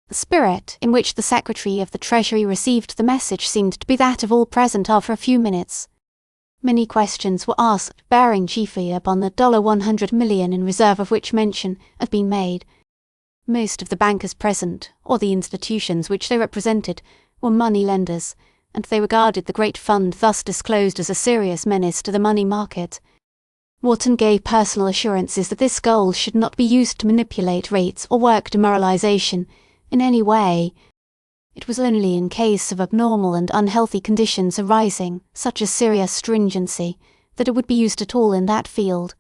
The spirit in which the Secretary of the Treasury received the message seemed to be that of all present after a few minutes. Many questions were asked, bearing chiefly upon the $100 million in reserve of which mention had been made. Most of the bankers present, or the institutions which they represented, were money-lenders, and they regarded the great fund thus disclosed as a serious menace to the money market. Wharton gave personal assurances that this gold should not be used to manipulate rates or work demoralization in any way. It was only in case of abnormal and unhealthy conditions arising, such as serious stringency, that it would be used at all in that field.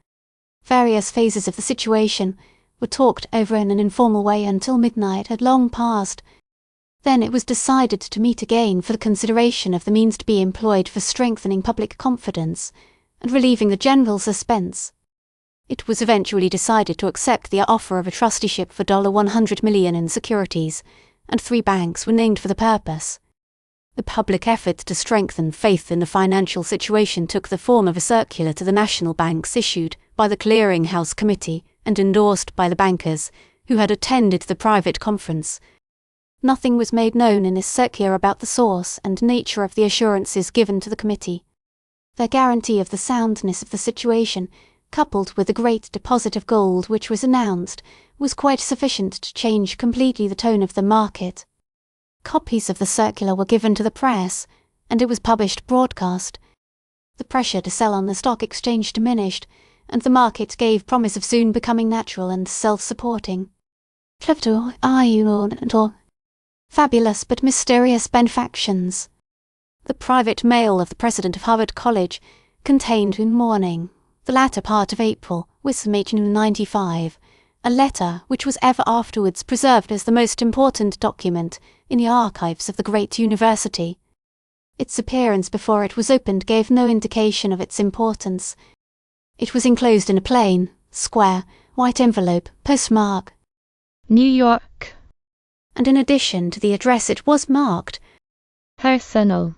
Various phases of the situation were talked over in an informal way until midnight had long passed. Then it was decided to meet again for the consideration of the means to be employed for strengthening public confidence and relieving the general suspense. It was eventually decided to accept the offer of a trusteeship for $100 million in securities, and 3 banks were named for the purpose. The public effort to strengthen faith in the financial situation took the form of a circular to the national banks issued by the Clearing House Committee and endorsed by the bankers who had attended the private conference. Nothing was made known in this circular about the source and nature of the assurances given to the committee. Their guarantee of the soundness of the situation, coupled with the great deposit of gold which was announced, was quite sufficient to change completely the tone of the market. Copies of the circular were given to the press, and it was published broadcast. The pressure to sell on the stock exchange diminished, and the market gave promise of soon becoming natural and self-supporting. Fabulous but mysterious benefactions. The private mail of the president of Harvard College contained in morning, the latter part of April, Wisdom 1895, a letter which was ever afterwards preserved as the most important document in the archives of the great university. Its appearance before it was opened gave no indication of its importance. It was enclosed in a plain, square, white envelope, postmark New York, and in addition to the address it was marked personal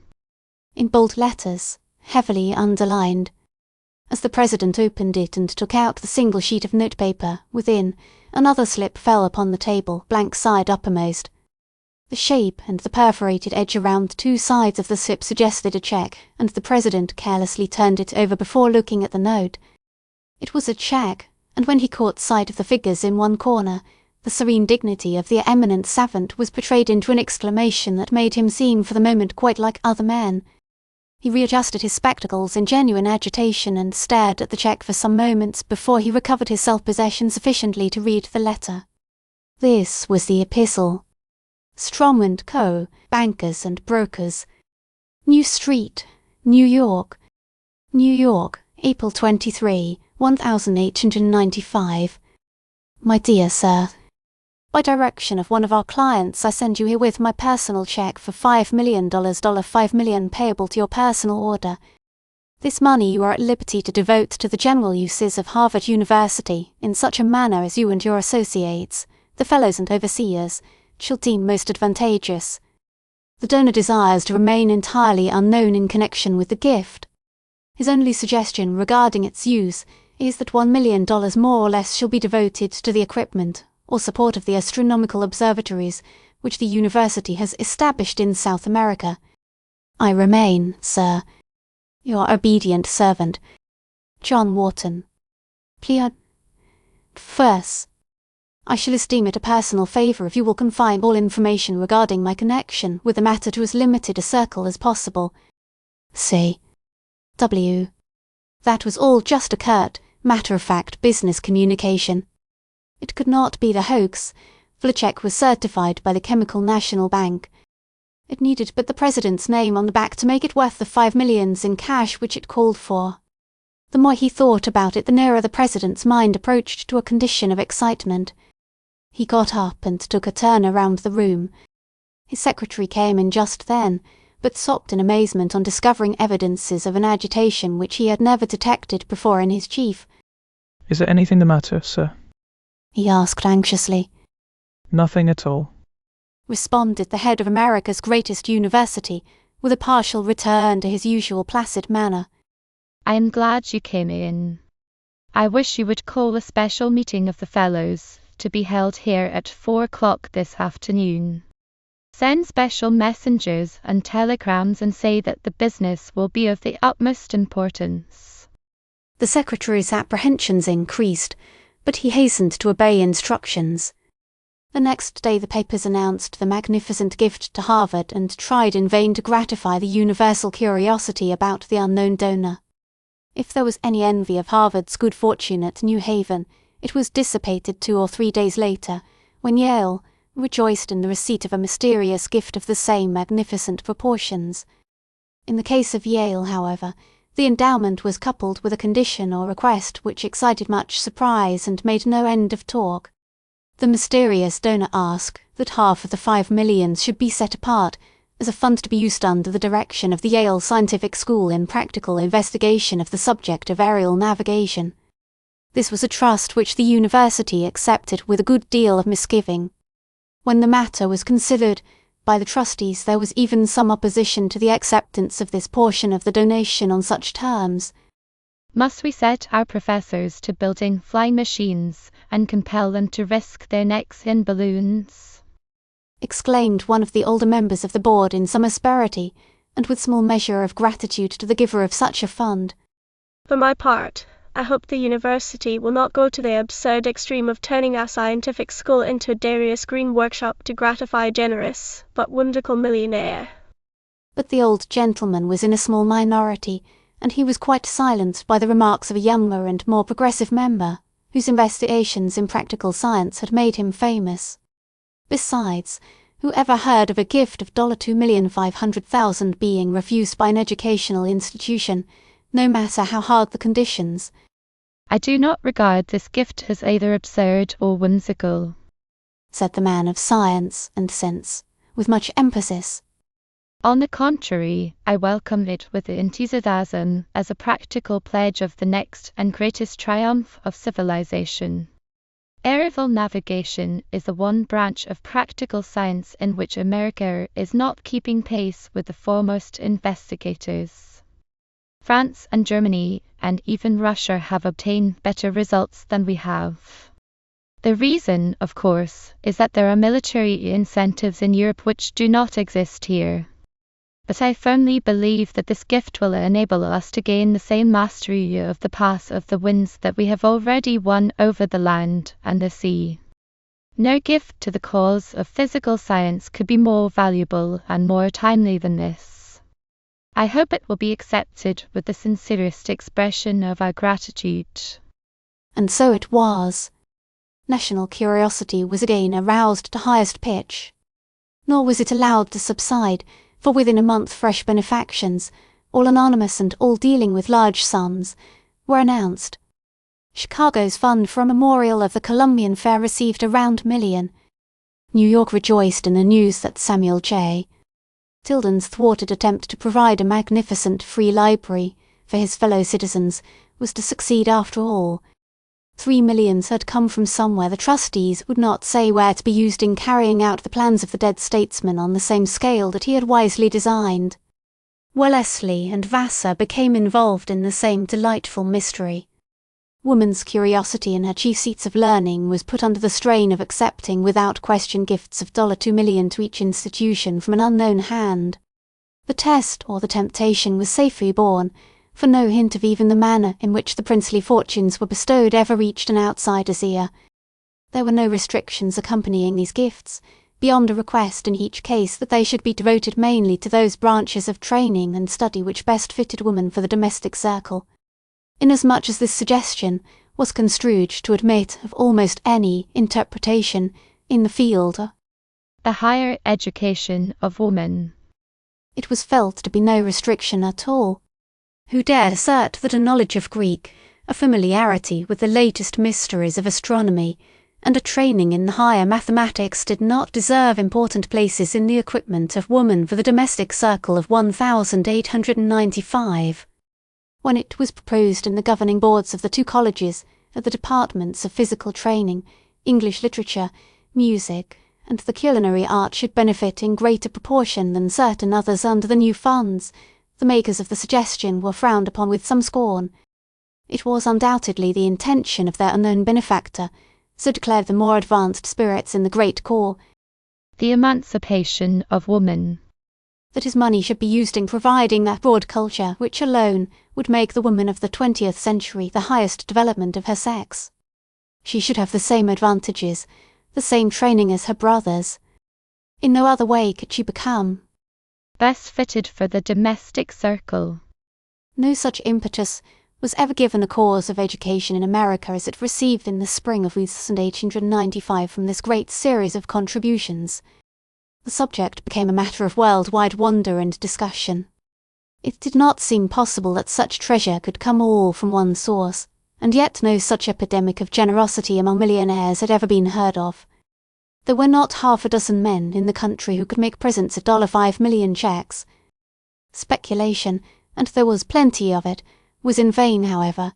in bold letters, heavily underlined. As the president opened it and took out the single sheet of notepaper, within, another slip fell upon the table, blank side uppermost. The shape and the perforated edge around 2 sides of the slip suggested a cheque, and the president carelessly turned it over before looking at the note. It was a cheque, and when he caught sight of the figures in one corner, the serene dignity of the eminent savant was betrayed into an exclamation that made him seem for the moment quite like other men. He readjusted his spectacles in genuine agitation and stared at the cheque for some moments before he recovered his self-possession sufficiently to read the letter. This was the epistle. Strom & Co., Bankers and Brokers. New Street, New York. New York, April 23, 1895. My dear Sir, By direction of one of our clients, I send you herewith my personal check for $5 million, $5 million payable to your personal order. This money you are at liberty to devote to the general uses of Harvard University in such a manner as you and your associates, the fellows and overseers, shall deem most advantageous. The donor desires to remain entirely unknown in connection with the gift. His only suggestion regarding its use is that $1 million more or less shall be devoted to the equipment or support of the astronomical observatories which the University has established in South America. I remain, sir, your obedient servant, John Wharton. First, I shall esteem it a personal favour if you will confine all information regarding my connection with the matter to as limited a circle as possible. C. W. That was all just a curt, matter-of-fact business communication. It could not be the hoax, for the cheque was certified by the Chemical National Bank. It needed but the President's name on the back to make it worth the $5 million in cash which it called for. The more he thought about it, the nearer the President's mind approached to a condition of excitement. He got up and took a turn around the room. His secretary came in just then, but stopped in amazement on discovering evidences of an agitation which he had never detected before in his chief. Is there anything the matter, sir? He asked anxiously. Nothing at all, responded the head of America's greatest university, with a partial return to his usual placid manner. I am glad you came in. I wish you would call a special meeting of the fellows, to be held here at 4 o'clock this afternoon. Send special messengers and telegrams and say that the business will be of the utmost importance. The secretary's apprehensions increased, but he hastened to obey instructions. The next day the papers announced the magnificent gift to Harvard and tried in vain to gratify the universal curiosity about the unknown donor. If there was any envy of Harvard's good fortune at New Haven, it was dissipated 2 or 3 days later, when Yale rejoiced in the receipt of a mysterious gift of the same magnificent proportions. In the case of Yale, however, the endowment was coupled with a condition or request which excited much surprise and made no end of talk. The mysterious donor asked that half of the $5 million should be set apart as a fund to be used under the direction of the Yale Scientific School in practical investigation of the subject of aerial navigation. This was a trust which the university accepted with a good deal of misgiving. When the matter was considered by the trustees, there was even some opposition to the acceptance of this portion of the donation on such terms. Must we set our professors to building flying machines and compel them to risk their necks in balloons? Exclaimed one of the older members of the board in some asperity, and with small measure of gratitude to the giver of such a fund. For my part, I hope the university will not go to the absurd extreme of turning our scientific school into a Darius Green workshop to gratify a generous but whimsical millionaire. But the old gentleman was in a small minority, and he was quite silenced by the remarks of a younger and more progressive member, whose investigations in practical science had made him famous. Besides, who ever heard of a gift of $2,500,000 being refused by an educational institution, no matter how hard the conditions? I do not regard this gift as either absurd or whimsical, said the man of science and sense, with much emphasis. On the contrary, I welcome it with enthusiasm as a practical pledge of the next and greatest triumph of civilization. Aerial navigation is the one branch of practical science in which America is not keeping pace with the foremost investigators. France and Germany and even Russia have obtained better results than we have. The reason, of course, is that there are military incentives in Europe which do not exist here. But I firmly believe that this gift will enable us to gain the same mastery of the path of the winds that we have already won over the land and the sea. No gift to the cause of physical science could be more valuable and more timely than this. I hope it will be accepted with the sincerest expression of our gratitude. And so it was. National curiosity was again aroused to highest pitch. Nor was it allowed to subside, for within a month fresh benefactions, all anonymous and all dealing with large sums, were announced. Chicago's fund for a memorial of the Columbian Fair received a round $1 million. New York rejoiced in the news that Samuel J. Tilden's thwarted attempt to provide a magnificent free library for his fellow citizens was to succeed after all. 3 millions had come from somewhere the trustees would not say where to be used in carrying out the plans of the dead statesman on the same scale that he had wisely designed. Wellesley and Vassar became involved in the same delightful mystery. Woman's curiosity in her chief seats of learning was put under the strain of accepting without question gifts of $2 million to each institution from an unknown hand. The test or the temptation was safely borne, for no hint of even the manner in which the princely fortunes were bestowed ever reached an outsider's ear. There were no restrictions accompanying these gifts, beyond a request in each case that they should be devoted mainly to those branches of training and study which best fitted woman for the domestic circle, inasmuch as this suggestion was construed to admit of almost any interpretation in the field. The higher education of woman. It was felt to be no restriction at all. Who dared assert that a knowledge of Greek, a familiarity with the latest mysteries of astronomy, and a training in the higher mathematics did not deserve important places in the equipment of woman for the domestic circle of 1895? When it was proposed in the governing boards of the 2 colleges that the departments of physical training, English literature, music, and the culinary art should benefit in greater proportion than certain others under the new funds, the makers of the suggestion were frowned upon with some scorn. It was undoubtedly the intention of their unknown benefactor, so declared the more advanced spirits in the great corps, the emancipation of woman, that his money should be used in providing that broad culture which alone would make the woman of the 20th century the highest development of her sex. She should have the same advantages, the same training as her brothers. In no other way could she become best fitted for the domestic circle. No such impetus was ever given a cause of education in America as it received in the spring of 1895 from this great series of contributions. The subject became a matter of world-wide wonder and discussion. It did not seem possible that such treasure could come all from one source, and yet no such epidemic of generosity among millionaires had ever been heard of. There were not half a dozen men in the country who could make presents of $5 million checks. Speculation, and there was plenty of it, was in vain, however.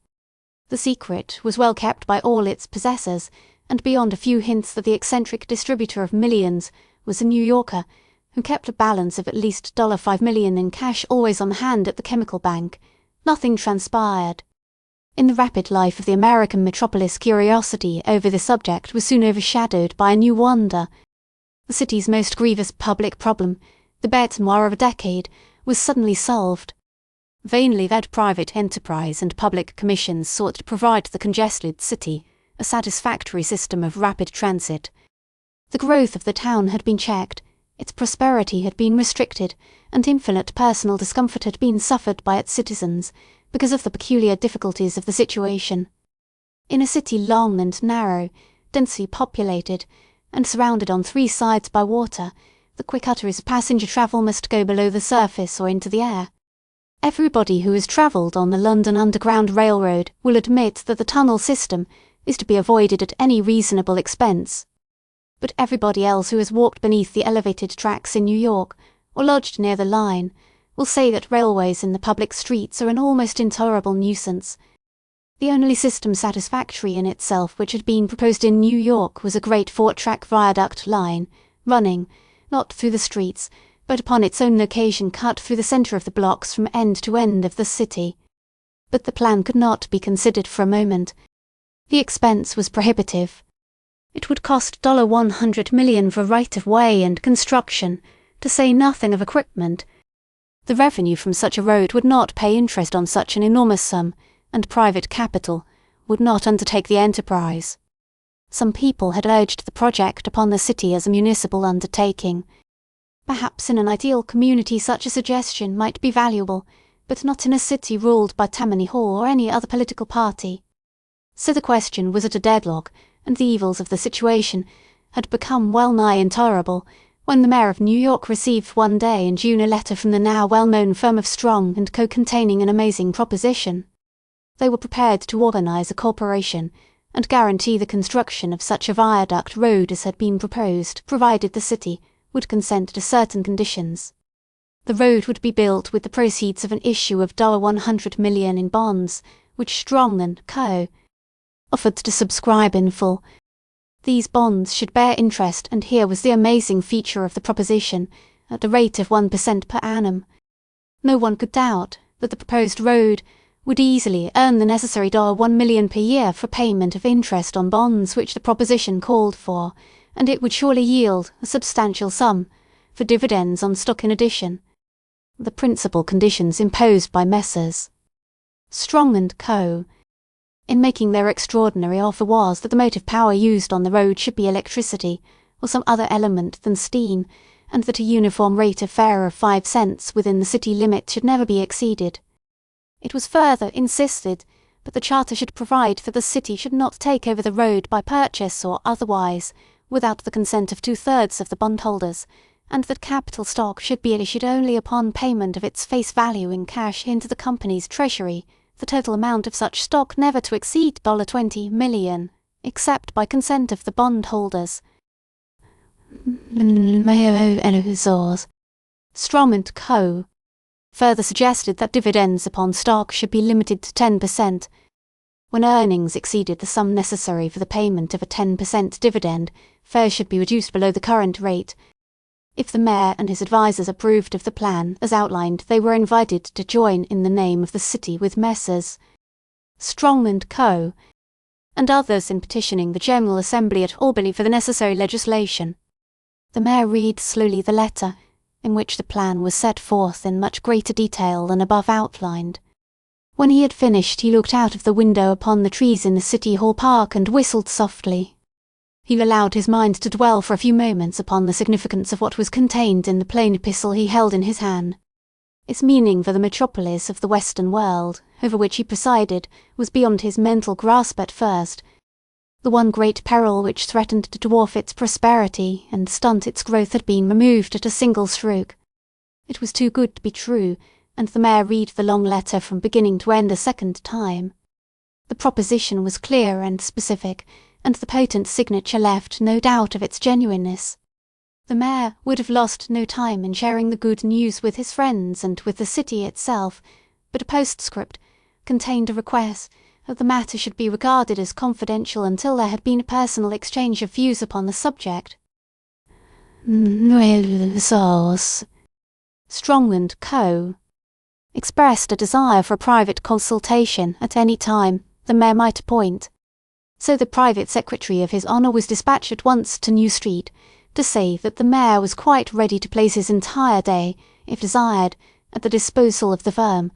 The secret was well kept by all its possessors, and beyond a few hints that the eccentric distributor of millions was a New Yorker, who kept a balance of at least $5 million in cash always on hand at the chemical bank, nothing transpired. In the rapid life of the American metropolis, curiosity over the subject was soon overshadowed by a new wonder. The city's most grievous public problem, the bête noire of a decade, was suddenly solved. Vainly that private enterprise and public commissions sought to provide the congested city a satisfactory system of rapid transit. The growth of the town had been checked, its prosperity had been restricted, and infinite personal discomfort had been suffered by its citizens because of the peculiar difficulties of the situation. In a city long and narrow, densely populated, and surrounded on 3 sides by water, the quick arteries of passenger travel must go below the surface or into the air. Everybody who has travelled on the London Underground Railroad will admit that the tunnel system is to be avoided at any reasonable expense. But everybody else who has walked beneath the elevated tracks in New York, or lodged near the line, will say that railways in the public streets are an almost intolerable nuisance. The only system satisfactory in itself which had been proposed in New York was a great 4-track viaduct line, running, not through the streets, but upon its own occasion cut through the centre of the blocks from end to end of the city. But the plan could not be considered for a moment. The expense was prohibitive. It would cost $100 million for right-of-way and construction, to say nothing of equipment. The revenue from such a road would not pay interest on such an enormous sum, and private capital would not undertake the enterprise. Some people had urged the project upon the city as a municipal undertaking. Perhaps in an ideal community such a suggestion might be valuable, but not in a city ruled by Tammany Hall or any other political party. So the question was at a deadlock, and the evils of the situation had become well-nigh intolerable, when the mayor of New York received one day in June a letter from the now well-known firm of Strong and Co. containing an amazing proposition. They were prepared to organize a corporation, and guarantee the construction of such a viaduct road as had been proposed, provided the city would consent to certain conditions. The road would be built with the proceeds of an issue of $100 million in bonds, which Strong and Co. offered to subscribe in full. These bonds should bear interest, and here was the amazing feature of the proposition, at the rate of 1% per annum. No one could doubt that the proposed road would easily earn the necessary $1 million per year for payment of interest on bonds which the proposition called for, and it would surely yield a substantial sum for dividends on stock in addition. The principal conditions imposed by Messrs. Strong and Co. in making their extraordinary offer was that the motive power used on the road should be electricity, or some other element than steam, and that a uniform rate of fare of 5 cents within the city limit should never be exceeded. It was further insisted that the charter should provide that the city should not take over the road by purchase or otherwise, without the consent of 2/3 of the bondholders, and that capital stock should be issued only upon payment of its face value in cash into the company's treasury, the total amount of such stock never to exceed $20 million, except by consent of the bondholders. Strong and Co. further suggested that dividends upon stock should be limited to 10%. When earnings exceeded the sum necessary for the payment of a 10% dividend, fares should be reduced below the current rate. If the mayor and his advisers approved of the plan as outlined, they were invited to join in the name of the city with Messrs. Strong and Co. and others in petitioning the General Assembly at Albany for the necessary legislation. The mayor read slowly the letter, in which the plan was set forth in much greater detail than above outlined. When he had finished, he looked out of the window upon the trees in the City Hall Park and whistled softly. He allowed his mind to dwell for a few moments upon the significance of what was contained in the plain epistle he held in his hand. Its meaning for the metropolis of the Western world, over which he presided, was beyond his mental grasp at first. The one great peril which threatened to dwarf its prosperity and stunt its growth had been removed at a single stroke. It was too good to be true, and the mayor read the long letter from beginning to end a second time. The proposition was clear and specific, and the potent signature left no doubt of its genuineness. The mayor would have lost no time in sharing the good news with his friends and with the city itself, but a postscript contained a request that the matter should be regarded as confidential until there had been a personal exchange of views upon the subject. Strong and Co. expressed a desire for a private consultation at any time the mayor might appoint. So the private secretary of His Honour was dispatched at once to New Street to say that the mayor was quite ready to place his entire day, if desired, at the disposal of the firm.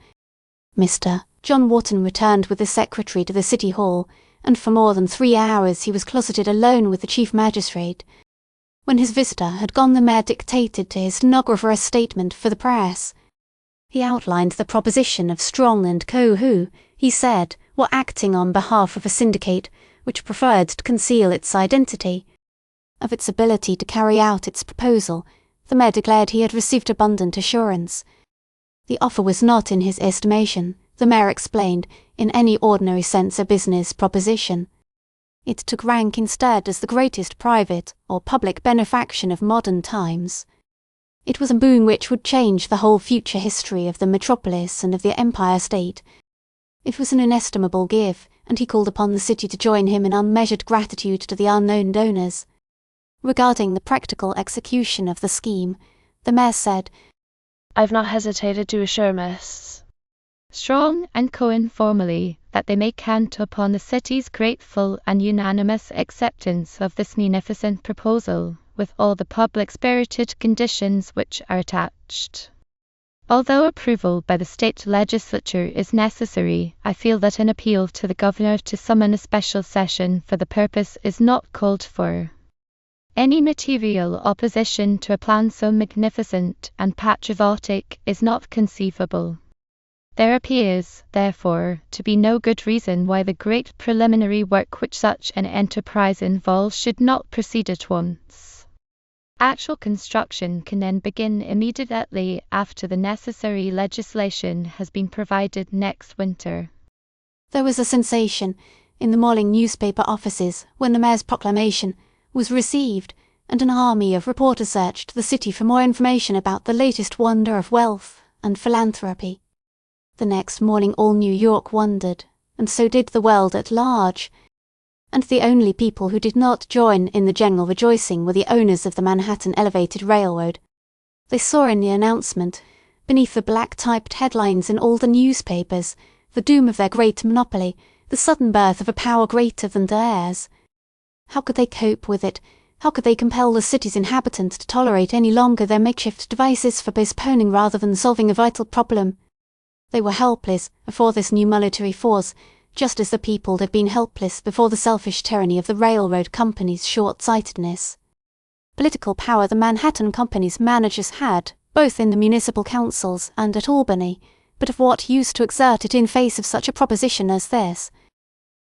Mr. John Wharton returned with the secretary to the City Hall, and for more than 3 hours he was closeted alone with the chief magistrate. When his visitor had gone, the mayor dictated to his stenographer a statement for the press. He outlined the proposition of Strong and Co. who, he said, were acting on behalf of a syndicate which preferred to conceal its identity. Of its ability to carry out its proposal, the mayor declared he had received abundant assurance. The offer was not, in his estimation, the mayor explained, in any ordinary sense a business proposition. It took rank instead as the greatest private or public benefaction of modern times. It was a boon which would change the whole future history of the metropolis and of the Empire State. It was an inestimable gift, and he called upon the city to join him in unmeasured gratitude to the unknown donors. Regarding the practical execution of the scheme, the mayor said, I've not hesitated to assure Miss Strong and Co. informally that they may count upon the city's grateful and unanimous acceptance of this munificent proposal, with all the public-spirited conditions which are attached. Although approval by the state legislature is necessary, I feel that an appeal to the governor to summon a special session for the purpose is not called for. Any material opposition to a plan so magnificent and patriotic is not conceivable. There appears, therefore, to be no good reason why the great preliminary work which such an enterprise involves should not proceed at once. Actual construction can then begin immediately after the necessary legislation has been provided next winter. There was a sensation, in the morning newspaper offices when the mayor's proclamation was received, and an army of reporters searched the city for more information about the latest wonder of wealth and philanthropy. The next morning all New York wondered, and so did the world at large. And the only people who did not join in the general rejoicing were the owners of the Manhattan Elevated Railroad. They saw in the announcement, beneath the black-typed headlines in all the newspapers, the doom of their great monopoly, the sudden birth of a power greater than theirs. How could they cope with it? How could they compel the city's inhabitants to tolerate any longer their makeshift devices for postponing rather than solving a vital problem? They were helpless before this new military force, just as the people had been helpless before the selfish tyranny of the railroad companies' short-sightedness. Political power the Manhattan Company's managers had, both in the municipal councils and at Albany, but of what use to exert it in face of such a proposition as this?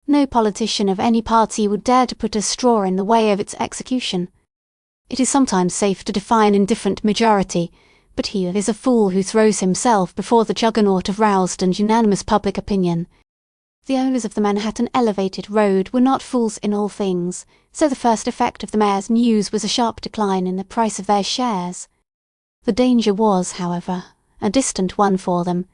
No politician of any party would dare to put a straw in the way of its execution. It is sometimes safe to defy an indifferent majority, but he is a fool who throws himself before the juggernaut of roused and unanimous public opinion. The owners of the Manhattan Elevated Road were not fools in all things, so the first effect of the mayor's news was a sharp decline in the price of their shares. The danger was, however, a distant one for them.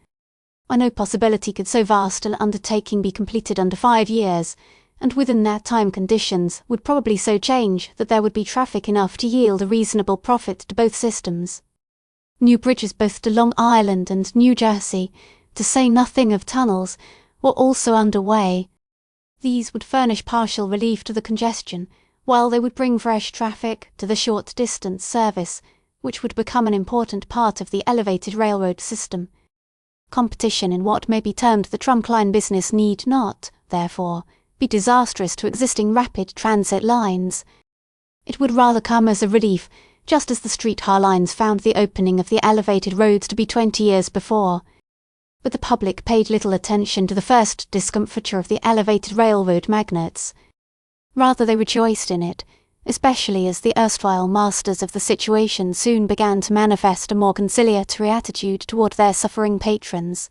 By no possibility could so vast an undertaking be completed under 5 years, and within that time conditions would probably so change that there would be traffic enough to yield a reasonable profit to both systems. New bridges both to Long Island and New Jersey, to say nothing of tunnels, were also under way. These would furnish partial relief to the congestion, while they would bring fresh traffic to the short-distance service, which would become an important part of the elevated railroad system. Competition in what may be termed the trunk line business need not, therefore, be disastrous to existing rapid transit lines. It would rather come as a relief, just as the streetcar lines found the opening of the elevated roads to be 20 years before. But the public paid little attention to the first discomfiture of the elevated railroad magnates. Rather they rejoiced in it, especially as the erstwhile masters of the situation soon began to manifest a more conciliatory attitude toward their suffering patrons.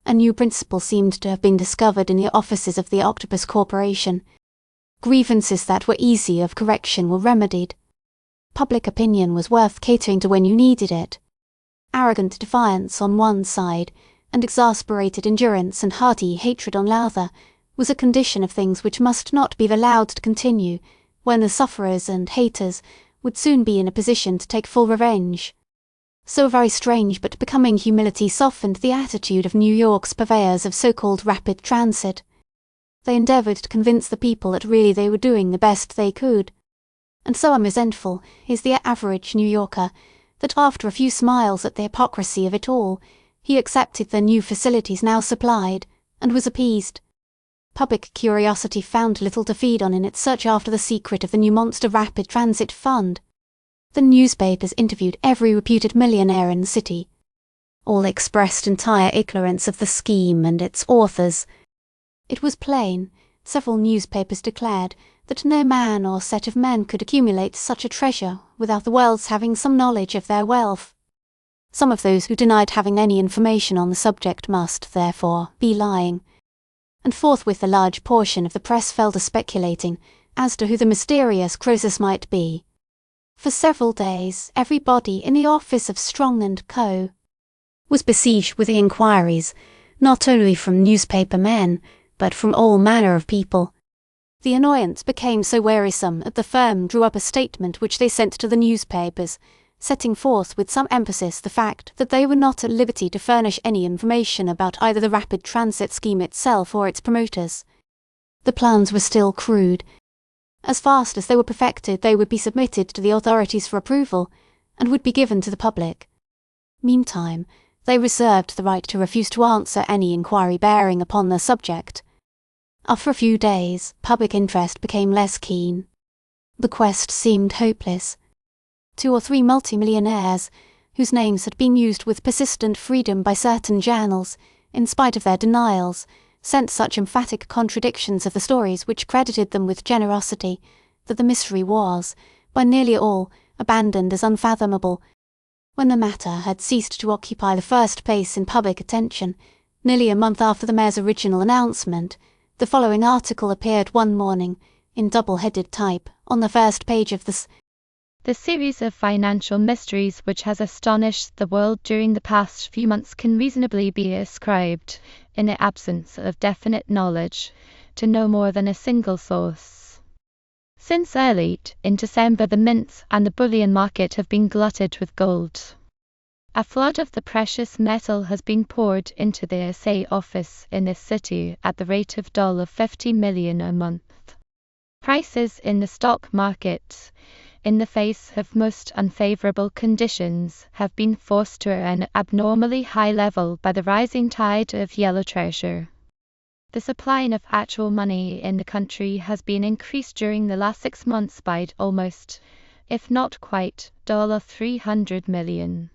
A new principle seemed to have been discovered in the offices of the Octopus Corporation. Grievances that were easy of correction were remedied. Public opinion was worth catering to when you needed it. Arrogant defiance on one side, and exasperated endurance and hearty hatred on the other, was a condition of things which must not be allowed to continue, when the sufferers and haters would soon be in a position to take full revenge. So a very strange but becoming humility softened the attitude of New York's purveyors of so-called rapid transit. They endeavoured to convince the people that really they were doing the best they could. And so unresentful is the average New Yorker that after a few smiles at the hypocrisy of it all, he accepted the new facilities now supplied, and was appeased. Public curiosity found little to feed on in its search after the secret of the new monster rapid transit fund. The newspapers interviewed every reputed millionaire in the city. All expressed entire ignorance of the scheme and its authors. It was plain, several newspapers declared, that no man or set of men could accumulate such a treasure without the world's having some knowledge of their wealth. Some of those who denied having any information on the subject must, therefore, be lying. And forthwith a large portion of the press fell to speculating as to who the mysterious Croesus might be. For several days every body in the office of Strong and Co. was besieged with inquiries, not only from newspaper men, but from all manner of people. The annoyance became so wearisome that the firm drew up a statement which they sent to the newspapers, setting forth with some emphasis the fact that they were not at liberty to furnish any information about either the rapid transit scheme itself or its promoters. The plans were still crude. As fast as they were perfected they would be submitted to the authorities for approval, and would be given to the public. Meantime, they reserved the right to refuse to answer any inquiry bearing upon the subject. After a few days, public interest became less keen. The quest seemed hopeless. 2 or 3 multimillionaires, whose names had been used with persistent freedom by certain journals, in spite of their denials, sent such emphatic contradictions of the stories which credited them with generosity, that the mystery was, by nearly all, abandoned as unfathomable. When the matter had ceased to occupy the first place in public attention, nearly a month after the mayor's original announcement, The following article appeared one morning, in double-headed type, on the first page of The series of financial mysteries which has astonished the world during the past few months can reasonably be ascribed, in the absence of definite knowledge, to no more than a single source. Since early in December, the mints and the bullion market have been glutted with gold. A flood of the precious metal has been poured into the assay office in this city at the rate of $50 million a month. Prices in the stock market, in the face of most unfavorable conditions, have been forced to an abnormally high level by the rising tide of yellow treasure. The supply of actual money in the country has been increased during the last 6 months by almost, if not quite, $300 million.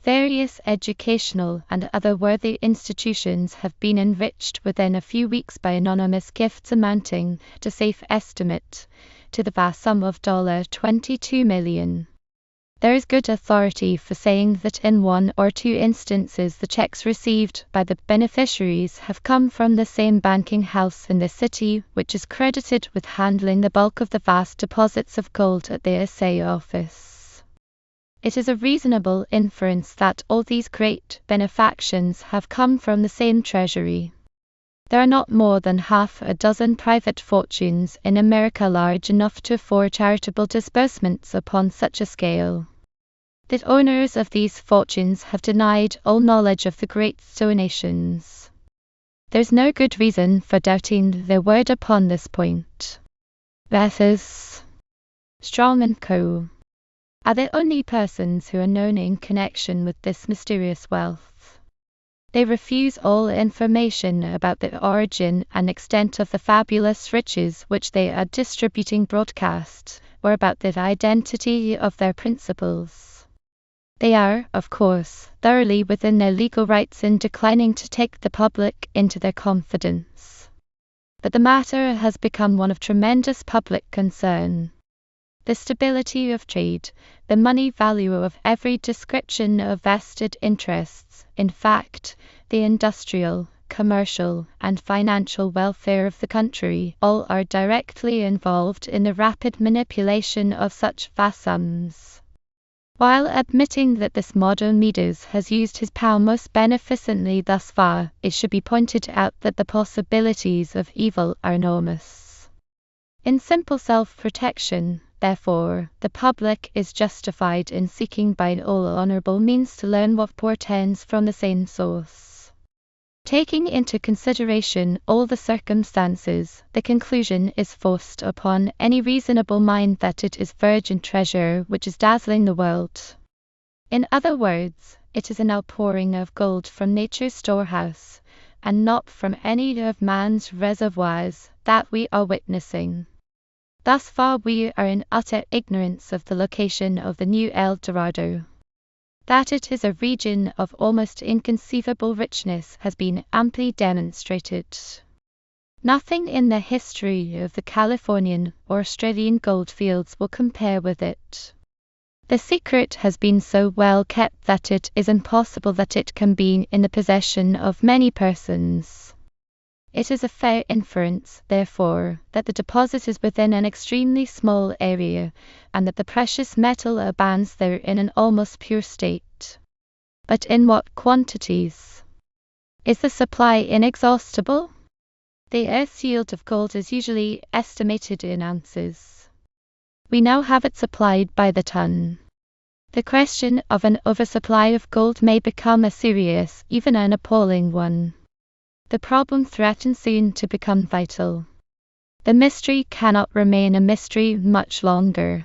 Various educational and other worthy institutions have been enriched within a few weeks by anonymous gifts amounting, to safe estimate, to the vast sum of $22 million. There is good authority for saying that in 1 or 2 instances the checks received by the beneficiaries have come from the same banking house in the city which is credited with handling the bulk of the vast deposits of gold at the assay office. It is a reasonable inference that all these great benefactions have come from the same treasury. There are not more than half a dozen private fortunes in America large enough to afford charitable disbursements upon such a scale. The owners of these fortunes have denied all knowledge of the great donations. There is no good reason for doubting their word upon this point. Bethers, Strong & Co. are the only persons who are known in connection with this mysterious wealth. They refuse all information about the origin and extent of the fabulous riches which they are distributing broadcast, or about the identity of their principals. They are, of course, thoroughly within their legal rights in declining to take the public into their confidence. But the matter has become one of tremendous public concern. The stability of trade, the money value of every description of vested interests, in fact, the industrial, commercial, and financial welfare of the country, all are directly involved in the rapid manipulation of such vast sums. While admitting that this modern Midas has used his power most beneficently thus far, it should be pointed out that the possibilities of evil are enormous. In simple self-protection, therefore, the public is justified in seeking by all honorable means to learn what portends from the same source. Taking into consideration all the circumstances, the conclusion is forced upon any reasonable mind that it is virgin treasure which is dazzling the world. In other words, it is an outpouring of gold from nature's storehouse, and not from any of man's reservoirs, that we are witnessing. Thus far we are in utter ignorance of the location of the new El Dorado. That it is a region of almost inconceivable richness has been amply demonstrated. Nothing in the history of the Californian or Australian goldfields will compare with it. The secret has been so well kept that it is impossible that it can be in the possession of many persons. It is a fair inference, therefore, that the deposit is within an extremely small area, and that the precious metal abounds there in an almost pure state. But in what quantities? Is the supply inexhaustible? The earth's yield of gold is usually estimated in ounces. We now have it supplied by the ton. The question of an oversupply of gold may become a serious, even an appalling one. The problem threatens soon to become vital. The mystery cannot remain a mystery much longer.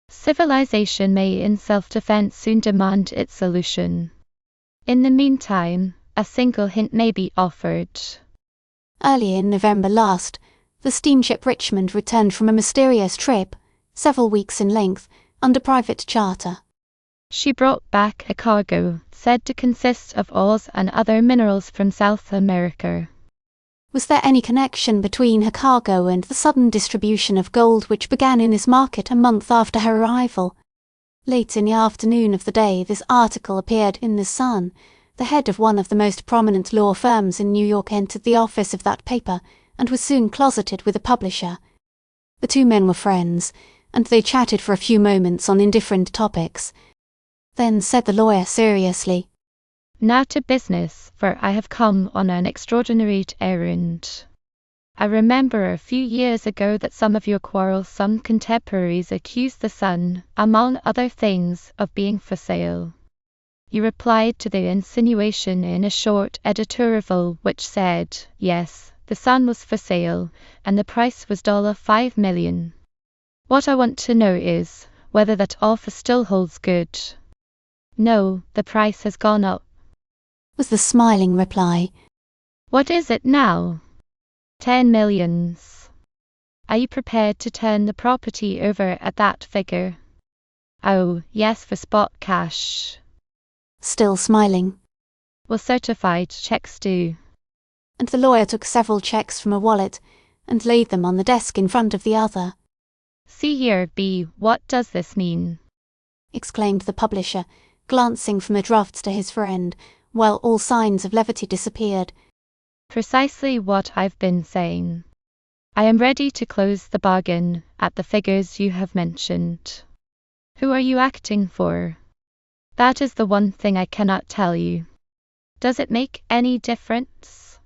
Civilization may in self-defense soon demand its solution. In the meantime, a single hint may be offered. Early in November last, the steamship Richmond returned from a mysterious trip, several weeks in length, under private charter. She brought back a cargo, said to consist of ores and other minerals from South America. Was there any connection between her cargo and the sudden distribution of gold which began in this market a month after her arrival? Late in the afternoon of the day this article appeared in the Sun, the head of one of the most prominent law firms in New York entered the office of that paper and was soon closeted with a publisher. The two men were friends, and they chatted for a few moments on indifferent topics. Then said the lawyer seriously, "Now to business, for I have come on an extraordinary errand. I remember a few years ago that some of your quarrelsome contemporaries accused the Sun, among other things, of being for sale. You replied to the insinuation in a short editorial which said, yes, the Sun was for sale, and the price was $5 million. What I want to know is, whether that offer still holds good." "No, the price has gone up," was the smiling reply. "What is it now?" $10 million. "Are you prepared to turn the property over at that figure?" "Oh, yes, for spot cash." Still smiling. "Will certified checks do?" And the lawyer took several checks from a wallet and laid them on the desk in front of the other. "See here, B, what does this mean?" exclaimed the publisher, glancing from the drafts to his friend, while all signs of levity disappeared. "Precisely what I've been saying. I am ready to close the bargain at the figures you have mentioned. Who are you acting for? That is the one thing I cannot tell you. Does it make any difference?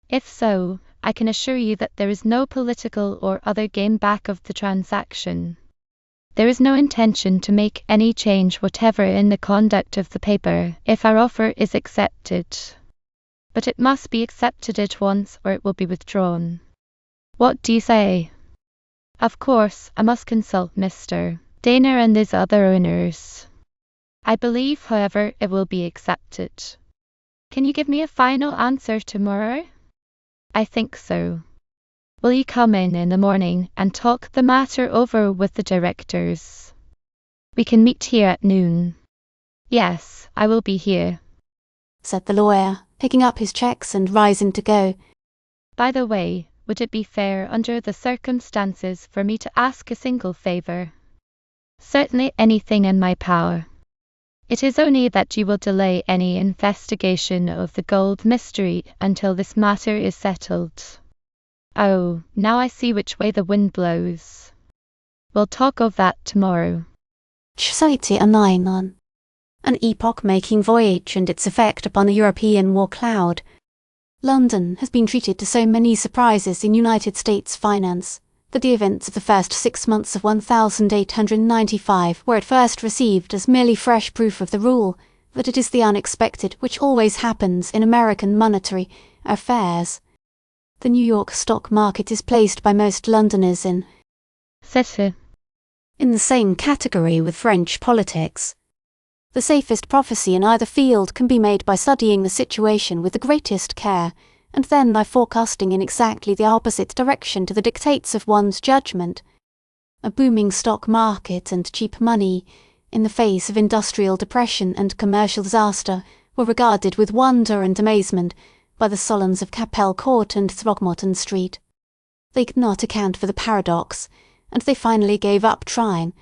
If so, I can assure you that there is no political or other gain back of the transaction. There is no intention to make any change whatever in the conduct of the paper if our offer is accepted. But it must be accepted at once or it will be withdrawn. What do you say?" "Of course, I must consult Mr. Dana and his other owners. I believe, however, it will be accepted. Can you give me a final answer tomorrow?" "I think so." "Will you come in the morning and talk the matter over with the directors? We can meet here at noon." "Yes, I will be here," said the lawyer, picking up his checks and rising to go. "By the way, would it be fair under the circumstances for me to ask a single favor?" "Certainly, anything in my power." "It is only that you will delay any investigation of the gold mystery until this matter is settled." "Oh, now I see which way the wind blows. We'll talk of that tomorrow." Society an epoch-making voyage and its effect upon the European war cloud. London has been treated to so many surprises in United States finance that the events of the first 6 months of 1895 were at first received as merely fresh proof of the rule that it is the unexpected which always happens in American monetary affairs. The New York stock market is placed by most Londoners in the same category with French politics. The safest prophecy in either field can be made by studying the situation with the greatest care, and then by forecasting in exactly the opposite direction to the dictates of one's judgment. A booming stock market and cheap money, in the face of industrial depression and commercial disaster, were regarded with wonder and amazement by the Solons of Capel Court and Throgmorton Street. They could not account for the paradox, and they finally gave up trying.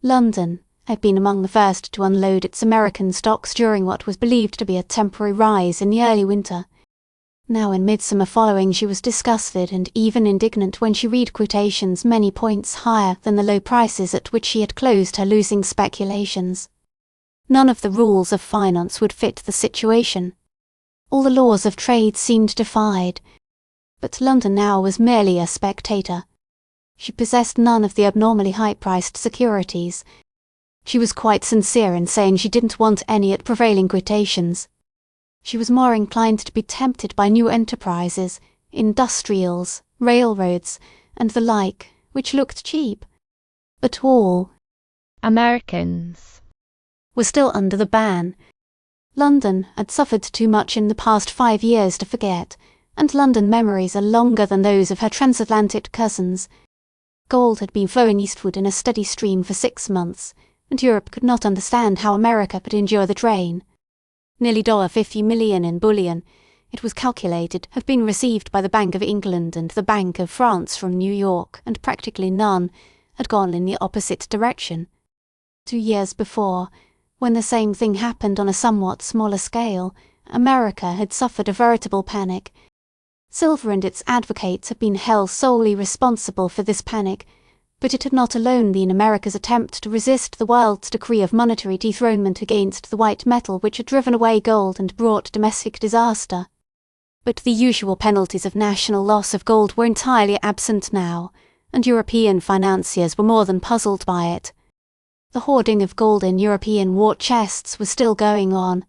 London had been among the first to unload its American stocks during what was believed to be a temporary rise in the early winter. Now in midsummer following she was disgusted and even indignant when she read quotations many points higher than the low prices at which she had closed her losing speculations. None of the rules of finance would fit the situation. All the laws of trade seemed defied. But London now was merely a spectator. She possessed none of the abnormally high-priced securities. She was quite sincere in saying she didn't want any at prevailing quotations. She was more inclined to be tempted by new enterprises, industrials, railroads, and the like, which looked cheap. But all Americans were still under the ban. London had suffered too much in the past 5 years to forget, and London memories are longer than those of her transatlantic cousins. Gold had been flowing eastward in a steady stream for 6 months, and Europe could not understand how America could endure the drain. Nearly $50 million in bullion, it was calculated, had been received by the Bank of England and the Bank of France from New York, and practically none had gone in the opposite direction. 2 years before, when the same thing happened on a somewhat smaller scale, America had suffered a veritable panic. Silver and its advocates had been held solely responsible for this panic, but it had not alone been America's attempt to resist the world's decree of monetary dethronement against the white metal which had driven away gold and brought domestic disaster. But the usual penalties of national loss of gold were entirely absent now, and European financiers were more than puzzled by it. The hoarding of gold in European war chests was still going on.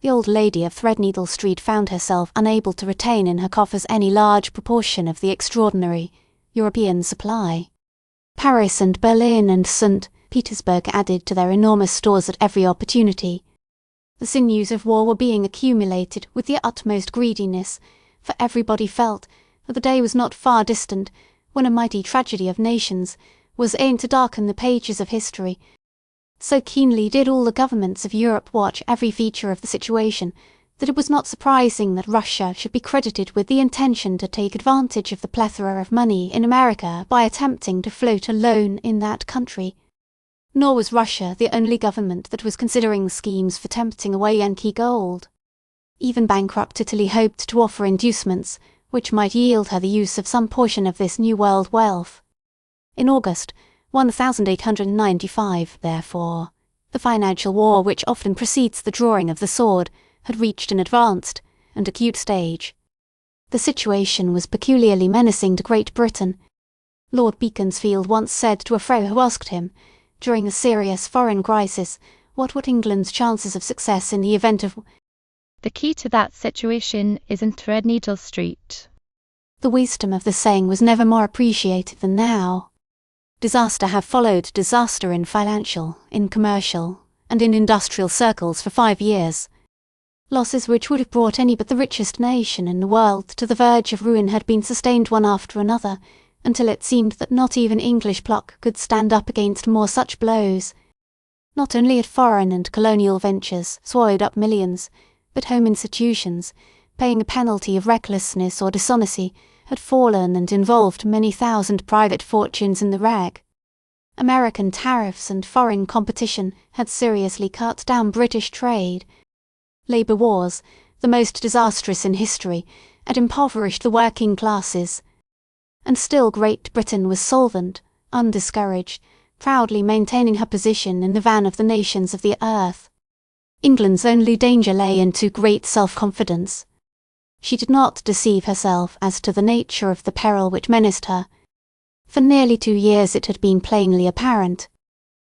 The old lady of Threadneedle Street found herself unable to retain in her coffers any large proportion of the extraordinary European supply. Paris and Berlin and St. Petersburg added to their enormous stores at every opportunity. The sinews of war were being accumulated with the utmost greediness, for everybody felt that the day was not far distant when a mighty tragedy of nations was aimed to darken the pages of history. So keenly did all the governments of Europe watch every feature of the situation that it was not surprising that Russia should be credited with the intention to take advantage of the plethora of money in America by attempting to float a loan in that country. Nor was Russia the only government that was considering schemes for tempting away Yankee gold. Even bankrupt Italy hoped to offer inducements which might yield her the use of some portion of this New World wealth. In August 1895, therefore, the financial war which often precedes the drawing of the sword had reached an advanced and acute stage. The situation was peculiarly menacing to Great Britain. Lord Beaconsfield once said to a friend who asked him, during a serious foreign crisis, what were England's chances of success in the event of... The key to that situation is in Threadneedle Street. The wisdom of the saying was never more appreciated than now. Disaster had followed disaster in financial, in commercial, and in industrial circles for 5 years. Losses which would have brought any but the richest nation in the world to the verge of ruin had been sustained one after another, until it seemed that not even English pluck could stand up against more such blows. Not only had foreign and colonial ventures swallowed up millions, but home institutions, paying a penalty of recklessness or dishonesty, had fallen and involved many thousand private fortunes in the wreck. American tariffs and foreign competition had seriously cut down British trade. Labour wars, the most disastrous in history, had impoverished the working classes. And still Great Britain was solvent, undiscouraged, proudly maintaining her position in the van of the nations of the earth. England's only danger lay in too great self-confidence. She did not deceive herself as to the nature of the peril which menaced her. For nearly 2 years it had been plainly apparent.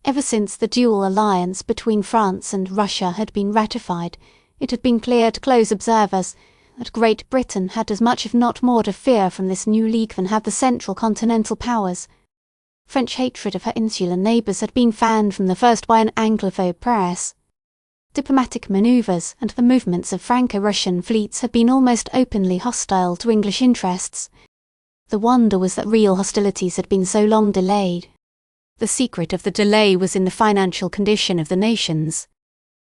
Ever since the dual alliance between France and Russia had been ratified, it had been clear to close observers that Great Britain had as much if not more to fear from this new league than had the central continental powers. French hatred of her insular neighbours had been fanned from the first by an Anglophobe press. Diplomatic manoeuvres and the movements of Franco-Russian fleets had been almost openly hostile to English interests. The wonder was that real hostilities had been so long delayed. The secret of the delay was in the financial condition of the nations.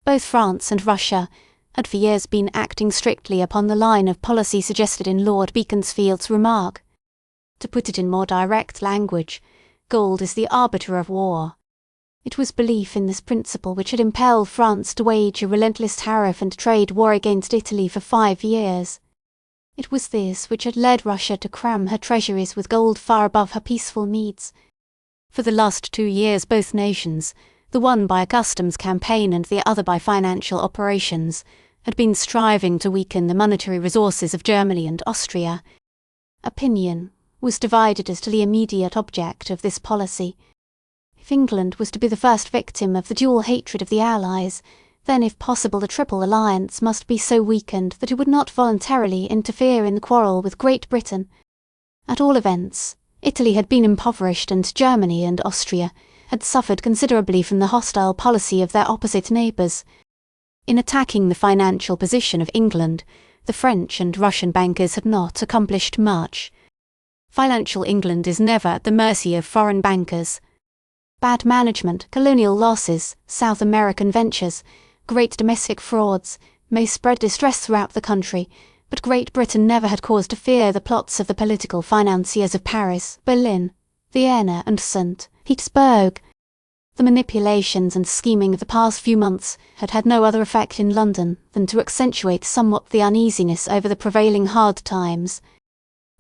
Both France and Russia had for years been acting strictly upon the line of policy suggested in Lord Beaconsfield's remark. To put it in more direct language, gold is the arbiter of war. It was belief in this principle which had impelled France to wage a relentless tariff and trade war against Italy for 5 years. It was this which had led Russia to cram her treasuries with gold far above her peaceful needs. For the last 2 years both nations, the one by a customs campaign and the other by financial operations, had been striving to weaken the monetary resources of Germany and Austria. Opinion was divided as to the immediate object of this policy. If England was to be the first victim of the dual hatred of the Allies, then if possible the Triple Alliance must be so weakened that it would not voluntarily interfere in the quarrel with Great Britain. At all events, Italy had been impoverished and Germany and Austria had suffered considerably from the hostile policy of their opposite neighbours. In attacking the financial position of England, the French and Russian bankers had not accomplished much. Financial England is never at the mercy of foreign bankers. Bad management, colonial losses, South American ventures, great domestic frauds may spread distress throughout the country, but Great Britain never had cause to fear the plots of the political financiers of Paris, Berlin, Vienna and St. Petersburg. The manipulations and scheming of the past few months had had no other effect in London than to accentuate somewhat the uneasiness over the prevailing hard times.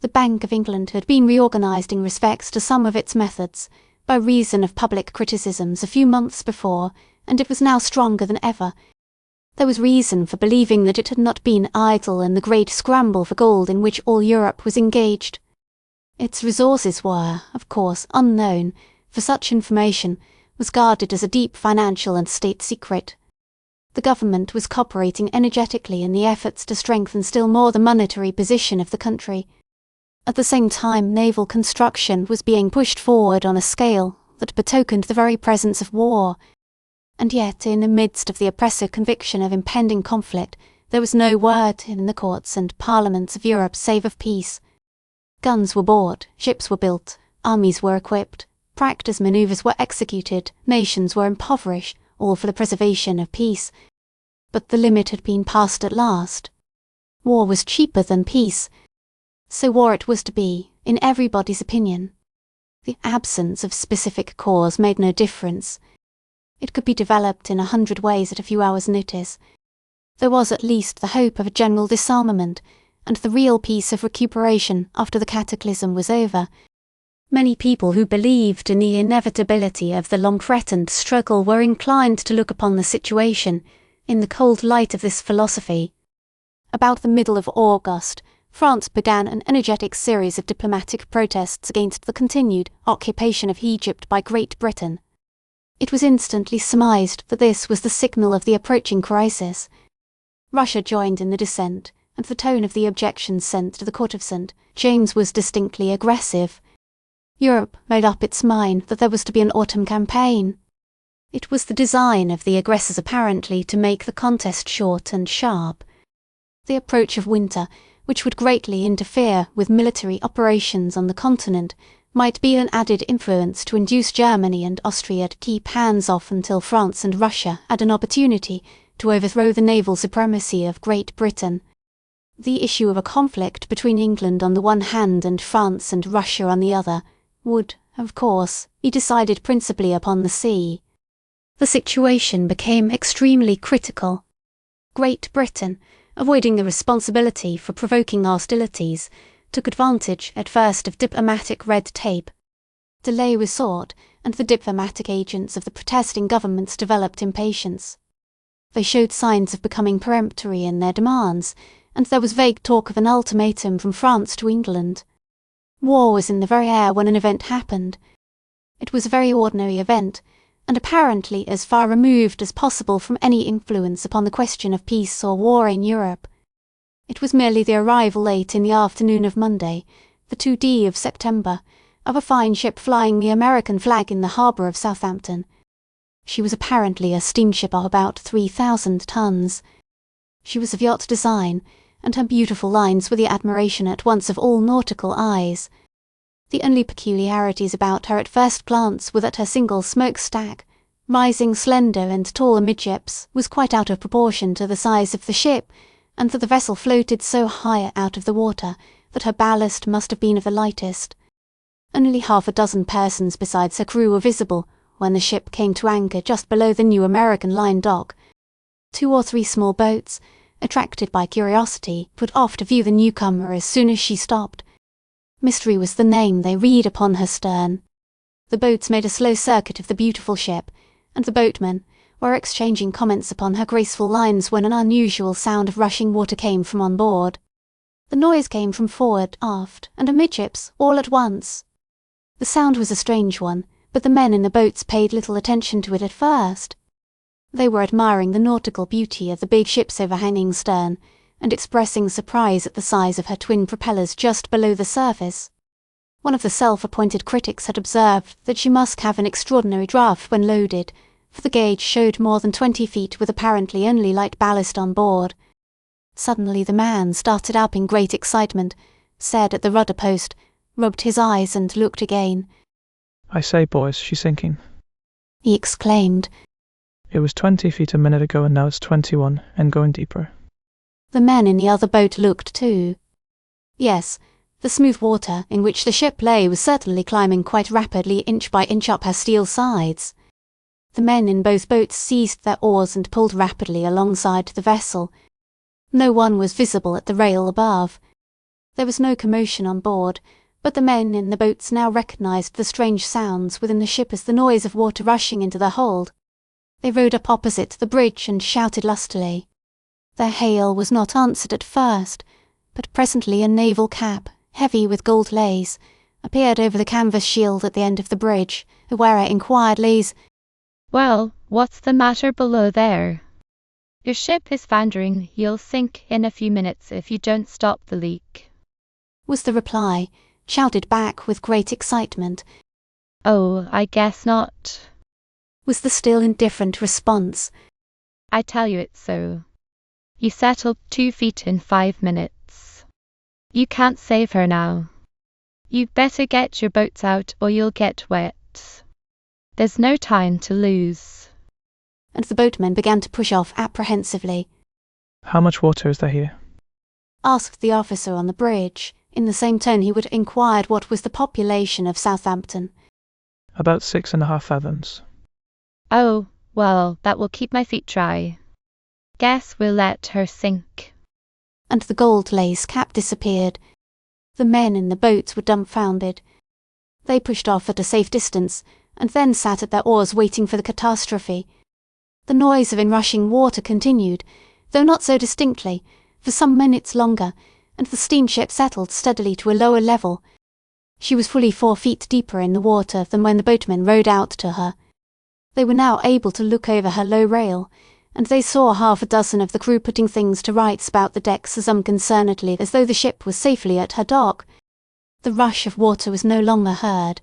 The Bank of England had been reorganised in respect to some of its methods, by reason of public criticisms a few months before, and it was now stronger than ever. There was reason for believing that it had not been idle in the great scramble for gold in which all Europe was engaged. Its resources were, of course, unknown, for such information was guarded as a deep financial and state secret. The government was cooperating energetically in the efforts to strengthen still more the monetary position of the country. At the same time, naval construction was being pushed forward on a scale that betokened the very presence of war. And yet, in the midst of the oppressive conviction of impending conflict, there was no word in the courts and parliaments of Europe save of peace. Guns were bought, ships were built, armies were equipped, practice manoeuvres were executed, nations were impoverished, all for the preservation of peace. But the limit had been passed at last. War was cheaper than peace. So war it was to be, in everybody's opinion. The absence of specific cause made no difference. It could be developed in 100 ways at a few hours' notice. There was at least the hope of a general disarmament, and the real peace of recuperation after the cataclysm was over. Many people who believed in the inevitability of the long-threatened struggle were inclined to look upon the situation in the cold light of this philosophy. About the middle of August, France began an energetic series of diplomatic protests against the continued occupation of Egypt by Great Britain. It was instantly surmised that this was the signal of the approaching crisis. Russia joined in the dissent, and the tone of the objections sent to the Court of St. James was distinctly aggressive. Europe made up its mind that there was to be an autumn campaign. It was the design of the aggressors apparently to make the contest short and sharp. The approach of winter, which would greatly interfere with military operations on the continent, might be an added influence to induce Germany and Austria to keep hands off until France and Russia had an opportunity to overthrow the naval supremacy of Great Britain. The issue of a conflict between England on the one hand and France and Russia on the other would, of course, be decided principally upon the sea. The situation became extremely critical. Great Britain, avoiding the responsibility for provoking hostilities, took advantage at first of diplomatic red tape. Delay was sought, and the diplomatic agents of the protesting governments developed impatience. They showed signs of becoming peremptory in their demands, and there was vague talk of an ultimatum from France to England. War was in the very air when an event happened. It was a very ordinary event, and apparently as far removed as possible from any influence upon the question of peace or war in Europe. It was merely the arrival late in the afternoon of Monday, the 2d of September, of a fine ship flying the American flag in the harbour of Southampton. She was apparently a steamship of about 3,000 tons. She was of yacht design, and her beautiful lines were the admiration at once of all nautical eyes. The only peculiarities about her at first glance were that her single smokestack, rising slender and tall amidships, was quite out of proportion to the size of the ship, and that the vessel floated so high out of the water that her ballast must have been of the lightest. Only half a dozen persons besides her crew were visible when the ship came to anchor just below the new American line dock. 2 or 3 small boats, attracted by curiosity, put off to view the newcomer as soon as she stopped. Mystery was the name they read upon her stern. The boats made a slow circuit of the beautiful ship, and the boatmen were exchanging comments upon her graceful lines when an unusual sound of rushing water came from on board. The noise came from forward, aft, and amidships, all at once. The sound was a strange one, but the men in the boats paid little attention to it at first. They were admiring the nautical beauty of the big ship's overhanging stern, and expressing surprise at the size of her twin propellers just below the surface. One of the self-appointed critics had observed that she must have an extraordinary draught when loaded, for the gauge showed more than 20 feet with apparently only light ballast on board. Suddenly the man started up in great excitement, stared at the rudder post, rubbed his eyes and looked again. "I say, boys, she's sinking," he exclaimed. "It was 20 feet a minute ago and now it's 21, and going deeper." The men in the other boat looked too. Yes, the smooth water in which the ship lay was certainly climbing quite rapidly inch by inch up her steel sides. The men in both boats seized their oars and pulled rapidly alongside the vessel. No one was visible at the rail above. There was no commotion on board, but the men in the boats now recognised the strange sounds within the ship as the noise of water rushing into the hold. They rowed up opposite the bridge and shouted lustily. Their hail was not answered at first, but presently a naval cap, heavy with gold lace, appeared over the canvas shield at the end of the bridge. The wearer inquired "Well, what's the matter below there?" "Your ship is foundering. You'll sink in a few minutes if you don't stop the leak," was the reply, shouted back with great excitement. "Oh, I guess not," was the still indifferent response. "I tell you it's so. You settled 2 feet in 5 minutes. You can't save her now. You'd better get your boats out or you'll get wet. There's no time to lose." And the boatmen began to push off apprehensively. How much water is there here? Asked the officer on the bridge, in the same tone he would have inquired what was the population of Southampton. About 6.5 fathoms. "Oh, well, that will keep my feet dry. Guess we'll let her sink." And the gold lace cap disappeared. The men in the boats were dumbfounded. They pushed off at a safe distance, and then sat at their oars waiting for the catastrophe. The noise of inrushing water continued, though not so distinctly, for some minutes longer, and the steamship settled steadily to a lower level. She was fully 4 feet deeper in the water than when the boatmen rowed out to her. They were now able to look over her low rail, and they saw half a dozen of the crew putting things to rights about the decks as unconcernedly as though the ship was safely at her dock. The rush of water was no longer heard.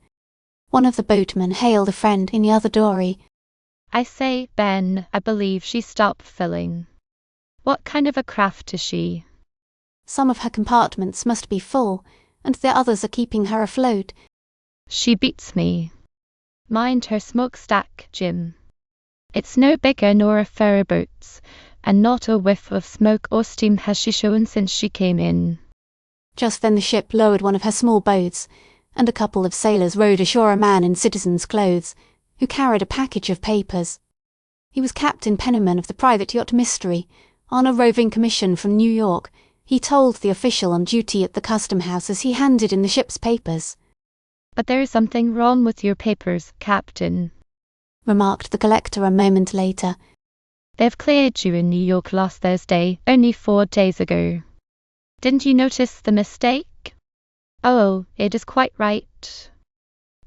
One of the boatmen hailed a friend in the other dory. "I say, Ben, I believe she stopped filling. What kind of a craft is she?" Some of her compartments must be full, and the others are keeping her afloat. "She beats me. Mind her smokestack, Jim. It's no bigger nor a ferry boat's, and not a whiff of smoke or steam has she shown since she came in." Just then the ship lowered one of her small boats, and a couple of sailors rowed ashore a man in citizen's clothes, who carried a package of papers. He was Captain Penniman of the private yacht Mystery, on a roving commission from New York. He told the official on duty at the custom house as he handed in the ship's papers. "But there is something wrong with your papers, Captain," remarked the collector a moment later. "They've cleared you in New York last Thursday, only 4 days ago. Didn't you notice the mistake?" "Oh, it is quite right.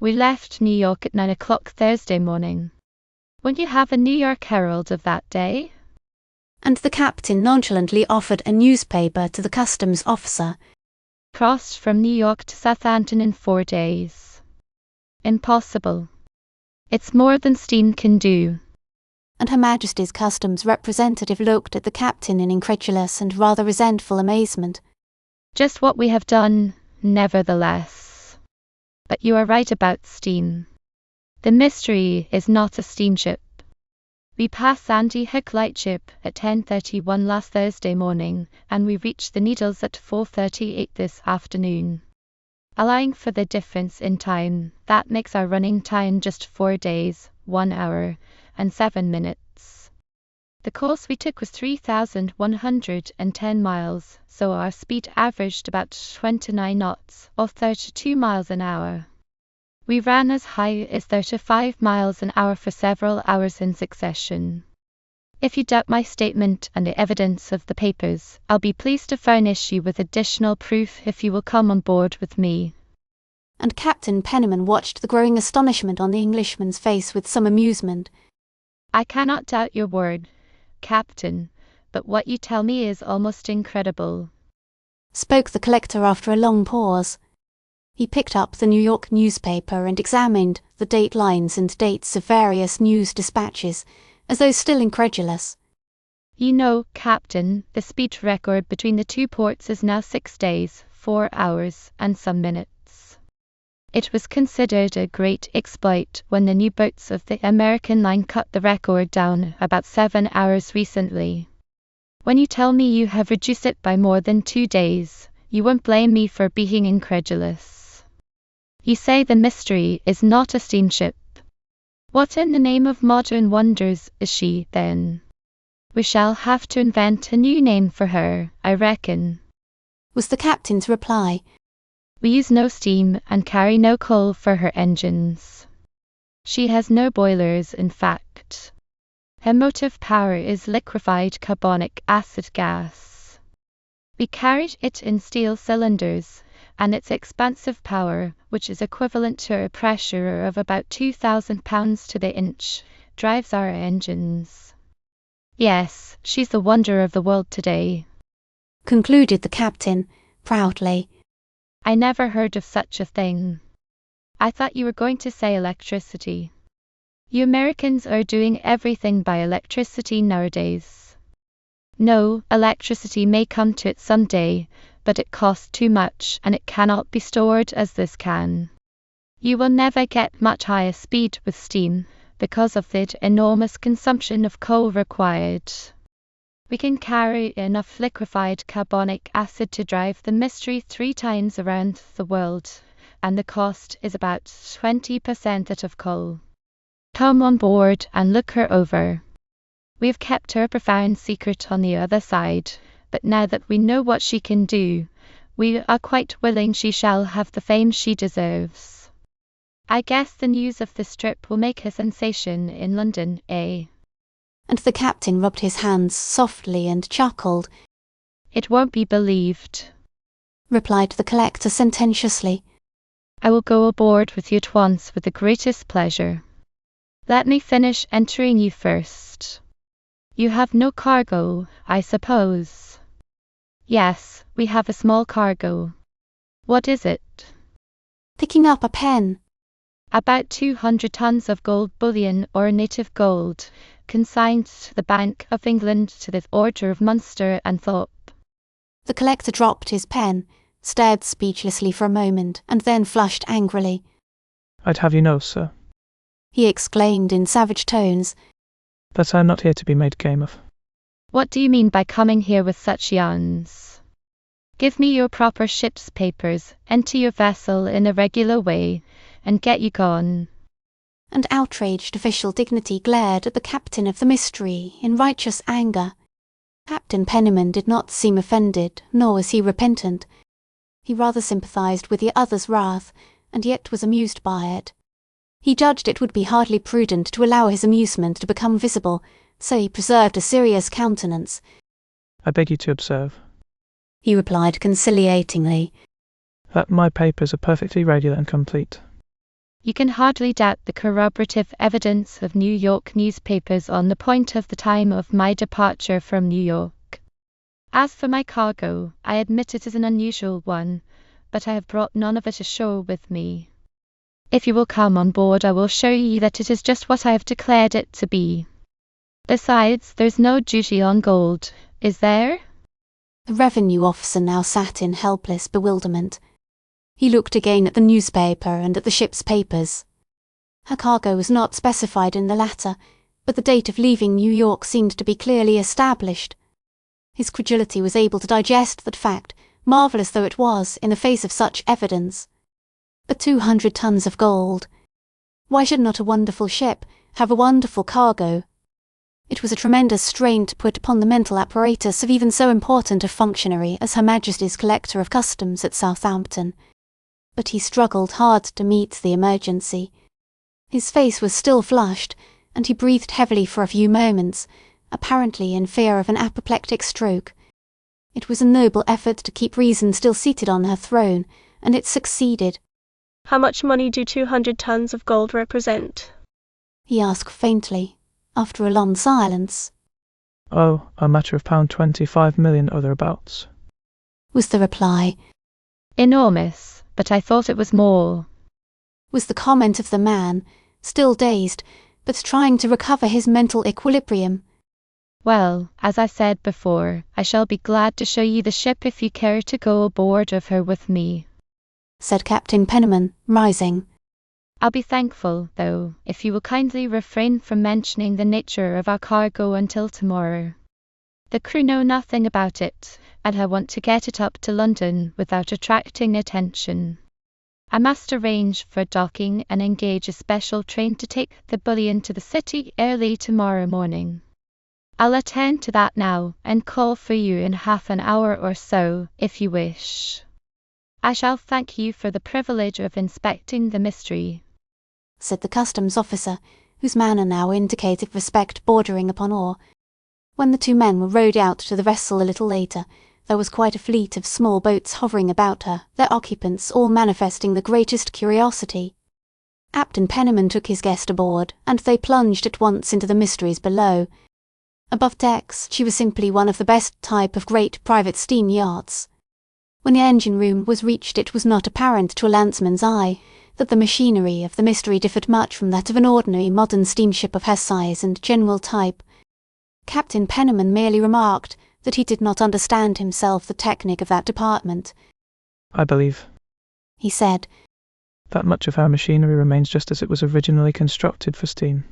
We left New York at 9 o'clock Thursday morning. Won't you have a New York Herald of that day?" And the captain nonchalantly offered a newspaper to the customs officer. "Crossed from New York to Southampton in 4 days. Impossible. It's more than steam can do." And Her Majesty's customs representative looked at the captain in incredulous and rather resentful amazement. "Just what we have done, nevertheless. But you are right about steam. The Mystery is not a steamship. We passed Sandy Hook Lightship at 10:31 last Thursday morning, and we reached the Needles at 4:38 this afternoon. Allowing for the difference in time, that makes our running time just 4 days, 1 hour, and 7 minutes. The course we took was 3,110 miles, so our speed averaged about 29 knots, or 32 miles an hour. We ran as high as 35 miles an hour for several hours in succession. If you doubt my statement and the evidence of the papers, I'll be pleased to furnish you with additional proof if you will come on board with me." And Captain Penniman watched the growing astonishment on the Englishman's face with some amusement. "I cannot doubt your word, Captain, but what you tell me is almost incredible," spoke the collector after a long pause. He picked up the New York newspaper and examined the date lines and dates of various news dispatches, as though still incredulous. "You know, Captain, the speed record between the 2 ports is now 6 days, 4 hours, and some minutes. It was considered a great exploit when the new boats of the American line cut the record down about 7 hours recently. When you tell me you have reduced it by more than 2 days, you won't blame me for being incredulous. You say the Mystery is not a steamship. What in the name of modern wonders is she, then? We shall have to invent a new name for her, I reckon, was the captain's reply. We use no steam and carry no coal for her engines. She has no boilers, in fact. Her motive power is liquefied carbonic acid gas. We carried it in steel cylinders, and its expansive power, which is equivalent to a pressure of about 2,000 pounds to the inch, drives our engines. Yes, she's the wonder of the world today, concluded the captain, proudly. I never heard of such a thing. I thought you were going to say electricity. You Americans are doing everything by electricity nowadays. No, electricity may come to it someday, but it costs too much and it cannot be stored as this can. You will never get much higher speed with steam, because of the enormous consumption of coal required. We can carry enough liquefied carbonic acid to drive the Mystery 3 times around the world, and the cost is about 20% that of coal. Come on board and look her over. We've kept her profound secret on the other side, but now that we know what she can do, we are quite willing she shall have the fame she deserves. I guess the news of this trip will make a sensation in London, eh? And the captain rubbed his hands softly and chuckled. It won't be believed, replied the collector sententiously. I will go aboard with you at once with the greatest pleasure. Let me finish entering you first. You have no cargo, I suppose? Yes, we have a small cargo. What is it? Picking up a pen. About 200 tons of gold bullion or native gold, consigned to the Bank of England to the Order of Munster and Thorpe. The collector dropped his pen, stared speechlessly for a moment, and then flushed angrily. I'd have you know, sir, he exclaimed in savage tones, that I am not here to be made game of. What do you mean by coming here with such yarns? Give me your proper ship's papers, enter your vessel in a regular way, and get you gone. And outraged official dignity glared at the captain of the Mystery in righteous anger. Captain Penniman did not seem offended, nor was he repentant. He rather sympathised with the other's wrath, and yet was amused by it. He judged it would be hardly prudent to allow his amusement to become visible, so he preserved a serious countenance. I beg you to observe, he replied conciliatingly, that my papers are perfectly regular and complete. You can hardly doubt the corroborative evidence of New York newspapers on the point of the time of my departure from New York. As for my cargo, I admit it is an unusual one, but I have brought none of it ashore with me. If you will come on board, I will show you that it is just what I have declared it to be. Besides, there's no duty on gold, is there? The revenue officer now sat in helpless bewilderment. He looked again at the newspaper and at the ship's papers. Her cargo was not specified in the latter, but the date of leaving New York seemed to be clearly established. His credulity was able to digest that fact, marvellous though it was, in the face of such evidence. But 200 tons of gold. Why should not a wonderful ship have a wonderful cargo? It was a tremendous strain to put upon the mental apparatus of even so important a functionary as Her Majesty's Collector of Customs at Southampton. But he struggled hard to meet the emergency. His face was still flushed, and he breathed heavily for a few moments, apparently in fear of an apoplectic stroke. It was a noble effort to keep reason still seated on her throne, and it succeeded. How much money do 200 tons of gold represent? He asked faintly, after a long silence. Oh, a matter of £25 million or thereabouts, was the reply. Enormous, but I thought it was more, was the comment of the man, still dazed, but trying to recover his mental equilibrium. Well, as I said before, I shall be glad to show you the ship if you care to go aboard of her with me, said Captain Penniman, rising. I'll be thankful, though, if you will kindly refrain from mentioning the nature of our cargo until tomorrow. The crew know nothing about it, and I want to get it up to London without attracting attention. I must arrange for docking and engage a special train to take the bullion to the city early tomorrow morning. I'll attend to that now and call for you in half an hour or so, if you wish. I shall thank you for the privilege of inspecting the mystery," said the customs officer, whose manner now indicated respect bordering upon awe. When the two men were rowed out to the vessel a little later, there was quite a fleet of small boats hovering about her, their occupants all manifesting the greatest curiosity. Captain Penniman took his guest aboard, and they plunged at once into the mysteries below. Above decks, she was simply one of the best type of great private steam yachts. When the engine room was reached, it was not apparent to a landsman's eye that the machinery of the mystery differed much from that of an ordinary modern steamship of her size and general type. Captain Penniman merely remarked that he did not understand himself the technique of that department. "I believe," he said, "that much of our machinery remains just as it was originally constructed for steam.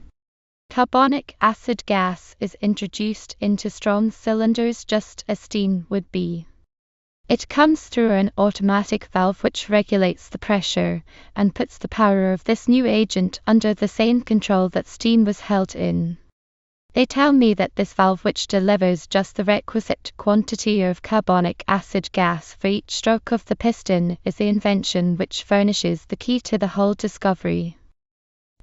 Carbonic acid gas is introduced into strong cylinders just as steam would be. It comes through an automatic valve which regulates the pressure and puts the power of this new agent under the same control that steam was held in. They tell me that this valve, which delivers just the requisite quantity of carbonic acid gas for each stroke of the piston, is the invention which furnishes the key to the whole discovery.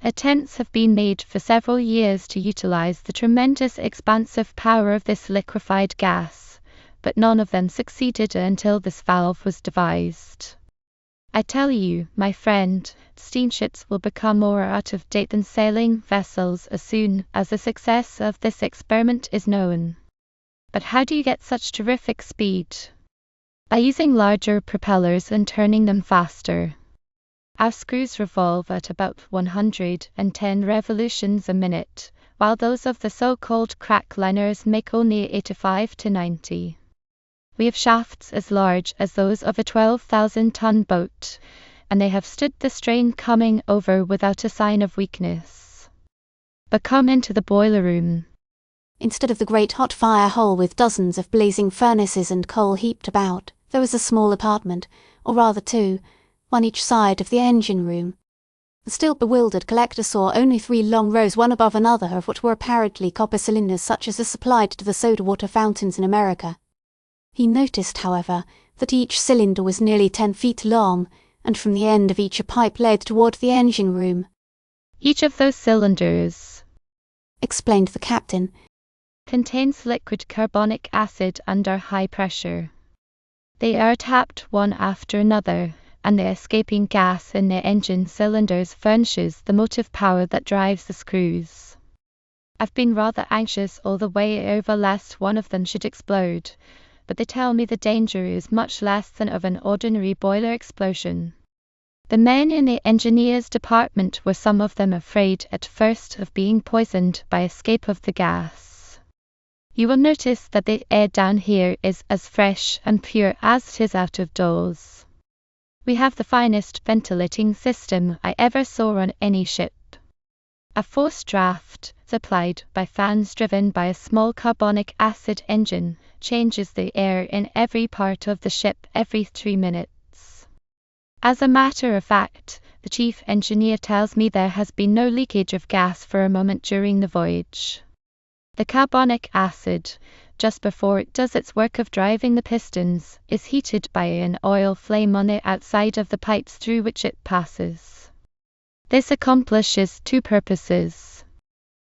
Attempts have been made for several years to utilize the tremendous expansive power of this liquefied gas, but none of them succeeded until this valve was devised. I tell you, my friend, steamships will become more out of date than sailing vessels as soon as the success of this experiment is known. But how do you get such terrific speed? By using larger propellers and turning them faster. Our screws revolve at about 110 revolutions a minute, while those of the so-called crack liners make only 85 to 90. We have shafts as large as those of a 12,000-ton boat, and they have stood the strain coming over without a sign of weakness. But come into the boiler room. Instead of the great hot fire hole with dozens of blazing furnaces and coal heaped about, there was a small apartment, or rather two, one each side of the engine room. The still bewildered collector saw only 3 long rows one above another of what were apparently copper cylinders such as are supplied to the soda water fountains in America. He noticed, however, that each cylinder was nearly 10 feet long, and from the end of each a pipe led toward the engine room. Each of those cylinders, explained the captain, contains liquid carbonic acid under high pressure. They are tapped one after another, and the escaping gas in the engine cylinders furnishes the motive power that drives the screws. I've been rather anxious all the way over lest one of them should explode, but they tell me the danger is much less than of an ordinary boiler explosion. The men in the engineers department were some of them afraid at first of being poisoned by escape of the gas. You will notice that the air down here is as fresh and pure as it is out of doors. We have the finest ventilating system I ever saw on any ship. A forced draft, supplied by fans driven by a small carbonic acid engine, changes the air in every part of the ship every 3 minutes. As a matter of fact, the chief engineer tells me there has been no leakage of gas for a moment during the voyage. The carbonic acid, just before it does its work of driving the pistons, is heated by an oil flame on the outside of the pipes through which it passes. This accomplishes 2 purposes.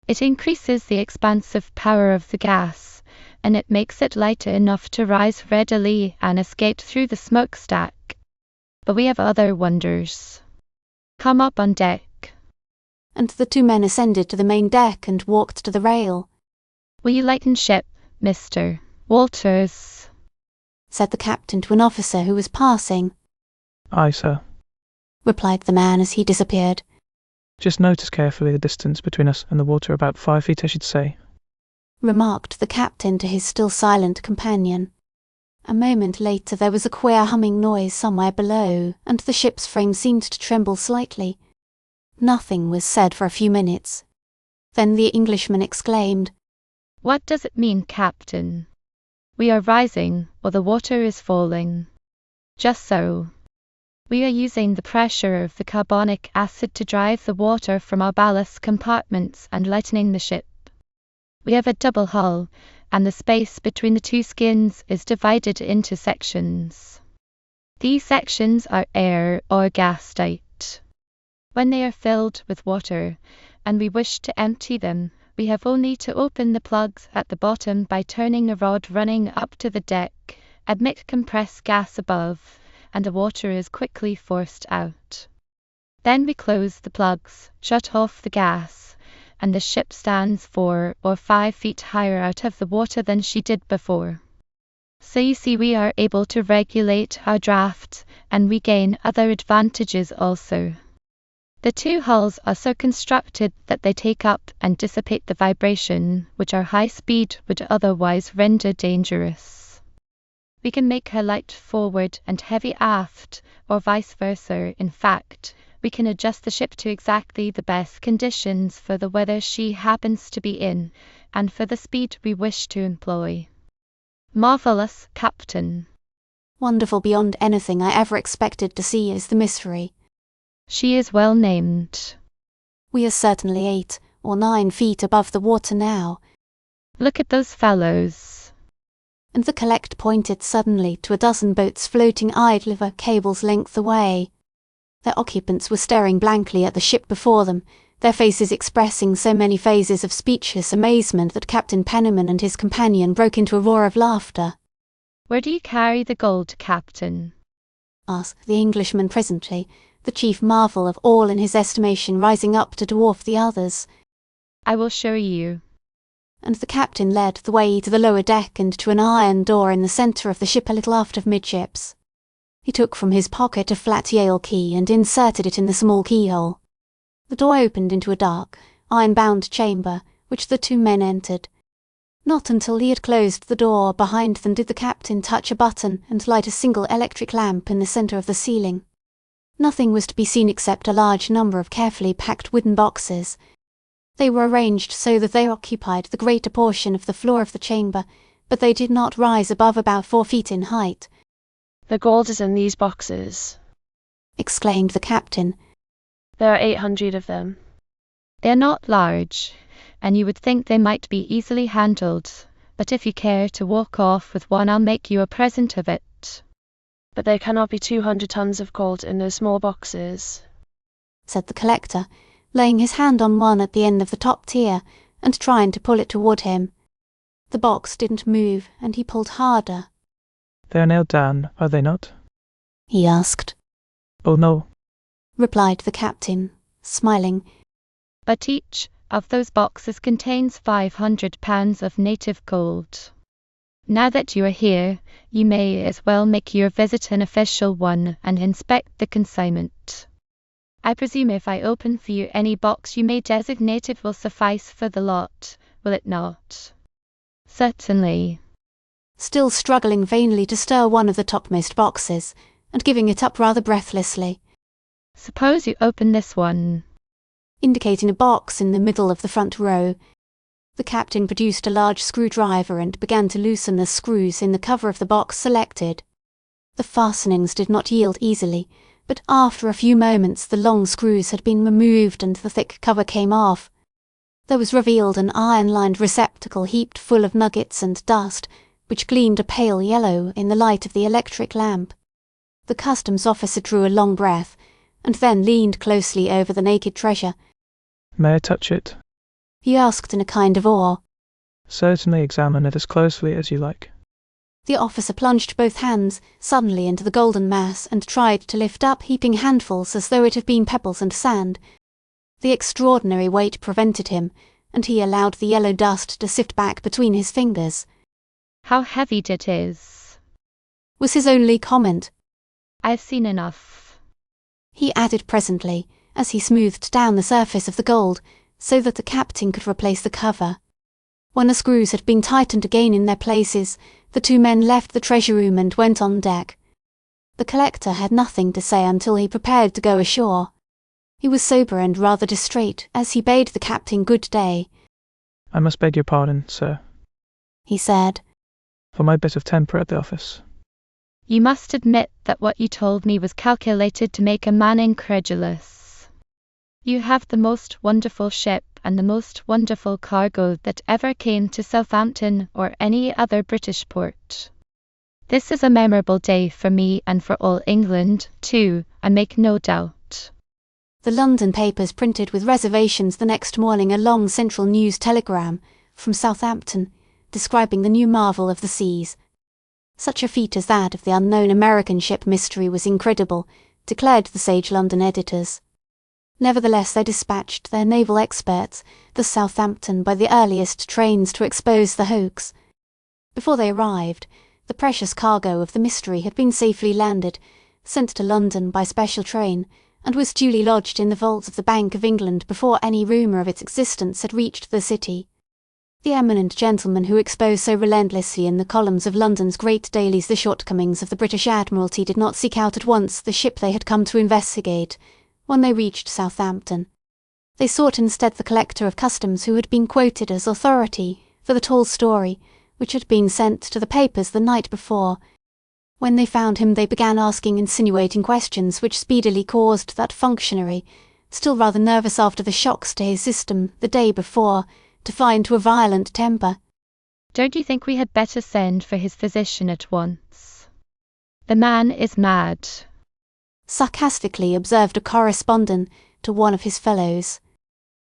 It increases the expansive power of the gas, and it makes it lighter enough to rise readily and escape through the smokestack. But we have other wonders. Come up on deck. And the 2 men ascended to the main deck and walked to the rail. Will you lighten ship, Mr. Walters? Said the captain to an officer who was passing. "Aye, sir," replied the man as he disappeared. "Just notice carefully the distance between us and the water, about 5 feet, I should say," remarked the captain to his still silent companion. A moment later there was a queer humming noise somewhere below, and the ship's frame seemed to tremble slightly. Nothing was said for a few minutes. Then the Englishman exclaimed, "What does it mean, Captain? We are rising, or the water is falling." "Just so. We are using the pressure of the carbonic acid to drive the water from our ballast compartments and lightening the ship. We have a double hull, and the space between the two skins is divided into sections. These sections are air or gas tight. When they are filled with water, and we wish to empty them, we have only to open the plugs at the bottom by turning a rod running up to the deck, admit compressed gas above, and the water is quickly forced out. Then we close the plugs, shut off the gas, and the ship stands 4 or 5 feet higher out of the water than she did before. So you see, we are able to regulate our draft, and we gain other advantages also. The two hulls are so constructed that they take up and dissipate the vibration, which our high speed would otherwise render dangerous. We can make her light forward and heavy aft, or vice versa. In fact, we can adjust the ship to exactly the best conditions for the weather she happens to be in, and for the speed we wish to employ. Marvelous, Captain. Wonderful beyond anything I ever expected to see is the Mystery. She is well named. We are certainly 8 or 9 feet above the water now. Look at those fellows. And the collect pointed suddenly to a dozen boats floating idle a cable's length away. Their occupants were staring blankly at the ship before them, their faces expressing so many phases of speechless amazement that Captain Penniman and his companion broke into a roar of laughter. Where do you carry the gold, Captain? Asked the Englishman presently, the chief marvel of all in his estimation rising up to dwarf the others. I will show you. And the captain led the way to the lower deck and to an iron door in the centre of the ship a little aft of midships. He took from his pocket a flat Yale key and inserted it in the small keyhole. The door opened into a dark, iron-bound chamber, which the two men entered. Not until he had closed the door behind them did the captain touch a button and light a single electric lamp in the centre of the ceiling. Nothing was to be seen except a large number of carefully packed wooden boxes. They were arranged so that they occupied the greater portion of the floor of the chamber, but they did not rise above about 4 feet in height. The gold is in these boxes, exclaimed the captain. There are 800 of them. They are not large, and you would think they might be easily handled, but if you care to walk off with one, I'll make you a present of it. But there cannot be 200 tons of gold in those small boxes, said the collector, laying his hand on one at the end of the top tier and trying to pull it toward him. The box didn't move, and he pulled harder. They are nailed down, are they not? He asked. Oh no, replied the captain, smiling. But each of those boxes contains 500 pounds of native gold. Now that you are here, you may as well make your visit an official one and inspect the consignment. I presume if I open for you any box you may designate it will suffice for the lot, will it not? Certainly. Still struggling vainly to stir one of the topmost boxes, and giving it up rather breathlessly. Suppose you open this one. Indicating a box in the middle of the front row. The captain produced a large screwdriver and began to loosen the screws in the cover of the box selected. The fastenings did not yield easily, but after a few moments the long screws had been removed and the thick cover came off. There was revealed an iron-lined receptacle heaped full of nuggets and dust, which gleamed a pale yellow in the light of the electric lamp. The customs officer drew a long breath, and then leaned closely over the naked treasure. May I touch it? He asked in a kind of awe. Certainly, examine it as closely as you like. The officer plunged both hands suddenly into the golden mass and tried to lift up heaping handfuls as though it had been pebbles and sand. The extraordinary weight prevented him, and he allowed the yellow dust to sift back between his fingers. How heavy it is, was his only comment. I've seen enough, he added presently, as he smoothed down the surface of the gold, so that the captain could replace the cover. When the screws had been tightened again in their places, the two men left the treasure room and went on deck. The collector had nothing to say until he prepared to go ashore. He was sober and rather distrait as he bade the captain good day. I must beg your pardon, sir, he said, for my bit of temper at the office. You must admit that what you told me was calculated to make a man incredulous. You have the most wonderful ship and the most wonderful cargo that ever came to Southampton or any other British port. This is a memorable day for me and for all England, too, I make no doubt. The London papers printed with reservations the next morning a long Central News telegram from Southampton describing the new marvel of the seas. Such a feat as that of the unknown American ship Mystery was incredible, declared the sage London editors. Nevertheless, they dispatched their naval experts, the Southampton, by the earliest trains to expose the hoax. Before they arrived, the precious cargo of the Mystery had been safely landed, sent to London by special train, and was duly lodged in the vaults of the Bank of England before any rumour of its existence had reached the city. The eminent gentlemen who expose so relentlessly in the columns of London's great dailies the shortcomings of the British Admiralty did not seek out at once the ship they had come to investigate. When they reached Southampton, they sought instead the Collector of Customs, who had been quoted as authority for the tall story which had been sent to the papers the night before. When they found him, they began asking insinuating questions which speedily caused that functionary, still rather nervous after the shocks to his system the day before, to fly into a violent temper. Don't you think we had better send for his physician at once? The man is mad, sarcastically observed a correspondent to one of his fellows.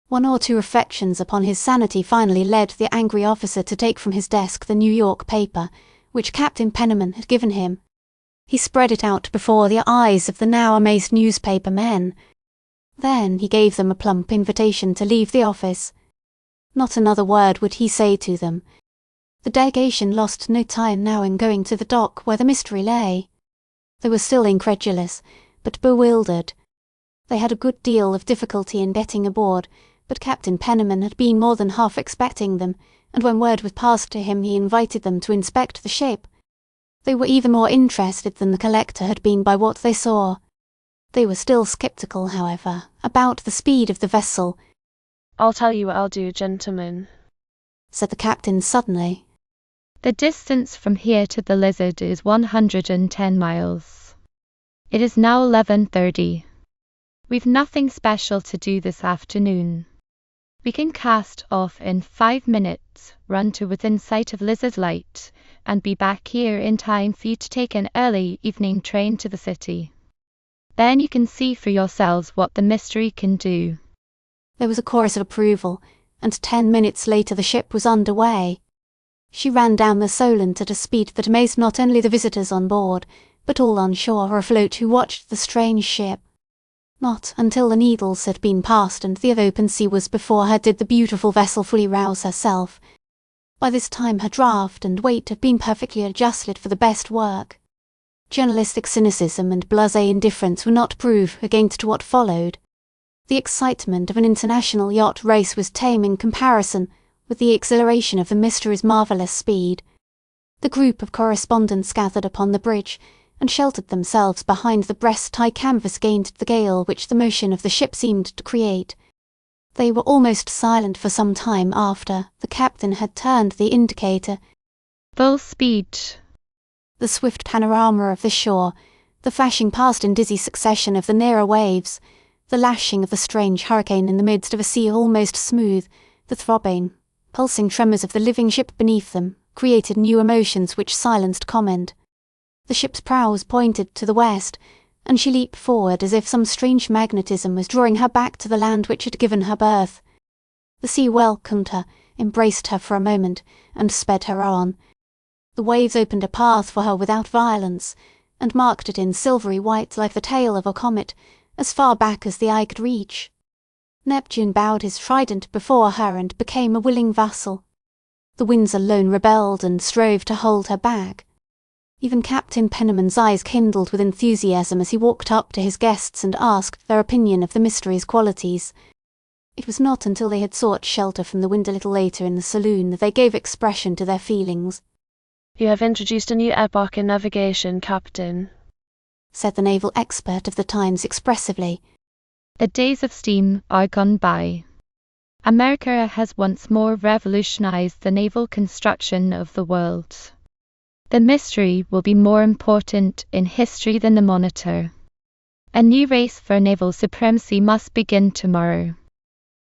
One or two reflections upon his sanity finally led the angry officer to take from his desk the New York paper, which Captain Penniman had given him. He spread it out before the eyes of the now amazed newspaper men. Then he gave them a plump invitation to leave the office. Not another word would he say to them. The delegation lost no time now in going to the dock where the Mystery lay. They were still incredulous, but bewildered. They had a good deal of difficulty in getting aboard, but Captain Penniman had been more than half expecting them, and when word was passed to him he invited them to inspect the ship. They were even more interested than the Collector had been by what they saw. They were still sceptical, however, about the speed of the vessel. I'll tell you what I'll do, gentlemen, said the captain suddenly. The distance from here to the Lizard is 110 miles. It is now 11:30. We've nothing special to do this afternoon. We can cast off in 5 minutes, run to within sight of Lizard Light, and be back here in time for you to take an early evening train to the city. Then you can see for yourselves what the Mystery can do. There was a chorus of approval, and 10 minutes later the ship was under way. She ran down the Solent at a speed that amazed not only the visitors on board, but all on shore or afloat who watched the strange ship. Not until the Needles had been passed and the open sea was before her did the beautiful vessel fully rouse herself. By this time her draught and weight had been perfectly adjusted for the best work. Journalistic cynicism and blasé indifference were not proof against what followed. The excitement of an international yacht race was tame in comparison with the exhilaration of the Mystery's marvellous speed. The group of correspondents gathered upon the bridge and sheltered themselves behind the breast-high canvas against the gale which the motion of the ship seemed to create. They were almost silent for some time after the captain had turned the indicator. Full speed. The swift panorama of the shore, the flashing past in dizzy succession of the nearer waves, the lashing of the strange hurricane in the midst of a sea almost smooth, the throbbing, pulsing tremors of the living ship beneath them, created new emotions which silenced comment. The ship's prows pointed to the west, and she leaped forward as if some strange magnetism was drawing her back to the land which had given her birth. The sea welcomed her, embraced her for a moment, and sped her on. The waves opened a path for her without violence, and marked it in silvery white like the tail of a comet, as far back as the eye could reach. Neptune bowed his trident before her and became a willing vassal. The winds alone rebelled and strove to hold her back. Even Captain Penniman's eyes kindled with enthusiasm as he walked up to his guests and asked their opinion of the Mystery's qualities. It was not until they had sought shelter from the wind a little later in the saloon that they gave expression to their feelings. You have introduced a new epoch in navigation, Captain, said the naval expert of the Times expressively. The days of steam are gone by. America has once more revolutionized the naval construction of the world. The mystery will be more important in history than the Monitor. A new race for naval supremacy must begin tomorrow.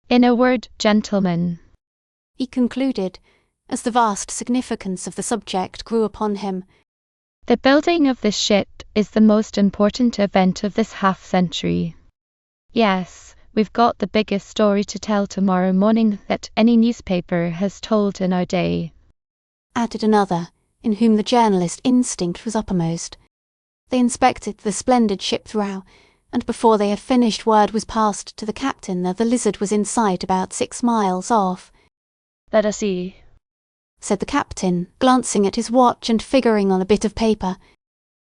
In a word, gentlemen, he concluded, as the vast significance of the subject grew upon him, the building of this ship is the most important event of this half-century. Yes, we've got the biggest story to tell tomorrow morning that any newspaper has told in our day, added another, in whom the journalist instinct was uppermost. They inspected the splendid ship throughout, and before they had finished word was passed to the captain that the Lizard was in sight about 6 miles off. "Let us see," said the captain, glancing at his watch and figuring on a bit of paper.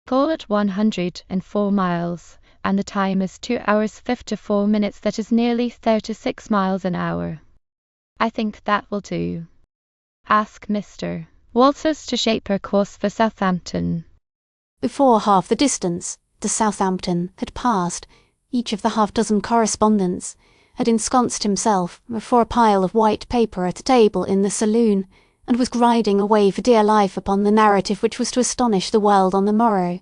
Call it 104 miles, and the time is 2 hours 54 minutes. That is nearly 36 miles an hour. I think that will do. Ask Mr. Walters to shape her course for Southampton. Before half the distance to Southampton had passed, each of the half-dozen correspondents had ensconced himself before a pile of white paper at a table in the saloon, and was grinding away for dear life upon the narrative which was to astonish the world on the morrow.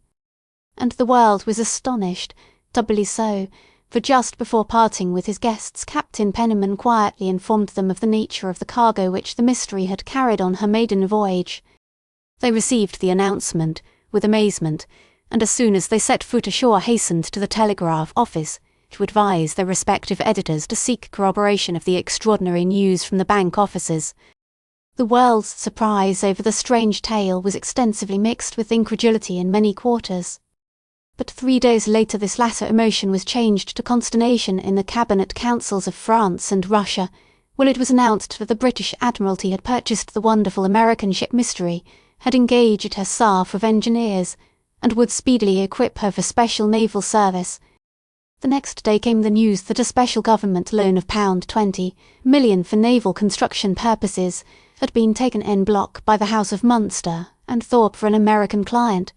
And the world was astonished, doubly so, for just before parting with his guests Captain Penniman quietly informed them of the nature of the cargo which the Mystery had carried on her maiden voyage. They received the announcement with amazement, and as soon as they set foot ashore hastened to the telegraph office to advise their respective editors to seek corroboration of the extraordinary news from the bank officers. The world's surprise over the strange tale was extensively mixed with incredulity in many quarters. But 3 days later this latter emotion was changed to consternation in the cabinet councils of France and Russia, when it was announced that the British Admiralty had purchased the wonderful American ship Mystery, had engaged her staff of engineers, and would speedily equip her for special naval service. The next day came the news that a special government loan of £20 million for naval construction purposes had been taken en bloc by the House of Munster and Thorpe for an American client.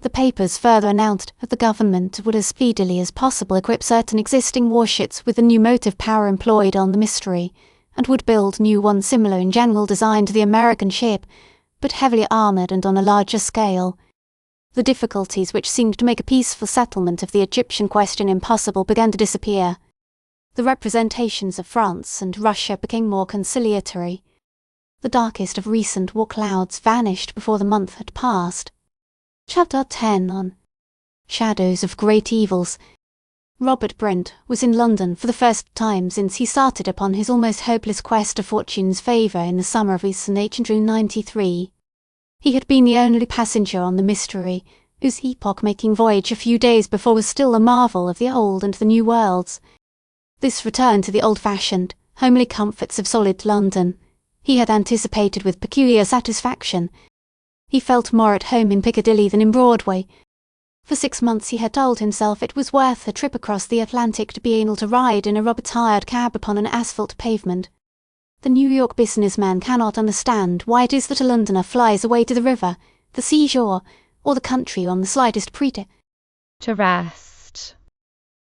The papers further announced that the government would as speedily as possible equip certain existing warships with the new motive power employed on the Mystery, and would build new ones similar in general design to the American ship, but heavily armoured and on a larger scale. The difficulties which seemed to make a peaceful settlement of the Egyptian question impossible began to disappear. The representations of France and Russia became more conciliatory. The darkest of recent war clouds vanished before the month had passed. Chapter 10 on Shadows of Great Evils. Robert Brent was in London for the first time since he started upon his almost hopeless quest of fortune's favour in the summer of 1893. He had been the only passenger on the Mystery, whose epoch-making voyage a few days before was still a marvel of the old and the new worlds. This return to the old-fashioned, homely comforts of solid London he had anticipated with peculiar satisfaction. He felt more at home in Piccadilly than in Broadway. For 6 months he had told himself it was worth a trip across the Atlantic to be able to ride in a rubber-tired cab upon an asphalt pavement. The New York businessman cannot understand why it is that a Londoner flies away to the river, the seashore, or the country on the slightest pretext. To rest.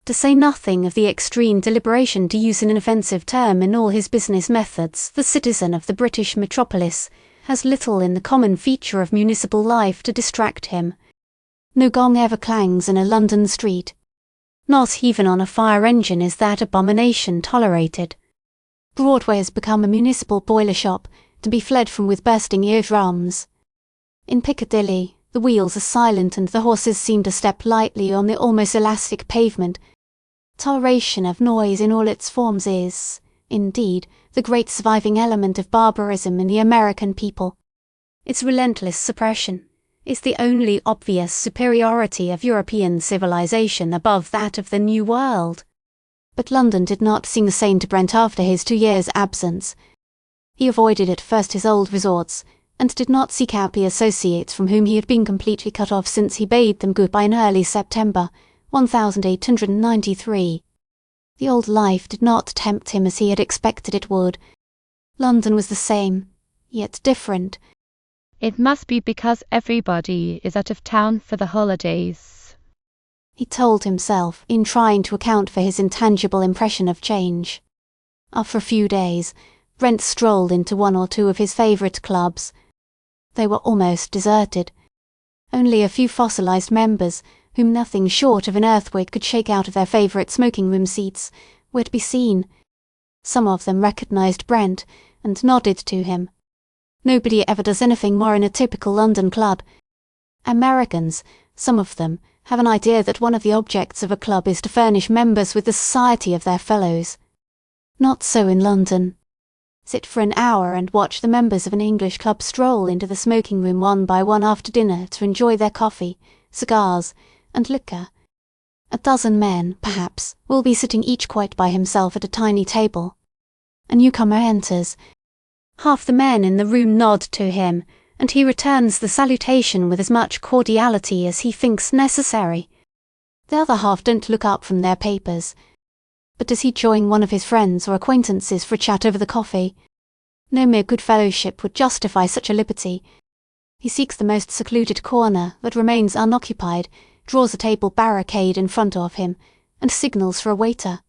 To say nothing of the extreme deliberation to use an offensive term in all his business methods, the citizen of the British metropolis has little in the common feature of municipal life to distract him. No gong ever clangs in a London street. Not even on a fire engine is that abomination tolerated. Broadway has become a municipal boiler shop, to be fled from with bursting eardrums. In Piccadilly, the wheels are silent and the horses seem to step lightly on the almost elastic pavement. Toleration of noise in all its forms is, indeed, the great surviving element of barbarism in the American people. Its relentless suppression is the only obvious superiority of European civilization above that of the New World. But London did not seem the same to Brent after his 2 years' absence. He avoided at first his old resorts, and did not seek out the associates from whom he had been completely cut off since he bade them goodbye in early September, 1893. The old life did not tempt him as he had expected it would. London was the same, yet different. It must be because everybody is out of town for the holidays, he told himself in trying to account for his intangible impression of change. After a few days, Brent strolled into one or two of his favourite clubs. They were almost deserted. Only a few fossilized members, whom nothing short of an earthquake could shake out of their favourite smoking-room seats, were to be seen. Some of them recognised Brent and nodded to him. Nobody ever does anything more in a typical London club. Americans, some of them, have an idea that one of the objects of a club is to furnish members with the society of their fellows. Not so in London. Sit for an hour and watch the members of an English club stroll into the smoking-room one by one after dinner to enjoy their coffee, cigars, and liquor. A dozen men, perhaps, will be sitting each quite by himself at a tiny table. A newcomer enters. Half the men in the room nod to him, and he returns the salutation with as much cordiality as he thinks necessary. The other half don't look up from their papers. But does he join one of his friends or acquaintances for a chat over the coffee? No mere good fellowship would justify such a liberty. He seeks the most secluded corner that remains unoccupied, draws a table barricade in front of him, and signals for a waiter.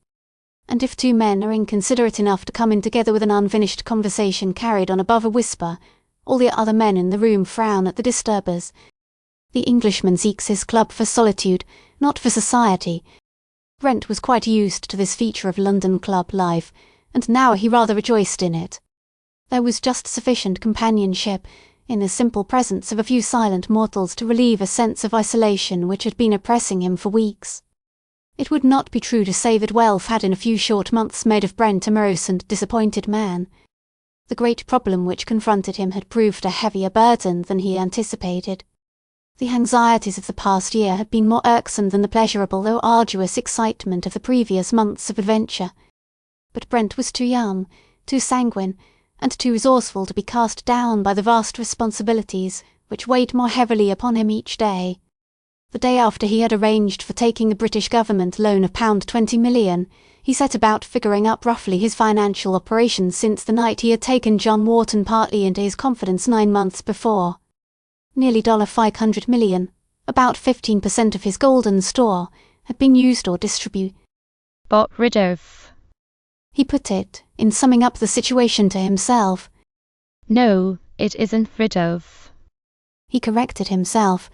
And if two men are inconsiderate enough to come in together with an unfinished conversation carried on above a whisper, all the other men in the room frown at the disturbers. The Englishman seeks his club for solitude, not for society. Brent was quite used to this feature of London club life, and now he rather rejoiced in it. There was just sufficient companionship in the simple presence of a few silent mortals to relieve a sense of isolation which had been oppressing him for weeks. It would not be true to say that wealth had in a few short months made of Brent a morose and disappointed man. The great problem which confronted him had proved a heavier burden than he anticipated. The anxieties of the past year had been more irksome than the pleasurable though arduous excitement of the previous months of adventure. But Brent was too young, too sanguine, and too resourceful to be cast down by the vast responsibilities which weighed more heavily upon him each day. The day after he had arranged for taking the British government loan of £20 million, he set about figuring up roughly his financial operations since the night he had taken John Wharton partly into his confidence 9 months before. Nearly $500 million, about 15% of his golden store, had been used or bought rid of. He put it, in summing up the situation to himself. No, it isn't rid of. He corrected himself.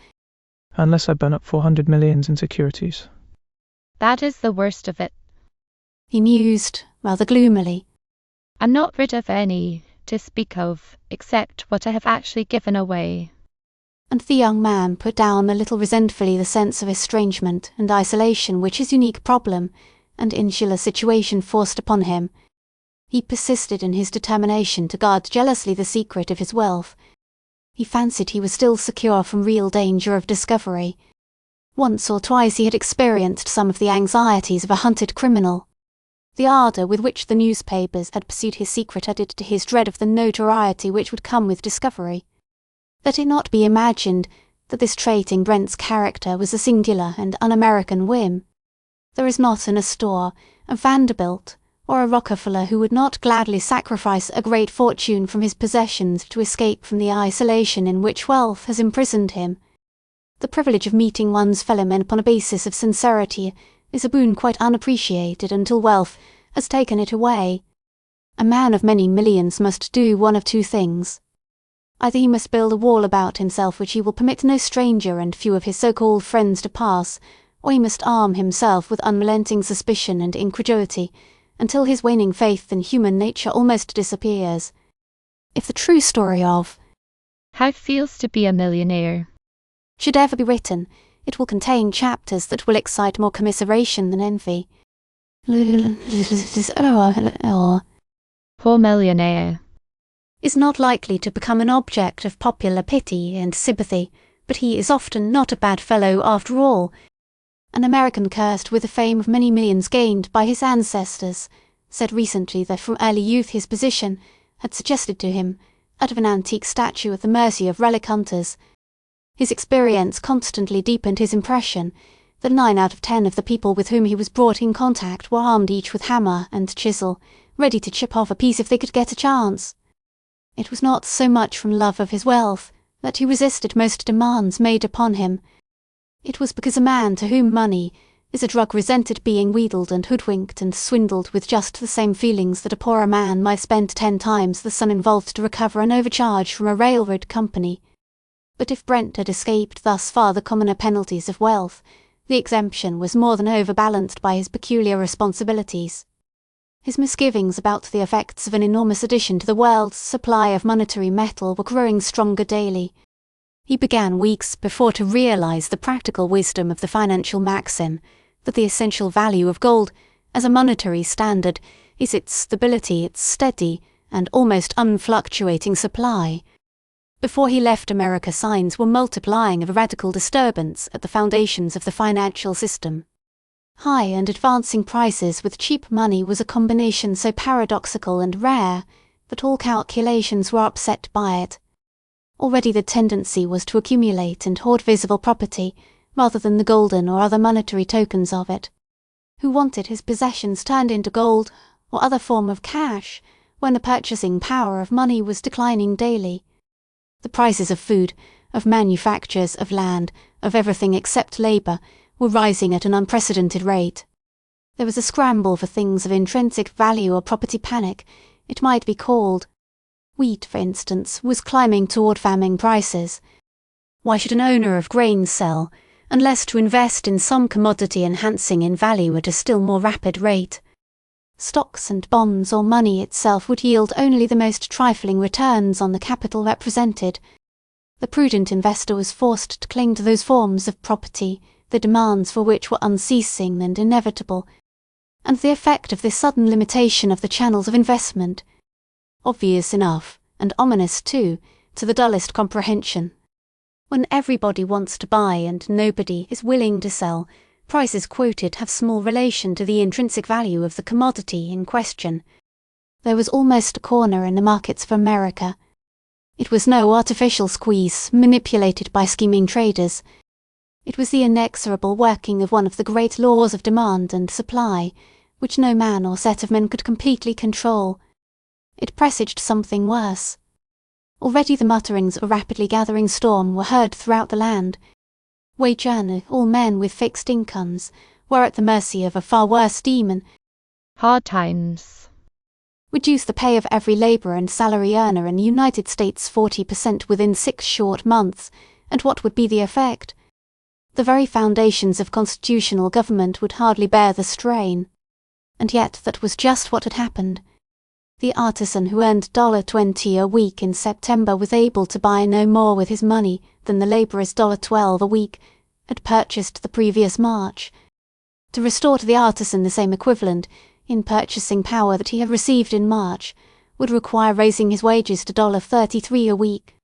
Unless I burn up 400 million in securities. That is the worst of it. He mused, rather gloomily. I'm not rid of any, to speak of, except what I have actually given away. And the young man put down a little resentfully the sense of estrangement and isolation which his unique problem and insular situation forced upon him. He persisted in his determination to guard jealously the secret of his wealth. He fancied he was still secure from real danger of discovery. Once or twice he had experienced some of the anxieties of a hunted criminal. The ardour with which the newspapers had pursued his secret added to his dread of the notoriety which would come with discovery. Let it not be imagined that this trait in Brent's character was a singular and un-American whim. There is not an Astor, a Vanderbilt, or a Rockefeller who would not gladly sacrifice a great fortune from his possessions to escape from the isolation in which wealth has imprisoned him. The privilege of meeting one's fellow-men upon a basis of sincerity is a boon quite unappreciated until wealth has taken it away. A man of many millions must do one of two things. Either he must build a wall about himself which he will permit no stranger and few of his so-called friends to pass, or he must arm himself with unrelenting suspicion and incredulity until his waning faith in human nature almost disappears. If the true story of How it feels to be a millionaire should ever be written, it will contain chapters that will excite more commiseration than envy. Poor millionaire is not likely to become an object of popular pity and sympathy, but he is often not a bad fellow after all. An American cursed with the fame of many millions gained by his ancestors said recently that from early youth his position had suggested to him, out of an antique statue at the mercy of relic hunters. His experience constantly deepened his impression that 9 out of 10 of the people with whom he was brought in contact were armed each with hammer and chisel, ready to chip off a piece if they could get a chance. It was not so much from love of his wealth that he resisted most demands made upon him. It was because a man to whom money, is a drug resented being wheedled and hoodwinked and swindled with just the same feelings that a poorer man might spend 10 times the sum involved to recover an overcharge from a railroad company. But if Brent had escaped thus far the commoner penalties of wealth, the exemption was more than overbalanced by his peculiar responsibilities. His misgivings about the effects of an enormous addition to the world's supply of monetary metal were growing stronger daily. He began weeks before to realize the practical wisdom of the financial maxim that the essential value of gold, as a monetary standard, is its stability, its steady and almost unfluctuating supply. Before he left America, signs were multiplying of a radical disturbance at the foundations of the financial system. High and advancing prices with cheap money was a combination so paradoxical and rare that all calculations were upset by it. Already the tendency was to accumulate and hoard visible property, rather than the golden or other monetary tokens of it. Who wanted his possessions turned into gold or other form of cash when the purchasing power of money was declining daily? The prices of food, of manufactures, of land, of everything except labour, were rising at an unprecedented rate. There was a scramble for things of intrinsic value or property panic, it might be called. Wheat, for instance, was climbing toward famine prices. Why should an owner of grain sell, unless to invest in some commodity enhancing in value at a still more rapid rate? Stocks and bonds or money itself would yield only the most trifling returns on the capital represented. The prudent investor was forced to cling to those forms of property, the demands for which were unceasing and inevitable, and the effect of this sudden limitation of the channels of investment, obvious enough, and ominous too, to the dullest comprehension. When everybody wants to buy and nobody is willing to sell, prices quoted have small relation to the intrinsic value of the commodity in question. There was almost a corner in the markets of America. It was no artificial squeeze manipulated by scheming traders. It was the inexorable working of one of the great laws of demand and supply, which no man or set of men could completely control. It presaged something worse. Already the mutterings of a rapidly gathering storm were heard throughout the land. Wage earner, all men with fixed incomes, were at the mercy of a far worse demon. Hard times. Reduce the pay of every labourer and salary earner in the United States 40% within 6 short months, and what would be the effect? The very foundations of constitutional government would hardly bear the strain. And yet that was just what had happened. The artisan who earned $20 a week in September was able to buy no more with his money than the labourer's $12 a week had purchased the previous March. To restore to the artisan the same equivalent, in purchasing power that he had received in March, would require raising his wages to $33 a week.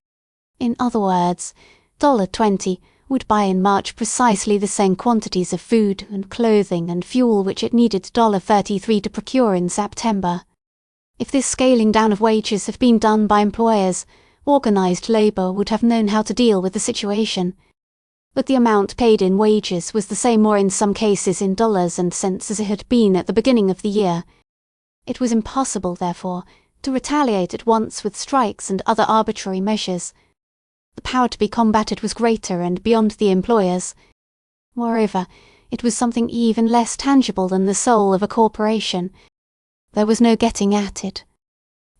In other words, $20 would buy in March precisely the same quantities of food and clothing and fuel which it needed $33 to procure in September. If this scaling down of wages had been done by employers, organised labour would have known how to deal with the situation. But the amount paid in wages was the same or in some cases in dollars and cents as it had been at the beginning of the year. It was impossible, therefore, to retaliate at once with strikes and other arbitrary measures. The power to be combated was greater and beyond the employers. Moreover, it was something even less tangible than the soul of a corporation. There was no getting at it.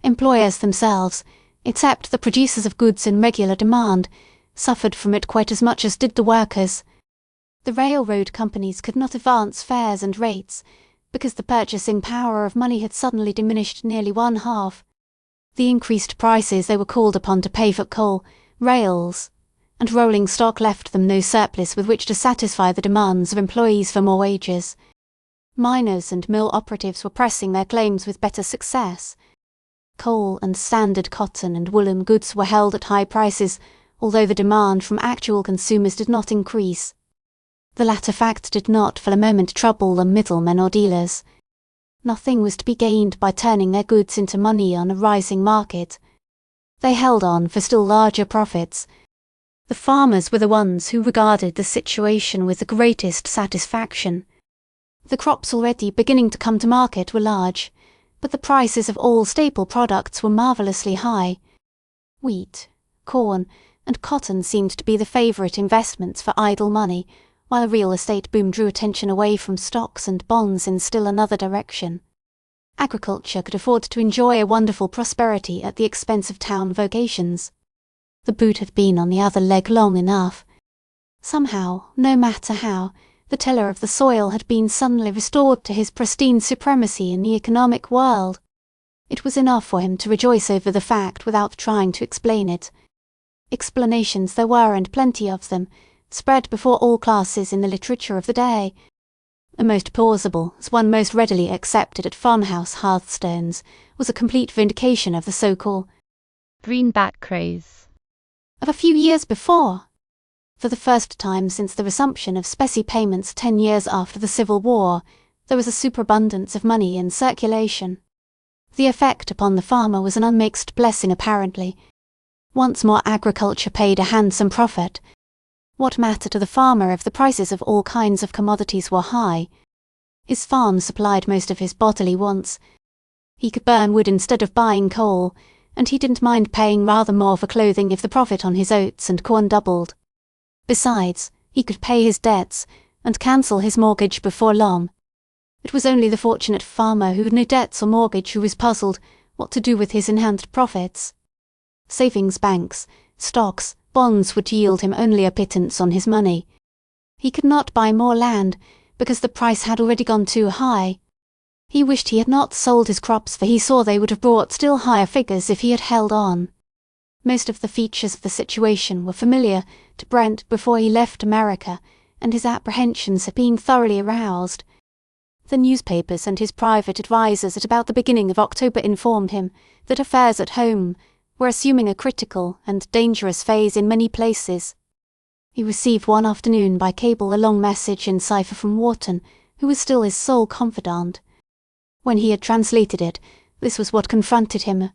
Employers themselves, except the producers of goods in regular demand, suffered from it quite as much as did the workers. The railroad companies could not advance fares and rates, because the purchasing power of money had suddenly diminished nearly 1/2. The increased prices they were called upon to pay for coal, rails, and rolling stock left them no surplus with which to satisfy the demands of employees for more wages. Miners and mill operatives were pressing their claims with better success. Coal and standard cotton and woolen goods were held at high prices, although the demand from actual consumers did not increase. The latter fact did not for a moment trouble the middlemen or dealers. Nothing was to be gained by turning their goods into money on a rising market. They held on for still larger profits. The farmers were the ones who regarded the situation with the greatest satisfaction. The crops already beginning to come to market were large, but the prices of all staple products were marvellously high. Wheat, corn, and cotton seemed to be the favourite investments for idle money, while a real estate boom drew attention away from stocks and bonds in still another direction. Agriculture could afford to enjoy a wonderful prosperity at the expense of town vocations. The boot had been on the other leg long enough. Somehow, no matter how, the tiller of the soil had been suddenly restored to his pristine supremacy in the economic world. It was enough for him to rejoice over the fact without trying to explain it. Explanations there were, and plenty of them, spread before all classes in the literature of the day. The most plausible, as one most readily accepted at farmhouse hearthstones, was a complete vindication of the so-called greenback craze of a few years before. For the first time since the resumption of specie payments 10 years after the Civil War, there was a superabundance of money in circulation. The effect upon the farmer was an unmixed blessing apparently. Once more agriculture paid a handsome profit. What matter to the farmer if the prices of all kinds of commodities were high? His farm supplied most of his bodily wants. He could burn wood instead of buying coal, and he didn't mind paying rather more for clothing if the profit on his oats and corn doubled. Besides, he could pay his debts and cancel his mortgage before long. It was only the fortunate farmer who had no debts or mortgage who was puzzled what to do with his enhanced profits. Savings banks, stocks, bonds would yield him only a pittance on his money. He could not buy more land because the price had already gone too high. He wished he had not sold his crops, for he saw they would have brought still higher figures if he had held on. Most of the features of the situation were familiar to Brent before he left America, and his apprehensions had been thoroughly aroused. The newspapers and his private advisers at about the beginning of October informed him that affairs at home were assuming a critical and dangerous phase in many places. He received one afternoon by cable a long message in cipher from Wharton, who was still his sole confidant. When he had translated it, this was what confronted him.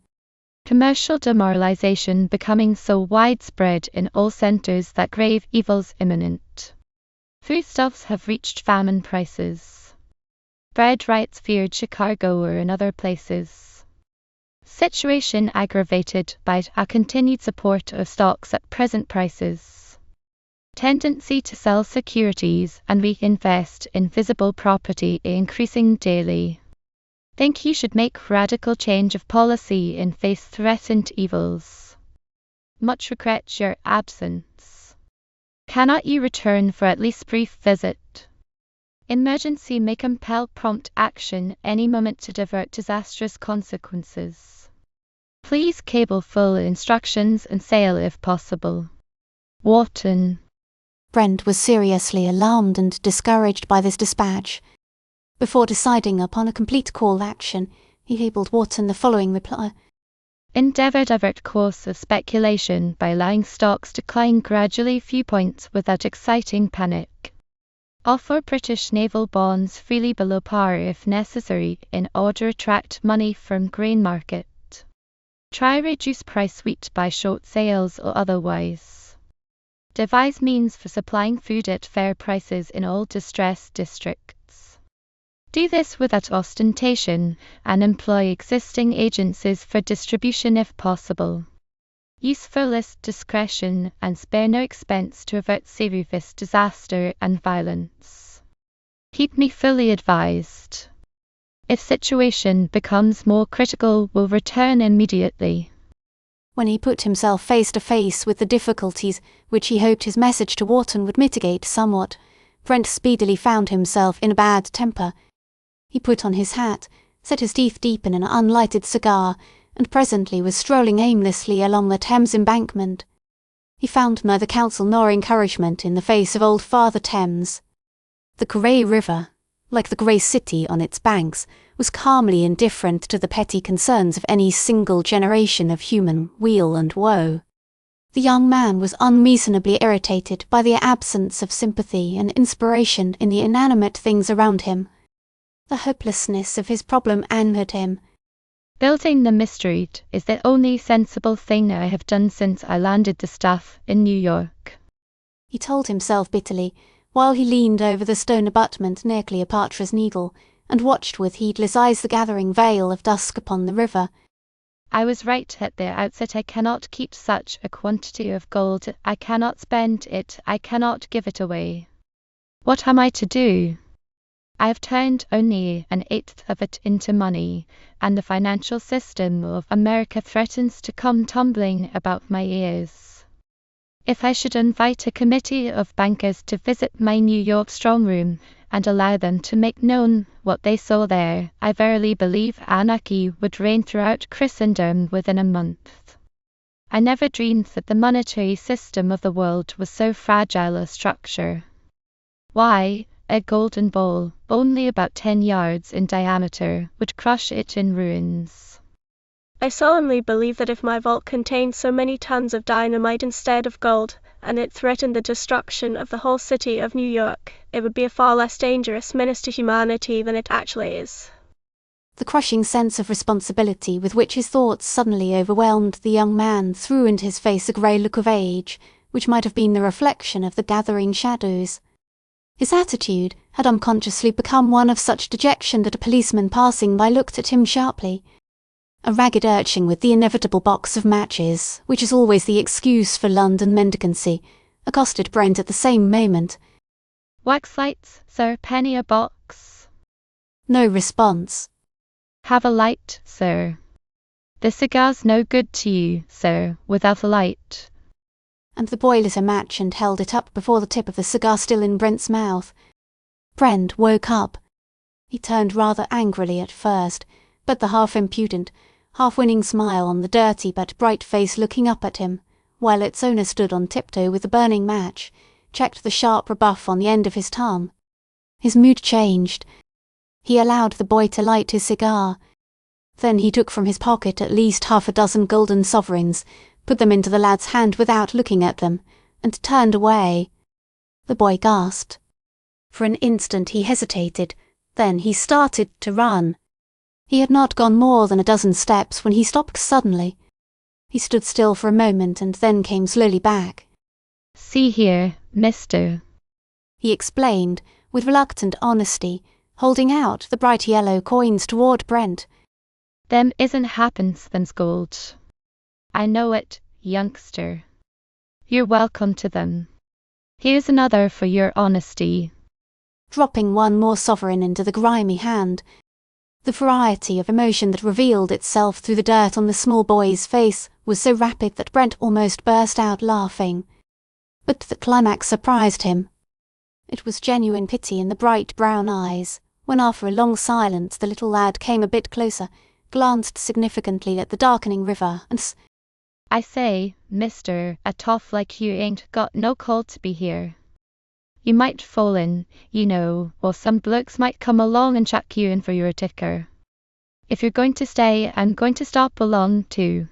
Commercial demoralization becoming so widespread in all centers that grave evils imminent. Foodstuffs have reached famine prices. Bread rights feared Chicago or in other places. Situation aggravated by a continued support of stocks at present prices. Tendency to sell securities and reinvest in visible property increasing daily. Think you should make radical change of policy in face threatened evils. Much regret your absence. Cannot you return for at least brief visit? Emergency may compel prompt action any moment to divert disastrous consequences. Please cable full instructions and sail if possible. Wharton. Brent was seriously alarmed and discouraged by this dispatch. Before deciding upon a complete call action, he cabled Wharton the following reply. Endeavour divert course of speculation by allowing stocks decline gradually few points without exciting panic. Offer British naval bonds freely below par if necessary in order to attract money from grain market. Try reduce price wheat by short sales or otherwise. Devise means for supplying food at fair prices in all distressed districts. Do this without ostentation, and employ existing agencies for distribution if possible. Use fullest discretion and spare no expense to avert serious disaster and violence. Keep me fully advised. If situation becomes more critical, will return immediately. When he put himself face to face with the difficulties which he hoped his message to Wharton would mitigate somewhat, Brent speedily found himself in a bad temper. He put on his hat, set his teeth deep in an unlighted cigar, and presently was strolling aimlessly along the Thames embankment. He found neither counsel nor encouragement in the face of old Father Thames. The grey river, like the grey city on its banks, was calmly indifferent to the petty concerns of any single generation of human weal and woe. The young man was unreasonably irritated by the absence of sympathy and inspiration in the inanimate things around him. The hopelessness of his problem angered him. Building the mystery is the only sensible thing I have done since I landed the staff in New York, he told himself bitterly, while he leaned over the stone abutment near Cleopatra's Needle and watched with heedless eyes the gathering veil of dusk upon the river. I was right at the outset. I cannot keep such a quantity of gold. I cannot spend it. I cannot give it away. What am I to do? I have turned only an eighth of it into money, and the financial system of America threatens to come tumbling about my ears. If I should invite a committee of bankers to visit my New York strongroom and allow them to make known what they saw there, I verily believe anarchy would reign throughout Christendom within a month. I never dreamed that the monetary system of the world was so fragile a structure. Why, a golden ball, only about 10 yards in diameter, would crush it in ruins. I solemnly believe that if my vault contained so many tons of dynamite instead of gold, and it threatened the destruction of the whole city of New York, it would be a far less dangerous menace to humanity than it actually is. The crushing sense of responsibility with which his thoughts suddenly overwhelmed the young man threw into his face a grey look of age, which might have been the reflection of the gathering shadows. His attitude had unconsciously become one of such dejection that a policeman passing by looked at him sharply. A ragged urchin with the inevitable box of matches, which is always the excuse for London mendicancy, accosted Brent at the same moment. Wax lights, sir, penny a box. No response. Have a light, sir. The cigar's no good to you, sir, without a light. And the boy lit a match and held it up before the tip of the cigar still in Brent's mouth. Brent woke up. He turned rather angrily at first, but the half-impudent, half-winning smile on the dirty but bright face looking up at him, while its owner stood on tiptoe with the burning match, checked the sharp rebuff on the end of his tongue. His mood changed. He allowed the boy to light his cigar. Then he took from his pocket at least half a dozen golden sovereigns, put them into the lad's hand without looking at them, and turned away. The boy gasped. For an instant he hesitated, then he started to run. He had not gone more than a dozen steps when he stopped suddenly. He stood still for a moment and then came slowly back. See here, mister, he explained, with reluctant honesty, holding out the bright yellow coins toward Brent. Them isn't happenstance gold. I know it, youngster. You're welcome to them. Here's another for your honesty. Dropping one more sovereign into the grimy hand. The variety of emotion that revealed itself through the dirt on the small boy's face was so rapid that Brent almost burst out laughing. But the climax surprised him. It was genuine pity in the bright brown eyes, when after a long silence the little lad came a bit closer, glanced significantly at the darkening river, and I say, mister, a toff like you ain't got no call to be here. You might fall in, you know, or some blokes might come along and chuck you in for your ticker. If you're going to stay, I'm going to stop along too.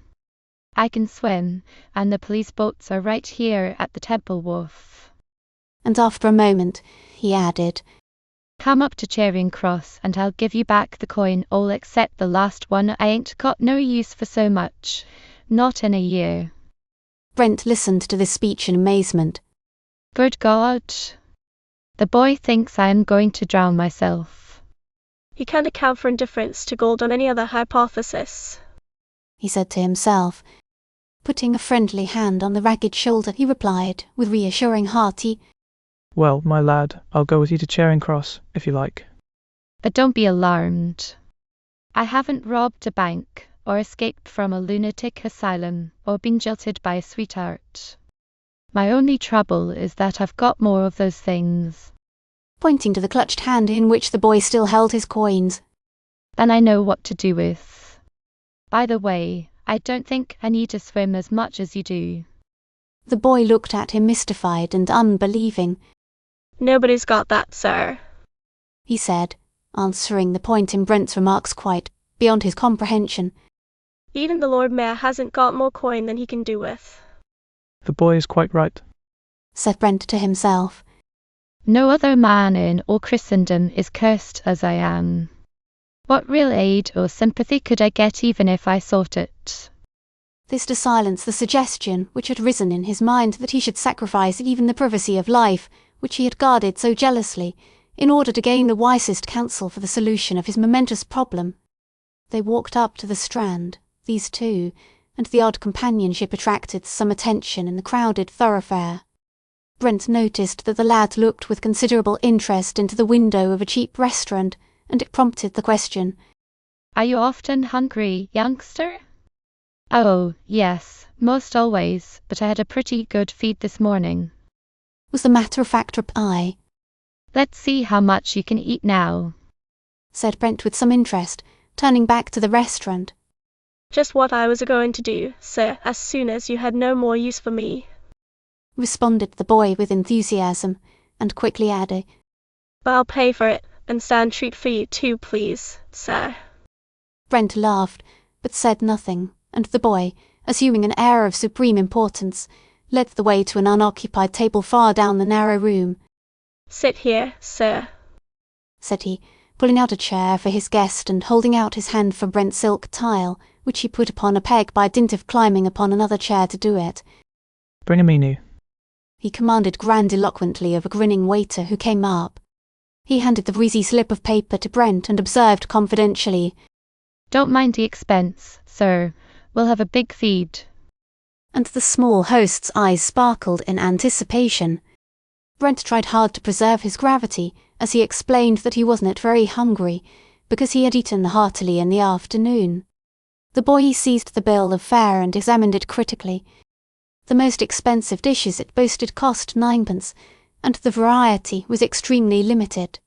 I can swim, and the police boats are right here at the Temple Wharf. And after a moment, he added, Come up to Charing Cross and I'll give you back the coin all except the last one. I ain't got no use for so much. Not in a year. Brent listened to this speech in amazement. Good God. The boy thinks I am going to drown myself. He can't account for indifference to gold on any other hypothesis, he said to himself. Putting a friendly hand on the ragged shoulder, he replied, with reassuring hearty, Well, my lad, I'll go with you to Charing Cross, if you like. But don't be alarmed. I haven't robbed a bank, or escaped from a lunatic asylum, or been jilted by a sweetheart. My only trouble is that I've got more of those things, pointing to the clutched hand in which the boy still held his coins, than I know what to do with. By the way, I don't think I need to swim as much as you do. The boy looked at him mystified and unbelieving. Nobody's got that, sir, he said, answering the point in Brent's remarks quite beyond his comprehension. Even the Lord Mayor hasn't got more coin than he can do with. The boy is quite right, said Brent to himself. No other man in all Christendom is cursed as I am. What real aid or sympathy could I get even if I sought it? This to silence the suggestion which had risen in his mind that he should sacrifice even the privacy of life, which he had guarded so jealously, in order to gain the wisest counsel for the solution of his momentous problem. They walked up to the Strand, these two, and the odd companionship attracted some attention in the crowded thoroughfare. Brent noticed that the lad looked with considerable interest into the window of a cheap restaurant, and it prompted the question. Are you often hungry, youngster? Oh, yes, most always, but I had a pretty good feed this morning, Was the matter-of-fact reply. Let's see how much you can eat now, Said Brent with some interest, turning back to the restaurant. Just what I was going to do, sir, as soon as you had no more use for me, Responded the boy with enthusiasm, and quickly added, But I'll pay for it, and stand treat for you too, please, sir. Brent laughed, but said nothing, and the boy, assuming an air of supreme importance, led the way to an unoccupied table far down the narrow room. Sit here, sir, said he, pulling out a chair for his guest and holding out his hand for Brent's silk tile, which he put upon a peg by dint of climbing upon another chair to do it. Bring a menu, He commanded grandiloquently of a grinning waiter who came up. He handed the greasy slip of paper to Brent and observed confidentially, Don't mind the expense, sir. We'll have a big feed. And the small host's eyes sparkled in anticipation. Brent tried hard to preserve his gravity as he explained that he wasn't very hungry, because he had eaten heartily in the afternoon. The boy seized the bill of fare and examined it critically. The most expensive dishes it boasted cost 9p, and the variety was extremely limited.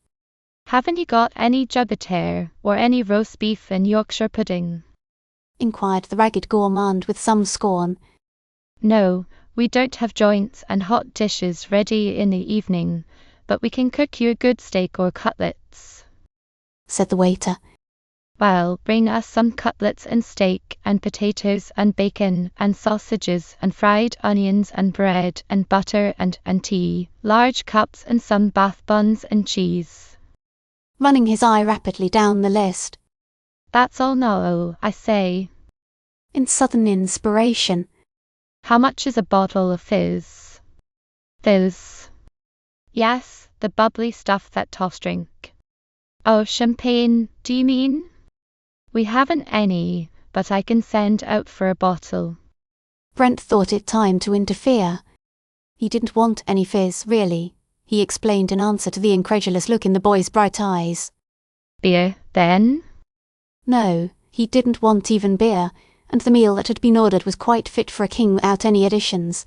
Haven't you got any gibbet hare or any roast beef and Yorkshire pudding? Inquired the ragged gourmand with some scorn. No, we don't have joints and hot dishes ready in the evening, but we can cook you a good steak or cutlets, said the waiter. Well, bring us some cutlets and steak and potatoes and bacon and sausages and fried onions and bread and butter and tea, large cups and some Bath buns and cheese. Running his eye rapidly down the list. That's all now, I say. In sudden inspiration. How much is a bottle of fizz? Fizz. Yes, the bubbly stuff that toffs drink. Oh, champagne, do you mean? We haven't any, but I can send out for a bottle. Brent thought it time to interfere. He didn't want any fizz, really, he explained in answer to the incredulous look in the boy's bright eyes. Beer, then? No, he didn't want even beer, and the meal that had been ordered was quite fit for a king without any additions.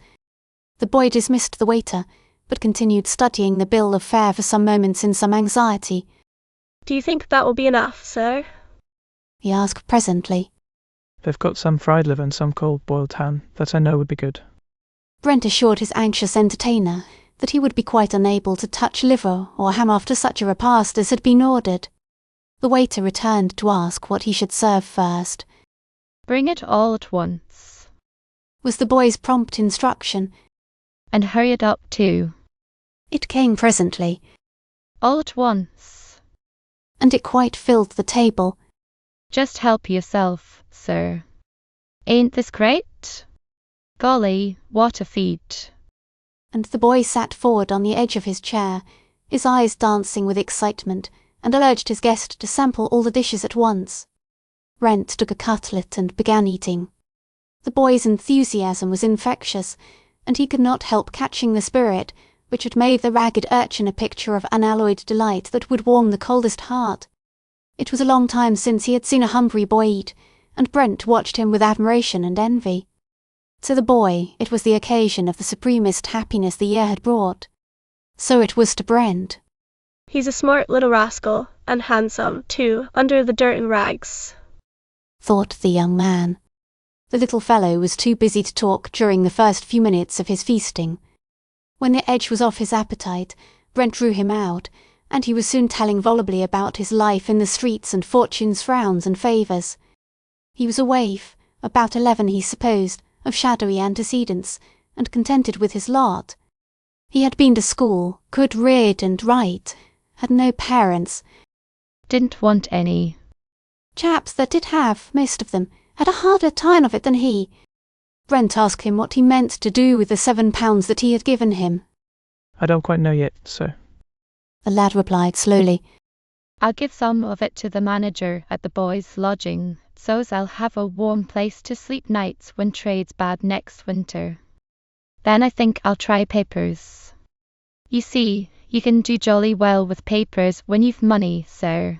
The boy dismissed the waiter, but continued studying the bill of fare for some moments in some anxiety. Do you think that will be enough, sir? He asked presently. They've got some fried liver and some cold boiled ham that I know would be good. Brent assured his anxious entertainer that he would be quite unable to touch liver or ham after such a repast as had been ordered. The waiter returned to ask what he should serve first. Bring it all at once, was the boy's prompt instruction. And hurry it up too. It came presently. All at once. And it quite filled the table. Just help yourself, sir. Ain't this great? Golly, what a feed. And the boy sat forward on the edge of his chair, his eyes dancing with excitement, and urged his guest to sample all the dishes at once. Brent took a cutlet and began eating. The boy's enthusiasm was infectious, and he could not help catching the spirit which had made the ragged urchin a picture of unalloyed delight that would warm the coldest heart. It was a long time since he had seen a hungry boy eat, and Brent watched him with admiration and envy. To the boy it was the occasion of the supremest happiness the year had brought. So it was to Brent. He's a smart little rascal, and handsome, too, under the dirt and rags, thought the young man. The little fellow was too busy to talk during the first few minutes of his feasting. When the edge was off his appetite, Brent drew him out, and he was soon telling volubly about his life in the streets and fortune's frowns and favours. He was a waif, about 11 he supposed, of shadowy antecedents, and contented with his lot. He had been to school, could read and write, had no parents. Didn't want any. Chaps that did have, most of them, had a harder time of it than he. Brent asked him what he meant to do with the £7 that he had given him. I don't quite know yet, sir. The lad replied slowly. I'll give some of it to the manager at the boys' lodging, so's I'll have a warm place to sleep nights when trade's bad next winter. Then I think I'll try papers. You see, you can do jolly well with papers when you've money, sir.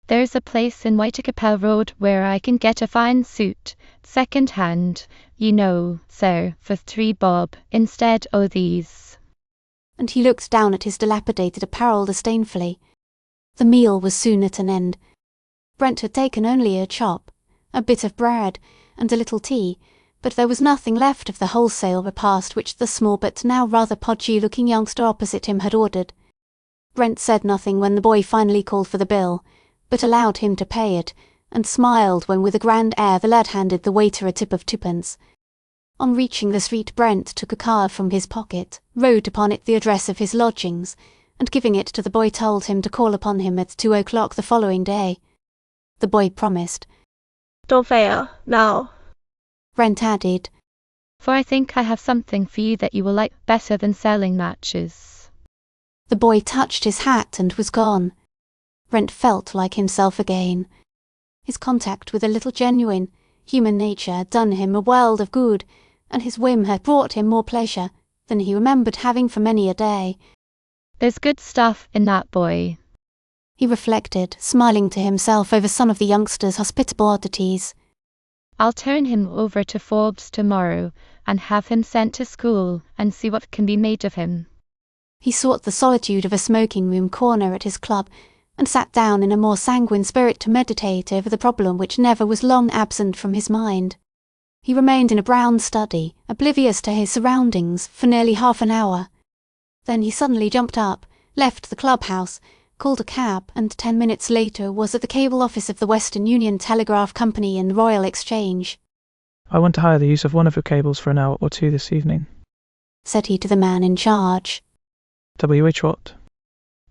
There's a place in Whitechapel Road where I can get a fine suit, second-hand, you know, sir, for 3 bob, instead o' these. And he looked down at his dilapidated apparel disdainfully. The meal was soon at an end. Brent had taken only a chop, a bit of bread, and a little tea, but there was nothing left of the wholesale repast which the small but now rather podgy-looking youngster opposite him had ordered. Brent said nothing when the boy finally called for the bill, but allowed him to pay it, and smiled when with a grand air the lad handed the waiter a tip of 2d. On reaching the street Brent took a card from his pocket, wrote upon it the address of his lodgings, and giving it to the boy told him to call upon him at 2 o'clock the following day. The boy promised. Don't fail, now. Brent added, For I think I have something for you that you will like better than selling matches. The boy touched his hat and was gone. Brent felt like himself again. His contact with a little genuine, human nature had done him a world of good, and his whim had brought him more pleasure than he remembered having for many a day. There's good stuff in that boy, he reflected, smiling to himself over some of the youngster's hospitable oddities. I'll turn him over to Forbes tomorrow and have him sent to school and see what can be made of him. He sought the solitude of a smoking-room corner at his club and sat down in a more sanguine spirit to meditate over the problem which never was long absent from his mind. He remained in a brown study, oblivious to his surroundings, for nearly half an hour. Then he suddenly jumped up, left the club-house, called a cab, and 10 minutes later was at the cable office of the Western Union Telegraph Company in the Royal Exchange. I want to hire the use of one of your cables for an hour or two this evening, said he to the man in charge. W.H. what?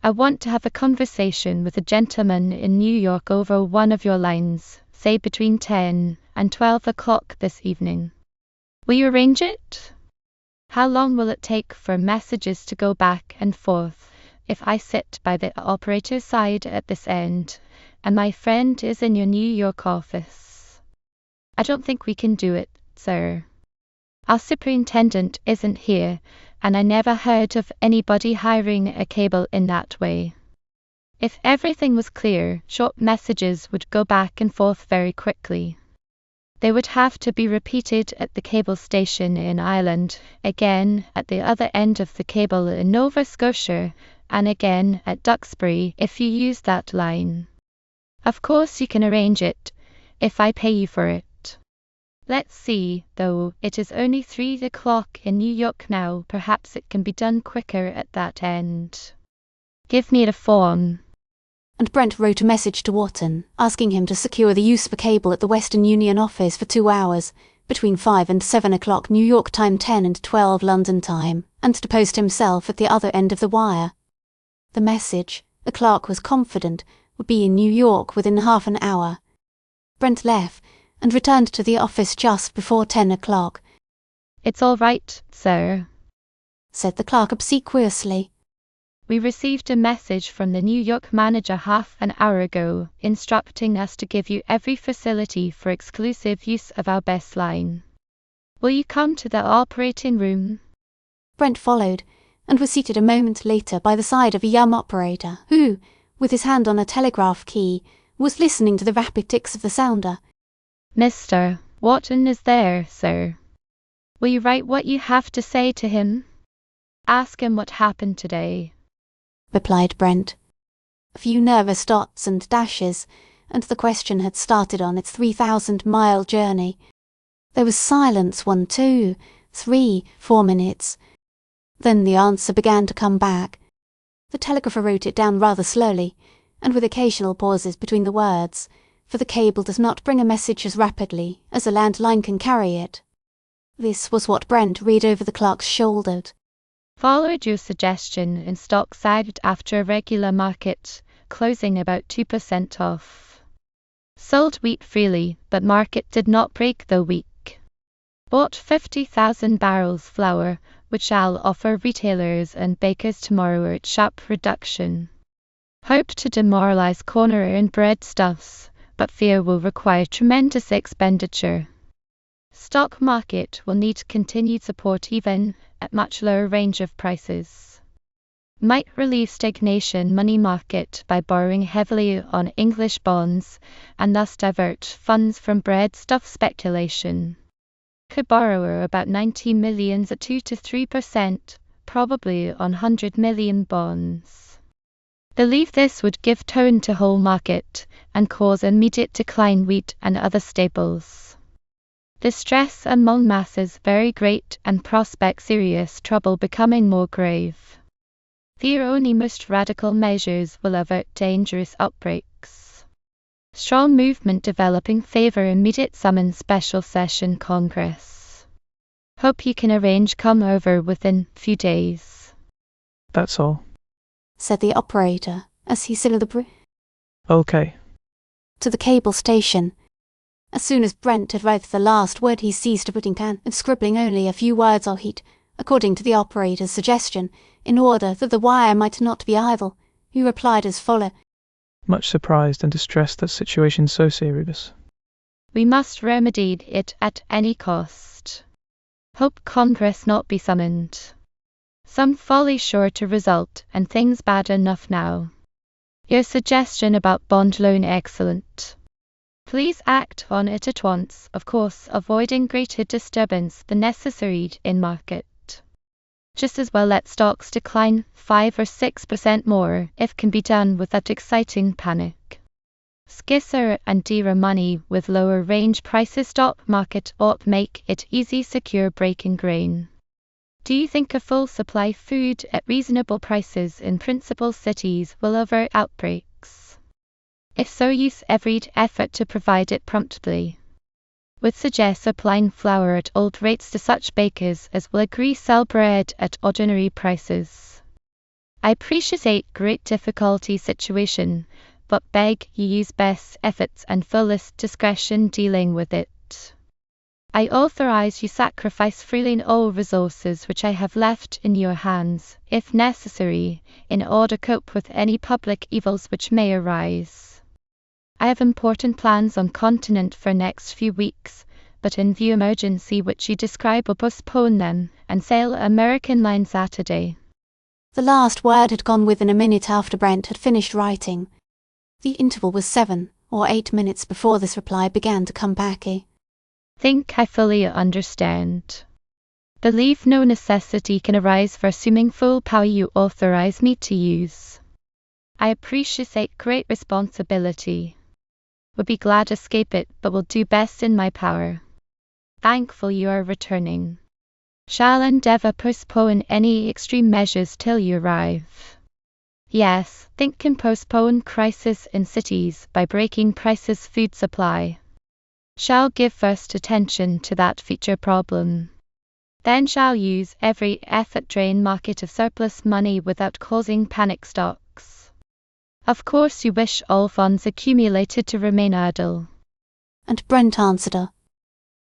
I want to have a conversation with a gentleman in New York over one of your lines, say between 10 and 12 o'clock this evening. Will you arrange it? How long will it take for messages to go back and forth if I sit by the operator's side at this end, and my friend is in your New York office? I don't think we can do it, sir. Our superintendent isn't here, and I never heard of anybody hiring a cable in that way. If everything was clear, short messages would go back and forth very quickly. They would have to be repeated at the cable station in Ireland, again at the other end of the cable in Nova Scotia, and again at Duxbury if you use that line. Of course you can arrange it, if I pay you for it. Let's see, though, it is only 3 o'clock in New York now, perhaps it can be done quicker at that end. Give me the form. And Brent wrote a message to Wharton, asking him to secure the use of a cable at the Western Union office for 2 hours, between 5 and 7 o'clock New York time 10 and 12 London time, and to post himself at the other end of the wire. The message, the clerk was confident, would be in New York within half an hour. Brent left, and returned to the office just before 10 o'clock. It's all right, sir, said the clerk obsequiously. We received a message from the New York manager half an hour ago, instructing us to give you every facility for exclusive use of our best line. Will you come to the operating room? Brent followed, and was seated a moment later by the side of a young operator who, with his hand on a telegraph key, was listening to the rapid ticks of the sounder. Mr. Wharton is there, sir. Will you write what you have to say to him? Ask him what happened today, replied Brent. A few nervous dots and dashes, and the question had started on its 3,000-mile journey. There was silence 1, 2, 3, 4 minutes. Then the answer began to come back. The telegrapher wrote it down rather slowly, and with occasional pauses between the words, for the cable does not bring a message as rapidly as a landline can carry it. This was what Brent read over the clerk's shoulder. Followed your suggestion in stock side after a regular market, closing about 2% off. Sold wheat freely, but market did not break the week. Bought 50,000 barrels flour, which I'll offer retailers and bakers tomorrow at sharp reduction. Hope to demoralize corner and breadstuffs, but fear will require tremendous expenditure. Stock market will need continued support even at much lower range of prices. might relieve stagnation money market by borrowing heavily on English bonds and thus divert funds from breadstuff speculation. Could borrow about 90 million at 2 to 3%, probably on 100 million bonds. Believe this would give tone to whole market and cause immediate decline wheat and other staples. The stress among masses very great and prospect serious trouble becoming more grave. The only most radical measures will avert dangerous outbreaks. Strong movement developing favor immediate summon special session Congress. Hope you can arrange come over within few days. That's all, said the operator as he signaled okay. to the cable station. As soon as Brent had read the last word he ceased putting pen and scribbling only a few words or heat, according to the operator's suggestion, in order that the wire might not be idle, who replied as follows: Much surprised and distressed that situation so serious. We must remedy it at any cost. Hope Congress not be summoned. Some folly sure to result, and things bad enough now. Your suggestion about bond loan excellent. Please act on it at once, of course avoiding greater disturbance than necessary in market. Just as well let stocks decline 5 or 6% more if can be done without exciting panic. Scarcer and dearer money with lower range prices stock market ought make it easy secure breaking grain. Do you think a full supply food at reasonable prices in principal cities will avert outbreaks? If so, use every effort to provide it promptly. Would suggest applying flour at old rates to such bakers as will agree sell bread at ordinary prices. I appreciate great difficulty situation, but beg you use best efforts and fullest discretion dealing with it. I authorize you sacrifice freely all resources which I have left in your hands, if necessary, in order to cope with any public evils which may arise. I have important plans on continent for next few weeks, but in view emergency which you describe will postpone them, and sail American line Saturday. The last word had gone within a minute after Brent had finished writing. The interval was 7 or 8 minutes before this reply began to come back. Think I fully understand. Believe no necessity can arise for assuming full power you authorize me to use. I appreciate great responsibility. Would be glad to escape it, but will do best in my power. Thankful you are returning. Shall endeavor postpone any extreme measures till you arrive. Yes, think can postpone crisis in cities by breaking prices food supply. Shall give first attention to that feature problem. Then shall use every effort drain market of surplus money without causing panic stocks. Of course you wish all funds accumulated to remain idle. And Brent answered her.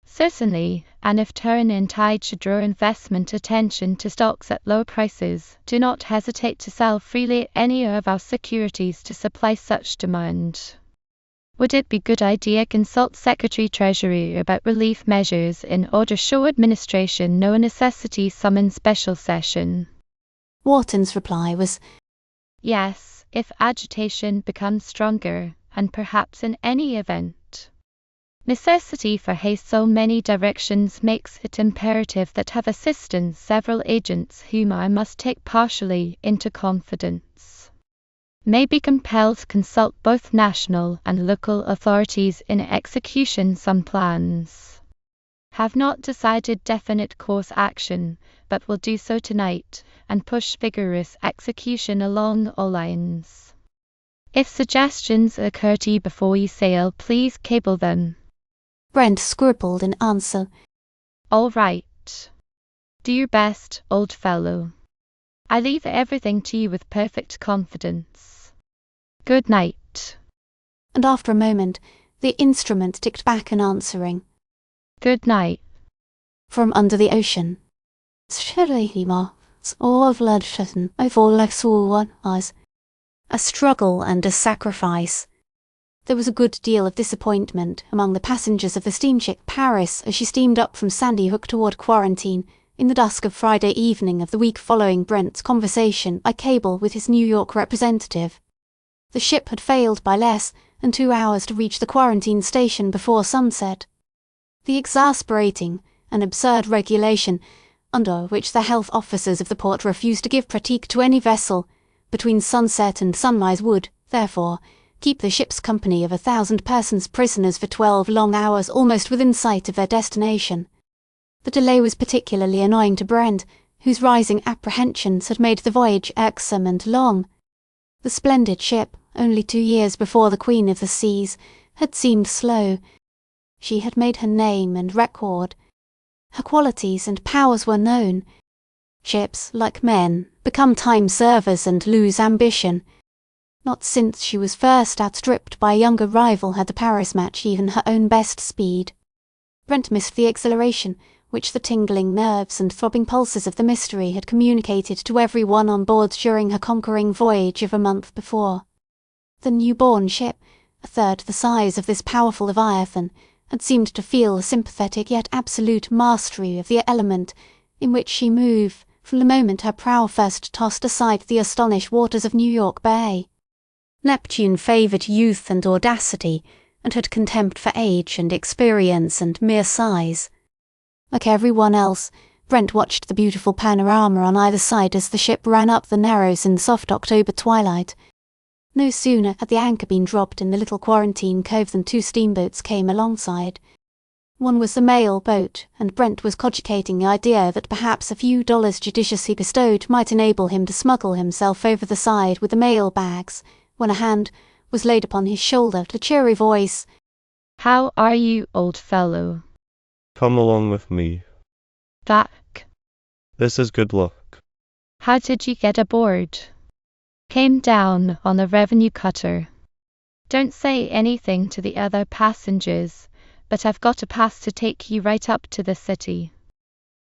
Certainly, and if turn in tide should draw investment attention to stocks at low prices, do not hesitate to sell freely any of our securities to supply such demand. Would it be good idea consult Secretary Treasury about relief measures in order show administration no necessity summon special session? Wharton's reply was, Yes, if agitation becomes stronger, and perhaps in any event. Necessity for haste so many directions makes it imperative that have assistance several agents whom I must take partially into confidence. May be compelled to consult both national and local authorities in execution some plans. Have not decided definite course action, but will do so tonight, and push vigorous execution along all lines. If suggestions occur to you before you sail, please cable them. Brent scribbled in answer. All right. Do your best, old fellow. I leave everything to you with perfect confidence. Good night. And after a moment, the instrument ticked back an answering. Good night. From under the ocean. A struggle and a sacrifice. There was a good deal of disappointment among the passengers of the steamship Paris as she steamed up from Sandy Hook toward Quarantine, In the dusk of Friday evening of the week following Brent's conversation by cable with his New York representative. The ship had failed by less than 2 hours to reach the quarantine station before sunset. The exasperating and absurd regulation, under which the health officers of the port refused to give pratique to any vessel between sunset and sunrise would, therefore, keep the ship's company of 1,000 persons prisoners for 12 long hours almost within sight of their destination. The delay was particularly annoying to Brent, whose rising apprehensions had made the voyage irksome and long. The splendid ship, only 2 years before the Queen of the Seas, had seemed slow. She had made her name and record. Her qualities and powers were known. Ships, like men, become time servers and lose ambition. Not since she was first outstripped by a younger rival had the Paris match even her own best speed. Brent missed the exhilaration which the tingling nerves and throbbing pulses of the Mystery had communicated to every one on board during her conquering voyage of a month before. The new-born ship, a third the size of this powerful Leviathan, had seemed to feel a sympathetic yet absolute mastery of the element in which she moved from the moment her prow first tossed aside the astonished waters of New York Bay. Neptune favoured youth and audacity, and had contempt for age and experience and mere size. Like everyone else, Brent watched the beautiful panorama on either side as the ship ran up the Narrows in the soft October twilight. No sooner had the anchor been dropped in the little quarantine cove than 2 steamboats came alongside. One was the mail boat, and Brent was cogitating the idea that perhaps a few dollars judiciously bestowed might enable him to smuggle himself over the side with the mail bags, when a hand was laid upon his shoulder and a cheery voice. "How are you, old fellow?" "Come along with me. "Back? This is good luck." How did you get aboard?" "Came down on the revenue cutter. Don't say anything to the other passengers, but I've got a pass to take you right up to the city.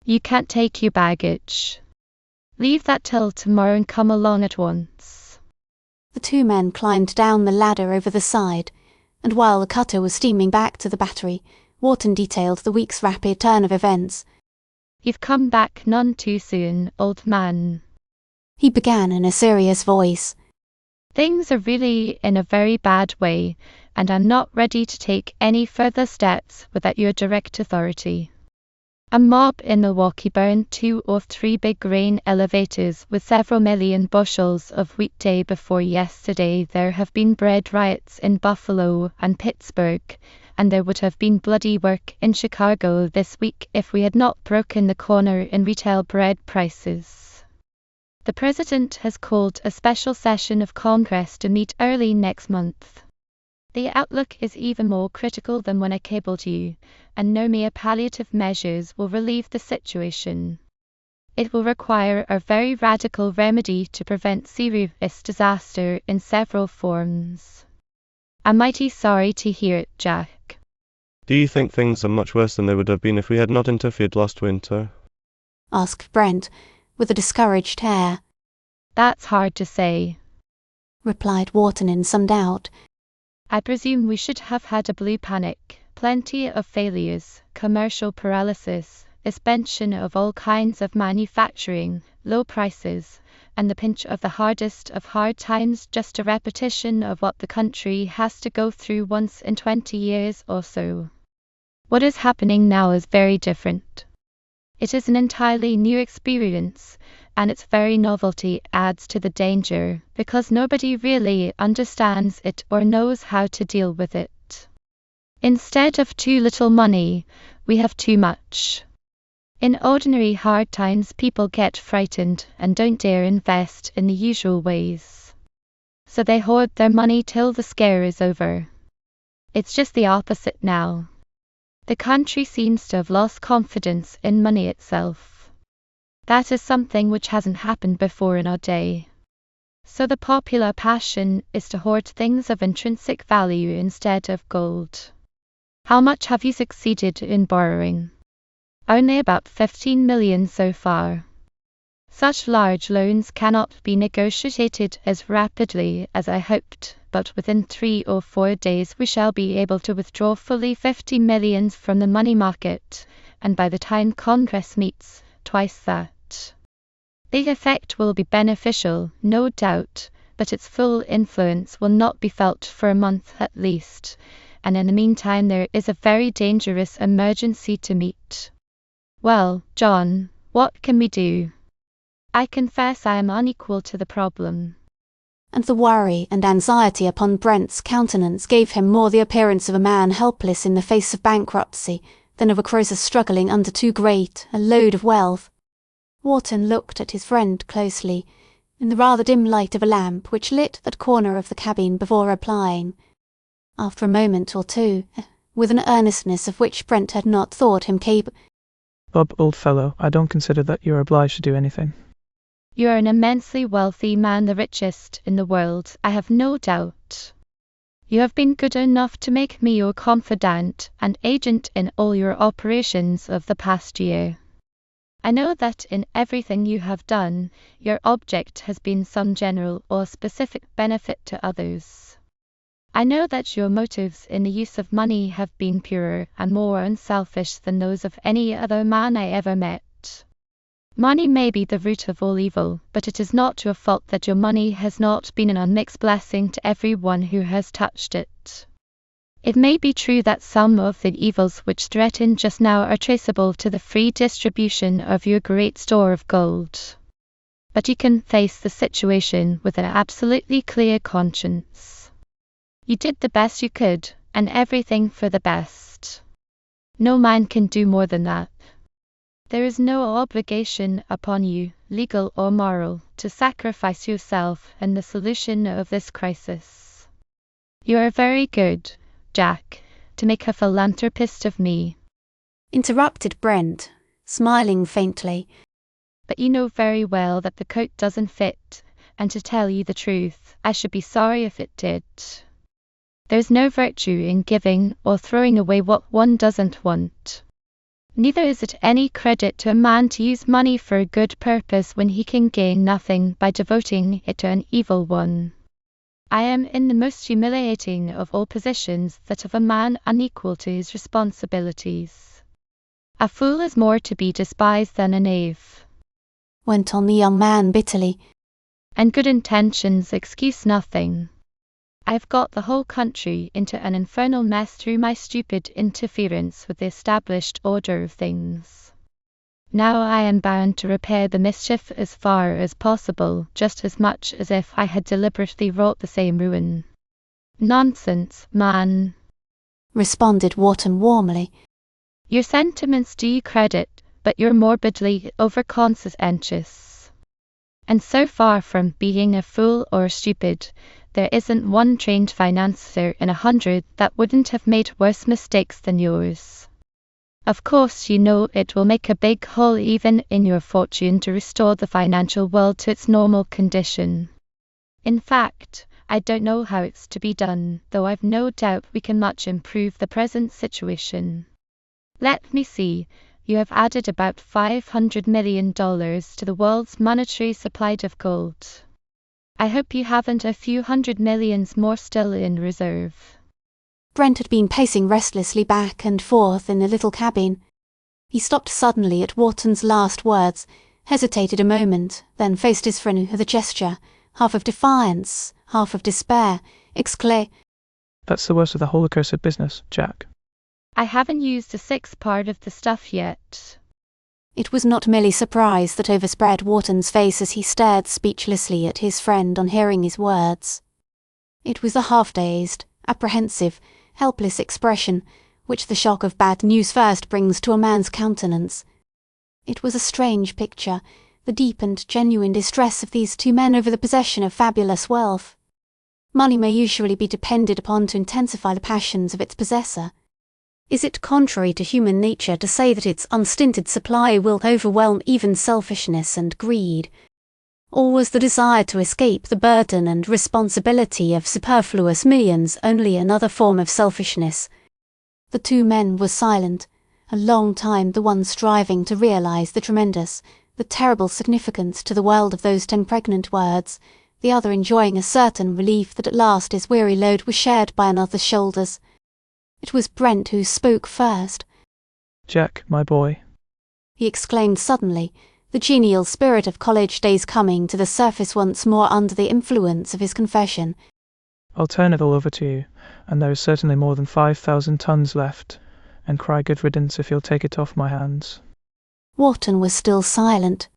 You can't take your baggage. Leave that till tomorrow and come along at once." The 2 men climbed down the ladder over the side, and while the cutter was steaming back to the battery, Wharton detailed the week's rapid turn of events. "You've come back none too soon, old man," he began in a serious voice. "Things are really in a very bad way, and I'm not ready to take any further steps without your direct authority. A mob in Milwaukee burned 2 or 3 big grain elevators with several million bushels of wheat day before yesterday. There have been bread riots in Buffalo and Pittsburgh, and there would have been bloody work in Chicago this week if we had not broken the corner in retail bread prices. The President has called a special session of Congress to meet early next month. The outlook is even more critical than when I cabled you, and no mere palliative measures will relieve the situation. It will require a very radical remedy to prevent serious disaster in several forms. I'm mighty sorry to hear it, Jack." "Do you think things are much worse than they would have been if we had not interfered last winter?" asked Brent, with a discouraged air. "That's hard to say," replied Wharton in some doubt. "I presume we should have had a blue panic, plenty of failures, commercial paralysis, suspension of all kinds of manufacturing, low prices, and the pinch of the hardest of hard times, just a repetition of what the country has to go through once in 20 years or so. What is happening now is very different. It is an entirely new experience, and its very novelty adds to the danger, because nobody really understands it or knows how to deal with it. Instead of too little money, we have too much. In ordinary hard times, people get frightened and don't dare invest in the usual ways. So they hoard their money till the scare is over. It's just the opposite now. The country seems to have lost confidence in money itself. That is something which hasn't happened before in our day. So the popular passion is to hoard things of intrinsic value instead of gold. How much have you succeeded in borrowing?" "Only about 15 million so far. Such large loans cannot be negotiated as rapidly as I hoped, but within 3 or 4 days we shall be able to withdraw fully 50 million from the money market, and by the time Congress meets, twice that. The effect will be beneficial, no doubt, but its full influence will not be felt for a month at least, and in the meantime there is a very dangerous emergency to meet. Well, John, what can we do? I confess I am unequal to the problem. And the worry and anxiety upon Brent's countenance gave him more the appearance of a man helpless in the face of bankruptcy than of a Croesus struggling under too great a load of wealth. Wharton looked at his friend closely, in the rather dim light of a lamp which lit that corner of the cabin before replying. After a moment or two, with an earnestness of which Brent had not thought him capable. Bob, old fellow, I don't consider that you're obliged to do anything. You are an immensely wealthy man, the richest in the world, I have no doubt. You have been good enough to make me your confidant and agent in all your operations of the past year. I know that in everything you have done, your object has been some general or specific benefit to others. I know that your motives in the use of money have been purer and more unselfish than those of any other man I ever met. Money may be the root of all evil, but it is not your fault that your money has not been an unmixed blessing to every one who has touched it. It may be true that some of the evils which threaten just now are traceable to the free distribution of your great store of gold. But you can face the situation with an absolutely clear conscience. You did the best you could, and everything for the best. No man can do more than that. There is no obligation upon you, legal or moral, to sacrifice yourself in the solution of this crisis. You are very good, Jack, to make a philanthropist of me, Interrupted Brent, smiling faintly. but you know very well that the coat doesn't fit, and to tell you the truth, I should be sorry if it did. There's no virtue in giving or throwing away what one doesn't want. Neither is it any credit to a man to use money for a good purpose when he can gain nothing by devoting it to an evil one. I am in the most humiliating of all positions, that of a man unequal to his responsibilities. A fool is more to be despised than a knave, Went on the young man bitterly. and good intentions excuse nothing. I've got the whole country into an infernal mess through my stupid interference with the established order of things. Now I am bound to repair the mischief as far as possible, just as much as if I had deliberately wrought the same ruin. Nonsense, man. Responded Wharton warmly. Your sentiments do you credit, but you're morbidly overconscientious. And so far from being a fool or stupid, there isn't one trained financier in 100 that wouldn't have made worse mistakes than yours. Of course you know it will make a big hole even in your fortune to restore the financial world to its normal condition. In fact, I don't know how it's to be done, though I've no doubt we can much improve the present situation. Let me see, you have added about $500 million to the world's monetary supply of gold. I hope you haven't a few hundred millions more still in reserve. Brent had been pacing restlessly back and forth in the little cabin. He stopped suddenly at Wharton's last words, hesitated a moment, then faced his friend with a gesture, half of defiance, half of despair, exclaimed, That's the worst of the whole accursed business, Jack. I haven't used a sixth part of the stuff yet. It was not merely surprise that overspread Wharton's face as he stared speechlessly at his friend on hearing his words. It was a half-dazed, apprehensive, helpless expression which the shock of bad news first brings to a man's countenance. It was a strange picture, the deep and genuine distress of these two men over the possession of fabulous wealth. Money may usually be depended upon to intensify the passions of its possessor. Is it contrary to human nature to say that its unstinted supply will overwhelm even selfishness and greed? Or was the desire to escape the burden and responsibility of superfluous millions only another form of selfishness? The two men were silent, a long time, the one striving to realize the tremendous, the terrible significance to the world of those 10 pregnant words, the other enjoying a certain relief that at last his weary load was shared by another's shoulders. It was Brent who spoke first. Jack, my boy. he exclaimed suddenly, the genial spirit of college days coming to the surface once more under the influence of his confession. I'll turn it all over to you, and there is certainly more than 5,000 tons left, and cry good riddance if you'll take it off my hands. Wharton was still silent.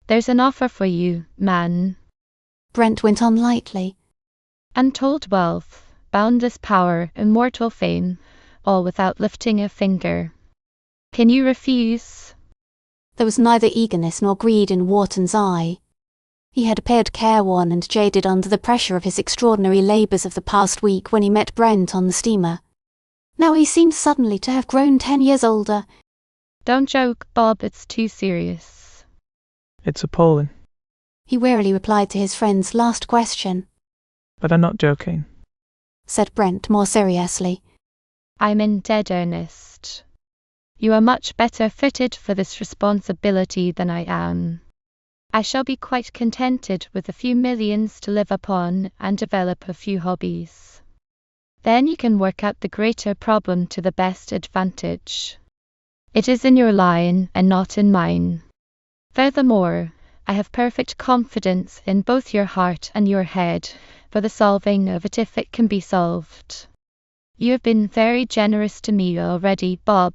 There's an offer for you, man. Brent went on lightly. Untold wealth, boundless power, immortal fame, all without lifting a finger. Can you refuse? There was neither eagerness nor greed in Wharton's eye. He had appeared careworn and jaded under the pressure of his extraordinary labours of the past week when he met Brent on the steamer. Now he seemed suddenly to have grown 10 years older. Don't joke, Bob, it's too serious. It's appalling. He wearily replied to his friend's last question. But I'm not joking, said Brent more seriously. I'm in dead earnest. You are much better fitted for this responsibility than I am. I shall be quite contented with a few millions to live upon and develop a few hobbies. Then you can work out the greater problem to the best advantage. It is in your line and not in mine. Furthermore, I have perfect confidence in both your heart and your head for the solving of it if it can be solved. You have been very generous to me already, Bob,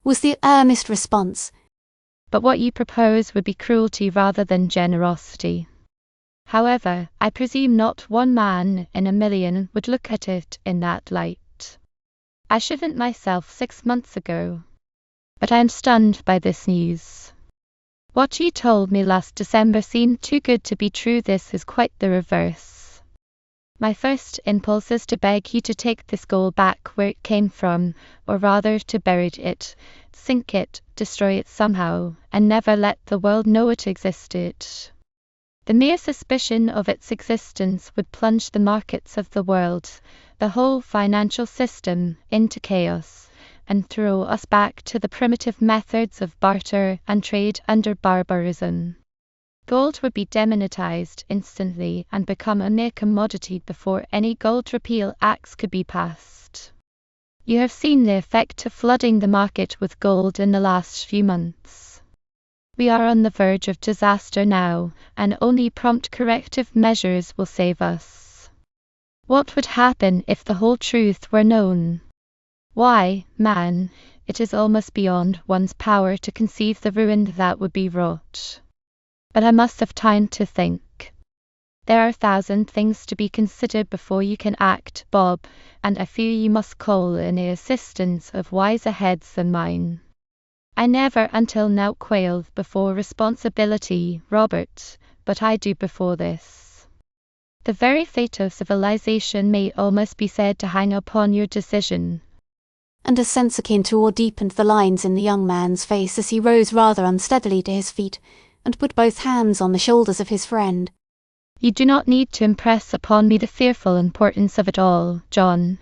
was the earnest response. But what you propose would be cruelty rather than generosity. However, I presume not one man in a million would look at it in that light. I shouldn't myself 6 months ago. But I am stunned by this news. What you told me last December seemed too good to be true. This is quite the reverse. My first impulse is to beg you to take this gold back where it came from, or rather to bury it, sink it, destroy it somehow, and never let the world know it existed. The mere suspicion of its existence would plunge the markets of the world, the whole financial system, into chaos, and throw us back to the primitive methods of barter and trade under barbarism. Gold would be demonetized instantly and become a mere commodity before any gold repeal acts could be passed. You have seen the effect of flooding the market with gold in the last few months. We are on the verge of disaster now, and only prompt corrective measures will save us. What would happen if the whole truth were known? Why, man, it is almost beyond one's power to conceive the ruin that would be wrought. But I must have time to think. There are 1,000 things to be considered before you can act, Bob, and I fear you must call in the assistance of wiser heads than mine. I never until now quailed before responsibility, Robert, but I do before this. The very fate of civilization may almost be said to hang upon your decision. And a sense akin to awe deepened the lines in the young man's face as he rose rather unsteadily to his feet, and put both hands on the shoulders of his friend. You do not need to impress upon me the fearful importance of it all, John.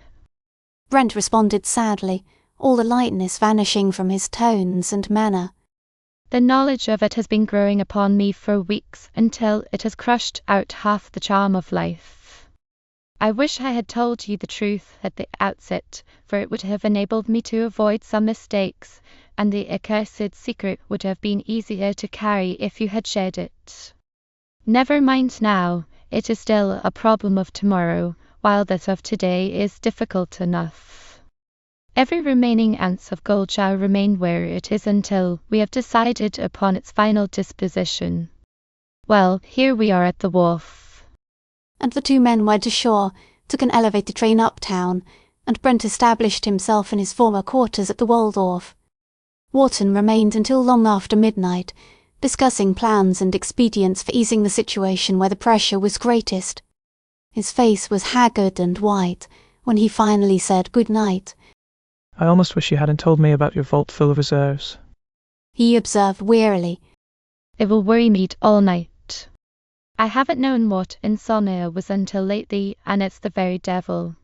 Brent responded sadly, all the lightness vanishing from his tones and manner. The knowledge of it has been growing upon me for weeks until it has crushed out half the charm of life. I wish I had told you the truth at the outset, for it would have enabled me to avoid some mistakes, and the accursed secret would have been easier to carry if you had shared it. Never mind now, it is still a problem of tomorrow, while that of today is difficult enough. Every remaining ounce of gold shall remain where it is until we have decided upon its final disposition. Well, here we are at the wharf. And the two men went ashore, took an elevated train uptown, and Brent established himself in his former quarters at the Waldorf. Wharton remained until long after midnight, discussing plans and expedients for easing the situation where the pressure was greatest. His face was haggard and white when he finally said good night. I almost wish you hadn't told me about your vault full of reserves, he observed wearily. It will worry me all night. I haven't known what insomnia was until lately, and it's the very devil.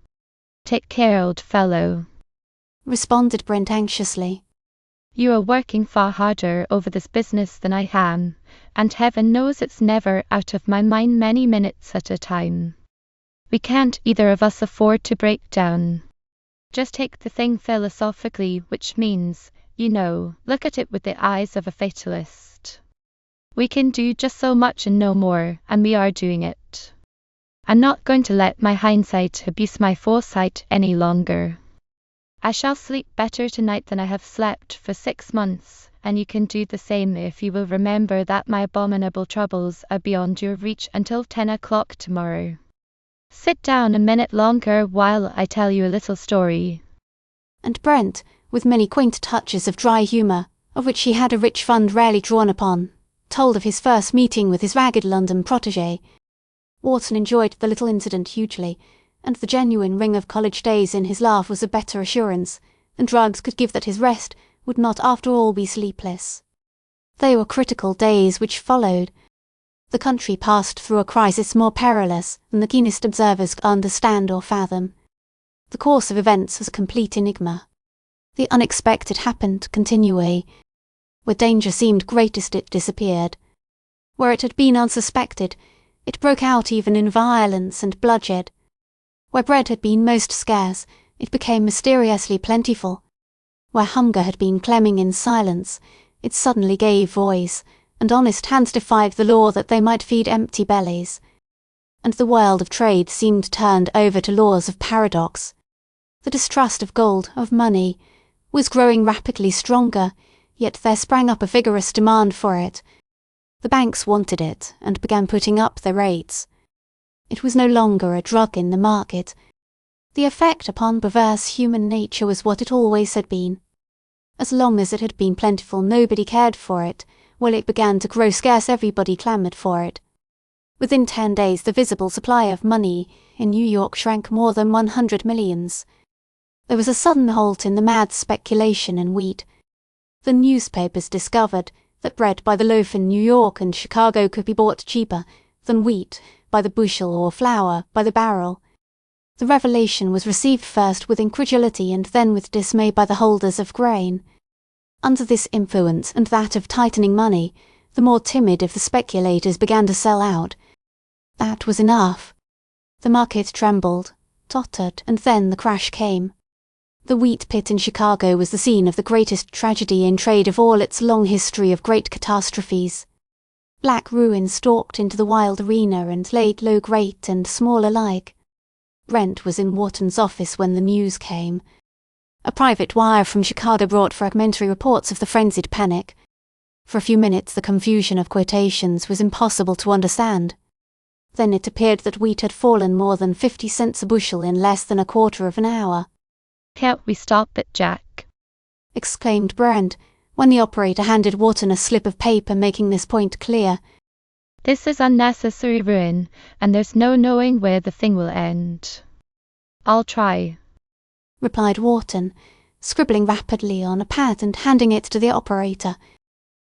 Take care, old fellow, responded Brent anxiously. You are working far harder over this business than I am, and heaven knows it's never out of my mind many minutes at a time. We can't either of us afford to break down. Just take the thing philosophically, which means, look at it with the eyes of a fatalist. We can do just so much and no more, and we are doing it. I'm not going to let my hindsight abuse my foresight any longer. I shall sleep better tonight than I have slept for 6 months, and you can do the same if you will remember that my abominable troubles are beyond your reach until 10 o'clock tomorrow. Sit down a minute longer while I tell you a little story. And Brent, with many quaint touches of dry humour, of which he had a rich fund rarely drawn upon, told of his first meeting with his ragged London protégé. Wharton enjoyed the little incident hugely, and the genuine ring of college days in his laugh was a better assurance than drugs could give that his rest would not after all be sleepless. They were critical days which followed. The country passed through a crisis more perilous than the keenest observers could understand or fathom. The course of events was a complete enigma. The unexpected happened continually. Where danger seemed greatest it disappeared. Where it had been unsuspected, it broke out even in violence and bloodshed. Where bread had been most scarce, it became mysteriously plentiful. Where hunger had been clemming in silence, it suddenly gave voice, and honest hands defied the law that they might feed empty bellies. And the world of trade seemed turned over to laws of paradox. The distrust of gold, of money, was growing rapidly stronger, yet there sprang up a vigorous demand for it. The banks wanted it, and began putting up their rates. It was no longer a drug in the market. The effect upon perverse human nature was what it always had been. As long as it had been plentiful nobody cared for it, while it began to grow scarce everybody clamoured for it. Within 10 days the visible supply of money in New York shrank more than 100 millions. There was a sudden halt in the mad speculation in wheat. The newspapers discovered that bread by the loaf in New York and Chicago could be bought cheaper than wheat by the bushel or flour by the barrel. The revelation was received first with incredulity and then with dismay by the holders of grain. Under this influence and that of tightening money, the more timid of the speculators began to sell out. That was enough. The market trembled, tottered, and then the crash came. The wheat pit in Chicago was the scene of the greatest tragedy in trade of all its long history of great catastrophes. Black ruin stalked into the wild arena and laid low great and small alike. Brent was in Wharton's office when the news came. A private wire from Chicago brought fragmentary reports of the frenzied panic. For a few minutes the confusion of quotations was impossible to understand. Then it appeared that wheat had fallen more than 50 cents a bushel in less than a quarter of an hour. "Can't we stop it, Jack?" exclaimed Brent, when the operator handed Wharton a slip of paper making this point clear. "This is unnecessary ruin, and there's no knowing where the thing will end." "I'll try," replied Wharton, scribbling rapidly on a pad and handing it to the operator.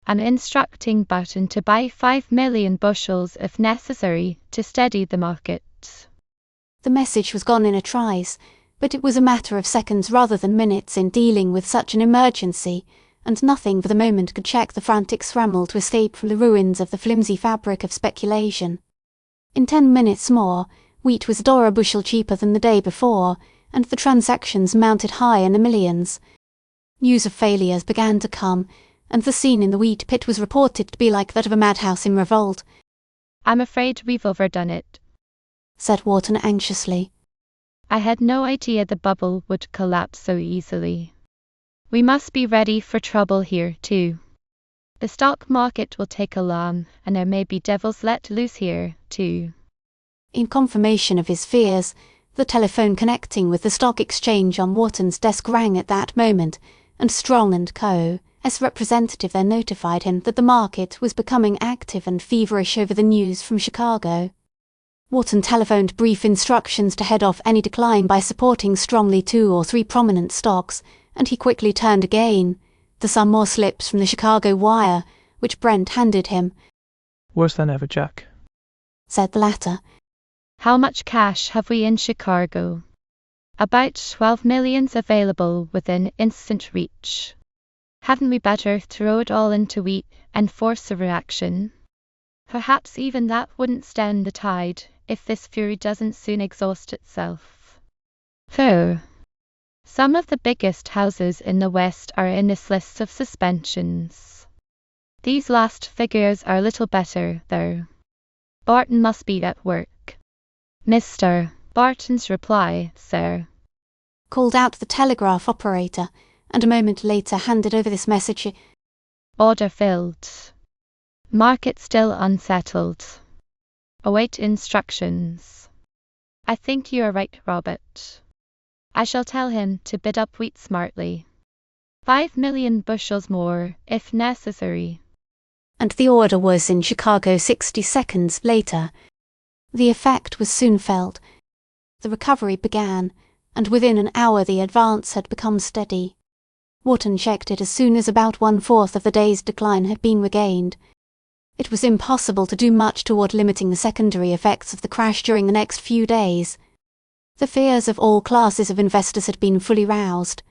"I'm instructing Button to buy 5 million bushels if necessary to steady the market." The message was gone in a trice, but it was a matter of seconds rather than minutes in dealing with such an emergency, and nothing for the moment could check the frantic scramble to escape from the ruins of the flimsy fabric of speculation. In 10 minutes more, wheat was $1 a bushel cheaper than the day before, and the transactions mounted high in the millions. News of failures began to come, and the scene in the wheat pit was reported to be like that of a madhouse in revolt. "I'm afraid we've overdone it," said Wharton anxiously. "I had no idea the bubble would collapse so easily. We must be ready for trouble here, too. The stock market will take alarm, and there may be devils let loose here, too." In confirmation of his fears, the telephone connecting with the stock exchange on Wharton's desk rang at that moment, and Strong and Co., as representative there notified him that the market was becoming active and feverish over the news from Chicago. Wharton telephoned brief instructions to head off any decline by supporting strongly 2 or 3 prominent stocks, and he quickly turned again, to some more slips from the Chicago wire, which Brent handed him. "Worse than ever, Jack," said the latter. "How much cash have we in Chicago?" "About 12 millions available within instant reach." "Hadn't we better throw it all into wheat and force a reaction?" "Perhaps even that wouldn't stem the tide, if this fury doesn't soon exhaust itself." "Fair," Some of the biggest houses in the West are in this list of suspensions. These last figures are a little better, though. Barton must be at work. Mr. Barton's reply, sir, called out the telegraph operator, and a moment later handed over this message. Order filled. Market still unsettled. Await instructions. I think you are right, Robert. I shall tell him to bid up wheat smartly. 5 million bushels more, if necessary. And the order was in Chicago 60 seconds later. The effect was soon felt. The recovery began, and within an hour the advance had become steady. Wharton checked it as soon as about 1/4 of the day's decline had been regained. It was impossible to do much toward limiting the secondary effects of the crash during the next few days. The fears of all classes of investors had been fully roused.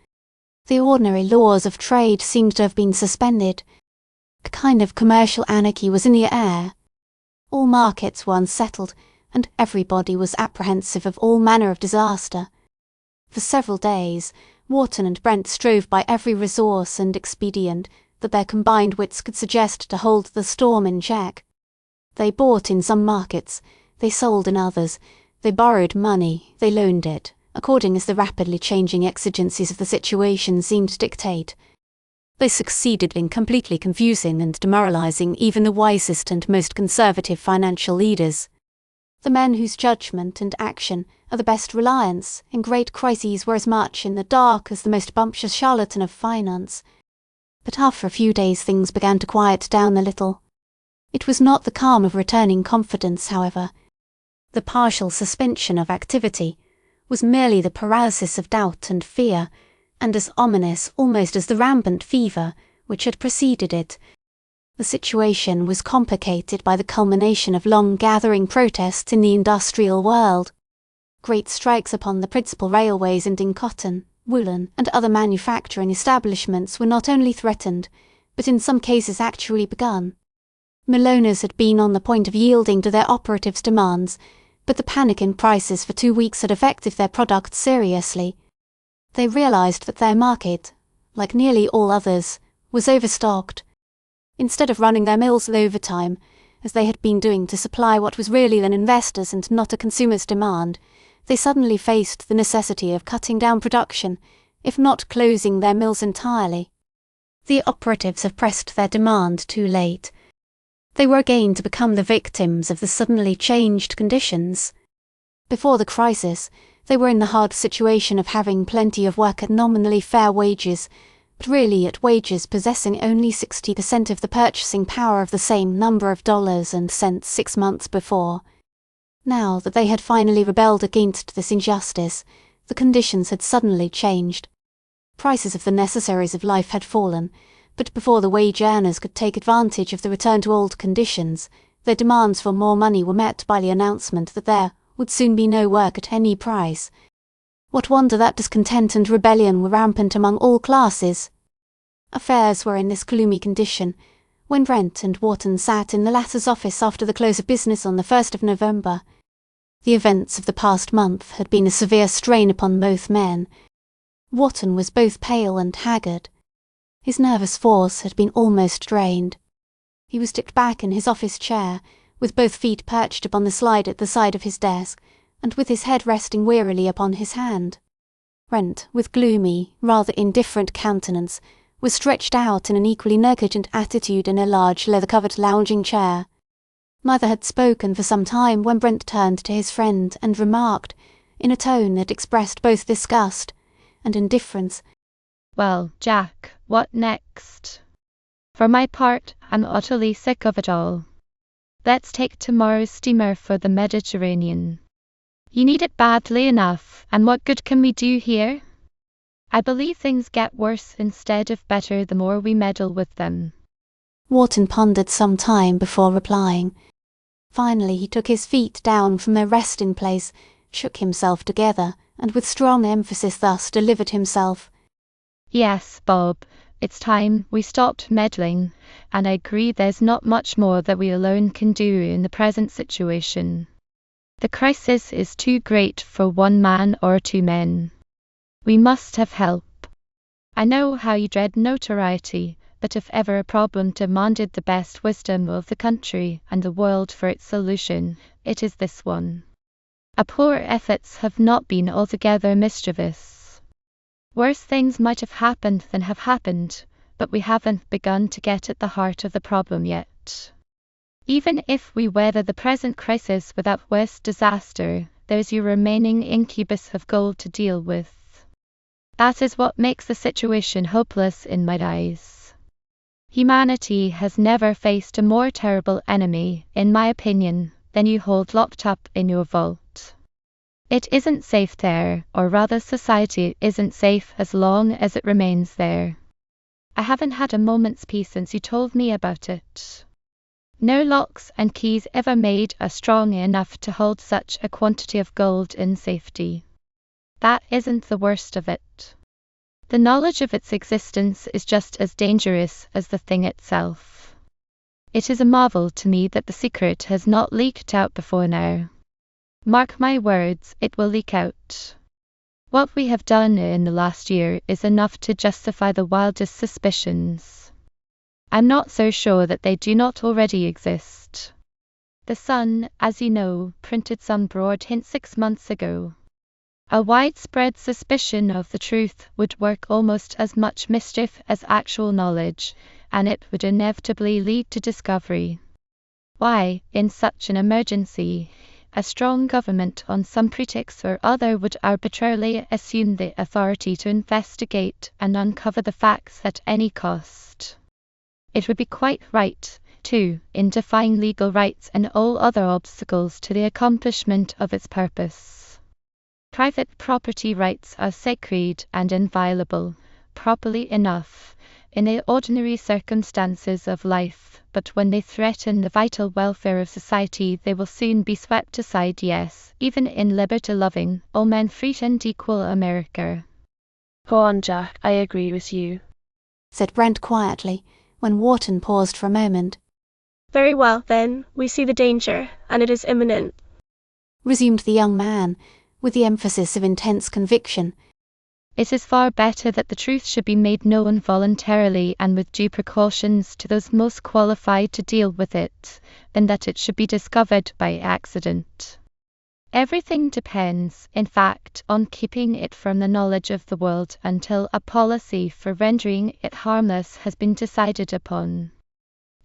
The ordinary laws of trade seemed to have been suspended. A kind of commercial anarchy was in the air. All markets were unsettled, and everybody was apprehensive of all manner of disaster. For several days, Wharton and Brent strove by every resource and expedient that their combined wits could suggest to hold the storm in check. They bought in some markets, they sold in others, they borrowed money, they loaned it, according as the rapidly changing exigencies of the situation seemed to dictate. They succeeded in completely confusing and demoralizing even the wisest and most conservative financial leaders. The men whose judgment and action are the best reliance in great crises were as much in the dark as the most bumptious charlatan of finance. But after a few days things began to quiet down a little. It was not the calm of returning confidence, however. The partial suspension of activity was merely the paralysis of doubt and fear, and as ominous almost as the rampant fever which had preceded it. The situation was complicated by the culmination of long-gathering protests in the industrial world. Great strikes upon the principal railways and in cotton, woolen, and other manufacturing establishments were not only threatened, but in some cases actually begun. Mill owners had been on the point of yielding to their operatives' demands, but the panic in prices for 2 weeks had affected their products seriously. They realized that their market, like nearly all others, was overstocked. Instead of running their mills overtime, as they had been doing to supply what was really an investor's and not a consumer's demand, they suddenly faced the necessity of cutting down production, if not closing their mills entirely. The operatives had pressed their demand too late. They were again to become the victims of the suddenly changed conditions. Before the crisis, they were in the hard situation of having plenty of work at nominally fair wages, but really at wages possessing only 60% of the purchasing power of the same number of dollars and cents 6 months before. Now that they had finally rebelled against this injustice, the conditions had suddenly changed. Prices of the necessaries of life had fallen, but before the wage earners could take advantage of the return to old conditions, their demands for more money were met by the announcement that there would soon be no work at any price. What wonder that discontent and rebellion were rampant among all classes? Affairs were in this gloomy condition when Brent and Wharton sat in the latter's office after the close of business on the 1st of November. The events of the past month had been a severe strain upon both men. Wharton was both pale and haggard. His nervous force had been almost drained. He was tipped back in his office chair, with both feet perched upon the slide at the side of his desk, and with his head resting wearily upon his hand. Brent, with gloomy, rather indifferent countenance, was stretched out in an equally negligent attitude in a large leather-covered lounging chair. Neither had spoken for some time when Brent turned to his friend and remarked, in a tone that expressed both disgust and indifference, "Well, Jack, what next? For my part, I'm utterly sick of it all. Let's take tomorrow's steamer for the Mediterranean. You need it badly enough, and what good can we do here? I believe things get worse instead of better the more we meddle with them." Wharton pondered some time before replying. Finally he took his feet down from their resting place, shook himself together, and with strong emphasis thus delivered himself. "Yes, Bob, it's time we stopped meddling, and I agree there's not much more that we alone can do in the present situation. The crisis is too great for one man or 2 men. We must have help. I know how you dread notoriety, but if ever a problem demanded the best wisdom of the country and the world for its solution, it is this one. Our poor efforts have not been altogether mischievous. Worse things might have happened than have happened, but we haven't begun to get at the heart of the problem yet. Even if we weather the present crisis without worse disaster, there's your remaining incubus of gold to deal with. That is what makes the situation hopeless in my eyes. Humanity has never faced a more terrible enemy, in my opinion, than you hold locked up in your vault. It isn't safe there, or rather society isn't safe as long as it remains there. I haven't had a moment's peace since you told me about it. No locks and keys ever made us strong enough to hold such a quantity of gold in safety. That isn't the worst of it. The knowledge of its existence is just as dangerous as the thing itself. It is a marvel to me that the secret has not leaked out before now. Mark my words, it will leak out. What we have done in the last year is enough to justify the wildest suspicions. I'm not so sure that they do not already exist. The Sun, as you know, printed some broad hint 6 months ago. A widespread suspicion of the truth would work almost as much mischief as actual knowledge, and it would inevitably lead to discovery. Why, in such an emergency, a strong government on some pretext or other would arbitrarily assume the authority to investigate and uncover the facts at any cost. It would be quite right, too, in defying legal rights and all other obstacles to the accomplishment of its purpose. Private property rights are sacred and inviolable, properly enough, in the ordinary circumstances of life, but when they threaten the vital welfare of society they will soon be swept aside, yes, even in liberty-loving, all men free and equal America. Go on, Jack, I agree with you, said Brent quietly, when Wharton paused for a moment. Very well, then, we see the danger, and it is imminent, resumed the young man, with the emphasis of intense conviction. It is far better that the truth should be made known voluntarily and with due precautions to those most qualified to deal with it, than that it should be discovered by accident. Everything depends, in fact, on keeping it from the knowledge of the world until a policy for rendering it harmless has been decided upon.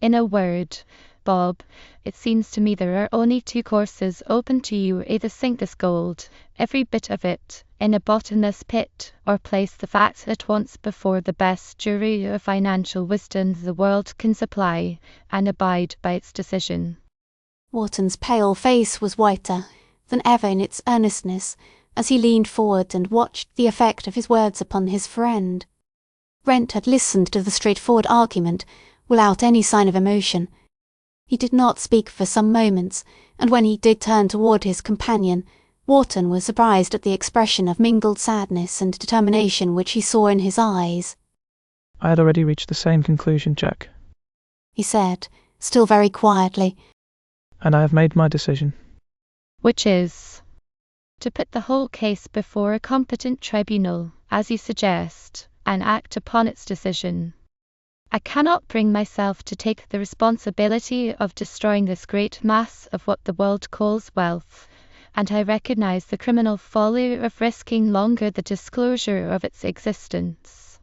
In a word, Bob, it seems to me there are only 2 courses open to you: either sink this gold, every bit of it, in a bottomless pit, or place the facts at once before the best jury of financial wisdom the world can supply, and abide by its decision. Wharton's pale face was whiter than ever in its earnestness as he leaned forward and watched the effect of his words upon his friend. Brent had listened to the straightforward argument without any sign of emotion. He did not speak for some moments, and when he did turn toward his companion, Wharton was surprised at the expression of mingled sadness and determination which he saw in his eyes. I had already reached the same conclusion, Jack, he said, still very quietly, and I have made my decision. Which is to put the whole case before a competent tribunal, as you suggest, and act upon its decision. I cannot bring myself to take the responsibility of destroying this great mass of what the world calls wealth, and I recognize the criminal folly of risking longer the disclosure of its existence.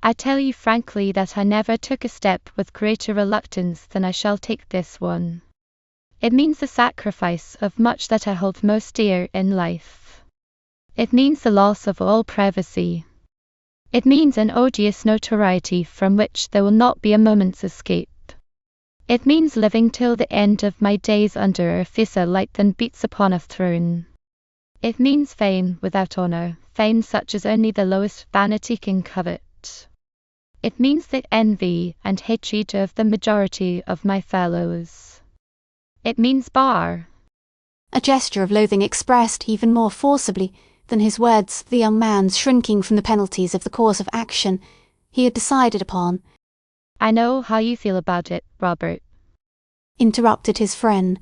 I tell you frankly that I never took a step with greater reluctance than I shall take this one. It means the sacrifice of much that I hold most dear in life. It means the loss of all privacy. It means an odious notoriety from which there will not be a moment's escape. It means living till the end of my days under a fiercer light than beats upon a throne. It means fame without honor, fame such as only the lowest vanity can covet. It means the envy and hatred of the majority of my fellows. It means bar. A gesture of loathing expressed even more forcibly than his words the young man's shrinking from the penalties of the course of action he had decided upon. I know how you feel about it, Robert, interrupted his friend.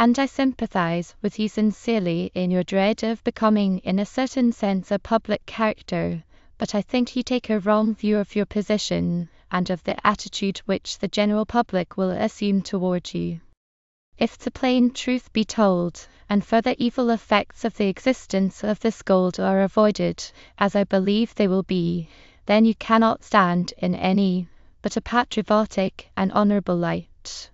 and I sympathize with you sincerely in your dread of becoming in a certain sense a public character, but I think you take a wrong view of your position and of the attitude which the general public will assume toward you. If the plain truth be told, and further evil effects of the existence of this gold are avoided, as I believe they will be, then you cannot stand in any but a patriotic and honorable light.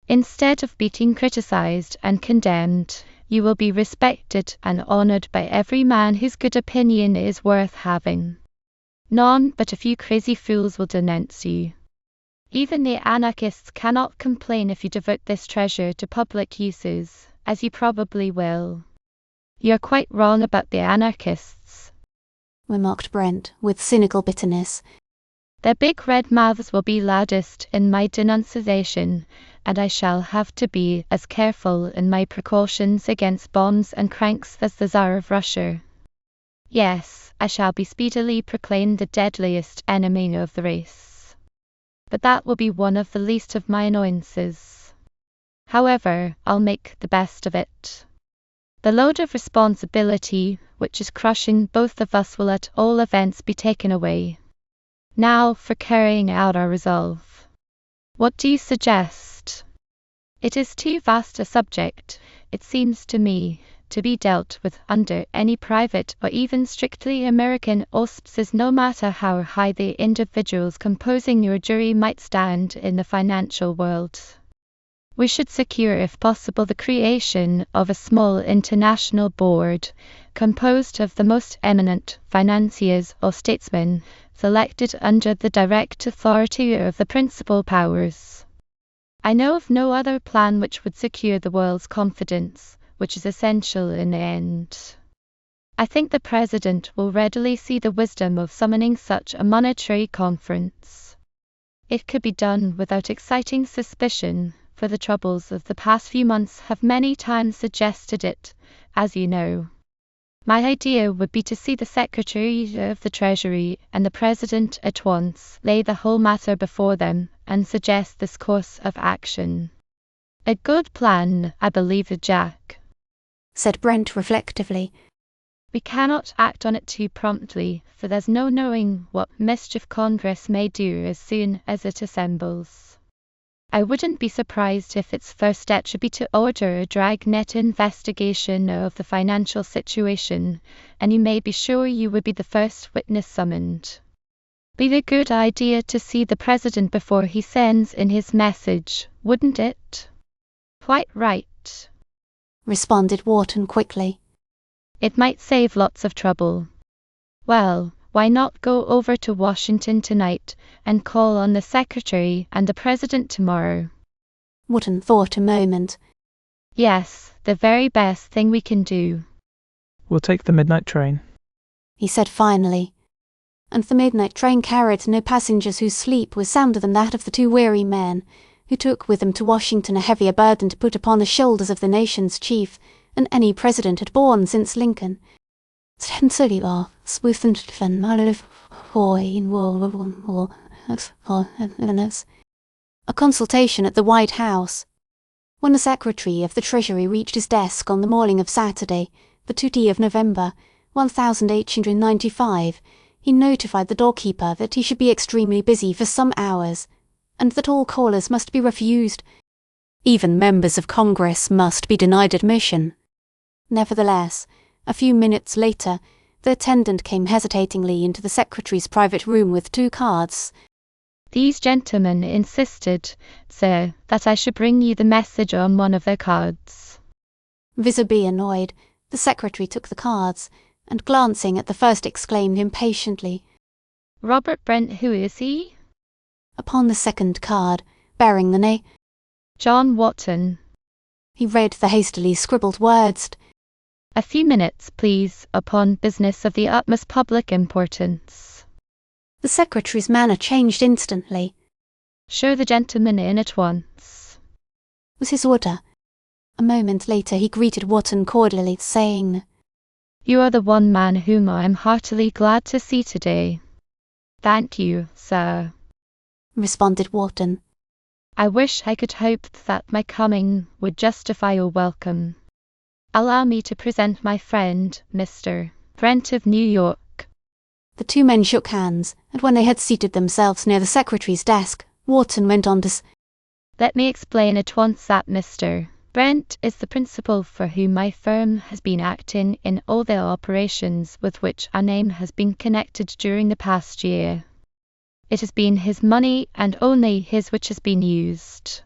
Instead of being criticized and condemned, you will be respected and honored by every man whose good opinion is worth having. None but a few crazy fools will denounce you. Even the anarchists cannot complain if you devote this treasure to public uses, as you probably will. You're quite wrong about the anarchists, remarked Brent with cynical bitterness. Their big red mouths will be loudest in my denunciation, and I shall have to be as careful in my precautions against bombs and cranks as the Tsar of Russia. Yes, I shall be speedily proclaimed the deadliest enemy of the race. But that will be one of the least of my annoyances. However, I'll make the best of it. The load of responsibility, which is crushing both of us, will at all events be taken away. Now for carrying out our resolve. What do you suggest? It is too vast a subject, it seems to me, to be dealt with under any private or even strictly American auspices, no matter how high the individuals composing your jury might stand in the financial world. We should secure, if possible, the creation of a small international board, composed of the most eminent financiers or statesmen, selected under the direct authority of the principal powers. I know of no other plan which would secure the world's confidence, which is essential in the end. I think the President will readily see the wisdom of summoning such a monetary conference. It could be done without exciting suspicion, for the troubles of the past few months have many times suggested it, as you know. My idea would be to see the Secretary of the Treasury and the President at once, lay the whole matter before them, and suggest this course of action. A good plan, I believe, Jack, said Brent reflectively. We cannot act on it too promptly, for there's no knowing what mischief Congress may do as soon as it assembles. I wouldn't be surprised if its first step should be to order a dragnet investigation of the financial situation, and you may be sure you would be the first witness summoned. Be a good idea to see the President before he sends in his message, wouldn't it? Quite right, responded Wharton quickly. It might save lots of trouble. Well, why not go over to Washington tonight and call on the Secretary and the President tomorrow? Wharton thought a moment. Yes, the very best thing we can do. We'll take the midnight train, he said finally. And the midnight train carried no passengers whose sleep was sounder than that of the two weary men, who took with them to Washington a heavier burden to put upon the shoulders of the nation's chief than any president had borne since Lincoln. A consultation at the White House. When the Secretary of the Treasury reached his desk on the morning of Saturday, the 2nd of November, 1895, he notified the doorkeeper that he should be extremely busy for some hours, and that all callers must be refused. Even members of Congress must be denied admission. Nevertheless, a few minutes later, the attendant came hesitatingly into the Secretary's private room with 2 cards. These gentlemen insisted, sir, that I should bring you the message on one of their cards. Visibly annoyed, the Secretary took the cards, and glancing at the first exclaimed impatiently, Robert Brent, who is he? Upon the second card, bearing the name John Wharton. He read the hastily scribbled words. A few minutes, please, upon business of the utmost public importance. The Secretary's manner changed instantly. Show the gentleman in at once, was his order. A moment later he greeted Wharton cordially, saying, You are the one man whom I am heartily glad to see today. Thank you, sir, responded Wharton. I wish I could hope that my coming would justify your welcome. Allow me to present my friend, Mr. Brent of New York. The two men shook hands, and when they had seated themselves near the secretary's desk, Wharton went on to Let me explain at once that Mr. Brent is the principal for whom my firm has been acting in all the operations with which our name has been connected during the past year. It has been his money and only his which has been used.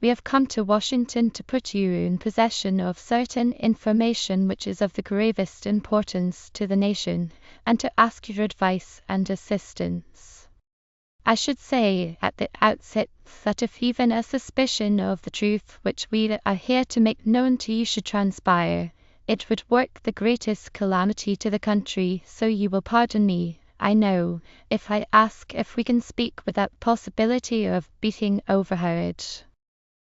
We have come to Washington to put you in possession of certain information which is of the gravest importance to the nation, and to ask your advice and assistance. I should say at the outset that if even a suspicion of the truth which we are here to make known to you should transpire, it would work the greatest calamity to the country, so you will pardon me, I know, if I ask if we can speak without possibility of being overheard.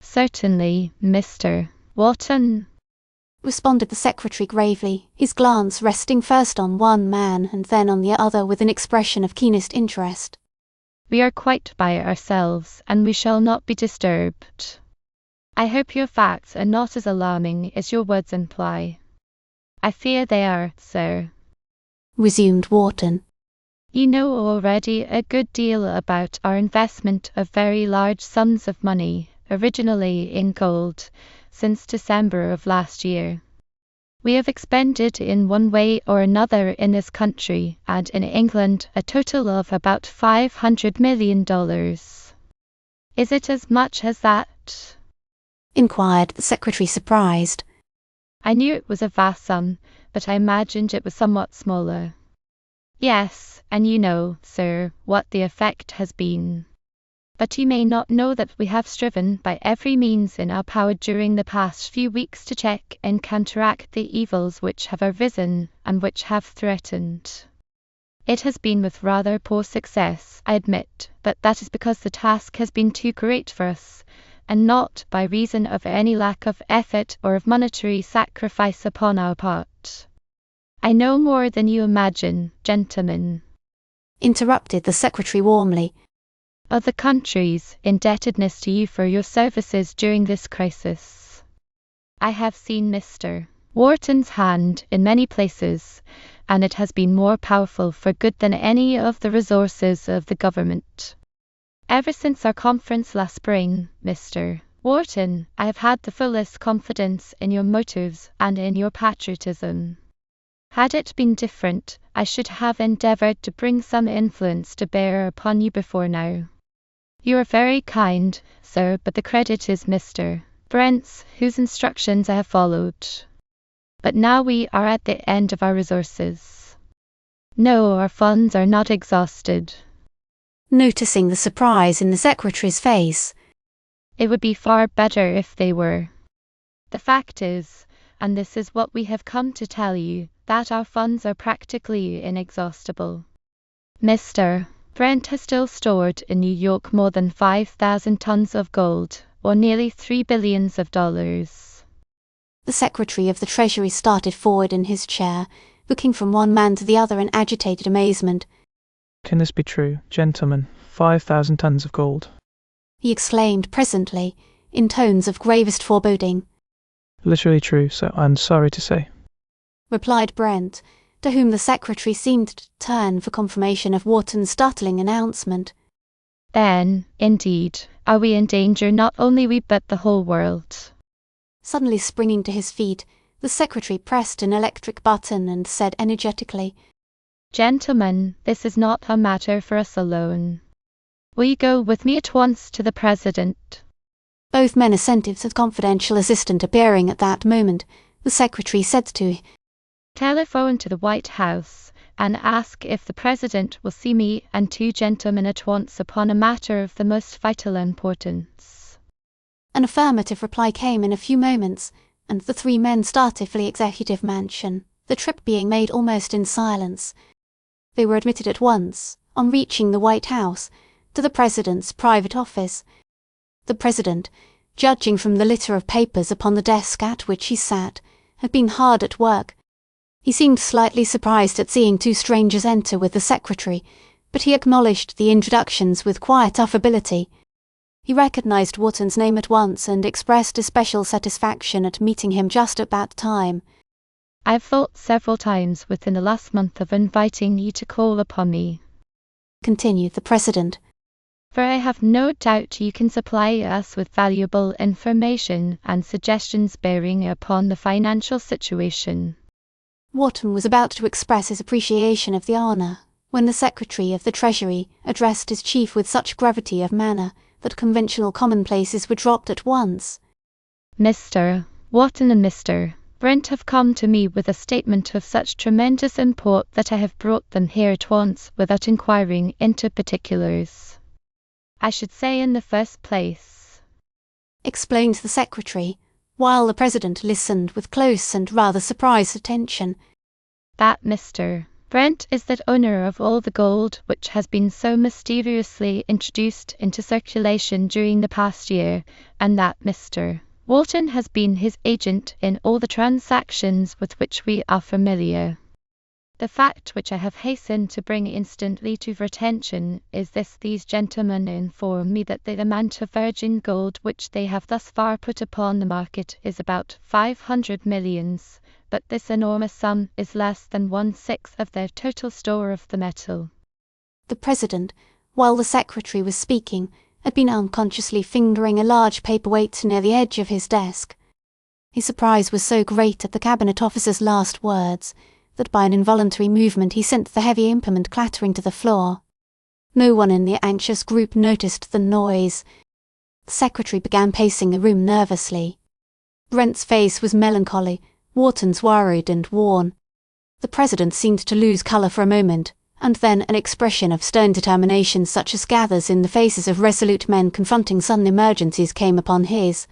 Certainly, Mr. Wharton, responded the secretary gravely, his glance resting first on one man and then on the other with an expression of keenest interest. We are quite by ourselves, and we shall not be disturbed. I hope your facts are not as alarming as your words imply. I fear they are, sir, resumed Wharton. You know already a good deal about our investment of very large sums of money, originally in gold, since December of last year. We have expended in one way or another in this country and in England a total of about $500 million. Is it as much as that? Inquired the secretary, surprised. I knew it was a vast sum, but I imagined it was somewhat smaller. Yes, and you know, sir, what the effect has been. But you may not know that we have striven by every means in our power during the past few weeks to check and counteract the evils which have arisen and which have threatened. It has been with rather poor success, I admit, but that is because the task has been too great for us, and not by reason of any lack of effort or of monetary sacrifice upon our part. I know more than you imagine, gentlemen, interrupted the secretary warmly, of the country's indebtedness to you for your services during this crisis. I have seen Mr. Wharton's hand in many places, and it has been more powerful for good than any of the resources of the government. Ever since our conference last spring, Mr. Wharton, I have had the fullest confidence in your motives and in your patriotism. Had it been different, I should have endeavoured to bring some influence to bear upon you before now. You are very kind, sir, but the credit is Mr. Brent's, whose instructions I have followed. But now we are at the end of our resources. No, our funds are not exhausted. Noticing the surprise in the secretary's face. It would be far better if they were. The fact is, and this is what we have come to tell you, that our funds are practically inexhaustible. Mr. Brent has still stored in New York more than 5,000 tons of gold, or nearly $3 billion. The Secretary of the Treasury started forward in his chair, looking from one man to the other in agitated amazement. Can this be true, gentlemen? 5,000 tons of gold. He exclaimed presently, in tones of gravest foreboding. Literally true, so I'm sorry to say, replied Brent, to whom the secretary seemed to turn for confirmation of Wharton's startling announcement. Then, indeed, are we in danger, not only we but the whole world. Suddenly springing to his feet, the secretary pressed an electric button and said energetically, Gentlemen, this is not a matter for us alone. Will you go with me at once to the President? Both men assented, the confidential assistant appearing at that moment. The secretary said to Telephone to the White House and ask if the President will see me and two gentlemen at once upon a matter of the most vital importance. An affirmative reply came in a few moments, and the three men started for the Executive Mansion, the trip being made almost in silence. They were admitted at once, on reaching the White House, to the President's private office. The President, judging from the litter of papers upon the desk at which he sat, had been hard at work. He seemed slightly surprised at seeing two strangers enter with the secretary, but he acknowledged the introductions with quiet affability. He recognised Wharton's name at once and expressed especial satisfaction at meeting him just at that time. I've thought several times within the last month of inviting you to call upon me, continued the President, for I have no doubt you can supply us with valuable information and suggestions bearing upon the financial situation. Wharton was about to express his appreciation of the honour, when the Secretary of the Treasury addressed his chief with such gravity of manner that conventional commonplaces were dropped at once. Mr. Wharton and Mr. Brent have come to me with a statement of such tremendous import that I have brought them here at once without inquiring into particulars. I should say in the first place, explained the Secretary, while the President listened with close and rather surprised attention, that Mr. Brent is the owner of all the gold which has been so mysteriously introduced into circulation during the past year, and that Mr. Wharton has been his agent in all the transactions with which we are familiar. The fact which I have hastened to bring instantly to your attention is this: these gentlemen inform me that the amount of virgin gold which they have thus far put upon the market is about 500 millions, but this enormous sum is less than 1/6 of their total store of the metal. The President, while the Secretary was speaking, had been unconsciously fingering a large paperweight near the edge of his desk. His surprise was so great at the Cabinet Officer's last words that by an involuntary movement he sent the heavy implement clattering to the floor. No one in the anxious group noticed the noise. The Secretary began pacing the room nervously. Brent's face was melancholy, Wharton's worried and worn. The President seemed to lose colour for a moment, and then an expression of stern determination such as gathers in the faces of resolute men confronting sudden emergencies came upon his.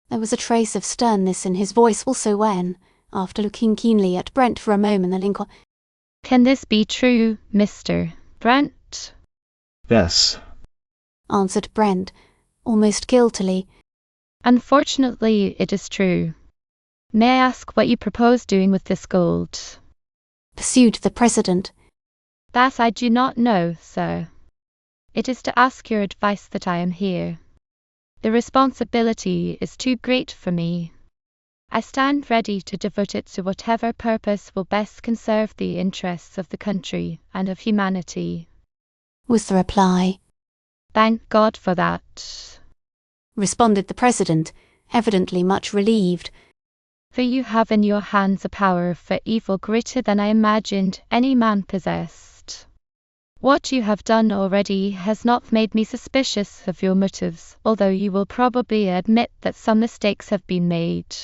There was a trace of sternness in his voice also when, after looking keenly at Brent for a moment, the inquired, "Can this be true, Mr. Brent?" Yes, answered Brent, almost guiltily. "Unfortunately, it is true. May I ask what you propose doing with this gold?" pursued the President. "That I do not know, sir. It is to ask your advice that I am here. The responsibility is too great for me. I stand ready to devote it to whatever purpose will best conserve the interests of the country and of humanity," was the reply. "Thank God for that," responded the President, evidently much relieved. "for you have in your hands a power for evil greater than I imagined any man possessed. What you have done already has not made me suspicious of your motives, although you will probably admit that some mistakes have been made.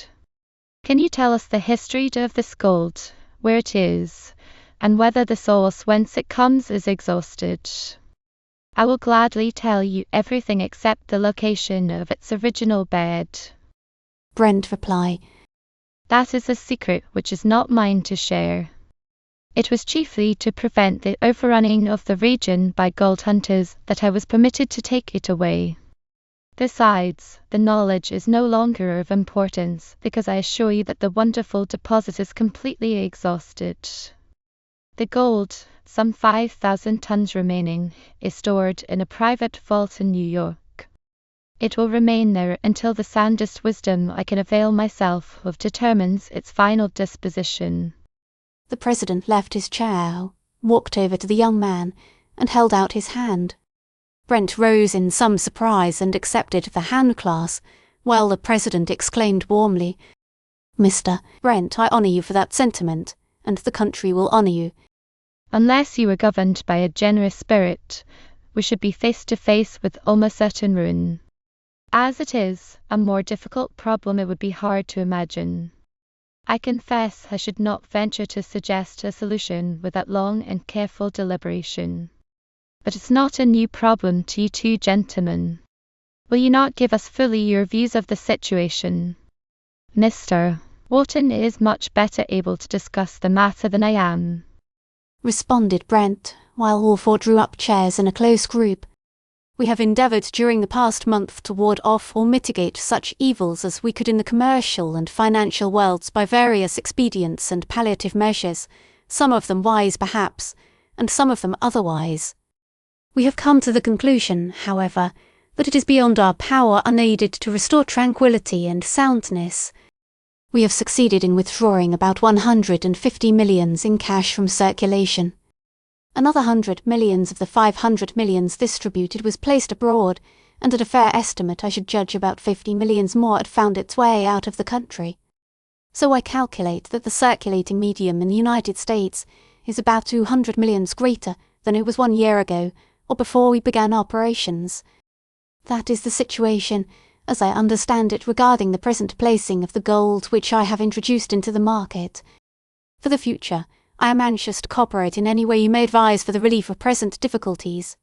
Can you tell us the history of this gold, where it is, and whether the source whence it comes is exhausted? I will gladly tell you everything except the location of its original bed." Brent replied, "That is a secret which is not mine to share. It was chiefly to prevent the overrunning of the region by gold hunters that I was permitted to take it away. Besides, the knowledge is no longer of importance, because I assure you that the wonderful deposit is completely exhausted. The gold, some 5,000 tons remaining, is stored in a private vault in New York. It will remain there until the soundest wisdom I can avail myself of determines its final disposition." The President left his chair, walked over to the young man, and held out his hand. Brent rose in some surprise and accepted the hand-clasp, while the President exclaimed warmly, "Mr. Brent, I honour you for that sentiment, and the country will honour you." "Unless you were governed by a generous spirit, we should be face to face with almost certain ruin. As it is, a more difficult problem it would be hard to imagine. I confess I should not venture to suggest a solution without long and careful deliberation. But it's not a new problem to you two gentlemen. Will you not give us fully your views of the situation? Mr. Wharton is much better able to discuss the matter than I am," responded Brent, while all four drew up chairs in a close group. "We have endeavoured during the past month to ward off or mitigate such evils as we could in the commercial and financial worlds by various expedients and palliative measures, some of them wise perhaps, and some of them otherwise. We have come to the conclusion, however, that it is beyond our power unaided to restore tranquility and soundness. We have succeeded in withdrawing about 150 millions in cash from circulation. Another 100 millions of the 500 millions distributed was placed abroad, and at a fair estimate I should judge about 50 millions more had found its way out of the country. So I calculate that the circulating medium in the United States is about 200 millions greater than it was 1 year ago, or before we began operations. That is the situation, as I understand it, regarding the present placing of the gold which I have introduced into the market. For the future, I am anxious to cooperate in any way you may advise for the relief of present difficulties.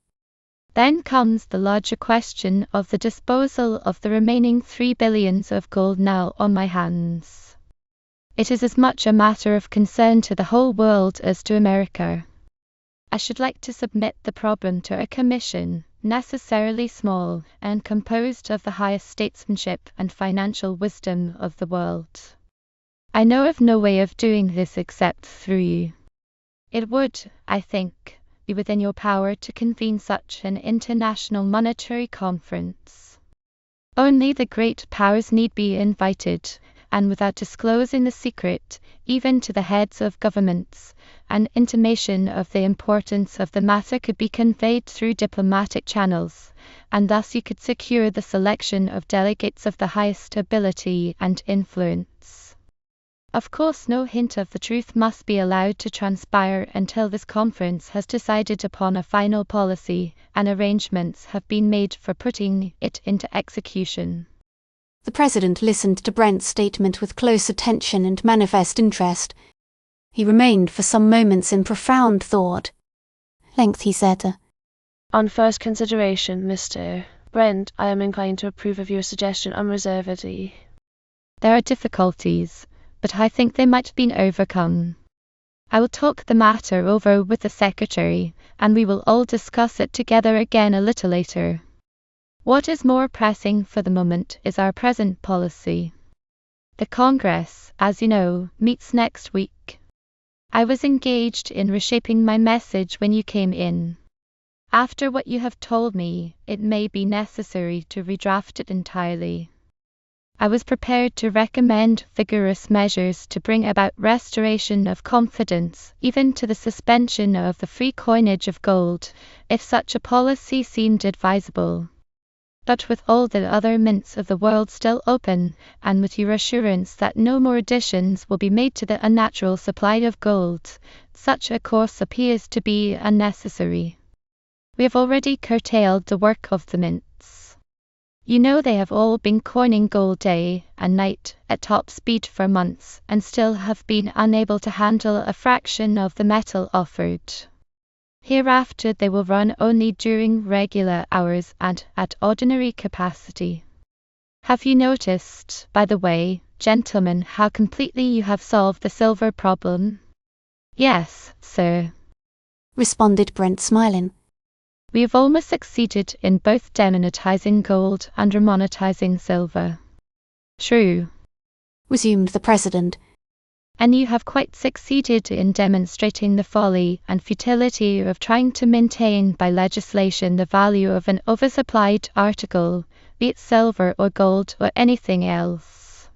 Then comes the larger question of the disposal of the remaining 3 billions of gold now on my hands. It is as much a matter of concern to the whole world as to America. I should like to submit the problem to a commission, necessarily small, and composed of the highest statesmanship and financial wisdom of the world. I know of no way of doing this except through you. It would, I think, be within your power to convene such an international monetary conference. Only the great powers need be invited, and without disclosing the secret, even to the heads of governments, an intimation of the importance of the matter could be conveyed through diplomatic channels, and thus you could secure the selection of delegates of the highest ability and influence. Of course, no hint of the truth must be allowed to transpire until this conference has decided upon a final policy, and arrangements have been made for putting it into execution. The President listened to Brent's statement with close attention and manifest interest. He remained for some moments in profound thought. At length he said, On first consideration, Mr. Brent, I am inclined to approve of your suggestion unreservedly. There are difficulties, but I think they might have been overcome. I will talk the matter over with the Secretary, and we will all discuss it together again a little later. What is more pressing for the moment is our present policy. The Congress, as you know, meets next week. I was engaged in reshaping my message when you came in. After what you have told me, it may be necessary to redraft it entirely. I was prepared to recommend vigorous measures to bring about restoration of confidence, even to the suspension of the free coinage of gold, if such a policy seemed advisable. But with all the other mints of the world still open, and with your assurance that no more additions will be made to the unnatural supply of gold, such a course appears to be unnecessary. We have already curtailed the work of the mints. You know they have all been coining gold day and night at top speed for months, and still have been unable to handle a fraction of the metal offered. Hereafter they will run only during regular hours and at ordinary capacity. Have you noticed, by the way, gentlemen, how completely you have solved the silver problem? Yes, sir, responded Brent, smiling. We have almost succeeded in both demonetizing gold and remonetizing silver. True, resumed the President. And you have quite succeeded in demonstrating the folly and futility of trying to maintain by legislation the value of an oversupplied article, be it silver or gold or anything else.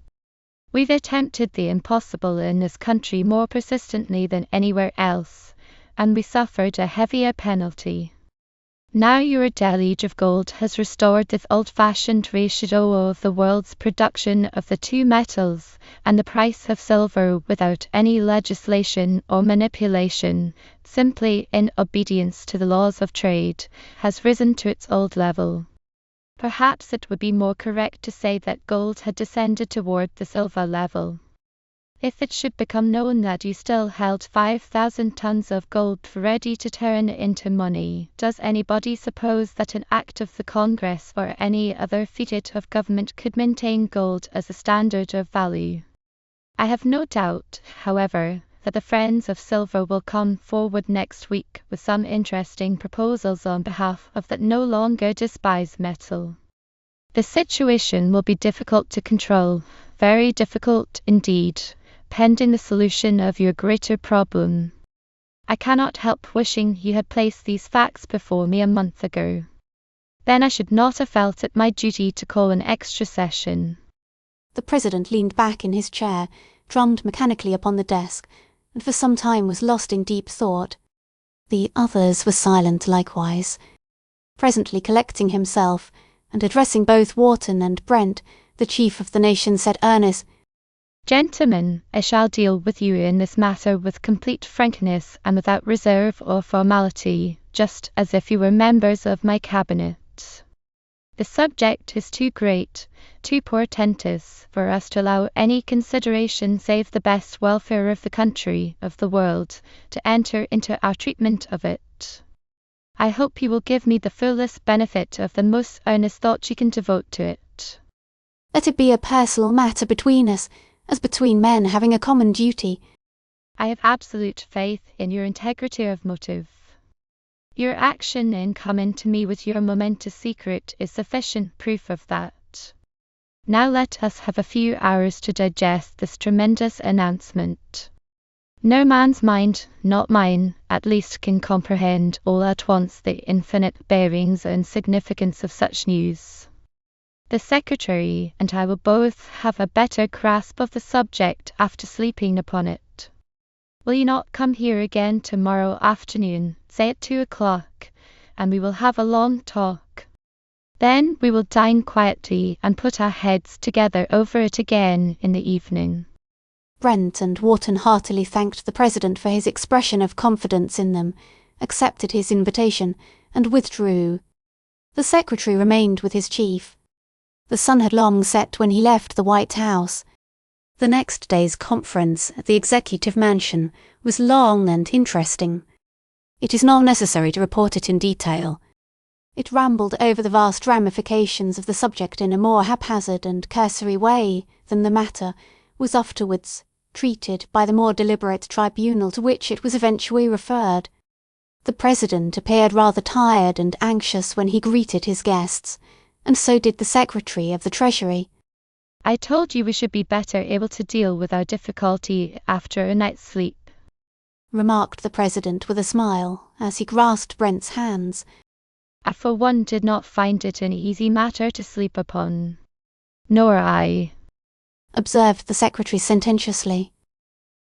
We've attempted the impossible in this country more persistently than anywhere else, and we suffered a heavier penalty. Now your deluge of gold has restored this old-fashioned ratio of the world's production of the two metals, and the price of silver without any legislation or manipulation, simply in obedience to the laws of trade, has risen to its old level. Perhaps it would be more correct to say that gold had descended toward the silver level. If it should become known that you still held 5,000 tons of gold ready to turn into money, does anybody suppose that an act of the Congress or any other feat of government could maintain gold as a standard of value? I have no doubt, however, that the friends of silver will come forward next week with some interesting proposals on behalf of that no longer despised metal. The situation will be difficult to control, very difficult indeed, pending the solution of your greater problem. I cannot help wishing you had placed these facts before me a month ago. Then I should not have felt it my duty to call an extra session. The President leaned back in his chair, drummed mechanically upon the desk, and for some time was lost in deep thought. The others were silent likewise. Presently collecting himself, and addressing both Wharton and Brent, the chief of the nation said earnestly, Gentlemen, I shall deal with you in this matter with complete frankness and without reserve or formality, just as if you were members of my cabinet. The subject is too great, too portentous, for us to allow any consideration save the best welfare of the country, of the world, to enter into our treatment of it. I hope you will give me the fullest benefit of the most earnest thought you can devote to it. Let it be a personal matter between us, as between men having a common duty. I have absolute faith in your integrity of motive. Your action in coming to me with your momentous secret is sufficient proof of that. Now let us have a few hours to digest this tremendous announcement. No man's mind, not mine, at least can comprehend all at once the infinite bearings and significance of such news. The Secretary and I will both have a better grasp of the subject after sleeping upon it. Will you not come here again tomorrow afternoon, say at 2 o'clock, and we will have a long talk. Then we will dine quietly and put our heads together over it again in the evening. Brent and Wharton heartily thanked the President for his expression of confidence in them, accepted his invitation, and withdrew. The Secretary remained with his chief. The sun had long set when he left the White House. The next day's conference at the Executive Mansion was long and interesting. It is not necessary to report it in detail. It rambled over the vast ramifications of the subject in a more haphazard and cursory way than the matter was afterwards treated by the more deliberate tribunal to which it was eventually referred. The President appeared rather tired and anxious when he greeted his guests, and so did the Secretary of the Treasury. I told you we should be better able to deal with our difficulty after a night's sleep, remarked the President with a smile as he grasped Brent's hands. I for one did not find it an easy matter to sleep upon. Nor I, observed the Secretary sententiously.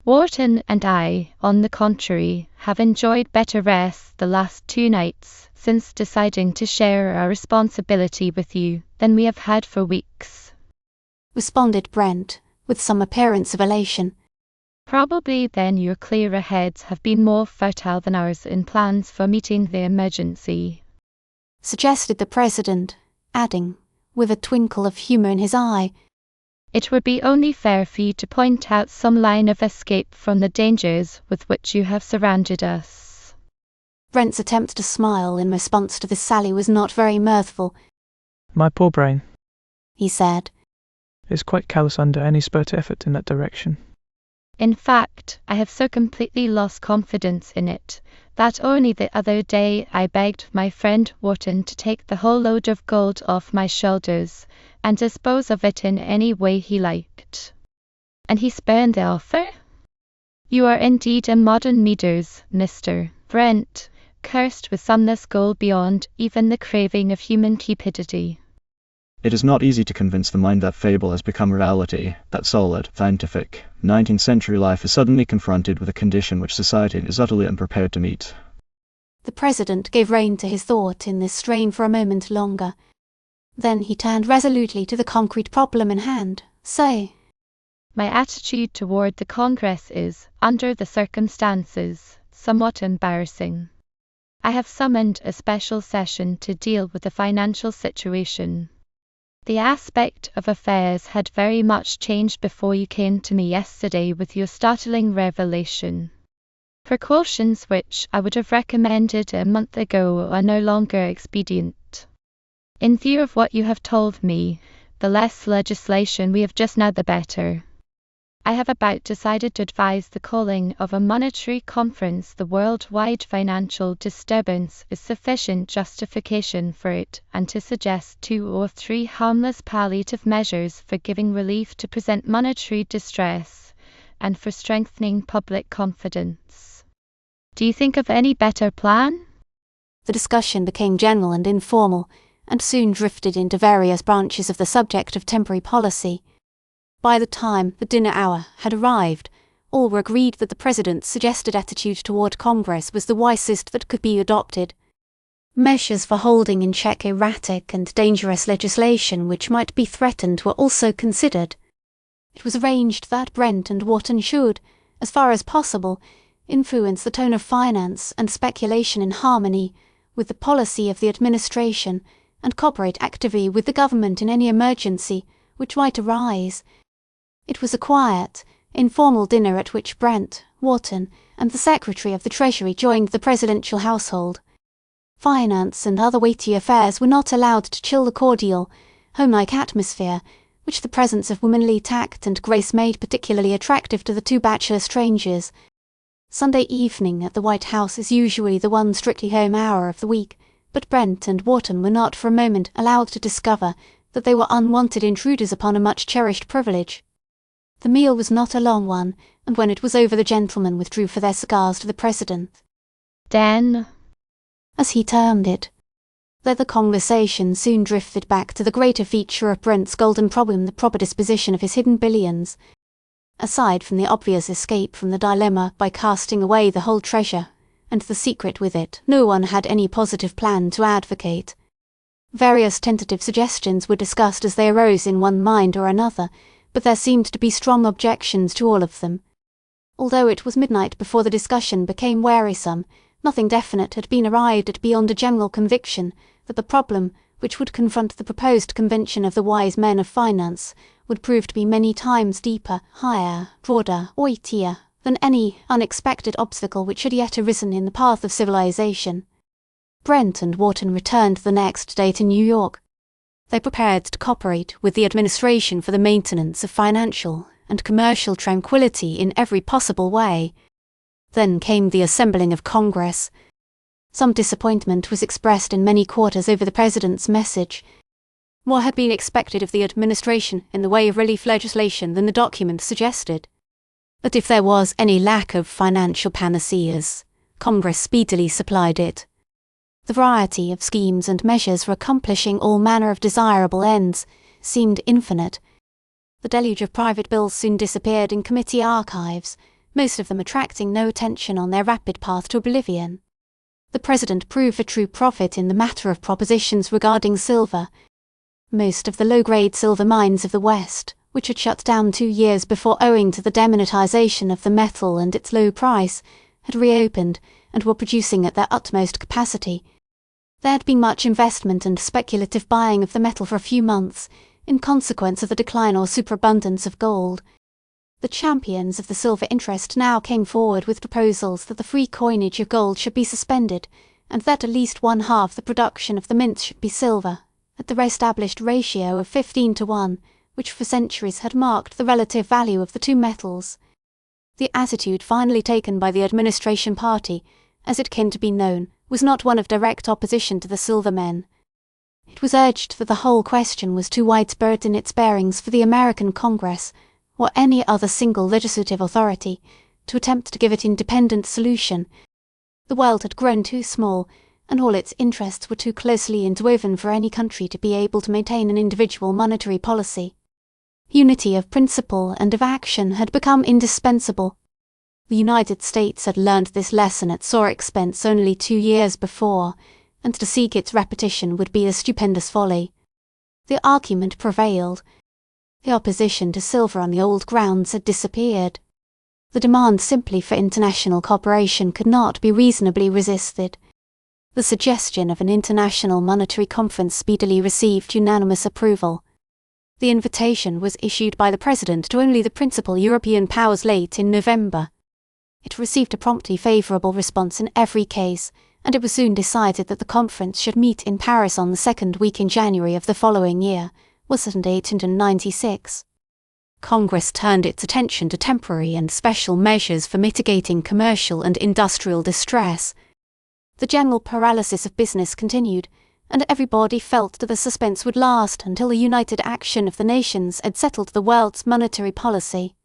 Wharton and I, on the contrary, have enjoyed better rest the last 2 nights since deciding to share our responsibility with you than we have had for weeks, responded Brent, with some appearance of elation. Probably then your clearer heads have been more fertile than ours in plans for meeting the emergency, suggested the President, adding, with a twinkle of humour in his eye, It would be only fair for you to point out some line of escape from the dangers with which you have surrounded us. Brent's attempt to smile in response to this sally was not very mirthful. My poor brain, he said, is quite callous under any spurt effort in that direction. In fact, I have so completely lost confidence in it, that only the other day I begged my friend Wharton to take the whole load of gold off my shoulders, and dispose of it in any way he liked. And he spurned the offer? You are indeed a modern Meadows, Mr. Brent, cursed with sumless gold beyond even the craving of human cupidity. It is not easy to convince the mind that fable has become reality, that solid, scientific, 19th century life is suddenly confronted with a condition which society is utterly unprepared to meet. The President gave rein to his thought in this strain for a moment longer. Then he turned resolutely to the concrete problem in hand, saying, My attitude toward the Congress is, under the circumstances, somewhat embarrassing. I have summoned a special session to deal with the financial situation. The aspect of affairs had very much changed before you came to me yesterday with your startling revelation. Precautions which I would have recommended a month ago are no longer expedient. In view of what you have told me, the less legislation we have just now the better. I have about decided to advise the calling of a monetary conference. The worldwide financial disturbance is sufficient justification for it, and to suggest 2 or 3 harmless palliative measures for giving relief to present monetary distress, and for strengthening public confidence. Do you think of any better plan? The discussion became general and informal, and soon drifted into various branches of the subject of temporary policy. By the time the dinner hour had arrived, all were agreed that the President's suggested attitude toward Congress was the wisest that could be adopted. Measures for holding in check erratic and dangerous legislation which might be threatened were also considered. It was arranged that Brent and Wharton should, as far as possible, influence the tone of finance and speculation in harmony with the policy of the administration and cooperate actively with the government in any emergency which might arise. It was a quiet, informal dinner at which Brent, Wharton, and the Secretary of the Treasury joined the presidential household. Finance and other weighty affairs were not allowed to chill the cordial, home-like atmosphere which the presence of womanly tact and grace made particularly attractive to the two bachelor strangers. Sunday evening at the White House is usually the one strictly home hour of the week, but Brent and Wharton were not for a moment allowed to discover that they were unwanted intruders upon a much-cherished privilege. The meal was not a long one, and when it was over the gentlemen withdrew for their cigars to the President. Den, as he termed it. Though the conversation soon drifted back to the greater feature of Brent's golden problem, the proper disposition of his hidden billions. Aside from the obvious escape from the dilemma by casting away the whole treasure, and the secret with it, no one had any positive plan to advocate. Various tentative suggestions were discussed as they arose in one mind or another, but there seemed to be strong objections to all of them. Although it was midnight before the discussion became wearisome, nothing definite had been arrived at beyond a general conviction that the problem which would confront the proposed convention of the wise men of finance would prove to be many times deeper, higher, broader, weightier than any unexpected obstacle which had yet arisen in the path of civilization. Brent and Wharton returned the next day to New York. They prepared to cooperate with the administration for the maintenance of financial and commercial tranquility in every possible way. Then came the assembling of Congress. Some disappointment was expressed in many quarters over the President's message. More had been expected of the administration in the way of relief legislation than the document suggested. But if there was any lack of financial panaceas, Congress speedily supplied it. The variety of schemes and measures for accomplishing all manner of desirable ends seemed infinite. The deluge of private bills soon disappeared in committee archives, most of them attracting no attention on their rapid path to oblivion. The President proved a true prophet in the matter of propositions regarding silver. Most of the low-grade silver mines of the West, which had shut down 2 years before owing to the demonetization of the metal and its low price, had reopened and were producing at their utmost capacity. There had been much investment and speculative buying of the metal for a few months, in consequence of the decline or superabundance of gold. The champions of the silver interest now came forward with proposals that the free coinage of gold should be suspended, and that at least 1/2 the production of the mints should be silver, at the established ratio of 15:1, which for centuries had marked the relative value of the two metals. The attitude finally taken by the administration party, as it came to be known, was not one of direct opposition to the silver men. It was urged that the whole question was too widespread in its bearings for the American Congress, or any other single legislative authority, to attempt to give it independent solution. The world had grown too small, and all its interests were too closely interwoven for any country to be able to maintain an individual monetary policy. Unity of principle and of action had become indispensable. The United States had learned this lesson at sore expense only 2 years before, and to seek its repetition would be a stupendous folly. The argument prevailed. The opposition to silver on the old grounds had disappeared. The demand simply for international cooperation could not be reasonably resisted. The suggestion of an international monetary conference speedily received unanimous approval. The invitation was issued by the President to only the principal European powers late in November. It received a promptly favourable response in every case, and it was soon decided that the conference should meet in Paris on the second week in January of the following year, 1896. Congress turned its attention to temporary and special measures for mitigating commercial and industrial distress. The general paralysis of business continued, and everybody felt that the suspense would last until the united action of the nations had settled the world's monetary policy.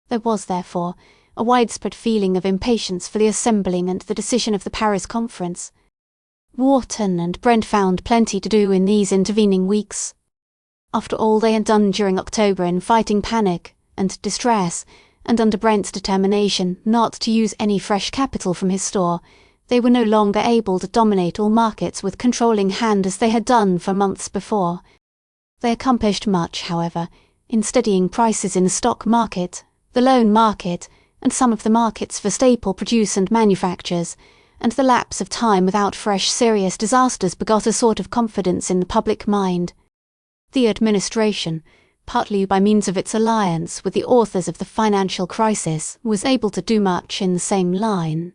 There was, therefore, a widespread feeling of impatience for the assembling and the decision of the Paris Conference. Wharton and Brent found plenty to do in these intervening weeks. After all they had done during October in fighting panic and distress, and under Brent's determination not to use any fresh capital from his store, they were no longer able to dominate all markets with controlling hand as they had done for months before. They accomplished much, however, in steadying prices in the stock market, the loan market, and some of the markets for staple produce and manufactures, and the lapse of time without fresh serious disasters begot a sort of confidence in the public mind. The administration, partly by means of its alliance with the authors of the financial crisis, was able to do much in the same line.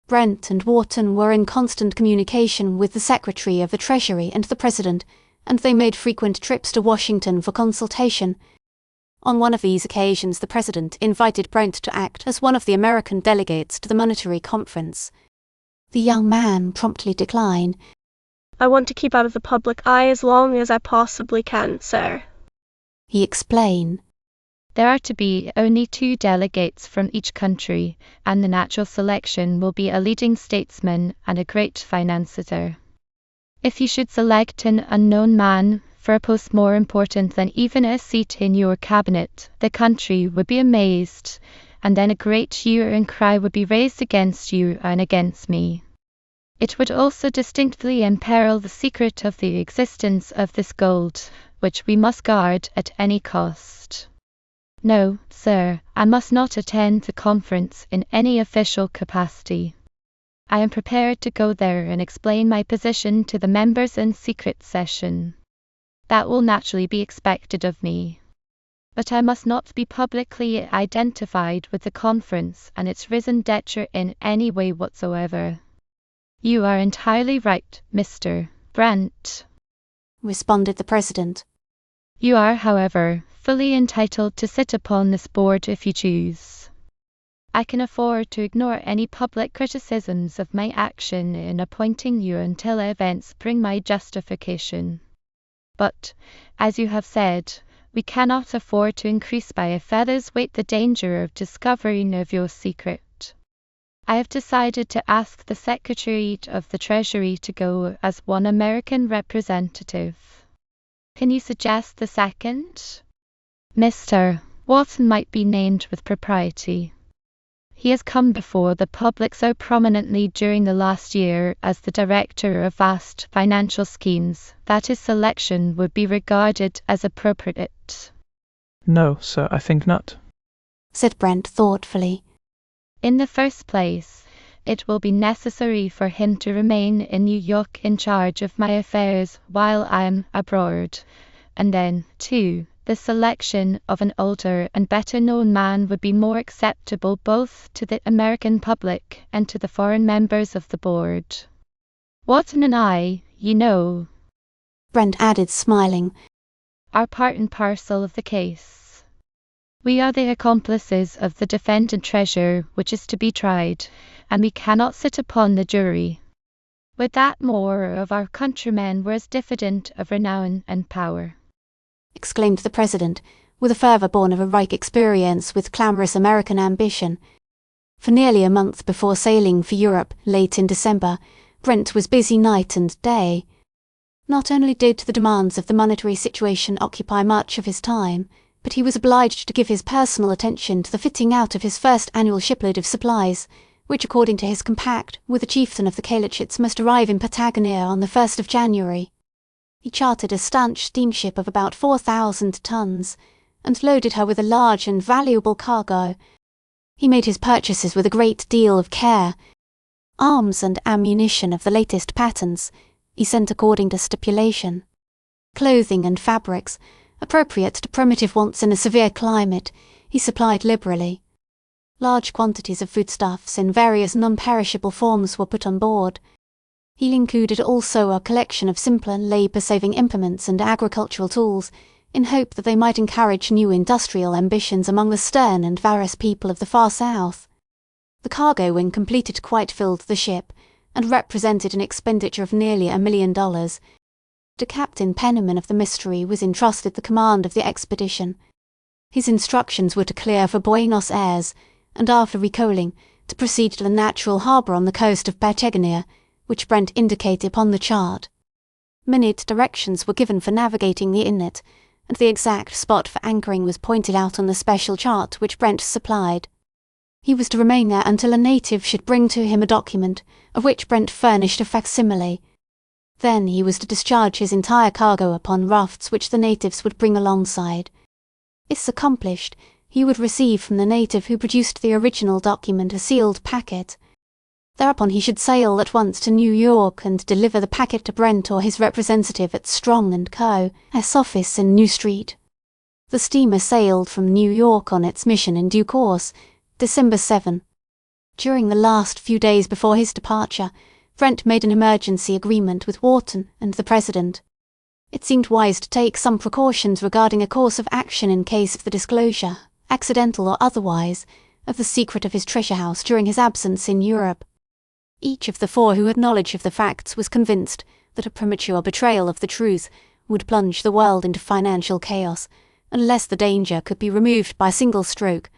Brent and Wharton were in constant communication with the Secretary of the Treasury and the President, and they made frequent trips to Washington for consultation. On one of these occasions the President invited Brent to act as one of the American delegates to the monetary conference. The young man promptly declined. "I want to keep out of the public eye as long as I possibly can, sir," he explained. There are to be only 2 delegates from each country, and the natural selection will be a leading statesman and a great financier. If you should select an unknown man for a post more important than even a seat in your cabinet, the country would be amazed, and then a great hue and cry would be raised against you and against me. It would also distinctly imperil the secret of the existence of this gold, which we must guard at any cost. No, sir, I must not attend the conference in any official capacity. I am prepared to go there and explain my position to the members in secret session. That will naturally be expected of me. But I must not be publicly identified with the conference and its raison d'etre in any way whatsoever." "You are entirely right, Mr. Brent," responded the President. "You are, however, fully entitled to sit upon this board if you choose. I can afford to ignore any public criticisms of my action in appointing you until events bring my justification. But, as you have said, we cannot afford to increase by a feather's weight the danger of discovering of your secret. I have decided to ask the Secretary of the Treasury to go as one American representative. Can you suggest the second? Mr. Wharton might be named with propriety. He has come before the public so prominently during the last year as the director of vast financial schemes that his selection would be regarded as appropriate." "No, sir, I think not," said Brent thoughtfully. "In the first place, it will be necessary for him to remain in New York in charge of my affairs while I am abroad, and then, too, the selection of an older and better known man would be more acceptable both to the American public and to the foreign members of the board. Wharton and I, you know," Brent added, smiling, "are part and parcel of the case. We are the accomplices of the defendant treasure which is to be tried, and we cannot sit upon the jury. Would that more of our countrymen were as diffident of renown and power," exclaimed the President, with a fervour born of a ripe experience with clamorous American ambition. For nearly a month before sailing for Europe, late in December, Brent was busy night and day. Not only did the demands of the monetary situation occupy much of his time, but he was obliged to give his personal attention to the fitting out of his first annual shipload of supplies, which according to his compact with the chieftain of the Kalachits must arrive in Patagonia on the 1st of January. He chartered a stanch steamship of about 4,000 tons, and loaded her with a large and valuable cargo. He made his purchases with a great deal of care. Arms and ammunition of the latest patterns he sent according to stipulation. Clothing and fabrics, appropriate to primitive wants in a severe climate, he supplied liberally. Large quantities of foodstuffs in various non-perishable forms were put on board. He included also a collection of simpler labour-saving implements and agricultural tools, in hope that they might encourage new industrial ambitions among the stern and valorous people of the far south. The cargo, when completed, quite filled the ship, and represented an expenditure of nearly $1 million. To Captain Penniman of the Mystery was entrusted the command of the expedition. His instructions were to clear for Buenos Ayres, and after recoaling, to proceed to the natural harbour on the coast of Patagonia, which Brent indicated upon the chart. Minute directions were given for navigating the inlet, and the exact spot for anchoring was pointed out on the special chart which Brent supplied. He was to remain there until a native should bring to him a document, of which Brent furnished a facsimile. Then he was to discharge his entire cargo upon rafts which the natives would bring alongside. This accomplished, he would receive from the native who produced the original document a sealed packet. Thereupon he should sail at once to New York and deliver the packet to Brent or his representative at Strong & Co. S office in New Street. The steamer sailed from New York on its mission in due course, December 7. During the last few days before his departure, Brent made an emergency agreement with Wharton and the President. It seemed wise to take some precautions regarding a course of action in case of the disclosure, accidental or otherwise, of the secret of his treasure house during his absence in Europe. Each of the four who had knowledge of the facts was convinced that a premature betrayal of the truth would plunge the world into financial chaos, unless the danger could be removed by a single stroke.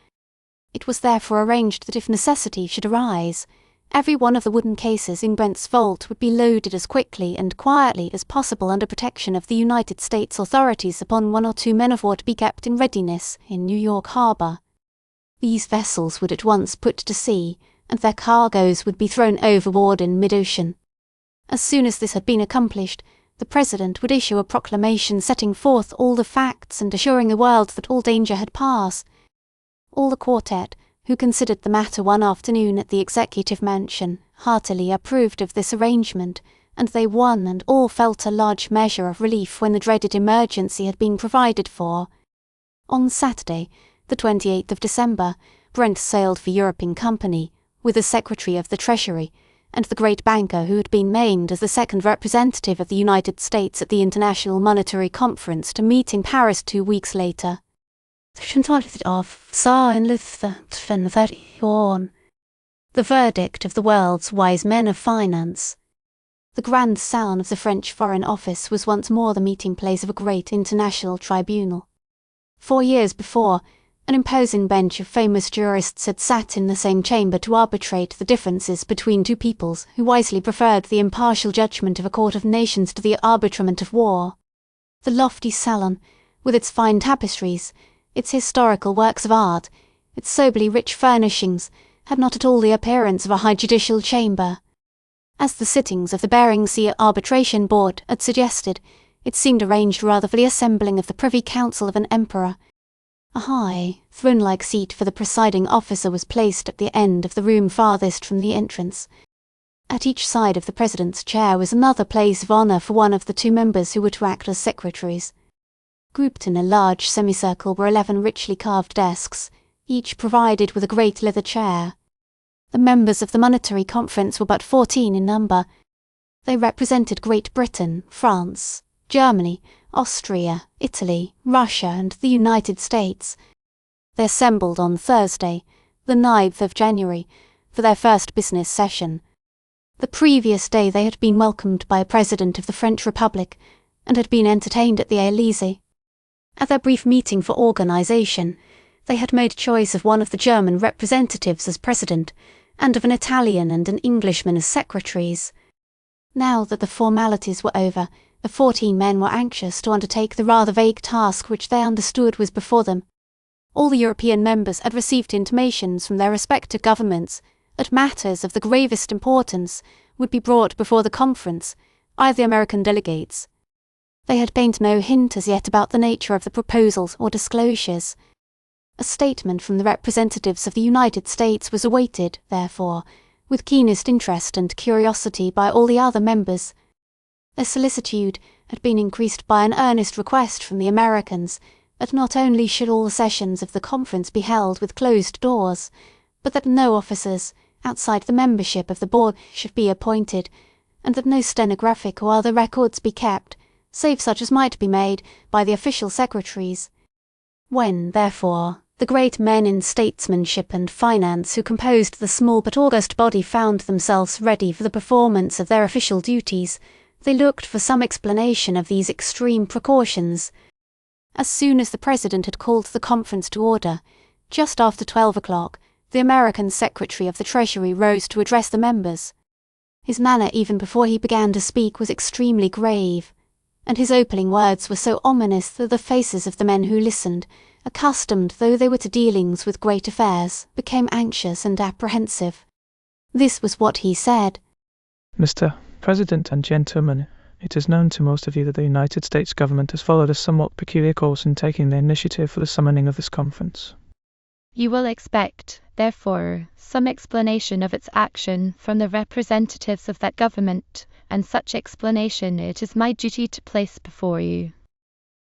It was therefore arranged that if necessity should arise, every one of the wooden cases in Brent's vault would be loaded as quickly and quietly as possible under protection of the United States authorities upon 1 or 2 men of war to be kept in readiness in New York Harbor. These vessels would at once put to sea, and their cargoes would be thrown overboard in mid-ocean. As soon as this had been accomplished, the President would issue a proclamation setting forth all the facts and assuring the world that all danger had passed. All the quartet, who considered the matter one afternoon at the Executive Mansion, heartily approved of this arrangement, and they one and all felt a large measure of relief when the dreaded emergency had been provided for. On Saturday, the 28th of December, Brent sailed for Europe in company, with the Secretary of the Treasury, and the great banker who had been named as the second representative of the United States at the International Monetary Conference to meet in Paris 2 weeks later. The verdict of the world's wise men of finance. The Grand Salon of the French Foreign Office was once more the meeting place of a great international tribunal. 4 years before, an imposing bench of famous jurists had sat in the same chamber to arbitrate the differences between two peoples who wisely preferred the impartial judgment of a court of nations to the arbitrament of war. The lofty salon, with its fine tapestries, its historical works of art, its soberly rich furnishings, had not at all the appearance of a high judicial chamber. As the sittings of the Bering Sea Arbitration Board had suggested, it seemed arranged rather for the assembling of the Privy Council of an emperor. A high, throne-like seat for the presiding officer was placed at the end of the room farthest from the entrance. At each side of the President's chair was another place of honour for one of the 2 members who were to act as secretaries. Grouped in a large semicircle were 11 richly carved desks, each provided with a great leather chair. The members of the Monetary Conference were but 14 in number. They represented Great Britain, France, Germany, Austria, Italy, Russia, and the United States. They assembled on Thursday, the 9th of January, for their first business session. The previous day they had been welcomed by a President of the French Republic, and had been entertained at the Elysee. At their brief meeting for organisation, they had made choice of one of the German representatives as President, and of an Italian and an Englishman as secretaries. Now that the formalities were over, the 14 men were anxious to undertake the rather vague task which they understood was before them. All the European members had received intimations from their respective governments that matters of the gravest importance would be brought before the conference, by the American delegates. They had gained no hint as yet about the nature of the proposals or disclosures. A statement from the representatives of the United States was awaited, therefore, with keenest interest and curiosity by all the other members. Their solicitude had been increased by an earnest request from the Americans that not only should all the sessions of the conference be held with closed doors, but that no officers, outside the membership of the board, should be appointed, and that no stenographic or other records be kept, save such as might be made by the official secretaries. When, therefore, the great men in statesmanship and finance who composed the small but august body found themselves ready for the performance of their official duties, they looked for some explanation of these extreme precautions. As soon as the President had called the conference to order, just after 12 o'clock, the American Secretary of the Treasury rose to address the members. His manner even before he began to speak was extremely grave, and his opening words were so ominous that the faces of the men who listened, accustomed though they were to dealings with great affairs, became anxious and apprehensive. This was what he said. Mr. President and gentlemen, it is known to most of you that the United States government has followed a somewhat peculiar course in taking the initiative for the summoning of this conference. You will expect, therefore, some explanation of its action from the representatives of that government, and such explanation it is my duty to place before you.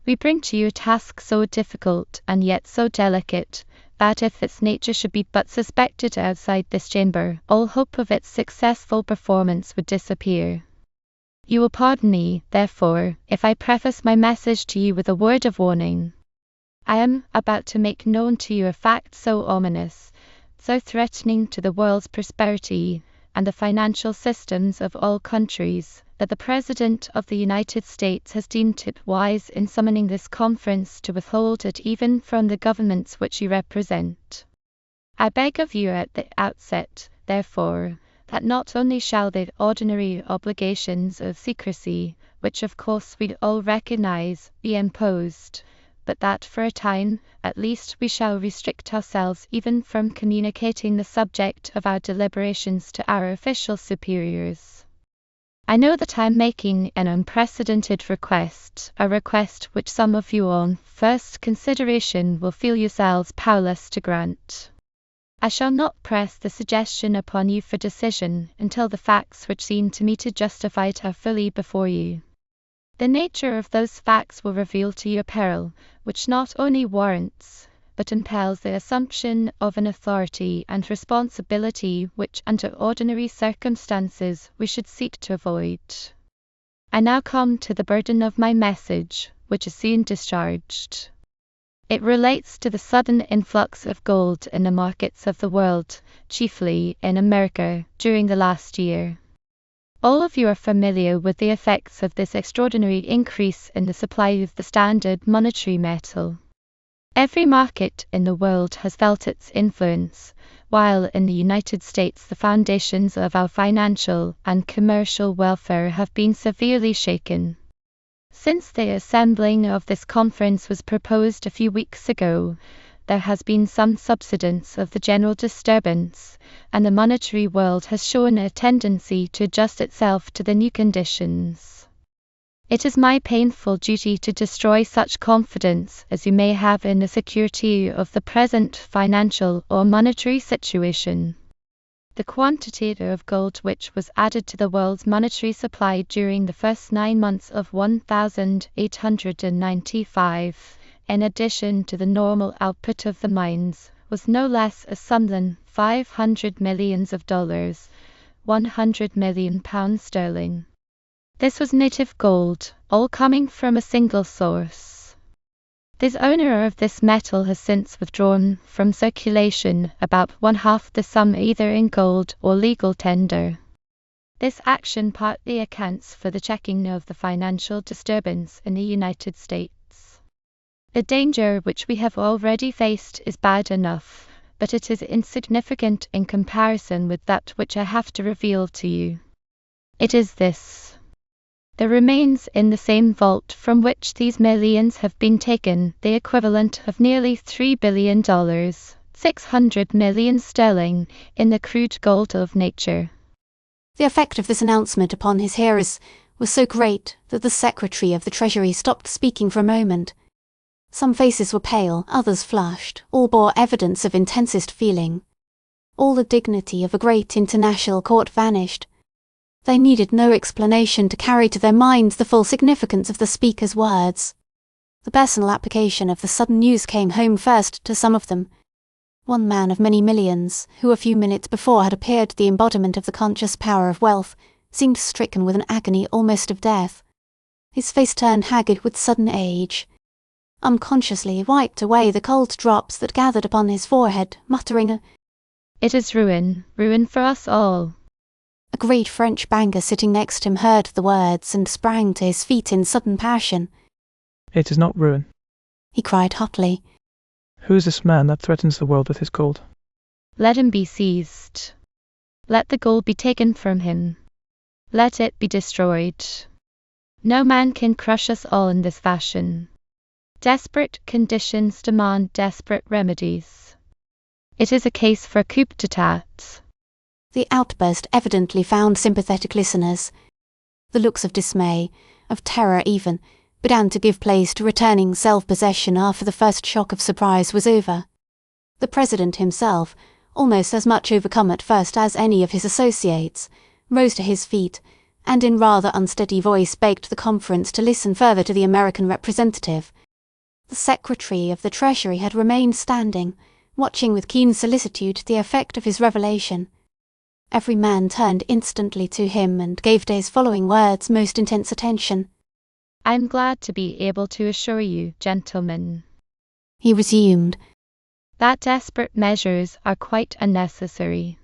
We bring to you a task so difficult and yet so delicate, that if its nature should be but suspected outside this chamber, all hope of its successful performance would disappear. You will pardon me, therefore, if I preface my message to you with a word of warning. I am about to make known to you a fact so ominous, so threatening to the world's prosperity and the financial systems of all countries, that the President of the United States has deemed it wise in summoning this conference to withhold it even from the governments which you represent. I beg of you at the outset, therefore, that not only shall the ordinary obligations of secrecy, which of course we all recognize, be imposed, but that for a time, at least, we shall restrict ourselves even from communicating the subject of our deliberations to our official superiors. I know that I am making an unprecedented request, a request which some of you on first consideration will feel yourselves powerless to grant. I shall not press the suggestion upon you for decision until the facts which seem to me to justify it are fully before you. The nature of those facts will reveal to you a peril which not only warrants, but impels the assumption of an authority and responsibility which under ordinary circumstances we should seek to avoid. I now come to the burden of my message, which is soon discharged. It relates to the sudden influx of gold in the markets of the world, chiefly in America, during the last year. All of you are familiar with the effects of this extraordinary increase in the supply of the standard monetary metal. Every market in the world has felt its influence, while in the United States the foundations of our financial and commercial welfare have been severely shaken. Since the assembling of this conference was proposed a few weeks ago, there has been some subsidence of the general disturbance, and the monetary world has shown a tendency to adjust itself to the new conditions. It is my painful duty to destroy such confidence as you may have in the security of the present financial or monetary situation. The quantity of gold which was added to the world's monetary supply during the first 9 months of 1895, in addition to the normal output of the mines, was no less a sum than $500 million, 100 million pounds sterling. This was native gold, all coming from a single source. The owner of this metal has since withdrawn from circulation about one-half the sum either in gold or legal tender. This action partly accounts for the checking of the financial disturbance in the United States. The danger which we have already faced is bad enough, but it is insignificant in comparison with that which I have to reveal to you. It is this. There remains in the same vault from which these millions have been taken the equivalent of nearly $3 billion, 600 million sterling, in the crude gold of nature. The effect of this announcement upon his hearers was so great that the Secretary of the Treasury stopped speaking for a moment. Some faces were pale, others flushed, all bore evidence of intensest feeling. All the dignity of a great international court vanished. They needed no explanation to carry to their minds the full significance of the speaker's words. The personal application of the sudden news came home first to some of them. One man of many millions, who a few minutes before had appeared the embodiment of the conscious power of wealth, seemed stricken with an agony almost of death. His face turned haggard with sudden age. Unconsciously wiped away the cold drops that gathered upon his forehead, muttering, "It is ruin, ruin for us all." A great French banker sitting next him heard the words and sprang to his feet in sudden passion. It is not ruin, he cried hotly. Who is this man that threatens the world with his gold? Let him be seized. Let the gold be taken from him. Let it be destroyed. No man can crush us all in this fashion. Desperate conditions demand desperate remedies. It is a case for coup d'état. The outburst evidently found sympathetic listeners. The looks of dismay, of terror even, began to give place to returning self-possession after the first shock of surprise was over. The President himself, almost as much overcome at first as any of his associates, rose to his feet, and in rather unsteady voice begged the conference to listen further to the American representative. The Secretary of the Treasury had remained standing, watching with keen solicitude the effect of his revelation. Every man turned instantly to him and gave to his following words most intense attention. "I am glad to be able to assure you, gentlemen," he resumed, "that desperate measures are quite unnecessary.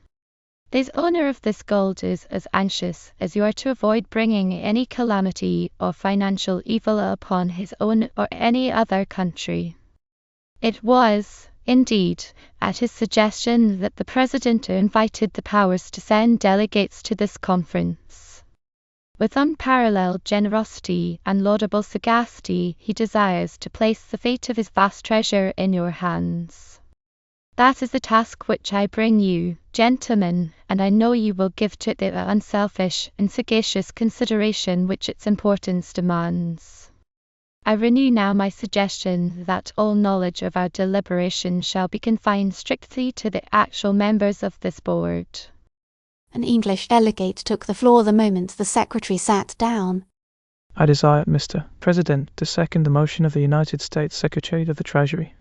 The owner of this gold is as anxious as you are to avoid bringing any calamity or financial evil upon his own or any other country. It was, indeed, at his suggestion that the President invited the powers to send delegates to this conference. With unparalleled generosity and laudable sagacity, he desires to place the fate of his vast treasure in your hands. That is the task which I bring you, gentlemen, and I know you will give to it the unselfish and sagacious consideration which its importance demands. I renew now my suggestion that all knowledge of our deliberation shall be confined strictly to the actual members of this board." An English delegate took the floor the moment the Secretary sat down. I desire, Mr. President, to second the motion of the United States Secretary of the Treasury,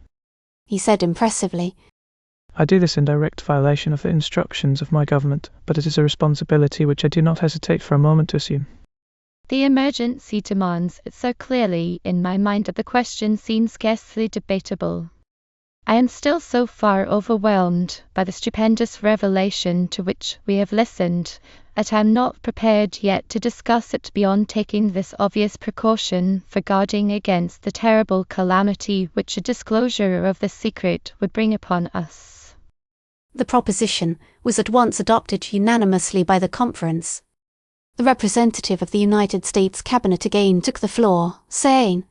he said impressively. I do this in direct violation of the instructions of my government, but it is a responsibility which I do not hesitate for a moment to assume. The emergency demands it so clearly in my mind that the question seems scarcely debatable. I am still so far overwhelmed by the stupendous revelation to which we have listened, that I am not prepared yet to discuss it beyond taking this obvious precaution for guarding against the terrible calamity which a disclosure of this secret would bring upon us. The proposition was at once adopted unanimously by the conference. The representative of the United States Cabinet again took the floor, saying,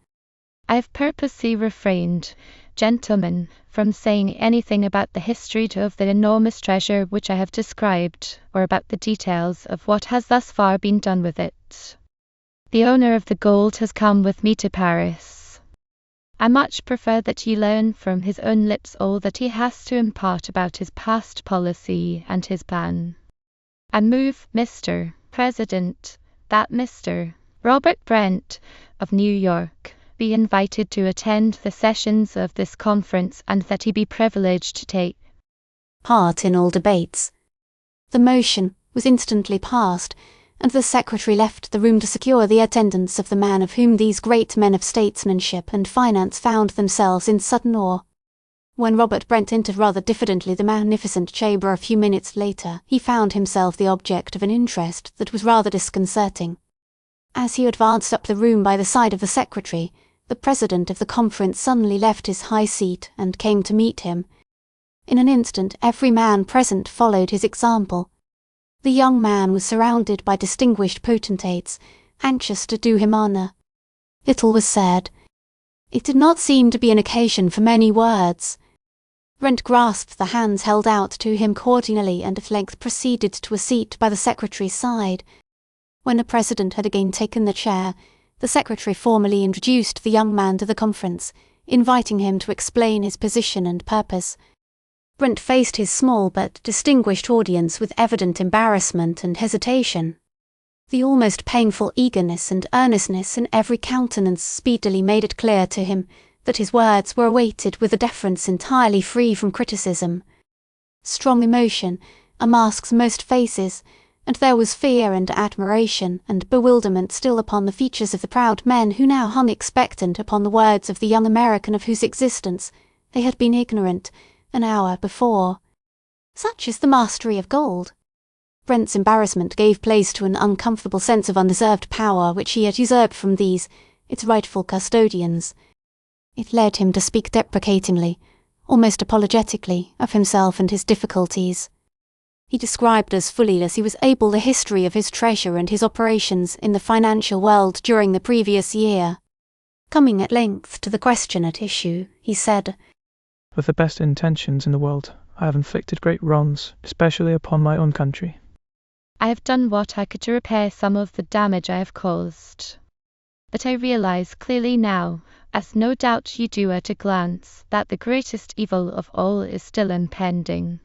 "I have purposely refrained, gentlemen, from saying anything about the history of the enormous treasure which I have described, or about the details of what has thus far been done with it. The owner of the gold has come with me to Paris. I much prefer that ye learn from his own lips all that he has to impart about his past policy and his plan. I move, Mr. President, that Mr. Robert Brent, of New York, be invited to attend the sessions of this conference and that he be privileged to take part in all debates. The motion was instantly passed, and the Secretary left the room to secure the attendance of the man of whom these great men of statesmanship and finance found themselves in sudden awe. When Robert Brent entered rather diffidently the magnificent chamber a few minutes later, he found himself the object of an interest that was rather disconcerting. As he advanced up the room by the side of the Secretary, the President of the conference suddenly left his high seat and came to meet him. In an instant every man present followed his example. The young man was surrounded by distinguished potentates, anxious to do him honour. Little was said. It did not seem to be an occasion for many words. Brent grasped the hands held out to him cordially and at length proceeded to a seat by the Secretary's side. When the President had again taken the chair, the Secretary formally introduced the young man to the conference, inviting him to explain his position and purpose. Brent faced his small but distinguished audience with evident embarrassment and hesitation. The almost painful eagerness and earnestness in every countenance speedily made it clear to him that his words were awaited with a deference entirely free from criticism. Strong emotion unmasks most faces, and there was fear and admiration and bewilderment still upon the features of the proud men who now hung expectant upon the words of the young American of whose existence they had been ignorant an hour before. Such is the mastery of gold. Brent's embarrassment gave place to an uncomfortable sense of undeserved power which he had usurped from these, its rightful custodians. It led him to speak deprecatingly, almost apologetically, of himself and his difficulties. He described as fully as he was able the history of his treasure and his operations in the financial world during the previous year. Coming at length to the question at issue, he said, "With the best intentions in the world, I have inflicted great wrongs, especially upon my own country. I have done what I could to repair some of the damage I have caused. But I realize clearly now, as no doubt you do at a glance, that the greatest evil of all is still impending.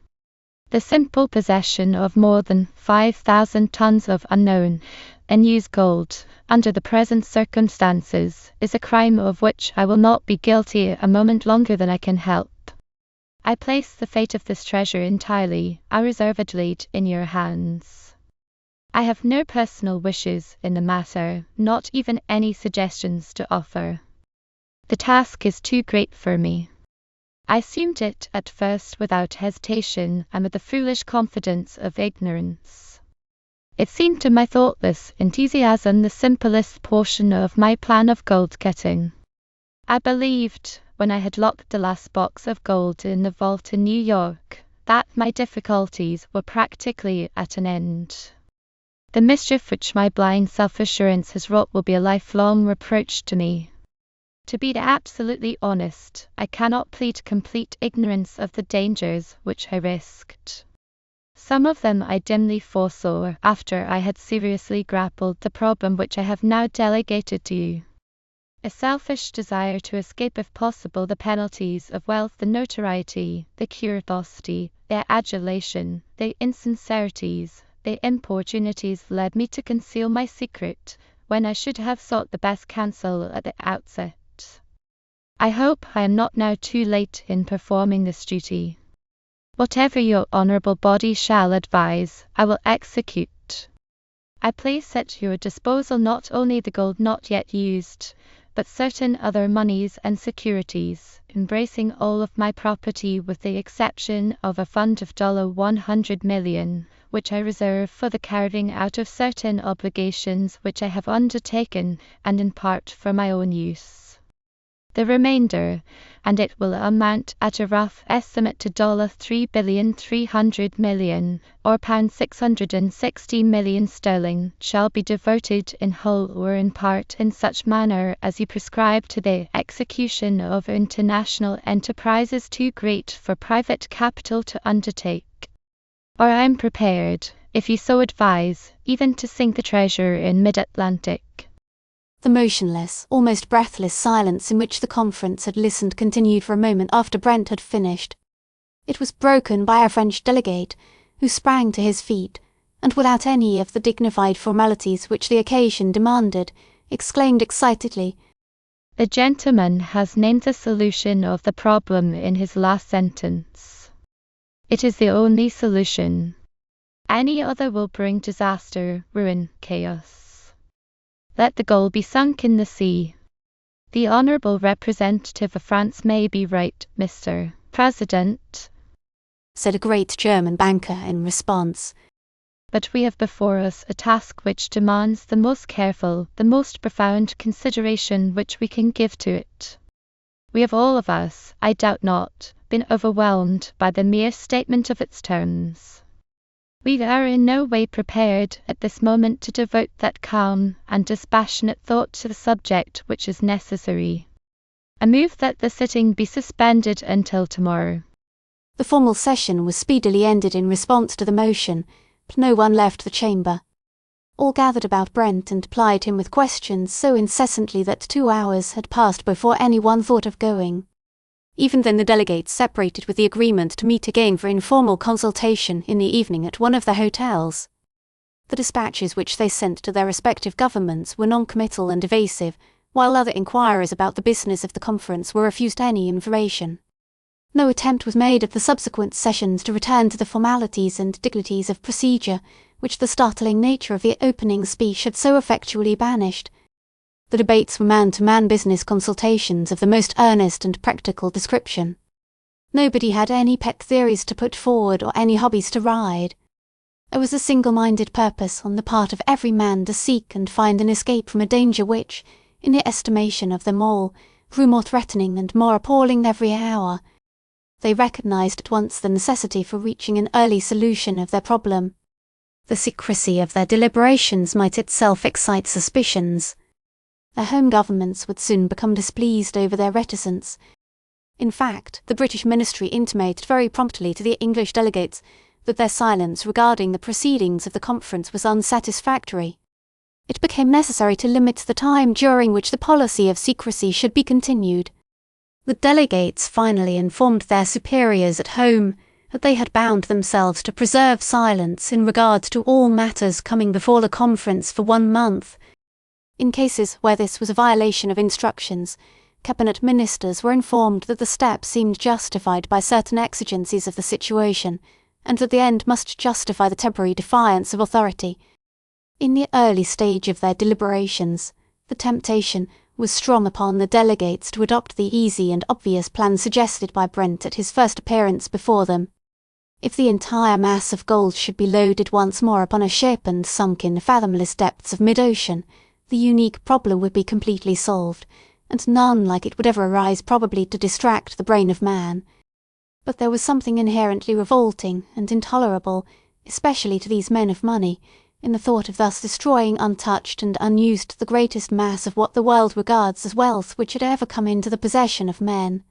The simple possession of more than 5,000 tons of unknown, unused gold, under the present circumstances, is a crime of which I will not be guilty a moment longer than I can help. I place the fate of this treasure entirely, unreservedly, in your hands. I have no personal wishes in the matter, not even any suggestions to offer. The task is too great for me. I assumed it at first without hesitation and with the foolish confidence of ignorance. It seemed to my thoughtless enthusiasm the simplest portion of my plan of gold-getting. I believed, when I had locked the last box of gold in the vault in New York, that my difficulties were practically at an end. The mischief which my blind self-assurance has wrought will be a lifelong reproach to me. To be absolutely honest, I cannot plead complete ignorance of the dangers which I risked. Some of them I dimly foresaw after I had seriously grappled the problem which I have now delegated to you. A selfish desire to escape if possible the penalties of wealth, the notoriety, the curiosity, the adulation, the insincerities, the importunities led me to conceal my secret, when I should have sought the best counsel at the outset. I hope I am not now too late in performing this duty. Whatever your honourable body shall advise, I will execute. I place at your disposal not only the gold not yet used, but certain other moneys and securities, embracing all of my property with the exception of a fund of $100 million, which I reserve for the carrying out of certain obligations which I have undertaken, and in part for my own use. The remainder, and it will amount at a rough estimate to $3,300,000,000 or £660 million sterling, shall be devoted in whole or in part in such manner as you prescribe to the execution of international enterprises too great for private capital to undertake. Or I am prepared, if you so advise, even to sink the treasure in mid-Atlantic. The motionless, almost breathless silence in which the conference had listened continued for a moment after Brent had finished. It was broken by a French delegate, who sprang to his feet, and without any of the dignified formalities which the occasion demanded, exclaimed excitedly, "The gentleman has named the solution of the problem in his last sentence. It is the only solution. Any other will bring disaster, ruin, chaos. Let the gold be sunk in the sea. The honourable representative of France may be right, Mr. President," said a great German banker in response. "but we have before us a task which demands the most careful, the most profound consideration which we can give to it. We have all of us, I doubt not, been overwhelmed by the mere statement of its terms. We are in no way prepared at this moment to devote that calm and dispassionate thought to the subject which is necessary. I move that the sitting be suspended until tomorrow." The formal session was speedily ended in response to the motion, but no one left the chamber. All gathered about Brent and plied him with questions so incessantly that 2 hours had passed before any one thought of going. Even then the delegates separated with the agreement to meet again for informal consultation in the evening at one of the hotels. The dispatches which they sent to their respective governments were non-committal and evasive, while other inquiries about the business of the conference were refused any information. No attempt was made at the subsequent sessions to return to the formalities and dignities of procedure which the startling nature of the opening speech had so effectually banished. The debates were man-to-man business consultations of the most earnest and practical description. Nobody had any pet theories to put forward or any hobbies to ride. There was a single-minded purpose on the part of every man to seek and find an escape from a danger which, in the estimation of them all, grew more threatening and more appalling every hour. They recognized at once the necessity for reaching an early solution of their problem. The secrecy of their deliberations might itself excite suspicions. Their home governments would soon become displeased over their reticence. In fact, the British ministry intimated very promptly to the English delegates that their silence regarding the proceedings of the conference was unsatisfactory. It became necessary to limit the time during which the policy of secrecy should be continued. The delegates finally informed their superiors at home that they had bound themselves to preserve silence in regard to all matters coming before the conference for 1 month. In cases where this was a violation of instructions, cabinet ministers were informed that the step seemed justified by certain exigencies of the situation, and that the end must justify the temporary defiance of authority. In the early stage of their deliberations, the temptation was strong upon the delegates to adopt the easy and obvious plan suggested by Brent at his first appearance before them. If the entire mass of gold should be loaded once more upon a ship and sunk in the fathomless depths of mid-ocean, the unique problem would be completely solved, and none like it would ever arise probably to distract the brain of man. But there was something inherently revolting and intolerable, especially to these men of money, in the thought of thus destroying untouched and unused the greatest mass of what the world regards as wealth which had ever come into the possession of men.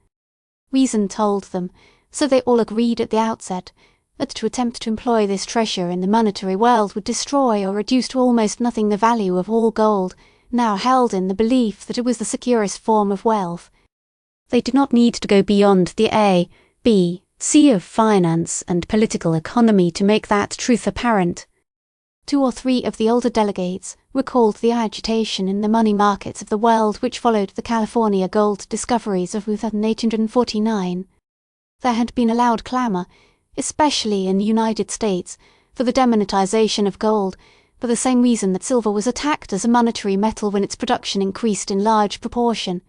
Reason told them, so they all agreed at the outset, that to attempt to employ this treasure in the monetary world would destroy or reduce to almost nothing the value of all gold, now held in the belief that it was the securest form of wealth. They did not need to go beyond the A, B, C of finance and political economy to make that truth apparent. 2 or 3 of the older delegates recalled the agitation in the money markets of the world which followed the California gold discoveries of 1849. There had been a loud clamour, especially in the United States, for the demonetization of gold, for the same reason that silver was attacked as a monetary metal when its production increased in large proportion.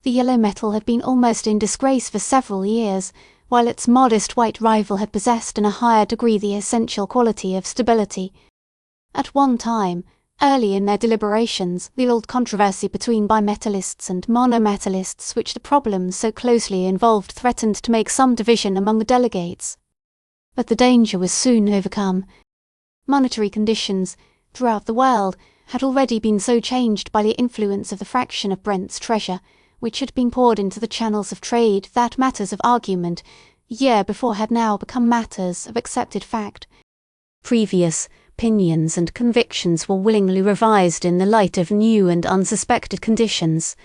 The yellow metal had been almost in disgrace for several years, while its modest white rival had possessed in a higher degree the essential quality of stability. At one time, early in their deliberations, the old controversy between bimetallists and monometallists which the problems so closely involved threatened to make some division among the delegates. But the danger was soon overcome. Monetary conditions, throughout the world, had already been so changed by the influence of the fraction of Brent's treasure, which had been poured into the channels of trade, that matters of argument, a year before had now become matters of accepted fact. Previous opinions and convictions were willingly revised in the light of new and unsuspected conditions.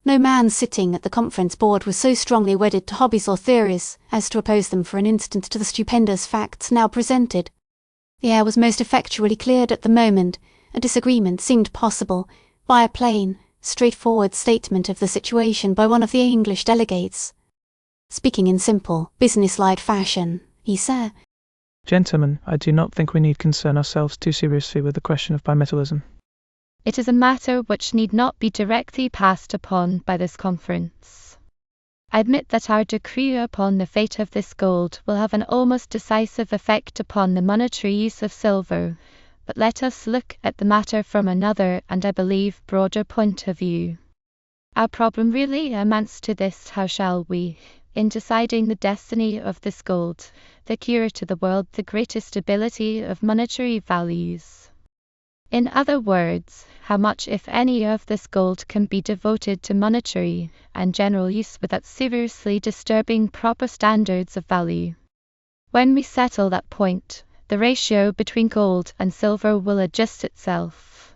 No man sitting at the conference board was so strongly wedded to hobbies or theories as to oppose them for an instant to the stupendous facts now presented. The air was most effectually cleared at the moment. A disagreement seemed possible by a plain, straightforward statement of the situation by one of the English delegates. Speaking in simple, business-like fashion, he said, "Gentlemen, I do not think we need concern ourselves too seriously with the question of bimetallism. It is a matter which need not be directly passed upon by this conference. I admit that our decree upon the fate of this gold will have an almost decisive effect upon the monetary use of silver, but let us look at the matter from another and, I believe, broader point of view. Our problem really amounts to this: how shall we, in deciding the destiny of this gold, secure to the world the greatest stability of monetary values? In other words, how much, if any, of this gold can be devoted to monetary and general use without seriously disturbing proper standards of value? When we settle that point, the ratio between gold and silver will adjust itself.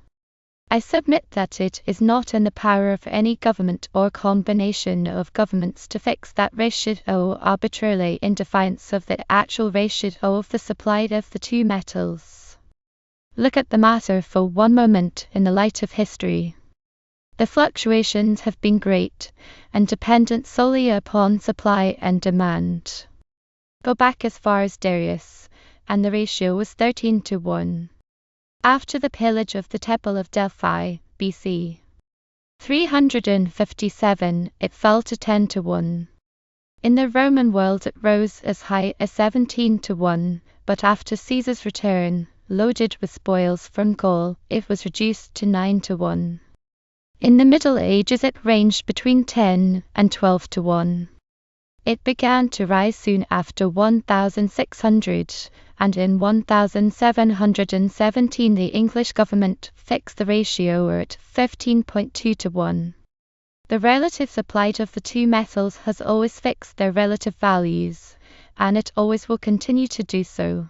I submit that it is not in the power of any government or combination of governments to fix that ratio arbitrarily in defiance of the actual ratio of the supply of the two metals. Look at the matter for one moment in the light of history. The fluctuations have been great, and dependent solely upon supply and demand. Go back as far as Darius, and the ratio was 13:1. After the pillage of the Temple of Delphi, BC 357, it fell to 10:1. In the Roman world it rose as high as 17:1, but after Caesar's return, loaded with spoils from Gaul, it was reduced to 9:1. In the Middle Ages it ranged between 10 and 12:1. It began to rise soon after 1600, and in 1717 the English government fixed the ratio at 15.2 to 1. The relative supply of the two metals has always fixed their relative values, and it always will continue to do so.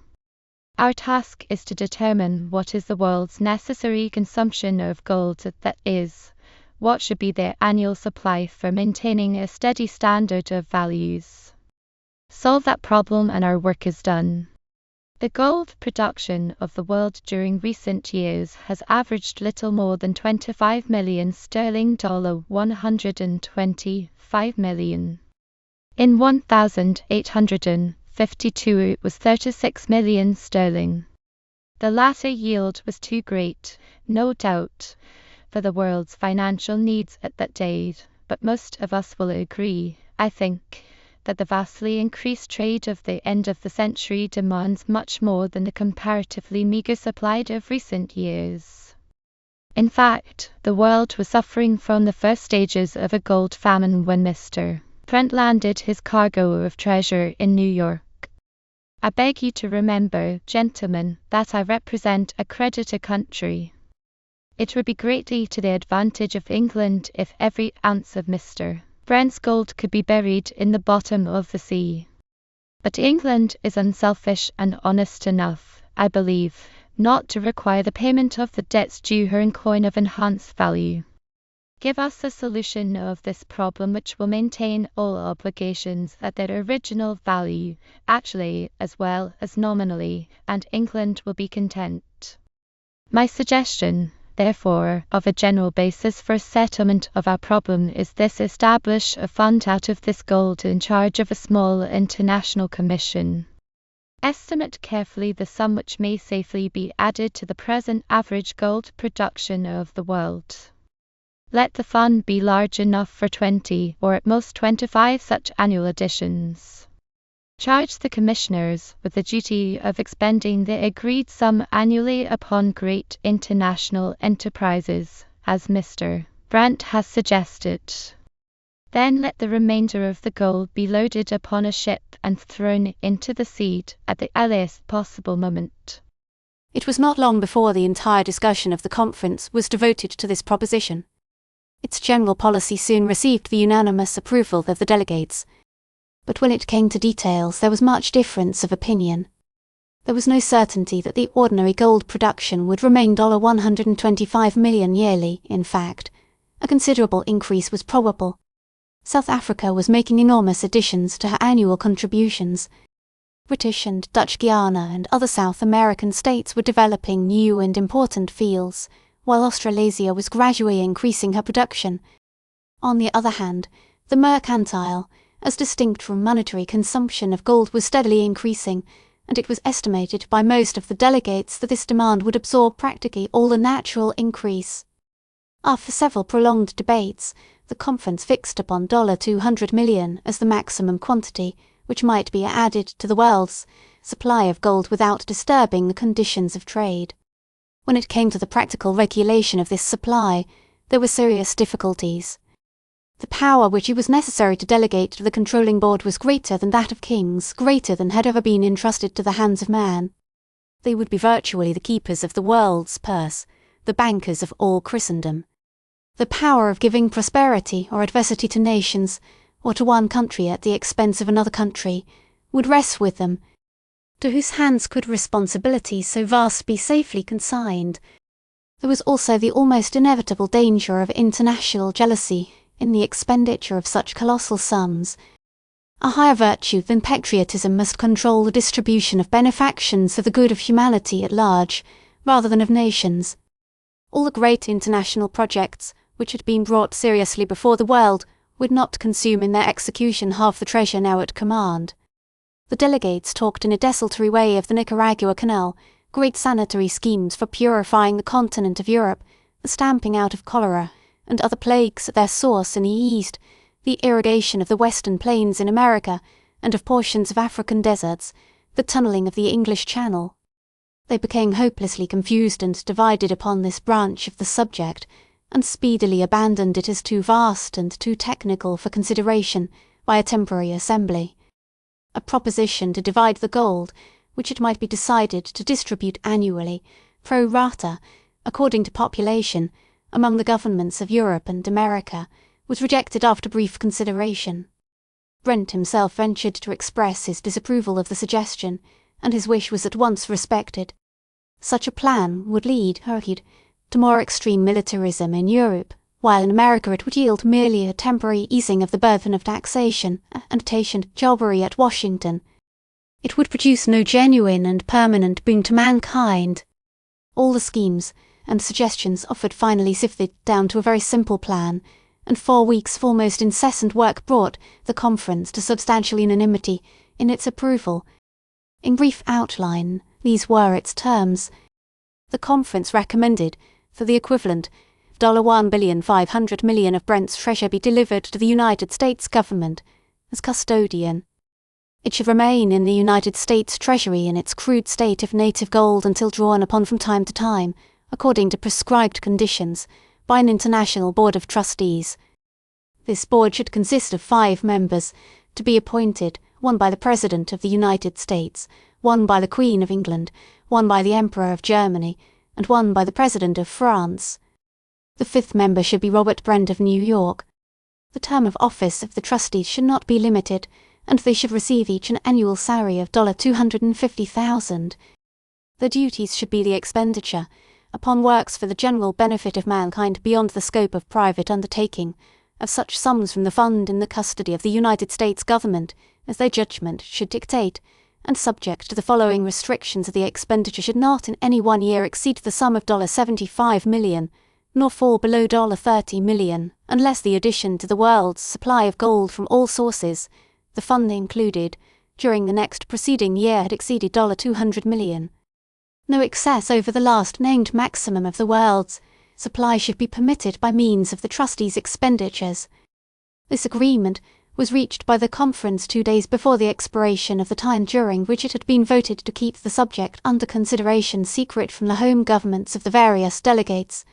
Our task is to determine what is the world's necessary consumption of gold, that is, what should be their annual supply for maintaining a steady standard of values. Solve that problem and our work is done. The gold production of the world during recent years has averaged little more than 25 million sterling, $125 million. In 1852 it was 36 million sterling. The latter yield was too great, no doubt, for the world's financial needs at that date, but most of us will agree, I think, that the vastly increased trade of the end of the century demands much more than the comparatively meager supply of recent years. In fact, the world was suffering from the first stages of a gold famine when Mr. Trent landed his cargo of treasure in New York. I beg you to remember, gentlemen, that I represent a creditor country. It would be greatly to the advantage of England if every ounce of Mr. Brent's gold could be buried in the bottom of the sea. But England is unselfish and honest enough, I believe, not to require the payment of the debts due her in coin of enhanced value. Give us a solution of this problem which will maintain all obligations at their original value, actually as well as nominally, and England will be content. My suggestion, therefore, of a general basis for settlement of our problem is this: establish a fund out of this gold in charge of a small international commission. Estimate carefully the sum which may safely be added to the present average gold production of the world. Let the fund be large enough for 20 or at most 25 such annual additions. Charge the commissioners with the duty of expending the agreed sum annually upon great international enterprises, as Mr. Brent has suggested. Then let the remainder of the gold be loaded upon a ship and thrown into the sea at the earliest possible moment. It was not long before the entire discussion of the conference was devoted to this proposition. Its general policy soon received the unanimous approval of the delegates, but when it came to details there was much difference of opinion. There was no certainty that the ordinary gold production would remain $125 million yearly. In fact, a considerable increase was probable. South Africa was making enormous additions to her annual contributions. British and Dutch Guiana and other South American states were developing new and important fields, while Australasia was gradually increasing her production. On the other hand, the mercantile, as distinct from monetary consumption of gold, was steadily increasing, and it was estimated by most of the delegates that this demand would absorb practically all the natural increase. After several prolonged debates, the conference fixed upon $200 million as the maximum quantity which might be added to the world's supply of gold without disturbing the conditions of trade. When it came to the practical regulation of this supply, there were serious difficulties. The power which it was necessary to delegate to the controlling board was greater than that of kings, greater than had ever been entrusted to the hands of man. They would be virtually the keepers of the world's purse, the bankers of all Christendom. The power of giving prosperity or adversity to nations, or to one country at the expense of another country, would rest with them, to whose hands could responsibilities so vast be safely consigned. There was also the almost inevitable danger of international jealousy in the expenditure of such colossal sums. A higher virtue than patriotism must control the distribution of benefactions for the good of humanity at large, rather than of nations. All the great international projects which had been brought seriously before the world would not consume in their execution half the treasure now at command. The delegates talked in a desultory way of the Nicaragua Canal, great sanitary schemes for purifying the continent of Europe, the stamping out of cholera and other plagues at their source in the East, the irrigation of the western plains in America and of portions of African deserts, the tunnelling of the English Channel. They became hopelessly confused and divided upon this branch of the subject, and speedily abandoned it as too vast and too technical for consideration, by a temporary assembly. A proposition to divide the gold, which it might be decided to distribute annually, pro rata, according to population, among the governments of Europe and America, was rejected after brief consideration. Brent himself ventured to express his disapproval of the suggestion, and his wish was at once respected. Such a plan would lead, argued, to more extreme militarism in Europe, while in America it would yield merely a temporary easing of the burden of taxation and jobbery at Washington. It would produce no genuine and permanent boon to mankind. All the schemes and suggestions offered finally sifted down to a very simple plan, and 4 weeks of almost incessant work brought the conference to substantial unanimity in its approval. In brief outline, these were its terms. The conference recommended that the equivalent $1,500,000,000 of Brent's treasure be delivered to the United States government as custodian. It should remain in the United States Treasury in its crude state of native gold until drawn upon from time to time, according to prescribed conditions, by an international board of trustees. This board should consist of 5 members, to be appointed, 1 by the President of the United States, 1 by the Queen of England, 1 by the Emperor of Germany, and 1 by the President of France. The 5th member should be Robert Brent of New York. The term of office of the trustees should not be limited, and they should receive each an annual salary of $250,000. The duties should be the expenditure upon works for the general benefit of mankind beyond the scope of private undertaking, of such sums from the fund in the custody of the United States government as their judgment should dictate, and subject to the following restrictions: the expenditure should not in any one year exceed the sum of $75 million, nor fall below $30 million, unless the addition to the world's supply of gold from all sources, the fund included, during the next preceding year had exceeded $200 million. No excess over the last named maximum of the world's supply should be permitted by means of the trustees' expenditures. This agreement was reached by the conference 2 days before the expiration of the time during which it had been voted to keep the subject under consideration secret from the home governments of the various delegates.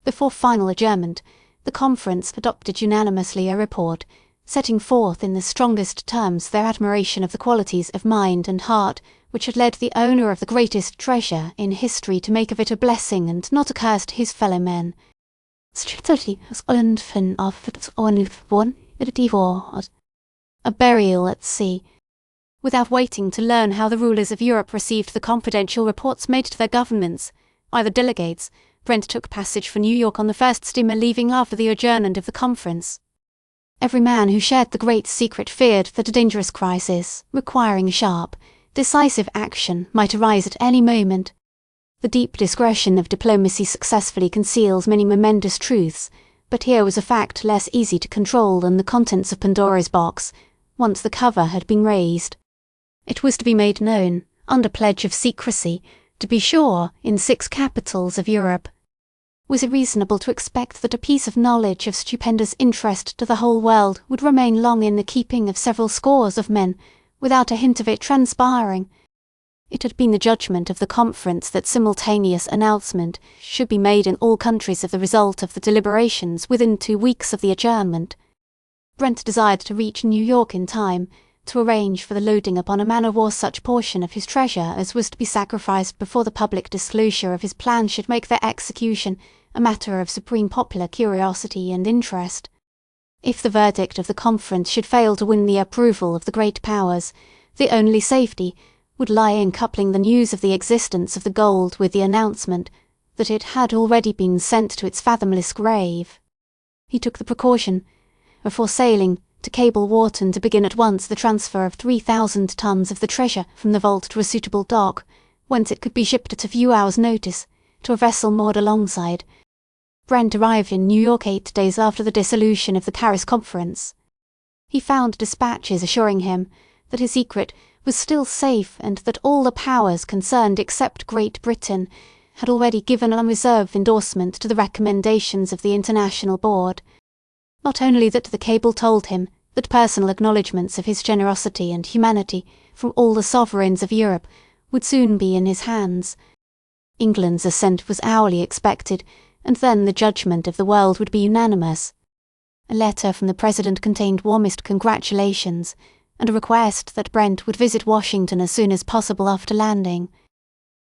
Before final adjournment, the conference adopted unanimously a report, setting forth in the strongest terms their admiration of the qualities of mind and heart which had led the owner of the greatest treasure in history to make of it a blessing and not a curse to his fellow men. A burial at sea. Without waiting to learn how the rulers of Europe received the confidential reports made to their governments by the delegates, Brent took passage for New York on the first steamer leaving after the adjournment of the conference. Every man who shared the great secret feared that a dangerous crisis, requiring sharp, decisive action, might arise at any moment. The deep discretion of diplomacy successfully conceals many momentous truths, but here was a fact less easy to control than the contents of Pandora's box, once the cover had been raised. It was to be made known, under pledge of secrecy, to be sure, in 6 capitals of Europe. Was it reasonable to expect that a piece of knowledge of stupendous interest to the whole world would remain long in the keeping of several scores of men, without a hint of it transpiring? It had been the judgment of the conference that simultaneous announcement should be made in all countries of the result of the deliberations within 2 weeks of the adjournment. Brent desired to reach New York in time to arrange for the loading upon a man-of-war such portion of his treasure as was to be sacrificed before the public disclosure of his plan should make their execution a matter of supreme popular curiosity and interest. If the verdict of the conference should fail to win the approval of the great powers, the only safety would lie in coupling the news of the existence of the gold with the announcement that it had already been sent to its fathomless grave. He took the precaution, before sailing, to cable Wharton to begin at once the transfer of 3,000 tons of the treasure from the vault to a suitable dock, whence it could be shipped at a few hours' notice, to a vessel moored alongside. Brent arrived in New York 8 days after the dissolution of the Paris Conference. He found dispatches assuring him that his secret was still safe and that all the powers concerned except Great Britain had already given an unreserved endorsement to the recommendations of the International Board. Not only that the cable told him that personal acknowledgments of his generosity and humanity from all the sovereigns of Europe would soon be in his hands. England's assent was hourly expected, and then the judgment of the world would be unanimous. A letter from the president contained warmest congratulations and a request that Brent would visit Washington as soon as possible after landing.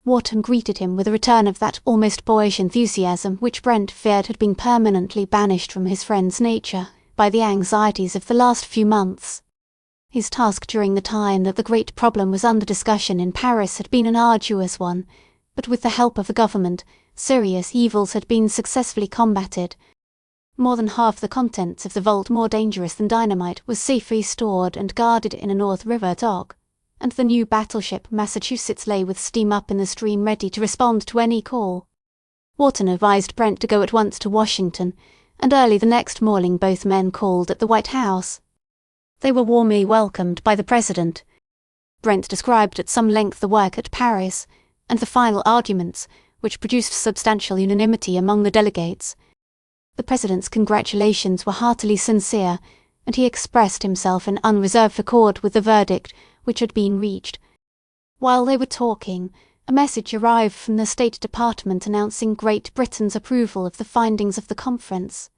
Wharton greeted him with a return of that almost boyish enthusiasm which Brent feared had been permanently banished from his friend's nature by the anxieties of the last few months. His task during the time that the great problem was under discussion in Paris had been an arduous one, but with the help of the government, serious evils had been successfully combated. More than half the contents of the vault, more dangerous than dynamite, was safely stored and guarded in a North River dock, and the new battleship Massachusetts lay with steam up in the stream ready to respond to any call. Wharton advised Brent to go at once to Washington, and early the next morning both men called at the White House. They were warmly welcomed by the president. Brent described at some length the work at Paris, and the final arguments, which produced substantial unanimity among the delegates. The president's congratulations were heartily sincere, and he expressed himself in unreserved accord with the verdict which had been reached. While they were talking, a message arrived from the State Department announcing Great Britain's approval of the findings of the conference.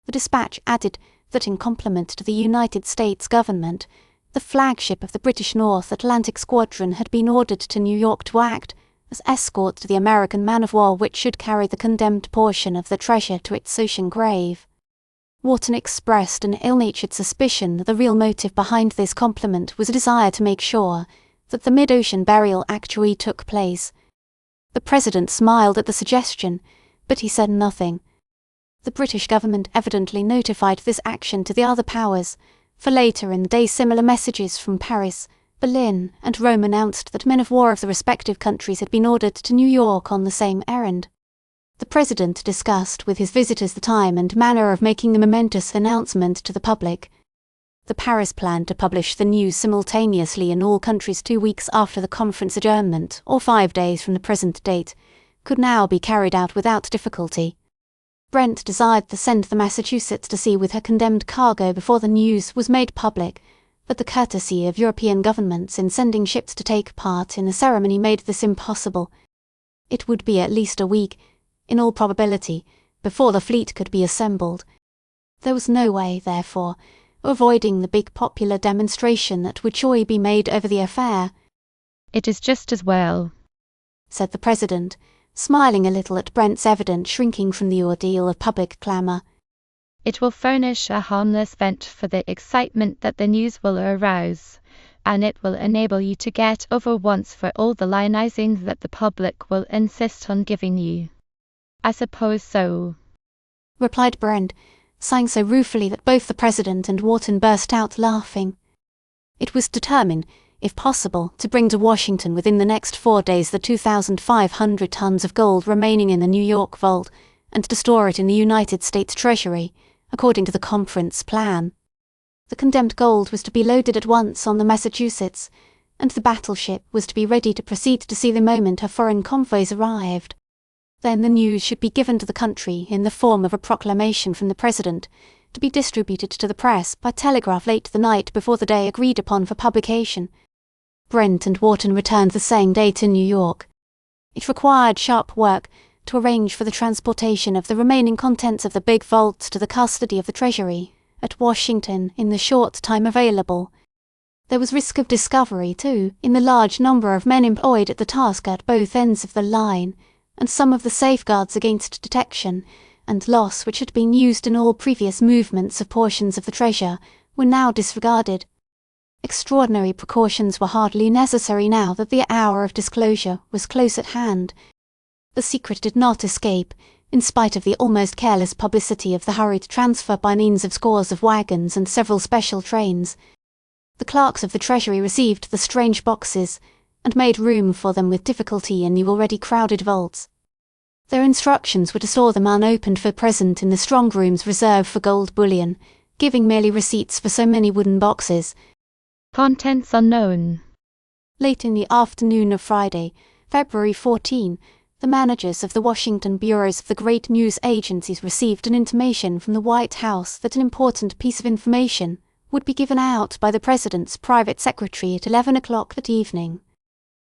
The dispatch added that in compliment to the United States government, the flagship of the British North Atlantic Squadron had been ordered to New York to act as escort to the American man-of-war which should carry the condemned portion of the treasure to its ocean grave. Wharton expressed an ill-natured suspicion that the real motive behind this compliment was a desire to make sure that the mid-ocean burial actually took place. The president smiled at the suggestion, but he said nothing. The British government evidently notified this action to the other powers, for later in the day similar messages from Paris, Berlin and Rome announced that men of war of the respective countries had been ordered to New York on the same errand. The president discussed with his visitors the time and manner of making the momentous announcement to the public. The Paris plan to publish the news simultaneously in all countries 2 weeks after the conference adjournment, or 5 days from the present date, could now be carried out without difficulty. Brent desired to send the Massachusetts to sea with her condemned cargo before the news was made public, but the courtesy of European governments in sending ships to take part in the ceremony made this impossible. It would be at least a week, in all probability, before the fleet could be assembled. There was no way, therefore, of avoiding the big popular demonstration that would surely be made over the affair. "It is just as well," said the president, smiling a little at Brent's evident shrinking from the ordeal of public clamour. "It will furnish a harmless vent for the excitement that the news will arouse, and it will enable you to get over once for all the lionizing that the public will insist on giving you." "I suppose so," replied Brent, sighing so ruefully that both the president and Wharton burst out laughing. It was determined, if possible, to bring to Washington within the next 4 days the 2,500 tons of gold remaining in the New York vault, and to store it in the United States Treasury, according to the conference plan. The condemned gold was to be loaded at once on the Massachusetts, and the battleship was to be ready to proceed to sea the moment her foreign convoys arrived. Then the news should be given to the country in the form of a proclamation from the president, to be distributed to the press by telegraph late the night before the day agreed upon for publication. Brent and Wharton returned the same day to New York. It required sharp work to arrange for the transportation of the remaining contents of the big vault to the custody of the Treasury at Washington in the short time available. There was risk of discovery, too, in the large number of men employed at the task at both ends of the line, and some of the safeguards against detection and loss which had been used in all previous movements of portions of the treasure were now disregarded. Extraordinary precautions were hardly necessary now that the hour of disclosure was close at hand. The secret did not escape, in spite of the almost careless publicity of the hurried transfer by means of scores of wagons and several special trains. The clerks of the Treasury received the strange boxes, and made room for them with difficulty in the already crowded vaults. Their instructions were to store them unopened for present in the strong rooms reserved for gold bullion, giving merely receipts for so many wooden boxes. "Contents unknown." Late in the afternoon of Friday, February 14, the managers of the Washington bureaus of the great news agencies received an intimation from the White House that an important piece of information would be given out by the president's private secretary at 11 o'clock that evening.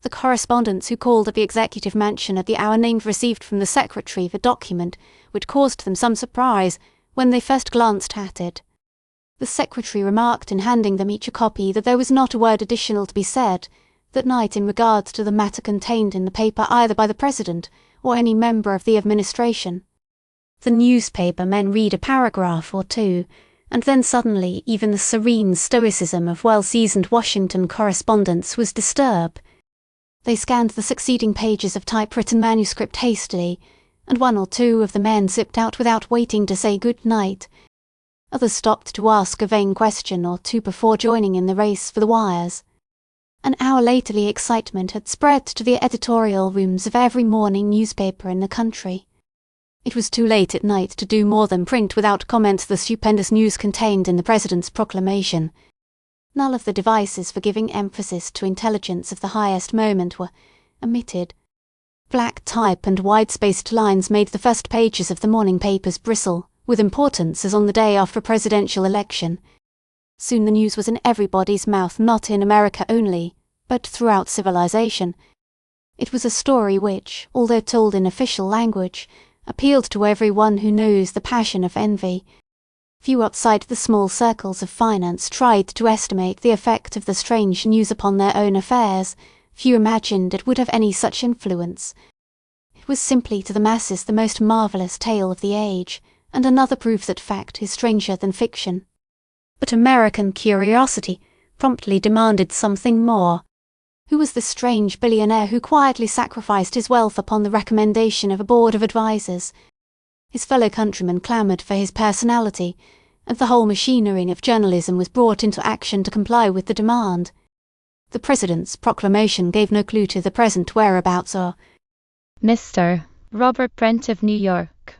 The correspondents who called at the executive mansion at the hour named received from the secretary the document, which caused them some surprise, when they first glanced at it. The secretary remarked in handing them each a copy that there was not a word additional to be said that night in regard to the matter contained in the paper either by the President or any member of the administration. The newspaper men read a paragraph or two, and then suddenly even the serene stoicism of well-seasoned Washington correspondents was disturbed. They scanned the succeeding pages of typewritten manuscript hastily, and one or two of the men zipped out without waiting to say good night. Others stopped to ask a vain question or two before joining in the race for the wires. An hour later the excitement had spread to the editorial rooms of every morning newspaper in the country. It was too late at night to do more than print without comment the stupendous news contained in the President's proclamation. None of the devices for giving emphasis to intelligence of the highest moment were omitted. Black type and wide-spaced lines made the first pages of the morning papers bristle with importance as on the day after a presidential election. Soon the news was in everybody's mouth, not in America only, but throughout civilization. It was a story which, although told in official language, appealed to every one who knows the passion of envy. Few outside the small circles of finance tried to estimate the effect of the strange news upon their own affairs. Few imagined it would have any such influence. It was simply to the masses the most marvellous tale of the age, and another proof that fact is stranger than fiction. But American curiosity promptly demanded something more. Who was the strange billionaire who quietly sacrificed his wealth upon the recommendation of a board of advisers? His fellow countrymen clamoured for his personality, and the whole machinery of journalism was brought into action to comply with the demand. The President's proclamation gave no clue to the present whereabouts or Mr. Robert Brent of New York,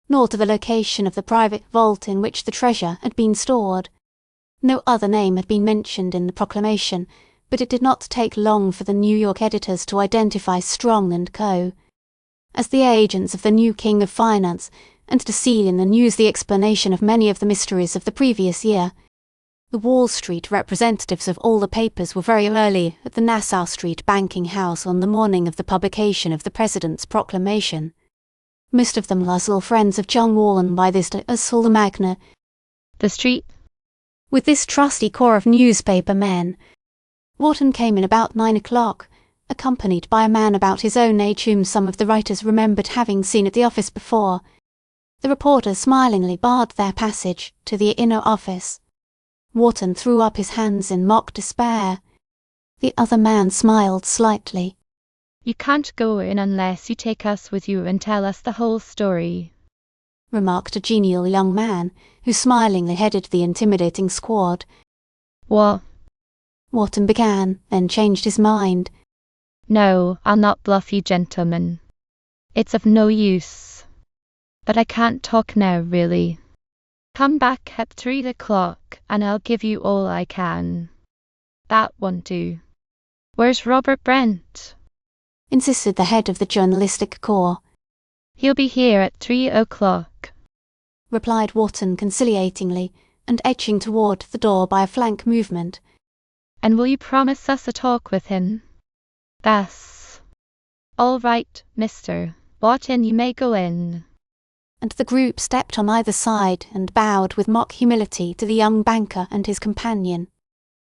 nor to the location of the private vault in which the treasure had been stored. No other name had been mentioned in the proclamation, but it did not take long for the New York editors to identify Strong and Co. as the agents of the new King of Finance, and to see in the news the explanation of many of the mysteries of the previous year. The Wall Street representatives of all the papers were very early at the Nassau Street banking house on the morning of the publication of the President's proclamation. Most of them little friends of John Wallen by this day as Saul the Magna. the street. With this trusty corps of newspaper men, Wharton came in about 9 o'clock, accompanied by a man about his own age whom some of the writers remembered having seen at the office before. The reporter smilingly barred their passage to the inner office. Wharton threw up his hands in mock despair. The other man smiled slightly. You can't go in unless you take us with you and tell us the whole story, remarked a genial young man, who smilingly headed the intimidating squad. What? Wharton began, then changed his mind. No, I'll not bluff you gentlemen. It's of no use. But I can't talk now, really. Come back at 3 o'clock and I'll give you all I can. That won't do. Where's Robert Brent? Insisted the head of the journalistic corps. He'll be here at 3 o'clock, replied Wharton conciliatingly, and edging toward the door by a flank movement. And will you promise us a talk with him? That's all right, Mr. Wharton, you may go in. And the group stepped on either side and bowed with mock humility to the young banker and his companion.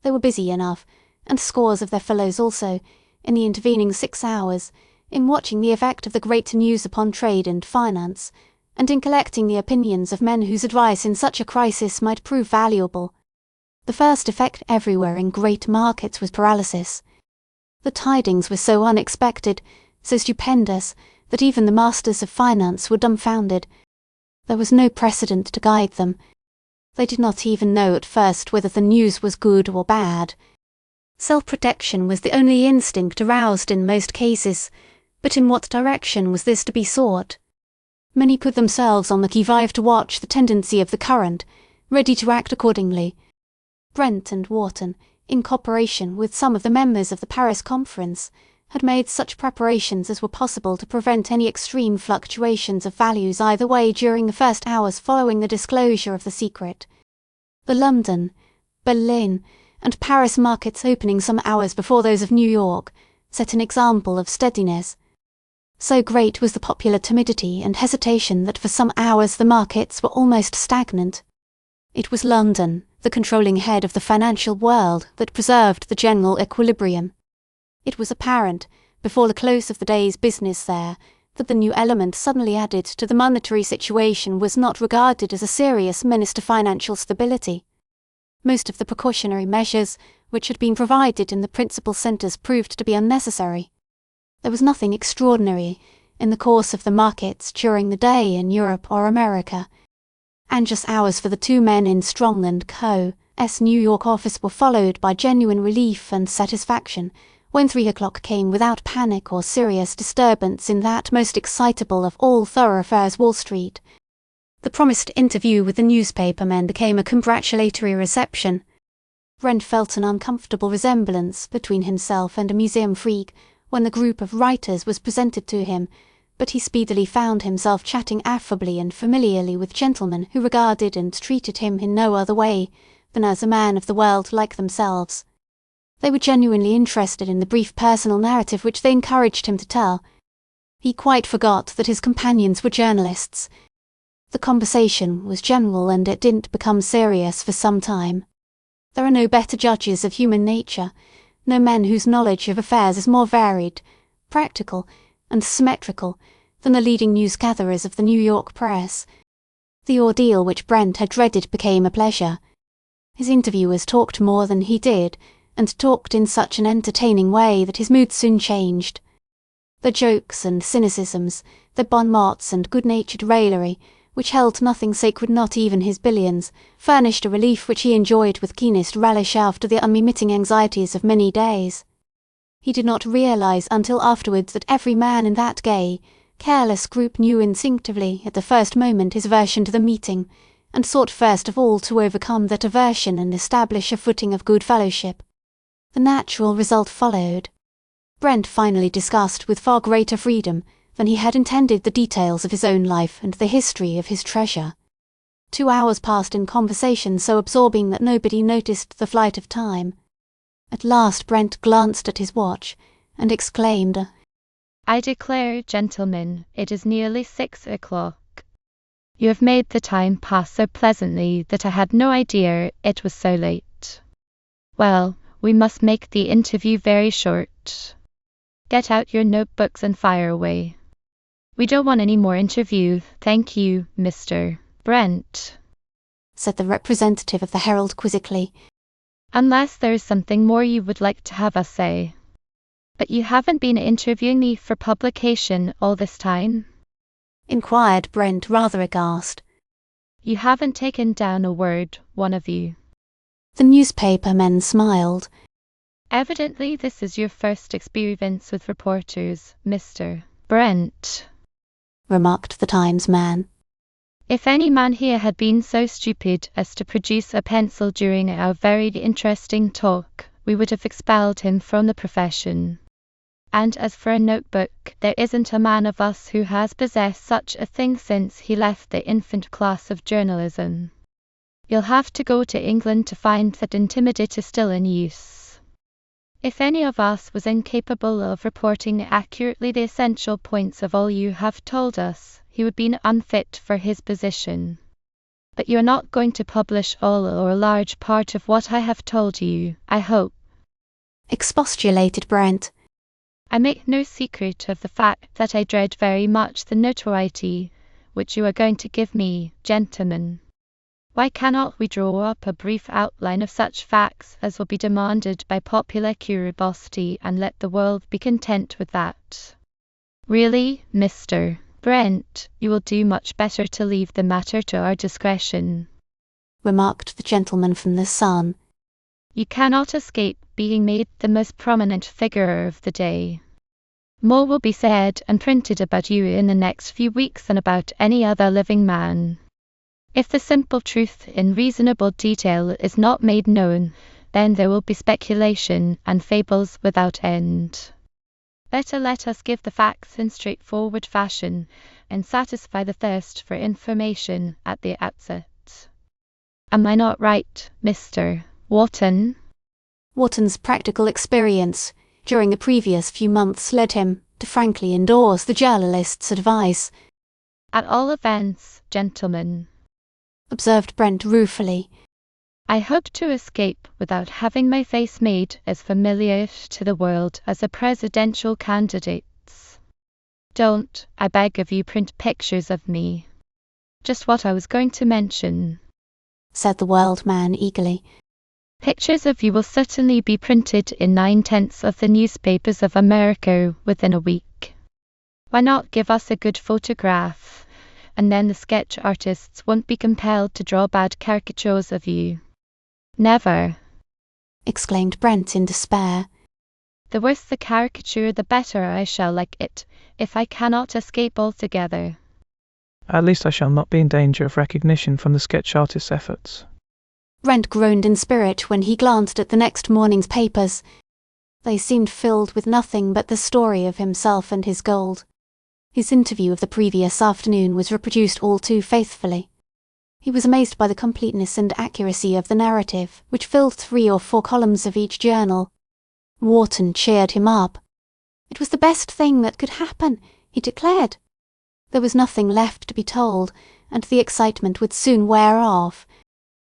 They were busy enough, and scores of their fellows also, in the intervening 6 hours, in watching the effect of the great news upon trade and finance, and in collecting the opinions of men whose advice in such a crisis might prove valuable. The first effect everywhere in great markets was paralysis. The tidings were so unexpected, so stupendous, that even the masters of finance were dumbfounded. There was no precedent to guide them. They did not even know at first whether the news was good or bad. Self-protection was the only instinct aroused in most cases, but in what direction was this to be sought? Many put themselves on the qui-vive to watch the tendency of the current, ready to act accordingly. Brent and Wharton, in cooperation with some of the members of the Paris Conference, had made such preparations as were possible to prevent any extreme fluctuations of values either way during the first hours following the disclosure of the secret. The London, Berlin, and Paris markets opening some hours before those of New York set an example of steadiness. So great was the popular timidity and hesitation that for some hours the markets were almost stagnant. It was London, the controlling head of the financial world, that preserved the general equilibrium. It was apparent, before the close of the day's business there, that the new element suddenly added to the monetary situation was not regarded as a serious menace to financial stability. Most of the precautionary measures which had been provided in the principal centres proved to be unnecessary. There was nothing extraordinary in the course of the markets during the day in Europe or America. Anxious hours for the two men in Strong & Co.'s New York office were followed by genuine relief and satisfaction when 3 o'clock came without panic or serious disturbance in that most excitable of all thoroughfares, Wall Street. The promised interview with the newspaper men became a congratulatory reception. Brent felt an uncomfortable resemblance between himself and a museum freak when the group of writers was presented to him, but he speedily found himself chatting affably and familiarly with gentlemen who regarded and treated him in no other way than as a man of the world like themselves. They were genuinely interested in the brief personal narrative which they encouraged him to tell. He quite forgot that his companions were journalists. The conversation was general and it didn't become serious for some time. There are no better judges of human nature, no men whose knowledge of affairs is more varied, practical, and symmetrical than the leading news-gatherers of the New York press. The ordeal which Brent had dreaded became a pleasure. His interviewers talked more than he did, and talked in such an entertaining way that his mood soon changed. The jokes and cynicisms, the bon mots and good-natured raillery, which held nothing sacred, not even his billions, furnished a relief which he enjoyed with keenest relish after the unremitting anxieties of many days. He did not realize until afterwards that every man in that gay, careless group knew instinctively at the first moment his aversion to the meeting, and sought first of all to overcome that aversion and establish a footing of good fellowship. The natural result followed. Brent finally discussed with far greater freedom than he had intended the details of his own life and the history of his treasure. 2 hours passed in conversation so absorbing that nobody noticed the flight of time. At last Brent glanced at his watch and exclaimed, "I declare, gentlemen, it is nearly 6 o'clock. You have made the time pass so pleasantly that I had no idea it was so late. Well, we must make the interview very short. Get out your notebooks and fire away. We don't want any more interview, thank you, Mr. Brent," said the representative of the Herald quizzically, "unless there is something more you would like to have us say. But you haven't been interviewing me for publication all this time?" inquired Brent, rather aghast. "You haven't taken down a word, one of you." The newspaper men smiled. "Evidently this is your first experience with reporters, Mr. Brent," remarked the Times man. "If any man here had been so stupid as to produce a pencil during our very interesting talk, we would have expelled him from the profession. And as for a notebook, there isn't a man of us who has possessed such a thing since he left the infant class of journalism. You'll have to go to England to find that intimidator still in use. If any of us was incapable of reporting accurately the essential points of all you have told us, he would be unfit for his position. But you're not going to publish all or a large part of what I have told you, I hope," expostulated Brent. "I make no secret of the fact that I dread very much the notoriety which you are going to give me, gentlemen. Why cannot we draw up a brief outline of such facts as will be demanded by popular curiosity and let the world be content with that? Really, Mr. Brent, you will do much better to leave the matter to our discretion," remarked the gentleman from the Sun. "You cannot escape being made the most prominent figure of the day. More will be said and printed about you in the next few weeks than about any other living man. If the simple truth in reasonable detail is not made known, then there will be speculation and fables without end. Better let us give the facts in straightforward fashion, and satisfy the thirst for information at the outset. Am I not right, Mr. Wharton?" Wharton's practical experience during the previous few months led him, to frankly endorse the journalist's advice. At all events, gentlemen, observed Brent ruefully, I hope to escape without having my face made as familiar to the world as a presidential candidate's. Don't, I beg of you, print pictures of me. Just what I was going to mention, said the world man eagerly. Pictures of you will certainly be printed in 9/10 of the newspapers of America within a week. Why not give us a good photograph, and then the sketch artists won't be compelled to draw bad caricatures of you. Never, exclaimed Brent in despair. The worse the caricature, the better I shall like it, if I cannot escape altogether. At least I shall not be in danger of recognition from the sketch artist's efforts. Brent groaned in spirit when he glanced at the next morning's papers. They seemed filled with nothing but the story of himself and his gold. His interview of the previous afternoon was reproduced all too faithfully. He was amazed by the completeness and accuracy of the narrative, which filled 3 or 4 columns of each journal. Wharton cheered him up. It was the best thing that could happen, he declared. There was nothing left to be told, and the excitement would soon wear off.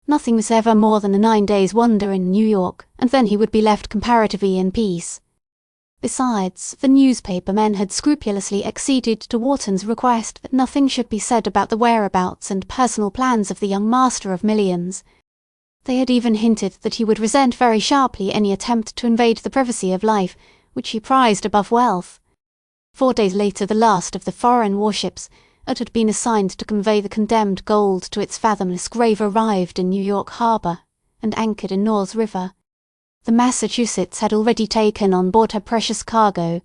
Nothing was ever more than a 9 days' wonder in New York, and then he would be left comparatively in peace. Besides, the newspaper men had scrupulously acceded to Wharton's request that nothing should be said about the whereabouts and personal plans of the young master of millions. They had even hinted that he would resent very sharply any attempt to invade the privacy of life, which he prized above wealth. 4 days later the last of the foreign warships that had been assigned to convey the condemned gold to its fathomless grave arrived in New York harbour, and anchored in North River. The Massachusetts had already taken on board her precious cargo.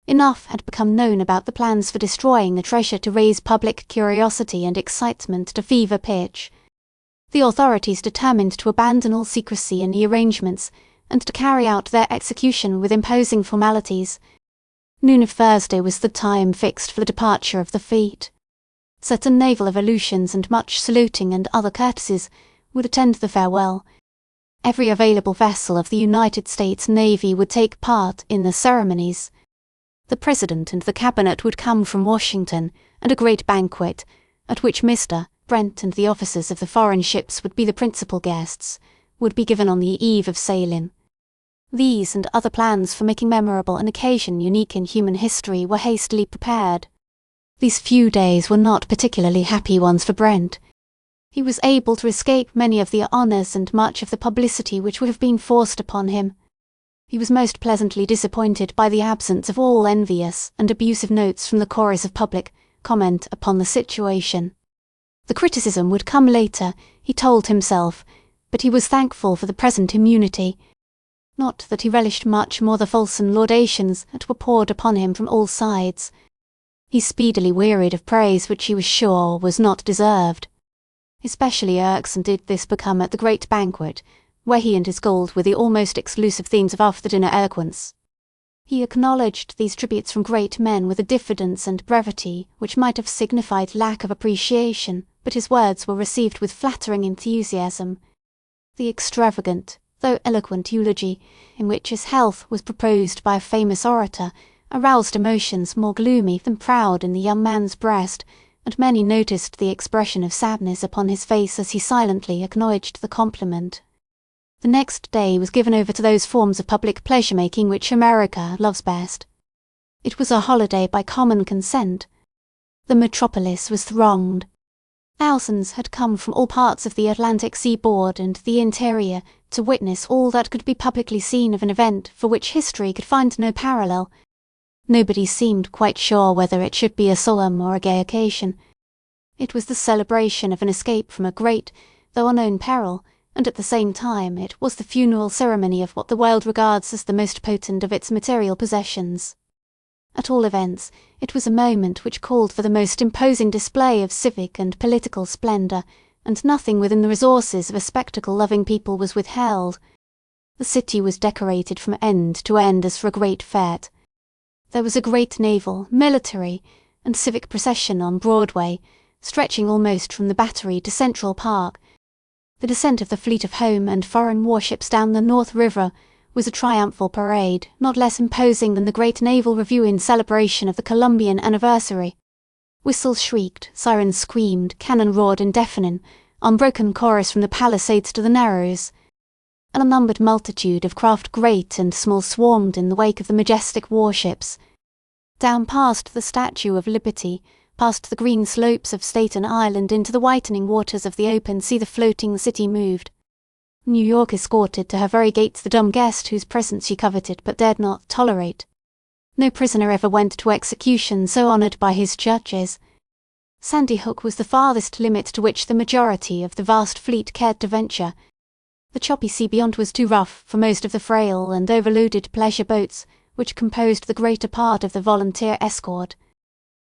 Enough had become known about the plans for destroying the treasure to raise public curiosity and excitement to fever pitch. The authorities determined to abandon all secrecy in the arrangements and to carry out their execution with imposing formalities. Noon of Thursday was the time fixed for the departure of the fleet. Certain naval evolutions and much saluting and other courtesies would attend the farewell. Every available vessel of the United States Navy would take part in the ceremonies. The President and the Cabinet would come from Washington, and a great banquet, at which Mr. Brent and the officers of the foreign ships would be the principal guests, would be given on the eve of sailing. These and other plans for making memorable an occasion unique in human history were hastily prepared. These few days were not particularly happy ones for Brent. He was able to escape many of the honours and much of the publicity which would have been forced upon him. He was most pleasantly disappointed by the absence of all envious and abusive notes from the chorus of public comment upon the situation. The criticism would come later, he told himself, but he was thankful for the present immunity. Not that he relished much more the fulsome laudations that were poured upon him from all sides. He speedily wearied of praise which he was sure was not deserved. Especially irksome did this become at the great banquet, where he and his gold were the almost exclusive themes of after-dinner eloquence. He acknowledged these tributes from great men with a diffidence and brevity which might have signified lack of appreciation, but his words were received with flattering enthusiasm. The extravagant, though eloquent eulogy, in which his health was proposed by a famous orator, aroused emotions more gloomy than proud in the young man's breast, and many noticed the expression of sadness upon his face as he silently acknowledged the compliment. The next day was given over to those forms of public pleasure-making which America loves best. It was a holiday by common consent. The metropolis was thronged. Thousands had come from all parts of the Atlantic seaboard and the interior to witness all that could be publicly seen of an event for which history could find no parallel. Nobody seemed quite sure whether it should be a solemn or a gay occasion. It was the celebration of an escape from a great, though unknown peril, and at the same time it was the funeral ceremony of what the world regards as the most potent of its material possessions. At all events, it was a moment which called for the most imposing display of civic and political splendour, and nothing within the resources of a spectacle-loving people was withheld. The city was decorated from end to end as for a great fête. There was a great naval, military, and civic procession on Broadway, stretching almost from the Battery to Central Park. The descent of the fleet of home and foreign warships down the North River was a triumphal parade not less imposing than the great naval review in celebration of the Columbian anniversary. Whistles shrieked, sirens screamed, cannon roared in deafening, unbroken chorus from the Palisades to the Narrows. An unnumbered multitude of craft great and small swarmed in the wake of the majestic warships. Down past the Statue of Liberty, past the green slopes of Staten Island into the whitening waters of the open sea the floating city moved. New York escorted to her very gates the dumb guest whose presence she coveted but dared not tolerate. No prisoner ever went to execution so honoured by his judges. Sandy Hook was the farthest limit to which the majority of the vast fleet cared to venture. The choppy sea beyond was too rough for most of the frail and overloaded pleasure boats which composed the greater part of the volunteer escort.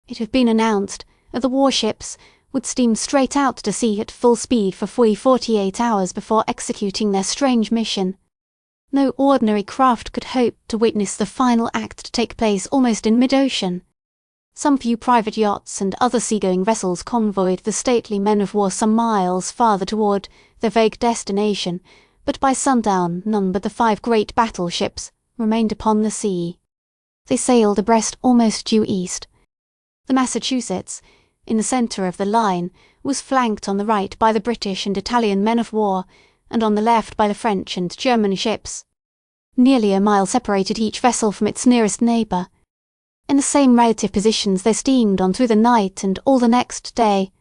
It had been announced that the warships would steam straight out to sea at full speed for fully 48 hours before executing their strange mission. No ordinary craft could hope to witness the final act take place almost in mid-ocean. Some few private yachts and other seagoing vessels convoyed the stately men-of-war some miles farther toward their vague destination, but by sundown none but the 5 great battleships remained upon the sea. They sailed abreast almost due east. The Massachusetts, in the centre of the line, was flanked on the right by the British and Italian men-of-war, and on the left by the French and German ships. Nearly a mile separated each vessel from its nearest neighbour. In the same relative positions they steamed on through the night and all the next day.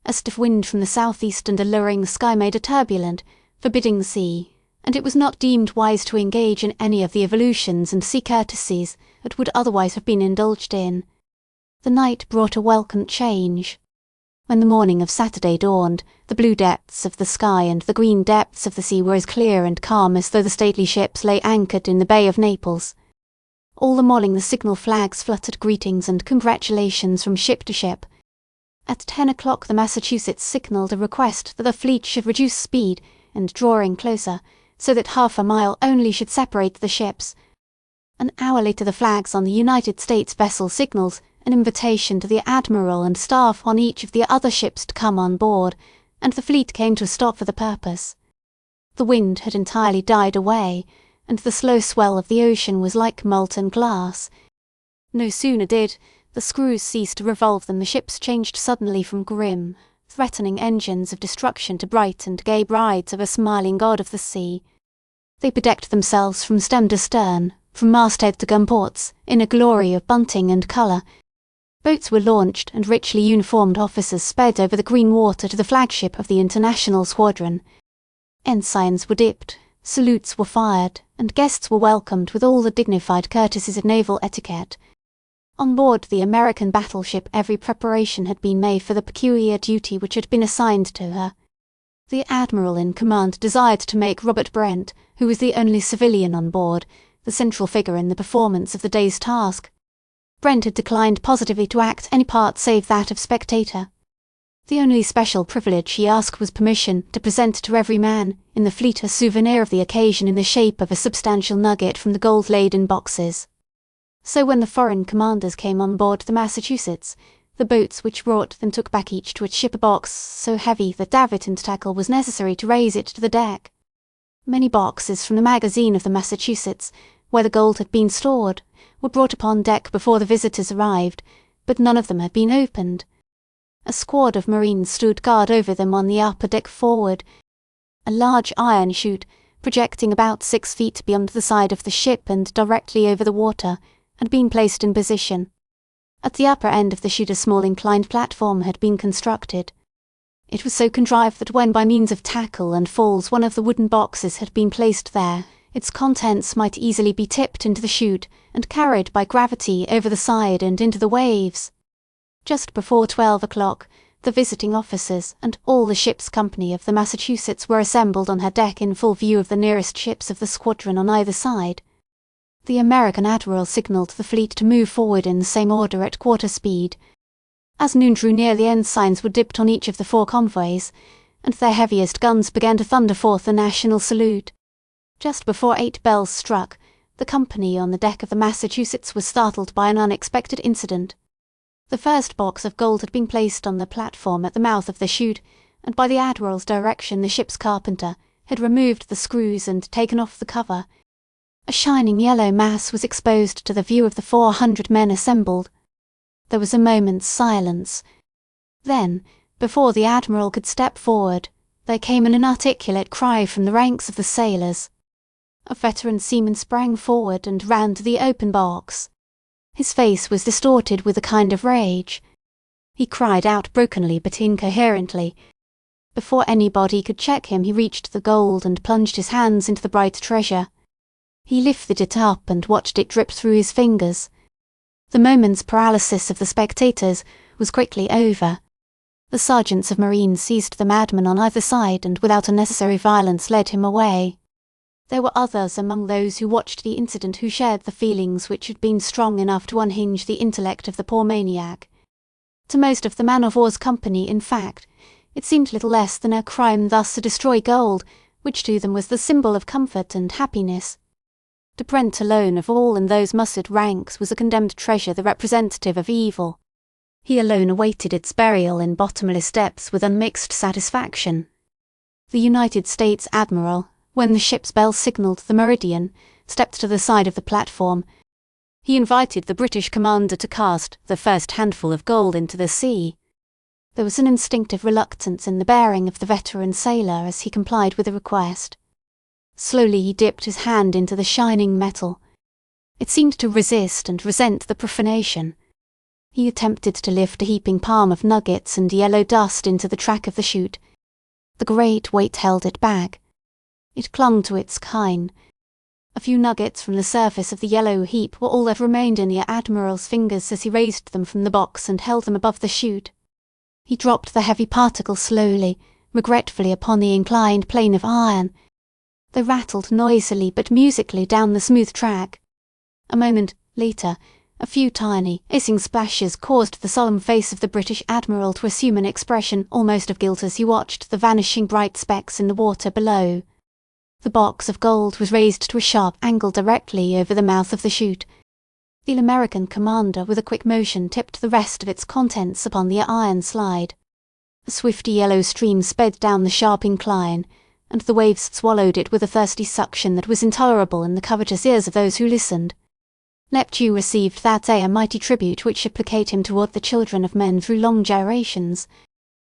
A stiff wind from the southeast and a lowering sky made a turbulent, forbidding sea, and it was not deemed wise to engage in any of the evolutions and sea courtesies that would otherwise have been indulged in. The night brought a welcome change. When the morning of Saturday dawned, the blue depths of the sky and the green depths of the sea were as clear and calm as though the stately ships lay anchored in the Bay of Naples. All the morning the signal flags fluttered greetings and congratulations from ship to ship. At 10 o'clock the Massachusetts signalled a request that the fleet should reduce speed and draw in closer, so that half a mile only should separate the ships. An hour later the flags on the United States vessel signalled an invitation to the admiral and staff on each of the other ships to come on board, and the fleet came to a stop for the purpose. The wind had entirely died away, and the slow swell of the ocean was like molten glass. No sooner did the screws cease to revolve than the ships changed suddenly from grim, threatening engines of destruction to bright and gay brides of a smiling god of the sea. They bedecked themselves from stem to stern, from masthead to gunports, in a glory of bunting and colour. Boats were launched and richly uniformed officers sped over the green water to the flagship of the international squadron. Ensigns were dipped, salutes were fired, and guests were welcomed with all the dignified courtesies of naval etiquette. On board the American battleship every preparation had been made for the peculiar duty which had been assigned to her. The admiral in command desired to make Robert Brent, who was the only civilian on board, the central figure in the performance of the day's task. Brent had declined positively to act any part save that of spectator. The only special privilege he asked was permission to present to every man in the fleet a souvenir of the occasion in the shape of a substantial nugget from the gold-laden boxes. So when the foreign commanders came on board the Massachusetts, the boats which brought them took back each to its ship a box so heavy that davit and tackle was necessary to raise it to the deck. Many boxes from the magazine of the Massachusetts, where the gold had been stored, were brought upon deck before the visitors arrived, but none of them had been opened. A squad of marines stood guard over them on the upper deck forward. A large iron chute, projecting about 6 feet beyond the side of the ship and directly over the water, had been placed in position. At the upper end of the chute a small inclined platform had been constructed. It was so contrived that when by means of tackle and falls one of the wooden boxes had been placed there, its contents might easily be tipped into the chute and carried by gravity over the side and into the waves. Just before 12 o'clock, the visiting officers and all the ship's company of the Massachusetts were assembled on her deck in full view of the nearest ships of the squadron on either side. The American admiral signalled the fleet to move forward in the same order at quarter speed. As noon drew near, the ensigns were dipped on each of the 4 convoys, and their heaviest guns began to thunder forth the national salute. Just before 8 bells struck, the company on the deck of the Massachusetts was startled by an unexpected incident. The first box of gold had been placed on the platform at the mouth of the chute, and by the admiral's direction the ship's carpenter had removed the screws and taken off the cover. A shining yellow mass was exposed to the view of the 400 men assembled. There was a moment's silence. Then, before the Admiral could step forward, there came an inarticulate cry from the ranks of the sailors. A veteran seaman sprang forward and ran to the open box. His face was distorted with a kind of rage. He cried out brokenly but incoherently. Before anybody could check him, he reached the gold and plunged his hands into the bright treasure. He lifted it up and watched it drip through his fingers. The moment's paralysis of the spectators was quickly over. The sergeants of marines seized the madman on either side and without unnecessary violence led him away. There were others among those who watched the incident who shared the feelings which had been strong enough to unhinge the intellect of the poor maniac. To most of the man-of-war's company, in fact, it seemed little less than a crime thus to destroy gold, which to them was the symbol of comfort and happiness. To Brent alone of all in those mustered ranks was a condemned treasure the representative of evil. He alone awaited its burial in bottomless depths with unmixed satisfaction. The United States Admiral, when the ship's bell signalled the meridian, stepped to the side of the platform. He invited the British commander to cast the first handful of gold into the sea. There was an instinctive reluctance in the bearing of the veteran sailor as he complied with the request. Slowly he dipped his hand into the shining metal. It seemed to resist and resent the profanation. He attempted to lift a heaping palm of nuggets and yellow dust into the track of the chute. The great weight held it back. It clung to its chine. A few nuggets from the surface of the yellow heap were all that remained in the Admiral's fingers as he raised them from the box and held them above the chute. He dropped the heavy particles slowly, regretfully upon the inclined plane of iron. They rattled noisily but musically down the smooth track. A moment later, a few tiny, hissing splashes caused the solemn face of the British Admiral to assume an expression almost of guilt as he watched the vanishing bright specks in the water below. The box of gold was raised to a sharp angle directly over the mouth of the chute. The American commander with a quick motion tipped the rest of its contents upon the iron slide. A swift yellow stream sped down the sharp incline, and the waves swallowed it with a thirsty suction that was intolerable in the covetous ears of those who listened. Neptune received that day a mighty tribute which should placate him toward the children of men through long generations.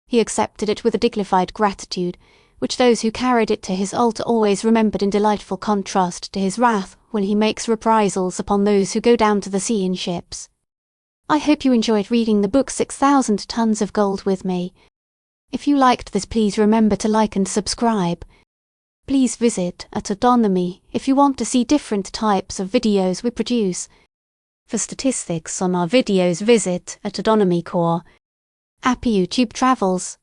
He accepted it with a dignified gratitude, which those who carried it to his altar always remembered in delightful contrast to his wrath when he makes reprisals upon those who go down to the sea in ships. I hope you enjoyed reading the book 6,000 Tons of Gold with me. If you liked this, please remember to like and subscribe. Please visit at Adonomy if you want to see different types of videos we produce. For statistics on our videos, visit at Adonomy Corps. Happy YouTube travels!